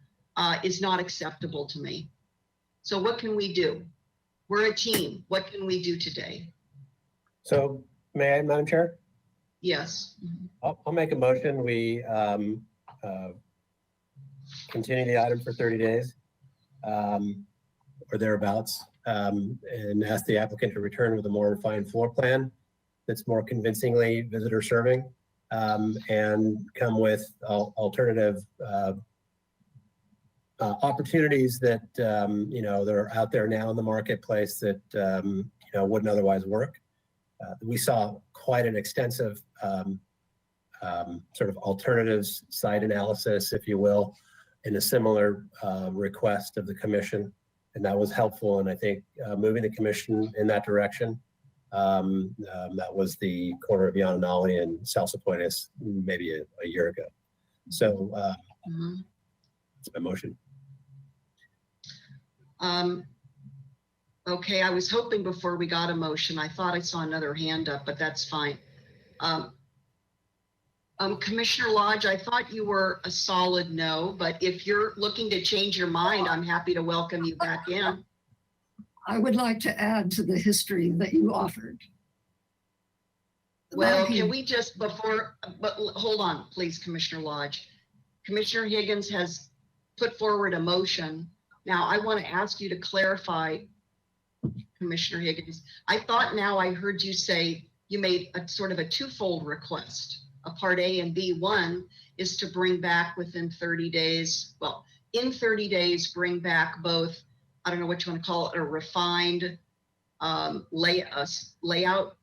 is not acceptable to me. So what can we do? We're a team. What can we do today? So may I, Madam Chair? Yes. I'll make a motion. We continue the item for 30 days or thereabouts, and ask the applicant to return with a more refined floor plan that's more convincingly visitor serving, and come with alternative opportunities that that are out there now in the marketplace that wouldn't otherwise work. We saw quite an extensive sort of alternatives site analysis, if you will, in a similar request of the commission, and that was helpful. And I think moving the commission in that direction. That was the corner of Yananali and Salsa Puentes maybe a year ago. So that's my motion. Okay, I was hoping before we got a motion, I thought I saw another hand up, but that's fine. Commissioner Lodge, I thought you were a solid no, but if you're looking to change your mind, I'm happy to welcome you back in. I would like to add to the history that you offered. Well, can we just but hold on, please, Commissioner Lodge. Commissioner Higgins has put forward a motion. Now, I want to ask you to clarify, Commissioner Higgins. I thought now I heard you say you made a sort of a twofold request. A part A and B. One is to bring back within 30 days, well, in 30 days, bring back both, I don't know what you want to call it, a refined layout,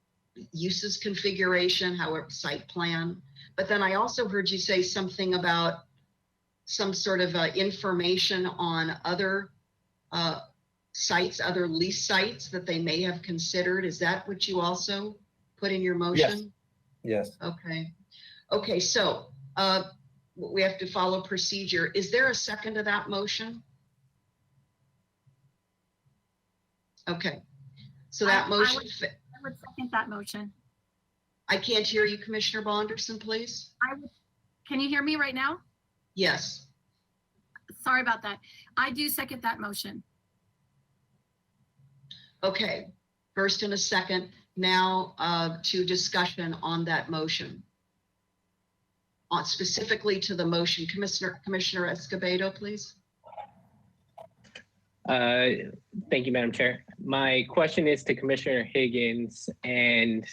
uses configuration, however, site plan. But then I also heard you say something about some sort of information on other sites, other lease sites that they may have considered. Is that what you also put in your motion? Yes. Okay. Okay, so we have to follow procedure. Is there a second to that motion? Okay, so that motion. I would second that motion. I can't hear you, Commissioner Bonderson, please. Can you hear me right now? Yes. Sorry about that. I do second that motion. Okay, first and a second. Now to discussion on that motion. Specifically to the motion, Commissioner Escobedo, please. Thank you, Madam Chair. My question is to Commissioner Higgins, and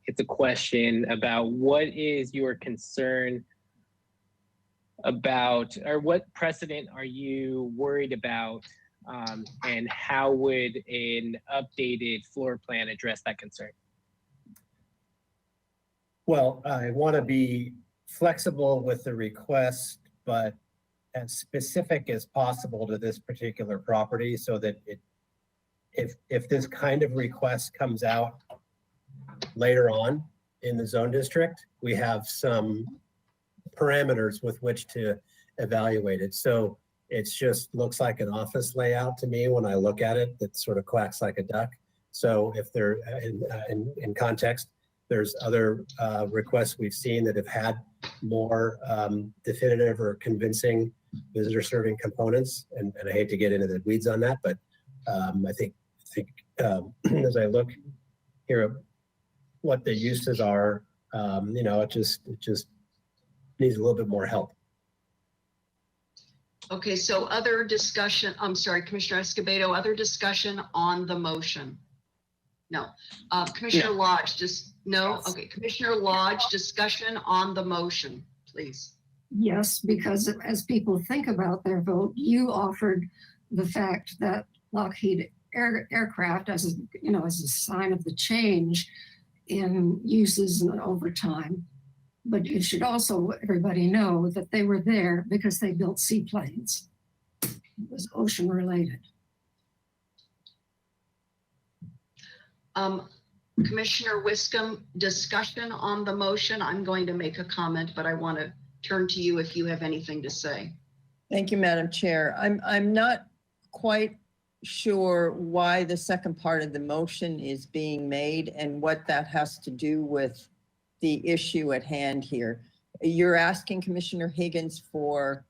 it's a question about what is your concern about, or what precedent are you worried about, and how would an updated floor plan address that concern? Well, I want to be flexible with the request, but as specific as possible to this particular property, so that if this kind of request comes out later on in the zone district, we have some parameters with which to evaluate it. So it's just looks like an office layout to me when I look at it that sort of quacks like a duck. So if they're in context, there's other requests we've seen that have had more definitive or convincing visitor serving components. And I hate to get into the weeds on that, but I think as I look here at what the uses are, you know, it just needs a little bit more help. Okay, so other discussion, I'm sorry, Commissioner Escobedo, other discussion on the motion? No. Commissioner Lodge, just no? Yes. Okay, Commissioner Lodge, discussion on the motion, please. Yes, because as people think about their vote, you offered the fact that Lockheed Aircraft, as a sign of the change in uses over time. But you should also, everybody know that they were there because they built seaplanes. It was ocean related. Commissioner Wiscombe, discussion on the motion. I'm going to make a comment, but I want to turn to you if you have anything to say. Thank you, Madam Chair. I'm not quite sure why the second part of the motion is being made and what that has to do with the issue at hand here. You're asking Commissioner Higgins for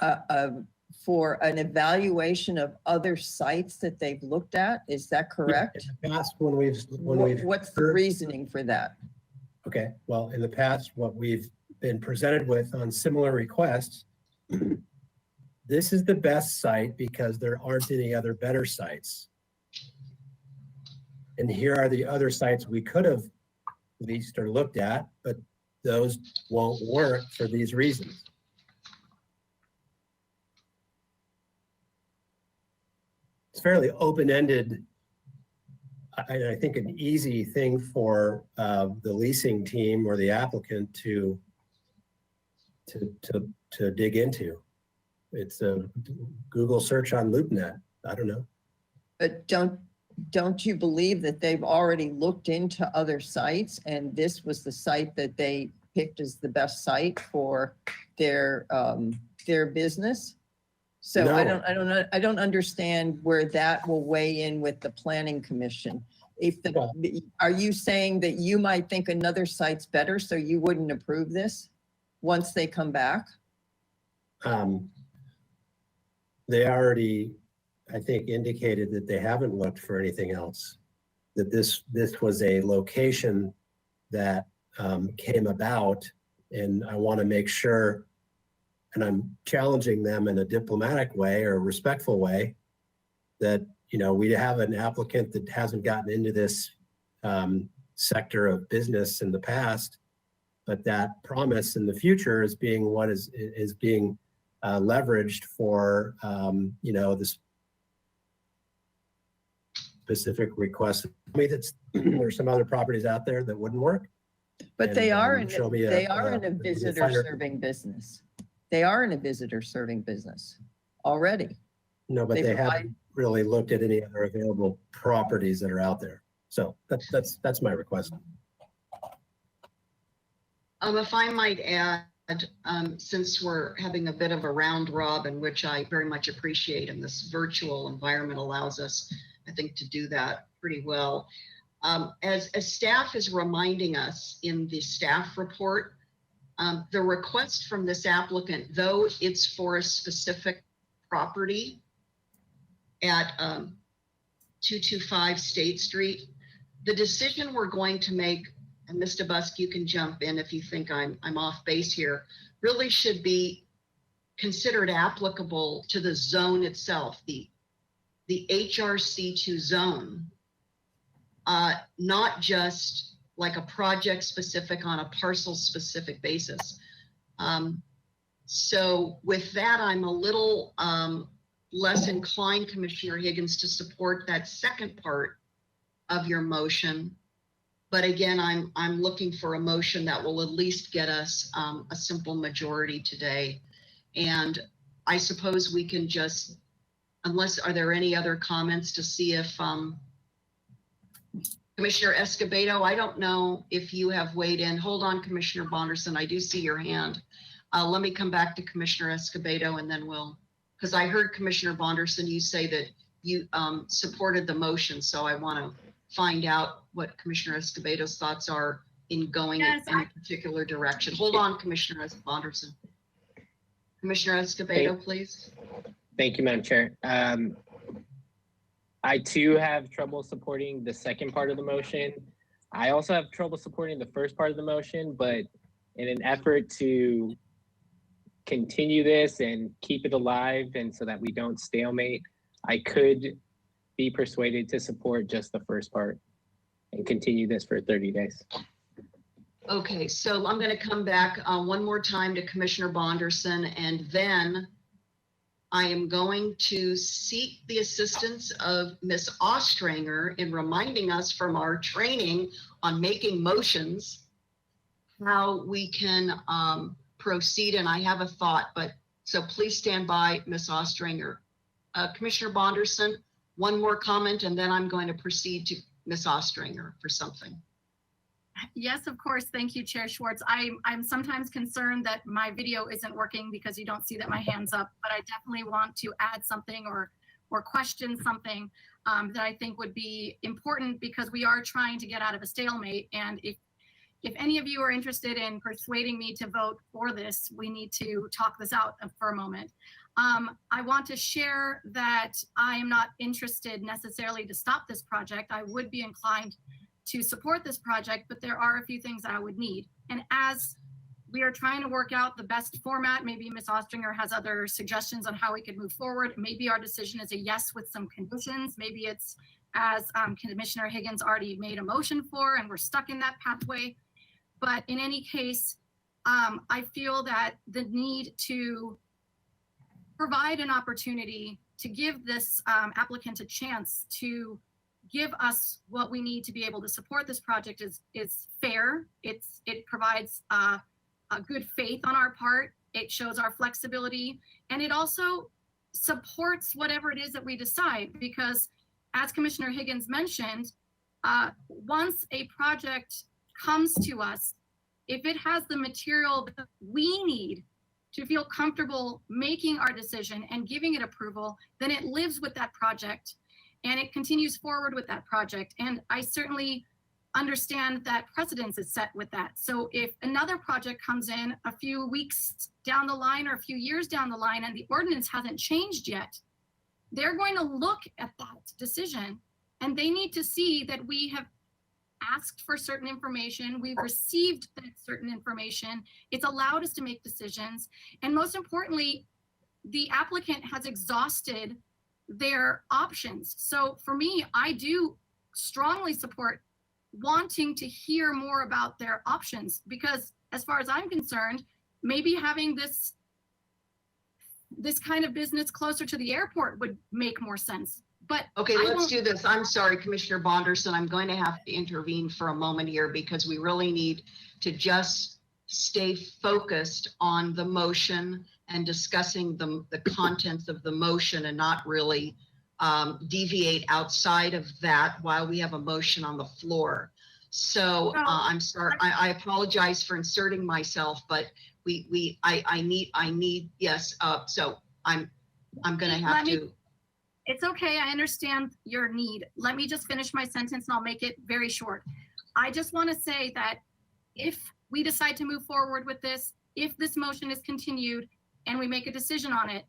an evaluation of other sites that they've looked at. Is that correct? In the past, what's the reasoning for that? Okay, well, in the past, what we've been presented with on similar requests, this is the best site because there aren't any other better sites. And here are the other sites we could have leased or looked at, but those won't work for these reasons. It's fairly open-ended. I think an easy thing for the leasing team or the applicant to dig into. It's a Google search on LoopNet. I don't know. But don't you believe that they've already looked into other sites and this was the site that they picked as the best site for their business? So no. I don't understand where that will weigh in with the Planning Commission. Are you saying that you might think another site's better, so you wouldn't approve this once they come back? They already, I think, indicated that they haven't looked for anything else. That this was a location that came about, and I want to make sure, and I'm challenging them in a diplomatic way or a respectful way, that we have an applicant that hasn't gotten into this sector of business in the past, but that promise in the future is being what is being leveraged for this specific request. I mean, there's some other properties out there that wouldn't work. But they And, are in, show me they are in a finder- visitor serving business. They are in a visitor serving business already. No, but They they provide- haven't really looked at any other available properties that are out there. So that's my request. If I might add, since we're having a bit of a round robin, which I very much appreciate, and this virtual environment allows us, I think, to do that pretty well. As staff is reminding us in the staff report, the request from this applicant, though it's for a specific property at 225 State Street, the decision we're going to make, and Mr. Busk, you can jump in if you think I'm off base here, really should be considered applicable to the zone itself, the HRC2 zone, not just like a project specific on a parcel specific basis. So with that, I'm a little less inclined, Commissioner Higgins, to support that second part of your motion. But again, I'm looking for a motion that will at least get us a simple majority today. And I suppose we can just, are there any other comments to see if Commissioner Escobedo, I don't know if you have weighed in. Hold on, Commissioner Bonderson, I do see your hand. Let me come back to Commissioner Escobedo and then because I heard Commissioner Bonderson, you say that you supported the motion. So I want to find out what Commissioner Escobedo's thoughts are in going in a particular direction. Hold on, Commissioner Bonderson. Commissioner Escobedo, please. Thank you, Madam Chair. I too have trouble supporting the second part of the motion. I also have trouble supporting the first part of the motion, but in an effort to continue this and keep it alive and so that we don't stalemate, I could be persuaded to support just the first part and continue this for 30 days. Okay, so I'm going to come back one more time to Commissioner Bonderson, and then I am going to seek the assistance of Ms. Ostranger in reminding us from our training on making motions how we can proceed. And I have a thought, but so please stand by, Ms. Ostranger. Commissioner Bonderson, one more comment, and then I'm going to proceed to Ms. Ostranger for something. Yes, of course. Thank you, Chair Schwartz. I'm sometimes concerned that my video isn't working because you don't see that my hand's up, but I definitely want to add something or question something that I think would be important because we are trying to get out of a stalemate. And if any of you are interested in persuading me to vote for this, we need to talk this out for a moment. I want to share that I am not interested necessarily to stop this project. I would be inclined to support this project, but there are a few things I would need. And as we are trying to work out the best format, maybe Ms. Ostringer has other suggestions on how we could move forward. Maybe our decision is a yes with some conditions. Maybe it's as Commissioner Higgins already made a motion for, and we're stuck in that pathway. But in any case, I feel that the need to provide an opportunity to give this applicant a chance to give us what we need to be able to support this project is fair. It provides a good faith on our part. It shows our flexibility, and it also supports whatever it is that we decide, because as Commissioner Higgins mentioned, once a project comes to us, if it has the material that we need to feel comfortable making our decision and giving it approval, then it lives with that project and it continues forward with that project. And I certainly understand that precedence is set with that. So if another project comes in a few weeks down the line or a few years down the line and the ordinance hasn't changed yet, they're going to look at that decision and they need to see that we have asked for certain information, we've received that certain information, it's allowed us to make decisions, and most importantly, the applicant has exhausted their options. So for me, I do strongly support wanting to hear more about their options, because as far as I'm concerned, maybe having this kind of business closer to the airport would make more sense. But Okay, I let's won't- do this. I'm sorry, Commissioner Bonderson, I'm going to have to intervene for a moment here because we really need to just stay focused on the motion and discussing the contents of the motion and not really deviate outside of that while we have a motion on the floor. So I'm sorry, I apologize for inserting myself, but I need, yes, so I'm gonna have to. It's okay. I understand your need. Let me just finish my sentence and I'll make it very short. I just want to say that if we decide to move forward with this, if this motion is continued and we make a decision on it,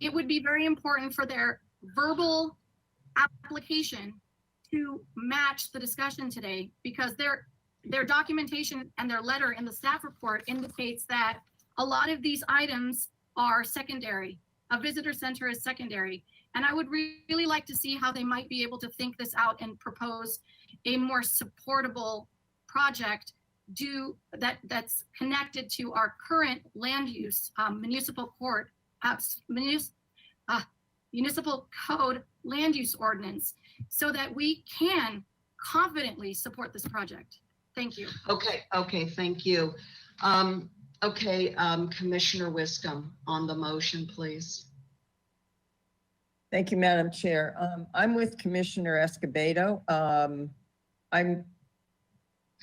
it would be very important for their verbal application to match the discussion today, because their documentation and their letter in the staff report indicates that a lot of these items are secondary. A visitor center is secondary. And I would really like to see how they might be able to think this out and propose a more supportable project that's connected to our current land use, municipal code land use ordinance, so that we can confidently support this project. Thank you. Okay, thank you. Commissioner Wiscombe on the motion, please. Thank you, Madam Chair. I'm with Commissioner Escobedo.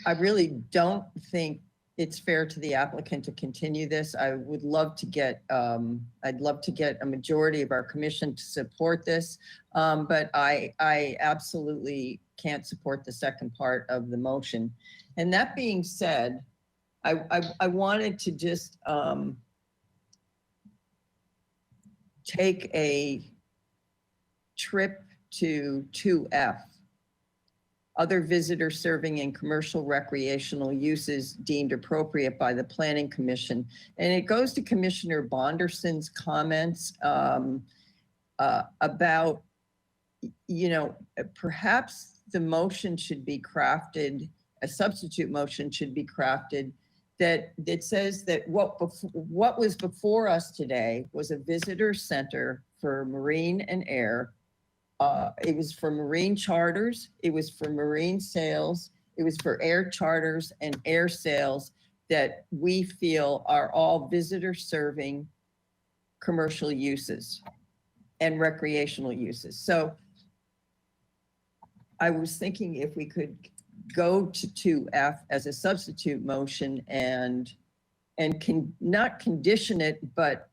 I really don't think it's fair to the applicant to continue this. I would love to get, I'd love to get a majority of our commission to support this, but I absolutely can't support the second part of the motion. And that being said, I wanted to just take a trip to 2F. Other visitor serving and commercial recreational uses deemed appropriate by the Planning Commission. And it goes to Commissioner Bonderson's comments about, perhaps the motion should be crafted, a substitute motion should be crafted that says that what was before us today was a visitor center for marine and air. It was for marine charters, it was for marine sales, it was for air charters and air sales that we feel are all visitor serving commercial uses and recreational uses. So I was thinking if we could go to 2F as a substitute motion and not condition it, but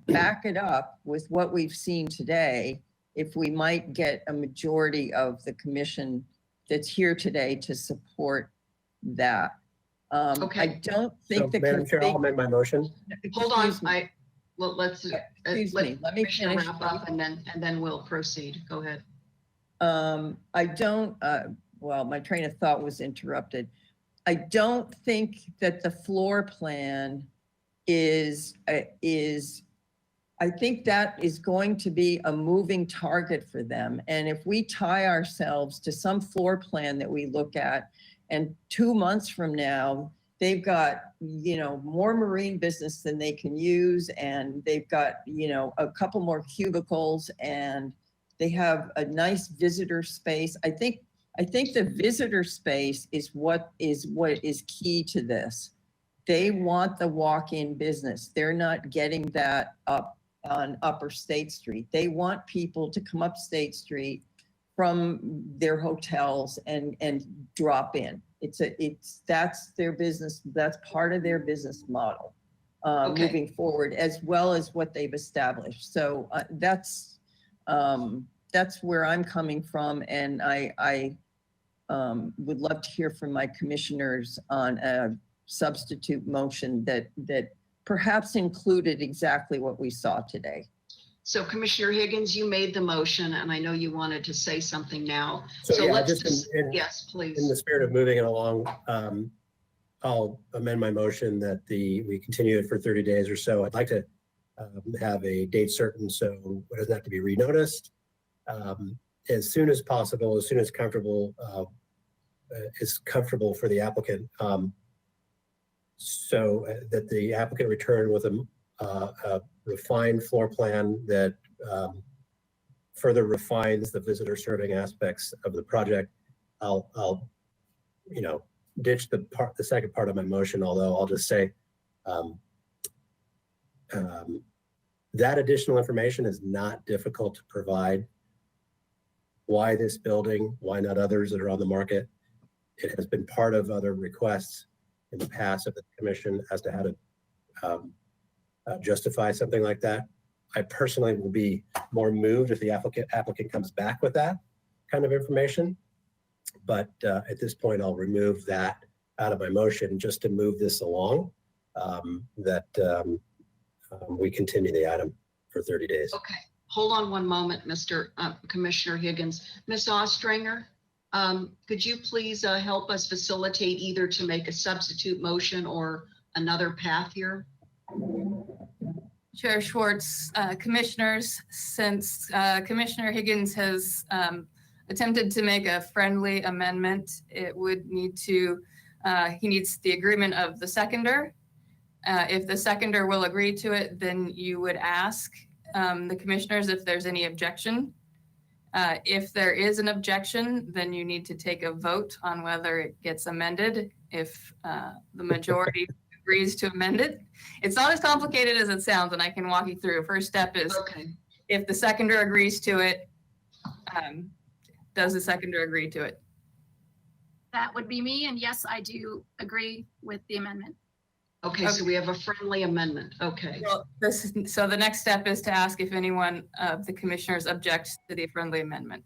back it up with what we've seen today, if we might get a majority of the commission that's here today to support that. Okay. I don't think Madam Chair, I'll amend my motion. Hold on, let's me, let me finish. Wrap up and then we'll proceed. Go ahead. I don't, well, my train of thought was interrupted. I don't think that the floor plan is, I think that is going to be a moving target for them. And if we tie ourselves to some floor plan that we look at, and 2 months from now, they've got, more marine business than they can use, and they've got, a couple more cubicles, and they have a nice visitor space. I think the visitor space is what is key to this. They want the walk-in business. They're not getting that up on Upper State Street. They want people to come up State Street from their hotels and drop in. That's their business. That's part of their business model moving forward, as well as what they've established. So that's where I'm coming from, and I would love to hear from my commissioners on a substitute motion that perhaps included exactly what we saw today. So Commissioner Higgins, you made the motion, and I know you wanted to say something now. So yeah, let's yes, please. In the spirit of moving it along, I'll amend my motion that we continue it for 30 days or so. I'd like to have a date certain, so it doesn't have to be renoticed. As soon as possible, as soon as comfortable for the applicant, so that the applicant return with a refined floor plan that further refines the visitor serving aspects of the project, I'll ditch the second part of my motion, although I'll just say that additional information is not difficult to provide. Why this building? Why not others that are on the market? It has been part of other requests in the past of the commission as to how to justify something like that. I personally will be more moved if the applicant comes back with that kind of information. But at this point, I'll remove that out of my motion just to move this along, we continue the item for 30 days. Okay, hold on one moment, Mr. Commissioner Higgins. Ms. Ostranger, could you please help us facilitate either to make a substitute motion or another path here? Chair Schwartz, commissioners, since Commissioner Higgins has attempted to make a friendly amendment, it would need to, he needs the agreement of the seconder. If the seconder will agree to it, then you would ask the commissioners if there's any objection. If there is an objection, then you need to take a vote on whether it gets amended. If the majority agrees to amend it, it's not as complicated as it sounds, and I can walk you through. First step is if the seconder agrees to it, does the seconder agree to it? That would be me, and yes, I do agree with the amendment. Okay, so we have a friendly amendment. Okay. Well, so the next step is to ask if anyone of the commissioners objects to the friendly amendment.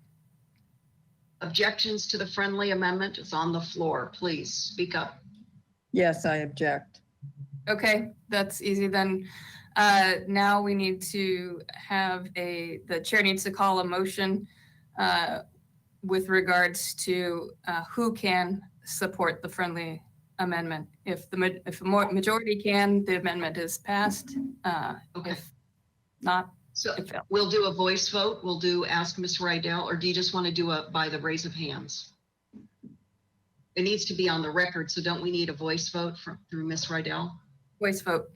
Objections to the friendly amendment is on the floor. Please speak up. Yes, I object. Okay, that's easy then. Now we need to have the chair needs to call a motion with regards to who can support the friendly amendment. If the majority can, the amendment is passed. If not, so we'll do a voice vote. We'll ask Ms. Rydell, or do you just want to do it by the raise of hands? It needs to be on the record, so don't we need a voice vote through Ms. Rydell? Voice vote.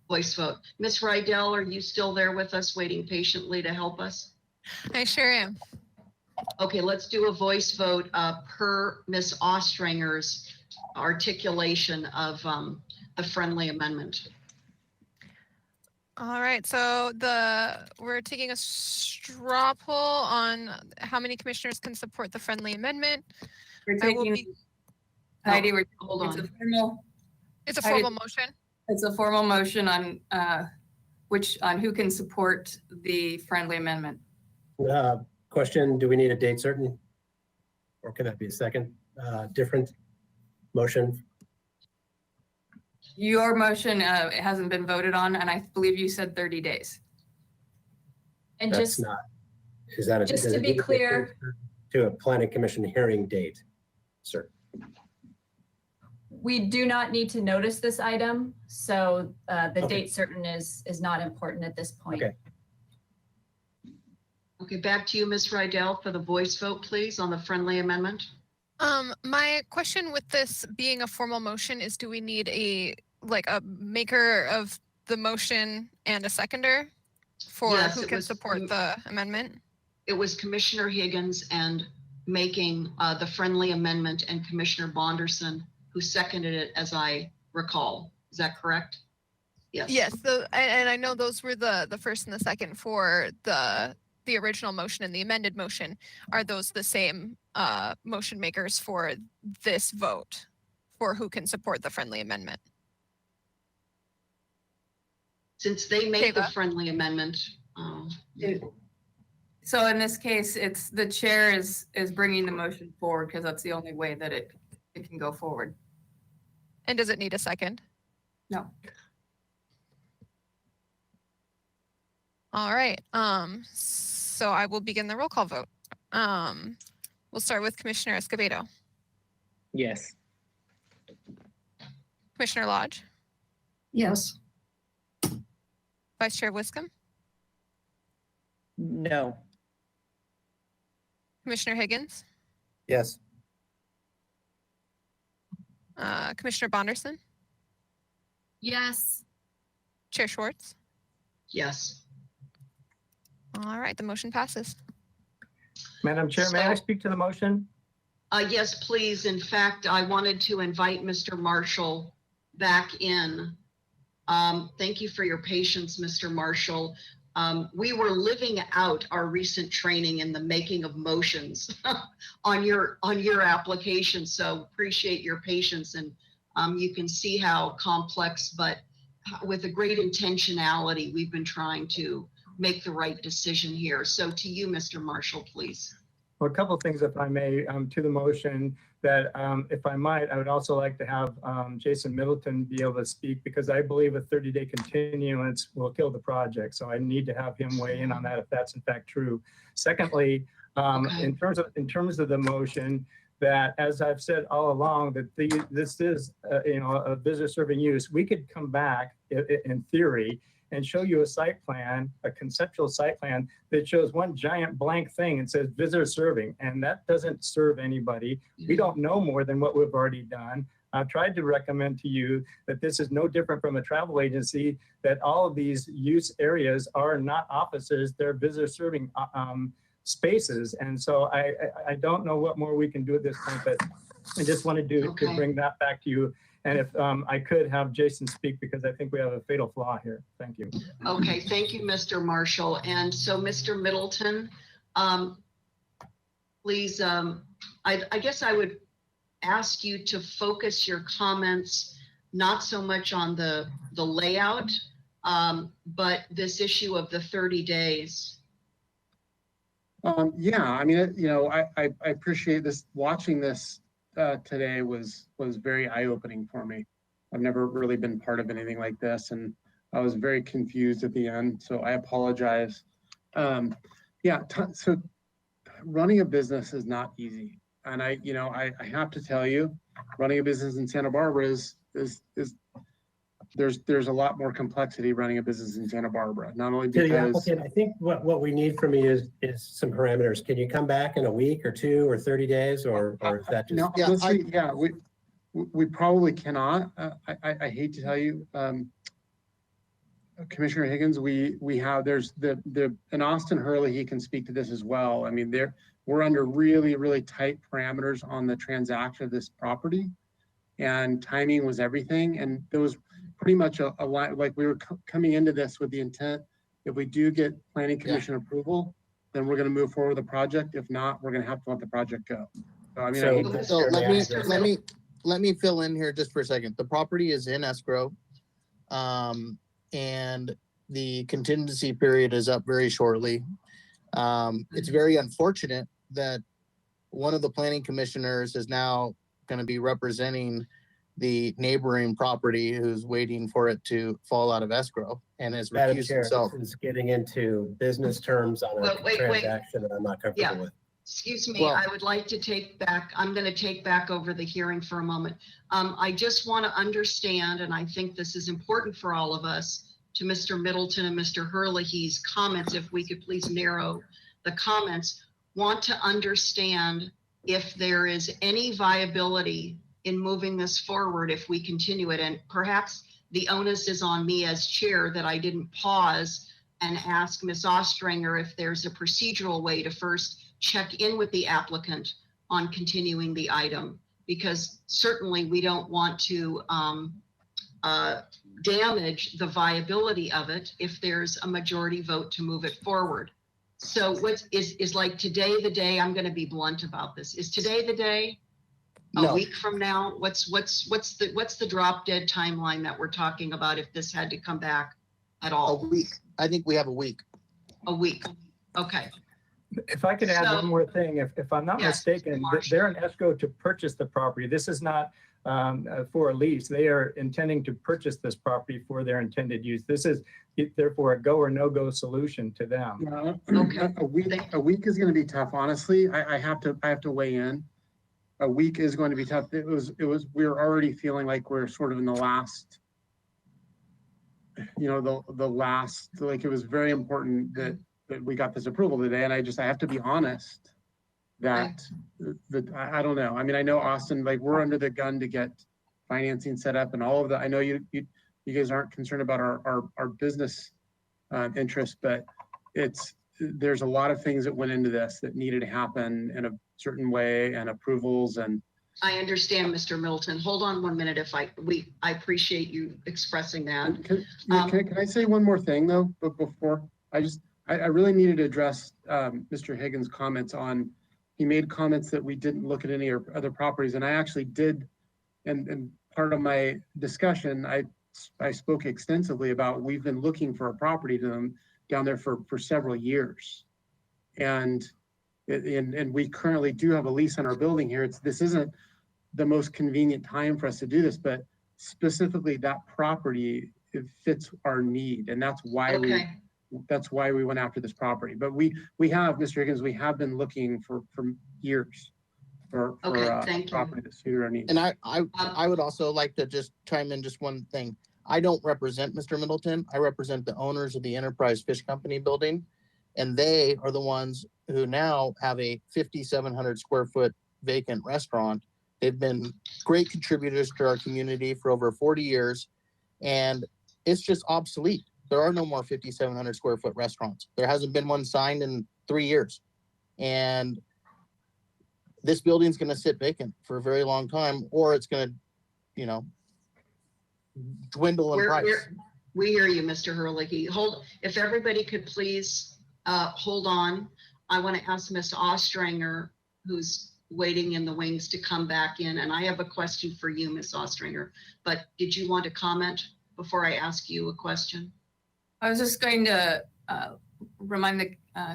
Voice vote. Ms. Rydell, are you still there with us, waiting patiently to help us? I sure am. Okay, let's do a voice vote per Ms. Ostranger's articulation of the friendly amendment. All right, so we're taking a straw poll on how many commissioners can support the friendly amendment. We're taking, Heidi, hold on. It's a formal motion. It's a formal motion on who can support the friendly amendment. Question, do we need a date certain? Or can that be a second different motion? Your motion hasn't been voted on, and I believe you said 30 days. And That's not, is that just to be clear, to a planning commission hearing date, sir? we do not need to notice this item, so the date certain is not important at this point. Okay. Okay, back to you, Ms. Rydell, for the voice vote, please, on the friendly amendment. My question with this being a formal motion is, do we need a maker of the motion and a seconder for Yes, who can support the amendment? It was Commissioner Higgins and making the friendly amendment, and Commissioner Bonderson, who seconded it, as I recall. Is that correct? Yes. Yes, and I know those were the first and the second for the original motion and the amended motion. Are those the same motion makers for this vote for who can support the friendly amendment? Since they made the friendly amendment. So in this case, it's the chair is bringing the motion forward because that's the only way that it can go forward. And does it need a second? No. All right. So I will begin the roll call vote. We'll start with Commissioner Escobedo. Yes. Commissioner Lodge. Yes. Vice Chair Wiscombe. No. Commissioner Higgins. Yes. Commissioner Bonderson. Yes. Chair Schwartz. Yes. All right, the motion passes. Madam Chair, may I So- speak to the motion? Yes, please. In fact, I wanted to invite Mr. Marshall back in. Thank you for your patience, Mr. Marshall. We were living out our recent training in the making of motions on your application. So appreciate your patience, and you can see how complex, but with a great intentionality, we've been trying to make the right decision here. So to you, Mr. Marshall, please. Well, a couple of things, if I may, to the motion that, if I might, I would also like to have Jason Middleton be able to speak, because I believe a 30-day continuance will kill the project. So I need to have him weigh in on that if that's in fact true. Secondly, in terms of the motion, that, as I've said all along, that this is a visitor serving use. We could come back in theory and show you a site plan, a conceptual site plan that shows one giant blank thing and says visitor serving, and that doesn't serve anybody. We don't know more than what we've already done. I've tried to recommend to you that this is no different from a travel agency, that all of these use areas are not offices, they're visitor serving spaces. And so I don't know what more we can do at this point, but I just wanted to bring that back to you. And if I could have Jason speak, because I think we have a fatal flaw here. Thank you. Okay, thank you, Mr. Marshall. And so, Mr. Middleton, please, I guess I would ask you to focus your comments not so much on the layout, but this issue of the 30 days. Yeah, I mean, I appreciate this. Watching this today was very eye-opening for me. I've never really been part of anything like this, and I was very confused at the end, so I apologize. So running a business is not easy, and I have to tell you, running a business in Santa Barbara there's a lot more complexity running a business in Santa Barbara. Not only To the because applicant, I think what we need from you is some parameters. Can you come back in a week or 2 or 30 days, or is that just? No, we probably cannot. I hate to tell you, Commissioner Higgins, we have, there's and Austin Hurley, he can speak to this as well. I mean, we're under really tight parameters on the transaction of this property, and timing was everything. And there was pretty much a lot, like we were coming into this with the intent, if we do get planning commission approval, then we're going to move forward with the project. If not, we're going to have to let the project go. So I mean, So let me fill in here just for a second. The property is in escrow, and the contingency period is up very shortly. It's very unfortunate that one of the planning commissioners is now going to be representing the neighboring property who's waiting for it to fall out of escrow and has recused himself. This is getting into business terms on a transaction that I'm not comfortable with. Excuse me, I would like to I'm going to take back over the hearing for a moment. I just want to understand, and I think this is important for all of us, to Mr. Middleton and Mr. Hurley's comments, if we could please narrow the comments, want to understand if there is any viability in moving this forward if we continue it. And perhaps the onus is on me as chair that I didn't pause and ask Ms. Ostringer if there's a procedural way to first check in with the applicant on continuing the item, because certainly we don't want to damage the viability of it if there's a majority vote to move it forward. So what is like today the day? I'm going to be blunt about this. Is today the day? A week from now? What's the drop dead timeline that we're talking about if this had to come back at all? A week. I think we have a week. A week. Okay. If I could add one more thing, if I'm not mistaken, they're in escrow to purchase the property. This is not for a lease. They are intending to purchase this property for their intended use. This is therefore a go or no go solution to them. A week is going to be tough. Honestly, I have to weigh in. A week is going to be tough. We're already feeling like we're sort of in the last, the last, like it was very important that we got this approval today. And I have to be honest that I don't know. I mean, I know Austin, like we're under the gun to get financing set up and all of that. I know you guys aren't concerned about our business interests, but there's a lot of things that went into this that needed to happen in a certain way, and approvals, and I understand, Mr. Middleton. Hold on 1 minute. I appreciate you expressing that. Can I say one more thing though, but before I really needed to address Mr. Higgins' comments on, he made comments that we didn't look at any other properties, and I actually did, and part of my discussion, I spoke extensively about, we've been looking for a property down there for several years. And we currently do have a lease on our building here. This isn't the most convenient time for us to do this, but specifically that property, it fits our need. And that's why we went after this property. But we have, Mr. Higgins, we have been looking for years for property that suit our needs. And I would also like to just chime in just one thing. I don't represent Mr. Middleton. I represent the owners of the Enterprise Fish Company building, and they are the ones who now have a 5,700 square foot vacant restaurant. They've been great contributors to our community for over 40 years, and it's just obsolete. There are no more 5,700 square foot restaurants. There hasn't been one signed in 3 years. And this building's going to sit vacant for a very long time, or it's going to, dwindle in price. We hear you, Mr. Herlihy. If everybody could please hold on. I want to ask Ms. Ostranger, who's waiting in the wings, to come back in. And I have a question for you, Ms. Ostranger. But did you want to comment before I ask you a question? I was just going to remind the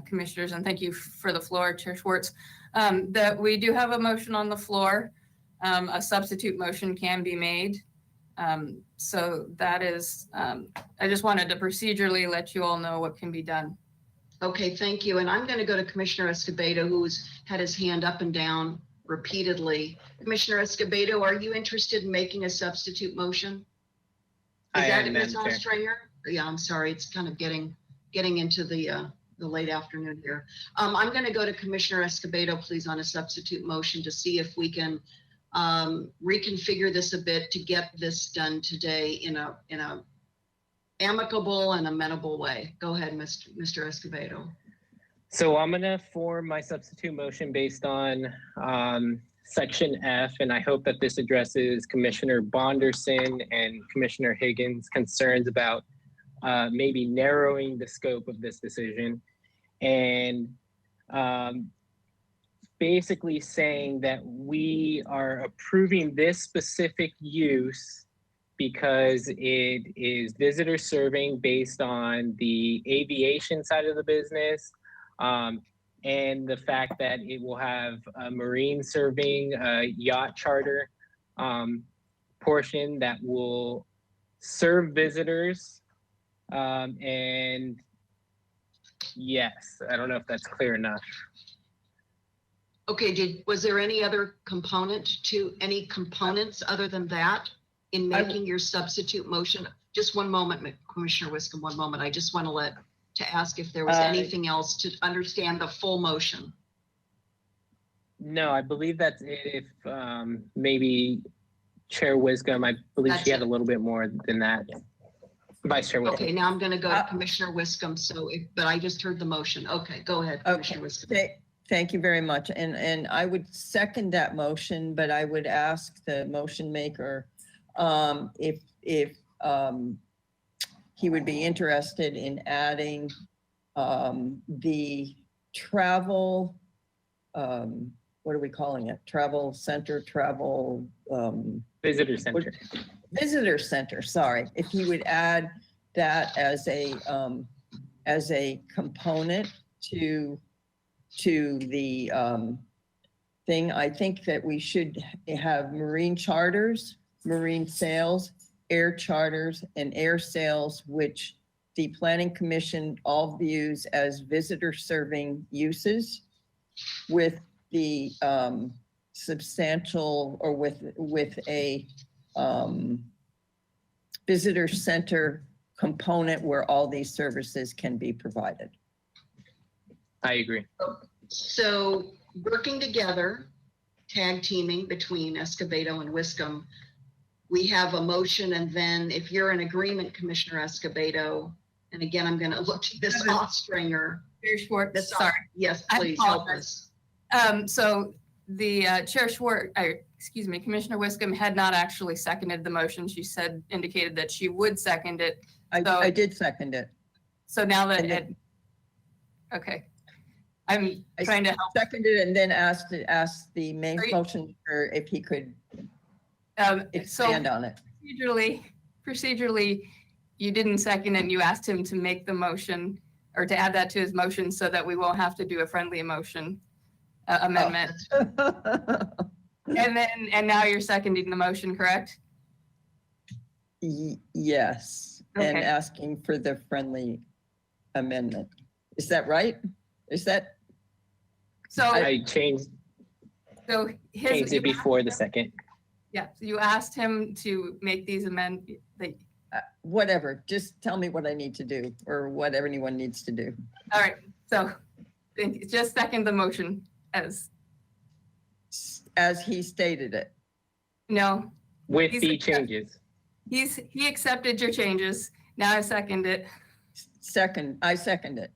commissioners, and thank you for the floor, Chair Schwartz, that we do have a motion on the floor. A substitute motion can be made. So that is, I just wanted to procedurally let you all know what can be done. Okay, thank you. And I'm going to go to Commissioner Escobedo, who's had his hand up and down repeatedly. Commissioner Escobedo, are you interested in making a substitute motion? Is that it, Ms. Ostranger? Yeah, I'm sorry. It's kind of getting into the late afternoon here. I'm going to go to Commissioner Escobedo, please, on a substitute motion to see if we can reconfigure this a bit to get this done today in a amicable and amenable way. Go ahead, Mr. Escobedo. So I'm going to form my substitute motion based on Section F, and I hope that this addresses Commissioner Bonderson and Commissioner Higgins' concerns about maybe narrowing the scope of this decision, and basically saying that we are approving this specific use because it is visitor serving based on the aviation side of the business, and the fact that it will have a marine serving yacht charter portion that will serve visitors. And yes, I don't know if that's clear enough. Okay, was there any other components other than that in making your substitute motion? Just one moment, Commissioner Wiscombe, 1 moment. I just want to ask if there was anything else to understand the full motion. No, I believe that's it. If maybe Chair Wiscombe, I believe she had a little bit more than that. Vice Chair Wiscombe. Okay, now I'm going to go to Commissioner Wiscombe. But I just heard the motion. Okay, go ahead, Commissioner Wiscombe. Thank you very much. And I would second that motion, but I would ask the motion maker if he would be interested in adding the travel, what are we calling it? Travel center, visitor center. Visitor center, sorry. If he would add that as a component to the thing, I think that we should have marine charters, marine sales, air charters, and air sales, which the Planning Commission all views as visitor serving uses, with the substantial, or with a visitor center component where all these services can be provided. I agree. So working together, tag teaming between Escobedo and Wiscombe, we have a motion, and then if you're in agreement, Commissioner Escobedo, and again, I'm going to look to Ms. Ostranger. Chair Schwartz, Ms. sorry. Yes, I please help apologize. us. So the Chair Schwartz, excuse me, Commissioner Wiscom had not actually seconded the motion. She indicated that she would second it. I did second it. So now that And then- okay. I'm trying to help. Seconded and then asked the main motion if he could expand on it. Procedurally, you didn't second it and you asked him to make the motion or to add that to his motion so that we won't have to do a friendly amendment. And now you're seconding the motion, correct? Yes, and Okay. asking for the friendly amendment. Is that right? Is that? So I changed his it before the second. yeah. So you asked him to make these Whatever, just tell me what I need to do or what anyone needs to do. All right. So just second the motion as he stated it. No. With the changes. He accepted your changes. Now I second it. I second it.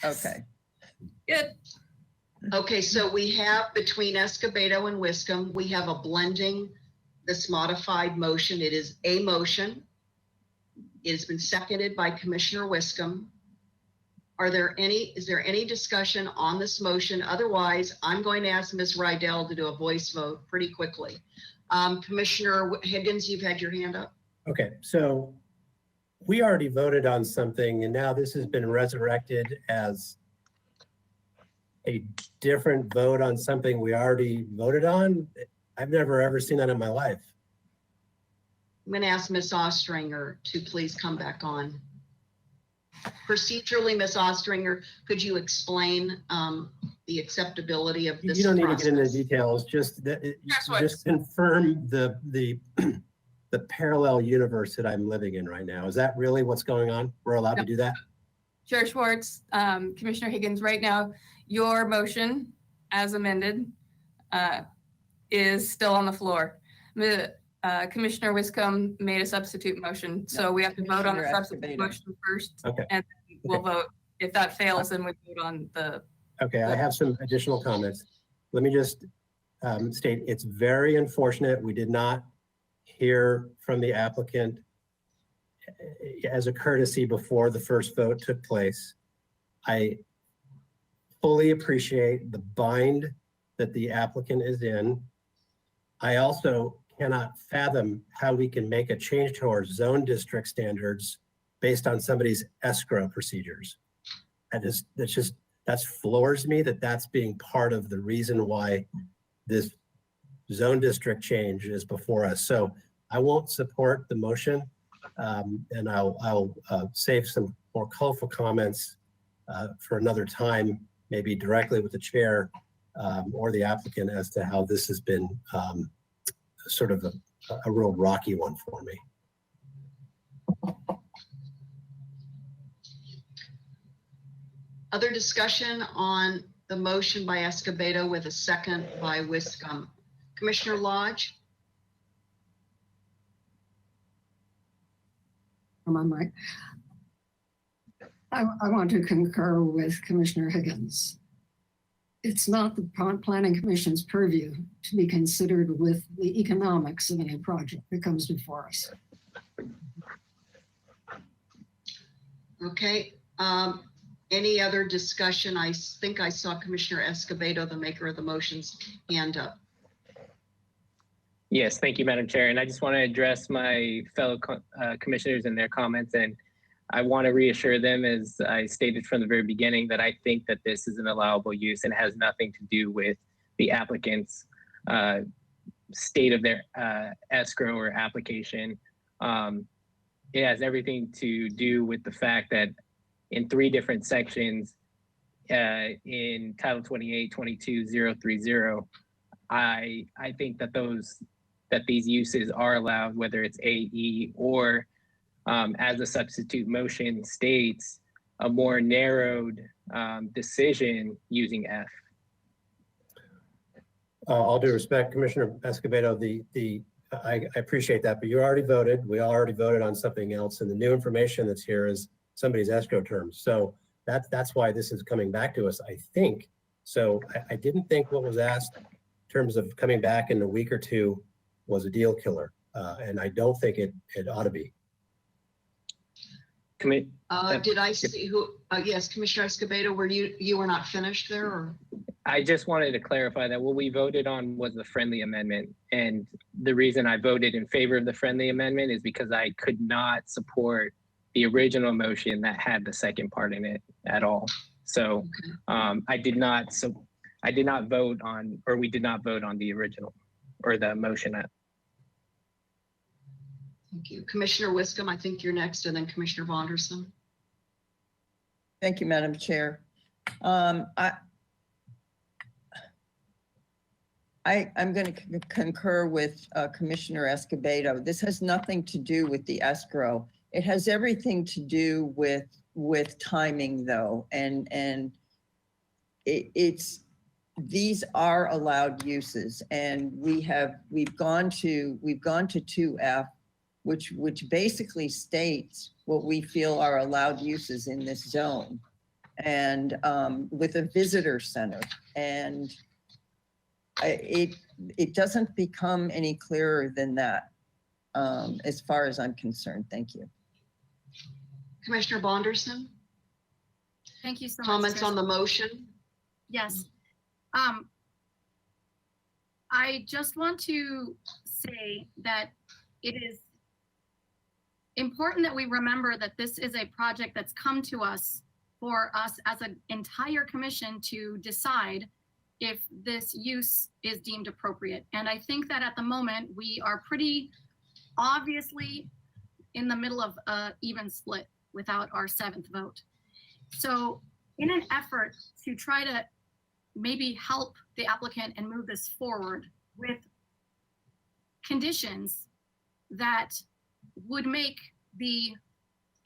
Okay. Good. Okay, so we have between Escobedo and Wiscom, we have a blending this modified motion. It is a motion. It has been seconded by Commissioner Wiscom. Is there any discussion on this motion? Otherwise, I'm going to ask Ms. Rydell to do a voice vote pretty quickly. Commissioner Higgins, you've had your hand up. Okay, so we already voted on something and now this has been resurrected as a different vote on something we already voted on. I've never ever seen that in my life. I'm going to ask Ms. Ostringer to please come back on. Procedurally, Ms. Ostringer, could you explain the acceptability of this? You don't need process? to get into details, just confirm the parallel universe that I'm living in right now. Is that really what's going on? We're allowed to do that? Chair Schwartz, Commissioner Higgins, right now, your motion as amended is still on the floor. Commissioner Wiscom made a substitute motion, so we have to vote on the substitute motion first. Okay. And we'll vote. If that fails, then we vote on the. Okay, I have some additional comments. Let me just state, it's very unfortunate. We did not hear from the applicant as a courtesy before the first vote took place. I fully appreciate the bind that the applicant is in. I also cannot fathom how we can make a change to our zone district standards based on somebody's escrow procedures. That floors me that that's being part of the reason why this zone district change is before us. So I won't support the motion, and I'll save some more colorful comments for another time, maybe directly with the chair or the applicant as to how this has been sort of a real rocky one for me. Other discussion on the motion by Escobedo with a second by Wiscom. Commissioner Lodge? I'm on mic. I want to concur with Commissioner Higgins. It's not the Planning Commission's purview to be considered with the economics of any project that comes before us. Okay. Any other discussion? I think I saw Commissioner Escobedo, the maker of the motions, hand up. Yes, thank you, Madam Chair. And I just want to address my fellow commissioners and their comments. And I want to reassure them, as I stated from the very beginning, that I think that this is an allowable use and has nothing to do with the applicant's state of their escrow or application. It has everything to do with the fact that in 3 different sections in Title 28, 22, 030, I think that these uses are allowed, whether it's AE or as a substitute motion states, a more narrowed decision using F. All due respect, Commissioner Escobedo, I appreciate that, but you already voted. We already voted on something else, and the new information that's here is somebody's escrow terms. So That's why this is coming back to us, I think. So I didn't think what was asked in terms of coming back in a week or two was a deal killer. And I don't think it ought to be. Did I see who? Yes, Commissioner Escobedo, you were not finished there, or? I just wanted to clarify that what we voted on was the friendly amendment. And the reason I voted in favor of the friendly amendment is because I could not support the original motion that had the second part in it at all. So I did not vote on, or we did not vote on the original or the motion. Thank you. Commissioner Wiscombe, I think you're next, and then Commissioner Vonderson. Thank you, Madam Chair. I'm going to concur with Commissioner Escobedo. This has nothing to do with the escrow. It has everything to do with timing, though, and these are allowed uses, and we've gone to 2F, which basically states what we feel are allowed uses in this zone, and with a visitor center, and it doesn't become any clearer than that, as far as I'm concerned. Thank you. Commissioner Bonderson? Thank you so much. Comments on the motion? Yes. I just want to say that it is important that we remember that this is a project that's come to us for us as an entire commission to decide if this use is deemed appropriate. And I think that at the moment, we are pretty obviously in the middle of an even split without our 7th vote. So in an effort to try to maybe help the applicant and move this forward with conditions that would make the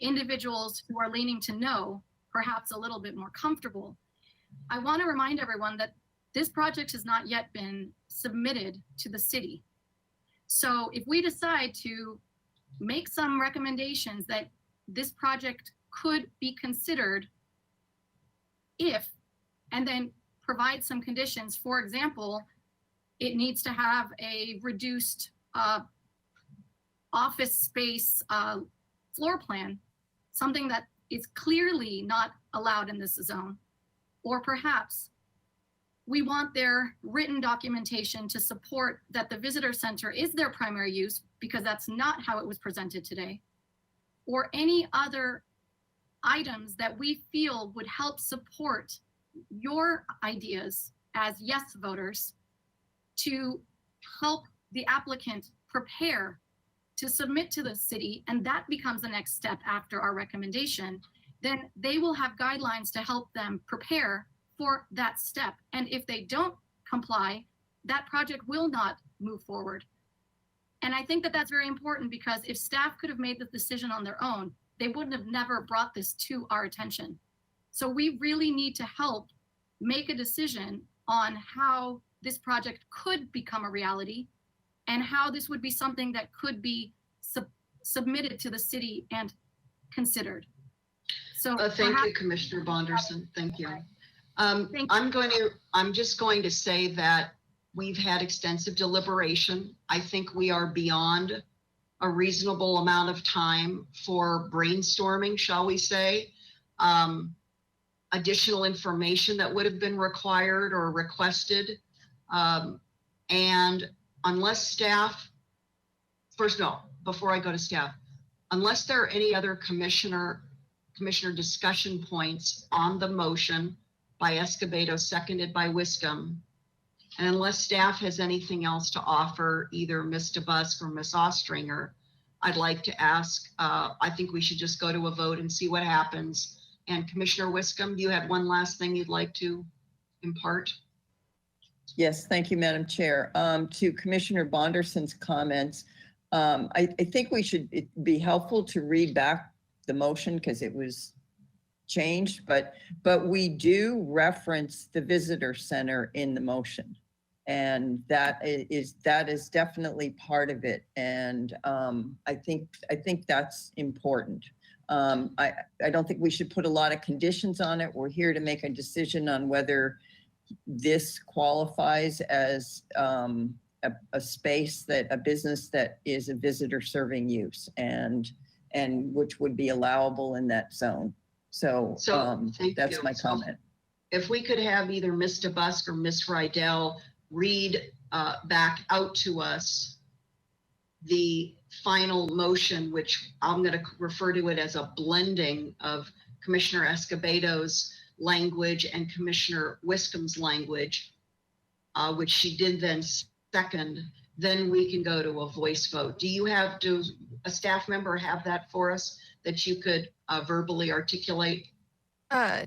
individuals who are leaning to no perhaps a little bit more comfortable, I want to remind everyone that this project has not yet been submitted to the city. So if we decide to make some recommendations that this project could be considered if, and then provide some conditions, for example, it needs to have a reduced office space floor plan, something that is clearly not allowed in this zone. Or perhaps we want their written documentation to support that the visitor center is their primary use, because that's not how it was presented today. Or any other items that we feel would help support your ideas as yes voters to help the applicant prepare to submit to the city, and that becomes the next step after our recommendation, then they will have guidelines to help them prepare for that step. And if they don't comply, that project will not move forward. And I think that that's very important, because if staff could have made the decision on their own, they wouldn't have never brought this to our attention. So we really need to help make a decision on how this project could become a reality and how this would be something that could be submitted to the city and considered. So thank you, Commissioner Bonderson. Thank you. I'm just going to say that we've had extensive deliberation. I think we are beyond a reasonable amount of time for brainstorming, shall we say. Additional information that would have been required or requested. And unless staff, before I go to staff, unless there are any other commissioner discussion points on the motion by Escobedo, seconded by Wiscombe, and unless staff has anything else to offer, either Ms. DeBusk or Ms. Ostringer, I'd like to ask, I think we should just go to a vote and see what happens. And Commissioner Wiscombe, you had one last thing you'd like to impart? Yes, thank you, Madam Chair. To Commissioner Bonderson's comments, I think it'd be helpful to read back the motion because it was changed, but we do reference the visitor center in the motion, and that is definitely part of it. And I think that's important. I don't think we should put a lot of conditions on it. We're here to make a decision on whether this qualifies as a space that, a business that is a visitor serving use and which would be allowable in that zone. So thank that's you. my So comment. if we could have either Mr. Busk or Ms. Rydell read back out to us the final motion, which I'm going to refer to it as a blending of Commissioner Escobedo's language and Commissioner Wiscom's language, which she did then second, then we can go to a voice vote. Does a staff member have that for us that you could verbally articulate?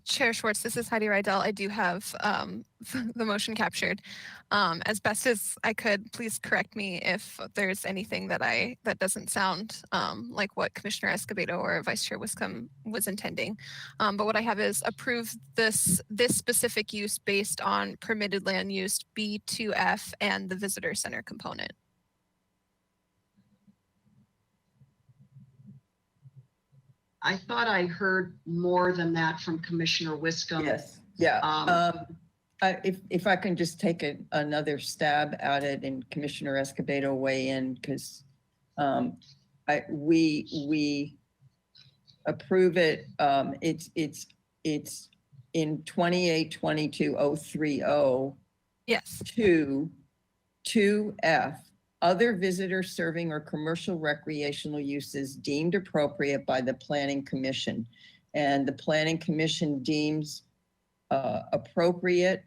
Chair Schwartz, this is Heidi Rydell. I do have the motion captured. As best as I could, please correct me if there's anything that doesn't sound like what Commissioner Escobedo or Vice Chair Wiscom was intending. But what I have is approve this specific use based on permitted land use B2F and the visitor center component. I thought I heard more than that from Commissioner Wiscom. Yes, yeah. If I can just take another stab at it and Commissioner Escobedo weigh in, because we approve it. It's in 2822030. Yes. 2F. Other visitor serving or commercial recreational uses deemed appropriate by the Planning Commission. And the Planning Commission deems appropriate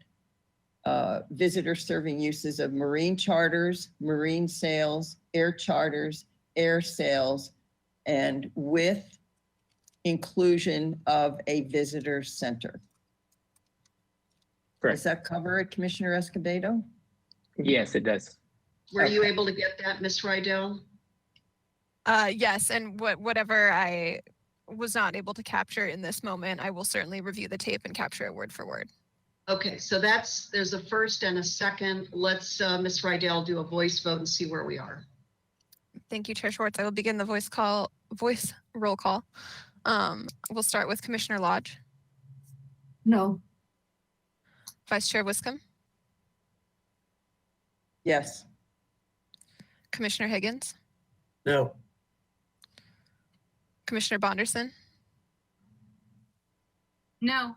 visitor serving uses of marine charters, marine sales, air charters, air sales, and with inclusion of a visitor center. Correct. Does that cover it, Commissioner Escobedo? Yes, it does. Were you able to get that, Ms. Rydell? Yes, and whatever I was not able to capture in this moment, I will certainly review the tape and capture it word for word. Okay, so there's a first and a second. Let's, Ms. Rydell, do a voice vote and see where we are. Thank you, Chair Schwartz. I will begin the voice roll call. We'll start with Commissioner Lodge. No. Vice Chair Wiscom. Yes. Commissioner Higgins. No. Commissioner Bonderson. No.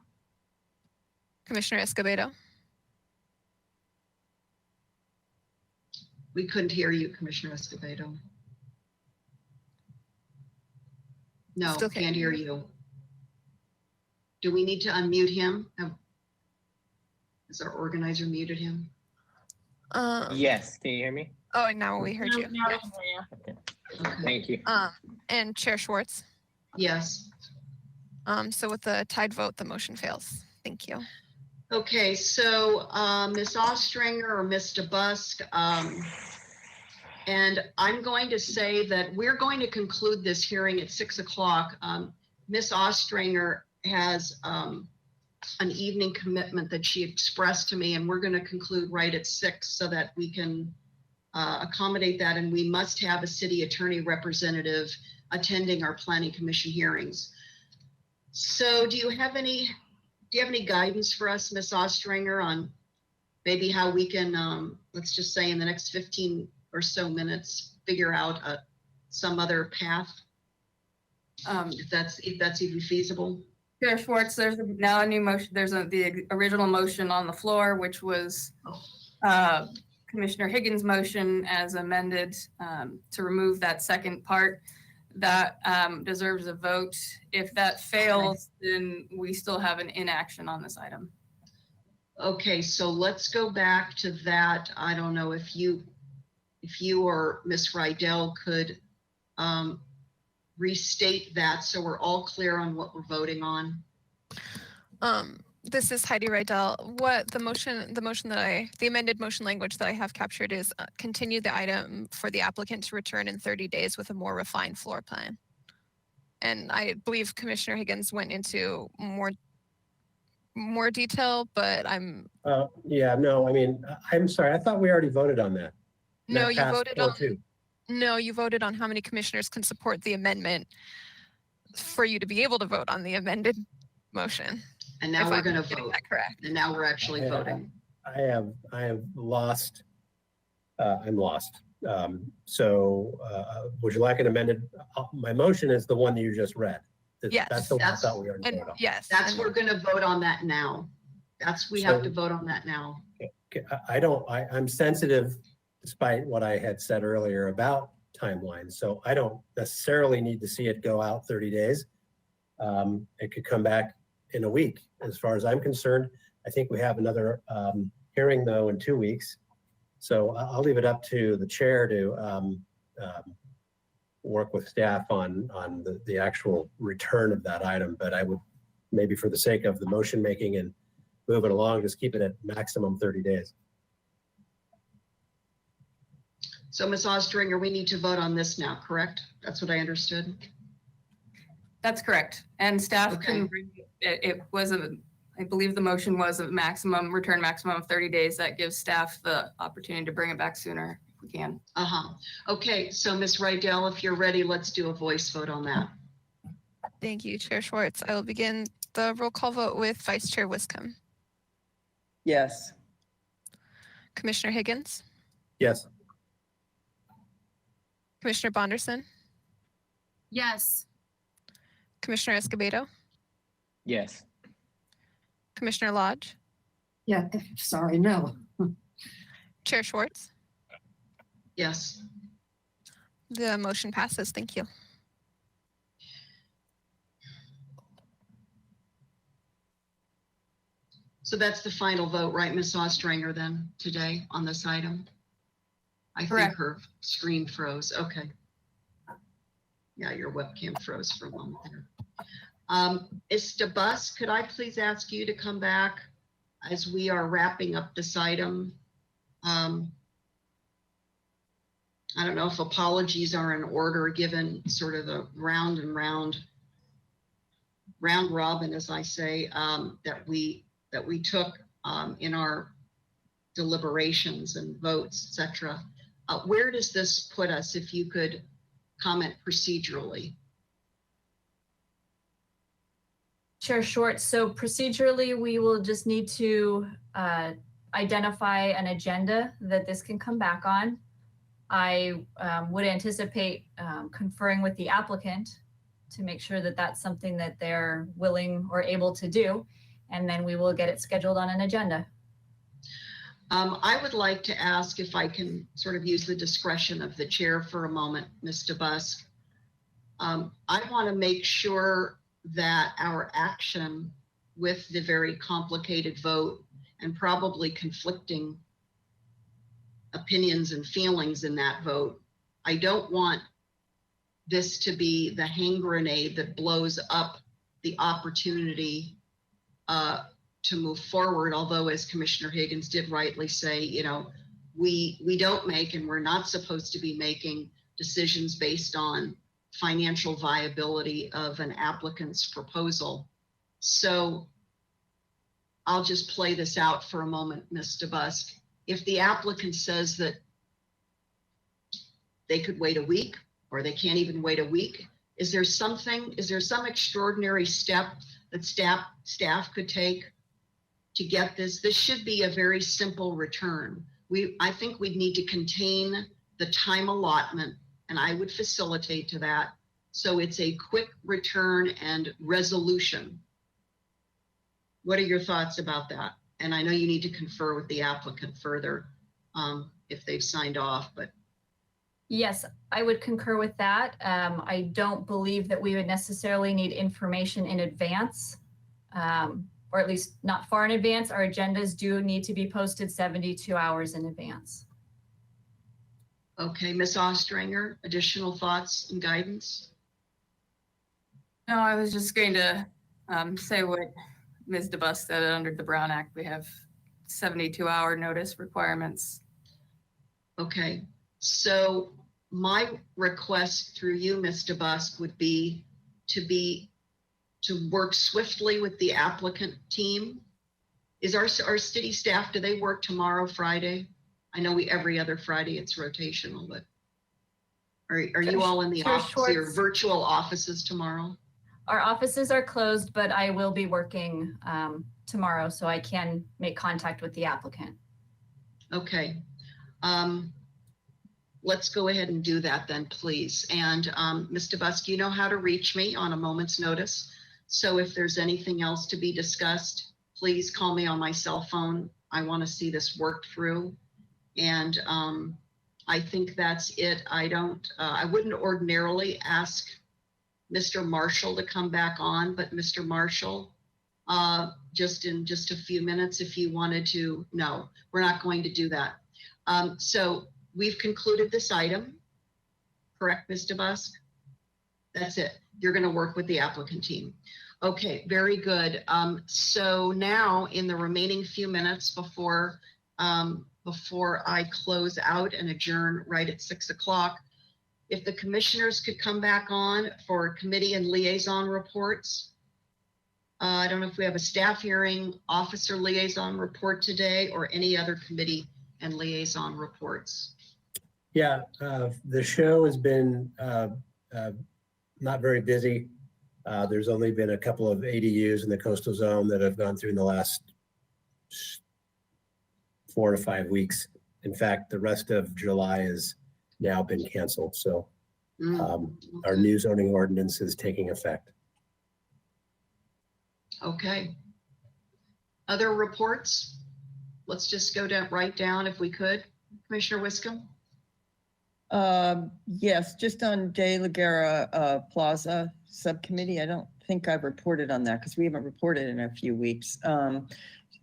Commissioner Escobedo. We couldn't hear you, Commissioner Escobedo. No, Still can't hear you. Do we need to unmute him? Has our organizer muted him? Yes, can you hear me? Oh, now we heard you. Yes. Okay. Thank you. And Chair Schwartz. Yes. So with the tied vote, the motion fails. Thank you. Okay, so Ms. Ostringer or Mr. Busk, and I'm going to say that we're going to conclude this hearing at 6 o'clock. Ms. Ostringer has an evening commitment that she expressed to me, and we're going to conclude right at 6 so that we can accommodate that. And we must have a city attorney representative attending our planning commission hearings. So do you have any guidance for us, Ms. Ostringer, on maybe how we can, let's just say in the next 15 or so minutes, figure out some other path, if that's even feasible? Chair Schwartz, there's now a new motion. There's the original motion on the floor, which was Commissioner Higgins' motion as amended to remove that second part. That deserves a vote. If that fails, then we still have an inaction on this item. Okay, so let's go back to that. I don't know if you or Ms. Rydell could restate that so we're all clear on what we're voting on. This is Heidi Rydell. What the amended motion language that I have captured is continue the item for the applicant to return in 30 days with a more refined floor plan. And I believe Commissioner Higgins went into more detail, but yeah, no, I mean, I'm sorry. I thought we already voted on that. No, you passed voted on 4-2. No, you voted on how many commissioners can support the amendment. for you to be able to vote on the amended motion. And now if we're I'm going to getting vote. that correct. And now we're actually voting. I have lost, I'm lost. Would you like an amended? My motion is the one that you just read. Yes. That's the one I thought we were going to And vote on. yes. That's, and we're going to vote on that now. We have to vote on that now. I'm sensitive, despite what I had said earlier about timelines. So I don't necessarily need to see it go out 30 days. It could come back in a week. As far as I'm concerned, I think we have another hearing though in 2 weeks. So I'll leave it up to the chair to work with staff on the actual return of that item. But I would maybe, for the sake of the motion making and move it along, just keep it at maximum 30 days. So Ms. Ostringer, we need to vote on this now, correct? That's what I understood. That's correct. And staff Okay. can, it was I believe the motion was a return maximum of 30 days. That gives staff the opportunity to bring it back sooner if we can. Okay, so Ms. Rydell, if you're ready, let's do a voice vote on that. Thank you, Chair Schwartz. I will begin the roll call vote with Vice Chair Wiscombe. Yes. Commissioner Higgins, Yes. Commissioner Bonderson, Yes. Commissioner Escobedo, Yes. Commissioner Lodge, Yeah, sorry, no. Chair Schwartz. Yes. The motion passes. Thank you. So that's the final vote, right, Ms. Ostringer, then today on this item? I Correct. think her screen froze. Okay. Yeah, your webcam froze for a moment there. Mr. Bus, could I please ask you to come back as we are wrapping up this item? I don't know if apologies are in order given sort of the round robin, as I say, that we took in our deliberations and votes, etc. Where does this put us, if you could comment procedurally? Chair Schwartz, so procedurally, we will just need to identify an agenda that this can come back on. I would anticipate conferring with the applicant to make sure that that's something that they're willing or able to do, and then we will get it scheduled on an agenda. I would like to ask if I can sort of use the discretion of the chair for a moment, Mr. Busk. I want to make sure that our action with the very complicated vote and probably conflicting opinions and feelings in that vote, I don't want this to be the hand grenade that blows up the opportunity to move forward. Although, as Commissioner Higgins did rightly say, you know, we don't make, and we're not supposed to be making decisions based on financial viability of an applicant's proposal. So I'll just play this out for a moment, Mr. Busk. If the applicant says that they could wait a week, or they can't even wait a week, is there some extraordinary step that staff could take to get this? This should be a very simple return. I think we'd need to contain the time allotment, and I would facilitate to that. So it's a quick return and resolution. What are your thoughts about that? And I know you need to confer with the applicant further if they've signed off, but. Yes, I would concur with that. I don't believe that we would necessarily need information in advance, or at least not far in advance. Our agendas do need to be posted 72 hours in advance. Okay, Ms. Ostringer, additional thoughts and guidance? No, I was just going to say what Ms. DeBus said. Under the Brown Act, we have 72-hour notice requirements. Okay, so my request through you, Ms. DeBus, would be to work swiftly with the applicant team. Is our city staff, do they work tomorrow, Friday? I know every other Friday it's rotational, but are you all in the office, your virtual offices tomorrow? Our offices are closed, but I will be working tomorrow, so I can make contact with the applicant. Okay. Let's go ahead and do that then, please. And Mr. Busk, you know how to reach me on a moment's notice. So if there's anything else to be discussed, please call me on my cell phone. I want to see this worked through. And I think that's it. I wouldn't ordinarily ask Mr. Marshall to come back on, but Mr. Marshall, just in just a few minutes, if you wanted to, no, we're not going to do that. So we've concluded this item, correct, Mr. Busk? That's it. You're going to work with the applicant team. Okay, very good. So now in the remaining few minutes before I close out and adjourn right at 6 o'clock, if the commissioners could come back on for committee and liaison reports. I don't know if we have a staff hearing, officer liaison report today, or any other committee and liaison reports. Yeah, the show has been not very busy. There's only been a couple of ADUs in the coastal zone that have gone through in the last 4 to 5 weeks. In fact, the rest of July has now been canceled. So our new zoning ordinance is taking effect. Okay. Other reports? Let's just go down right down if we could. Commissioner Wiscombe? Yes, just on De La Guerra Plaza subcommittee. I don't think I've reported on that because we haven't reported in a few weeks.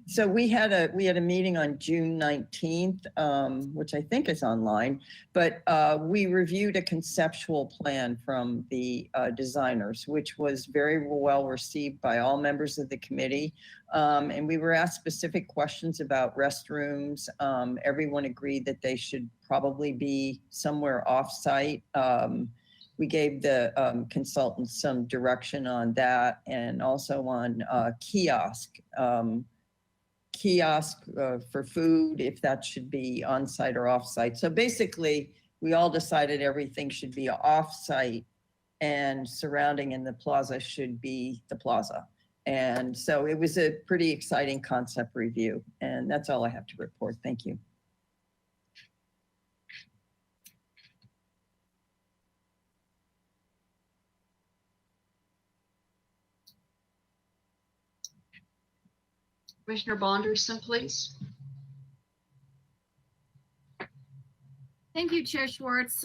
So we had a meeting on June 19th, which I think is online, but we reviewed a conceptual plan from the designers, which was very well received by all members of the committee. And we were asked specific questions about restrooms. Everyone agreed that they should probably be somewhere off-site. We gave the consultants some direction on that, and also on kiosk for food, if that should be on-site or off-site. So basically, we all decided everything should be off-site, and surrounding in the plaza should be the plaza. And so it was a pretty exciting concept review, and that's all I have to report. Thank you. Commissioner Bonderson, please. Thank you, Chair Schwartz.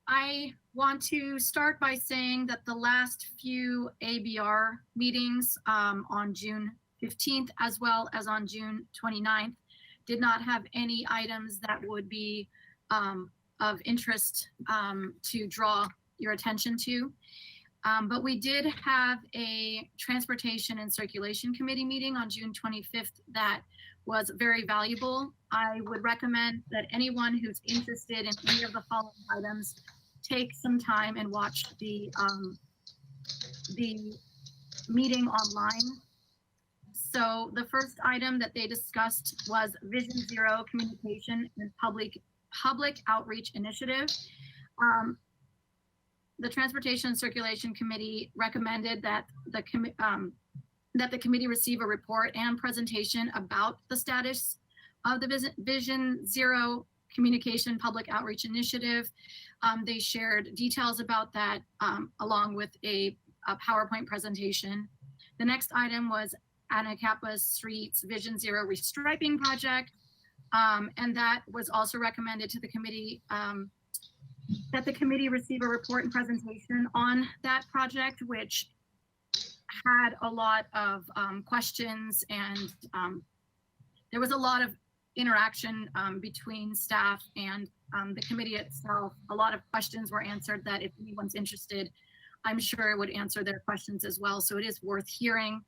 I want to start by saying that the last few ABR meetings on June 15th, as well as on June 29th, did not have any items that would be of interest to draw your attention to. But we did have a Transportation and Circulation Committee meeting on June 25th that was very valuable. I would recommend that anyone who's interested in any of the following items take some time and watch the meeting online. So the first item that they discussed was Vision Zero Communication and Public Outreach Initiative. The Transportation and Circulation Committee recommended that the committee receive a report and presentation about the status of the Vision Zero Communication Public Outreach Initiative. They shared details about that along with a PowerPoint presentation. The next item was Anacapa Street's Vision Zero Restriping Project, and that was also recommended to the committee that the committee receive a report and presentation on that project, which had a lot of questions, and there was a lot of interaction between staff and the committee itself. A lot of questions were answered that if anyone's interested, I'm sure it would answer their questions as well. So it is worth hearing.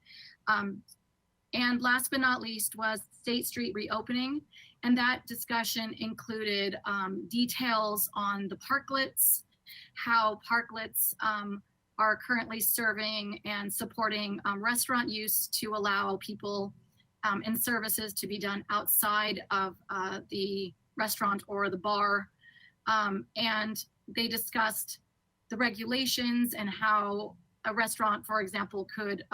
And last but not least was State Street reopening. And that discussion included details on the parklets, how parklets are currently serving and supporting restaurant use to allow people and services to be done outside of the restaurant or the bar. And they discussed the regulations and how a restaurant, for example, could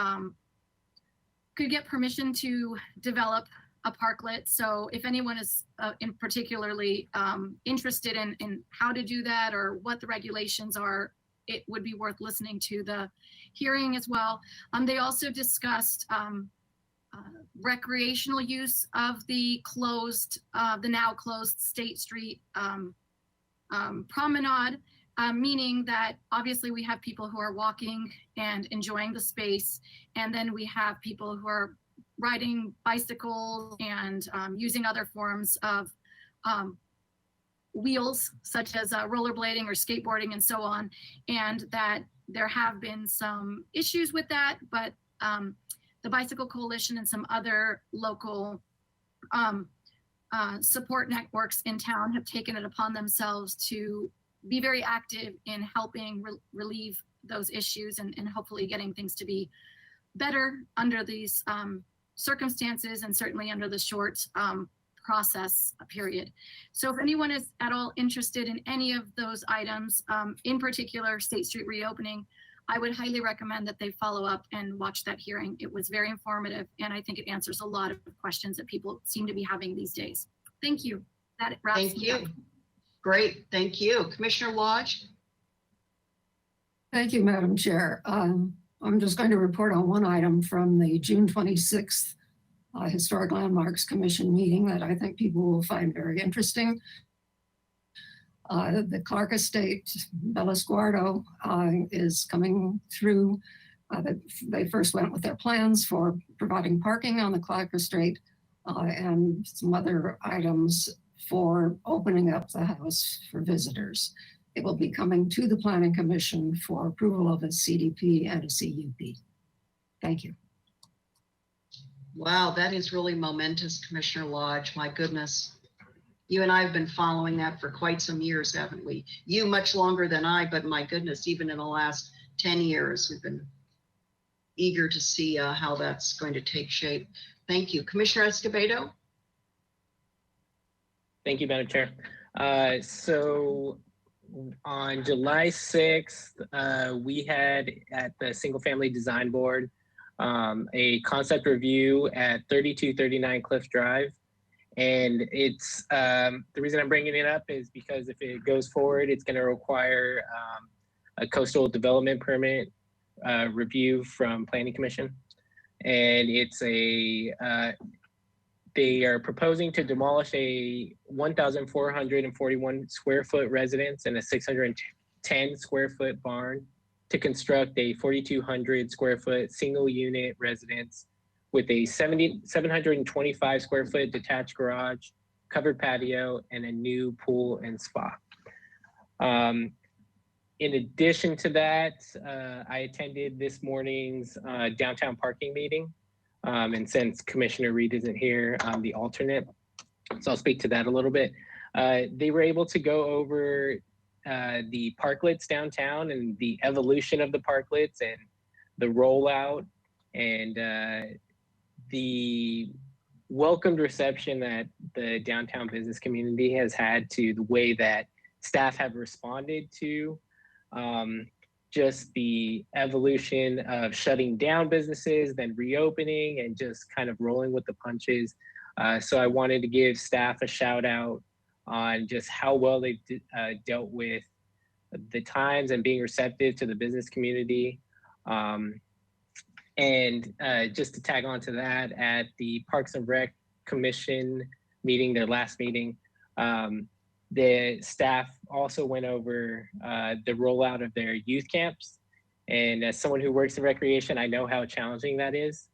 get permission to develop a parklet. So if anyone is in particularly interested in how to do that or what the regulations are, it would be worth listening to the hearing as well. They also discussed recreational use of the now closed State Street promenade, meaning that obviously we have people who are walking and enjoying the space, and then we have people who are riding bicycles and using other forms of wheels, such as rollerblading or skateboarding and so on, and that there have been some issues with that, but the Bicycle Coalition and some other local support networks in town have taken it upon themselves to be very active in helping relieve those issues and hopefully getting things to be better under these circumstances, and certainly under the short process period. So if anyone is at all interested in any of those items, in particular State Street reopening, I would highly recommend that they follow up and watch that hearing. It was very informative, and I think it answers a lot of questions that people seem to be having these days. Thank you. That wraps Thank me up. you. Great, thank you. Commissioner Lodge? Thank you, Madam Chair. I'm just going to report on one item from the June 26th Historic Landmarks Commission meeting that I think people will find very interesting. The Clark Estate, Bellasguardo, is coming through. They first went with their plans for providing parking on the Clark Estate and some other items for opening up the house for visitors. It will be coming to the Planning Commission for approval of a CDP and a CUP. Thank you. Wow, that is really momentous, Commissioner Lodge. My goodness. You and I have been following that for quite some years, haven't we? You much longer than I, but my goodness, even in the last 10 years, we've been eager to see how that's going to take shape. Thank you. Commissioner Escobedo? Thank you, Madam Chair. So on July 6th, we had at the Single Family Design Board a concept review at 3239 Cliff Drive. And it's the reason I'm bringing it up is because if it goes forward, it's going to require a coastal development permit review from Planning Commission. And it's they are proposing to demolish a 1,441 square foot residence and a 610 square foot barn to construct a 4,200 square foot single unit residence with a 725 square foot detached garage, covered patio, and a new pool and spa. In addition to that, I attended this morning's downtown parking meeting. And since Commissioner Reed isn't here, I'm the alternate, so I'll speak to that a little bit. They were able to go over the parklets downtown and the evolution of the parklets and the rollout and the welcomed reception that the downtown business community has had to the way that staff have responded to just the evolution of shutting down businesses, then reopening, and just kind of rolling with the punches. So I wanted to give staff a shout out on just how well they've dealt with the times and being receptive to the business community. And just to tag on to that, at the Parks and Rec Commission meeting, their last meeting, the staff also went over the rollout of their youth camps. And as someone who works in recreation, I know how challenging that is.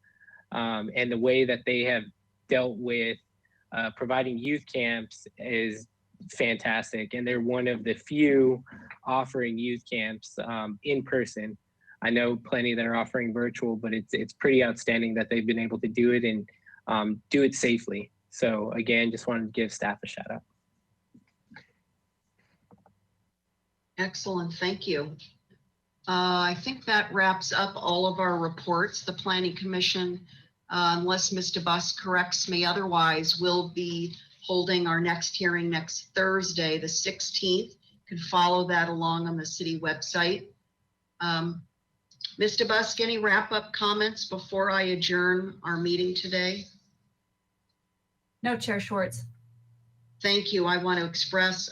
And the way that they have dealt with providing youth camps is fantastic. And they're one of the few offering youth camps in person. I know plenty that are offering virtual, but it's pretty outstanding that they've been able to do it and do it safely. So again, just wanted to give staff a shout out. Excellent, thank you. I think that wraps up all of our reports. The Planning Commission, unless Mr. Buss corrects me otherwise, will be holding our next hearing next Thursday, the 16th. You can follow that along on the city website. Ms. DeBusk, any wrap-up comments before I adjourn our meeting today? No, Chair Schwartz. Thank you. I want to express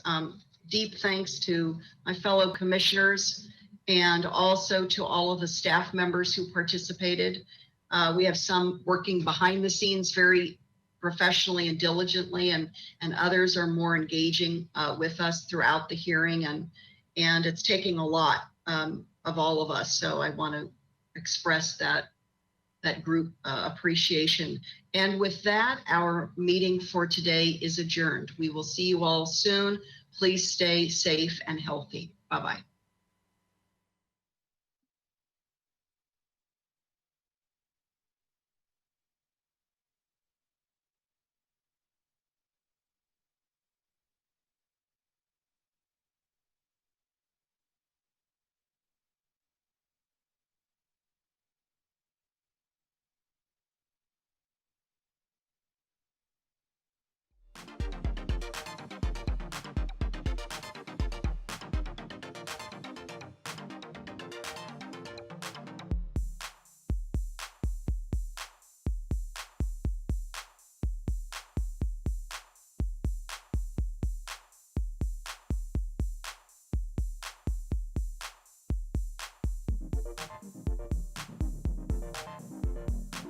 deep thanks to my fellow commissioners and also to all of the staff members who participated. We have some working behind the scenes very professionally and diligently, and others are more engaging with us throughout the hearing, and it's taking a lot of all of us. So I want to express that group appreciation. And with that, our meeting for today is adjourned. We will see you all soon. Please stay safe and healthy. Bye-bye.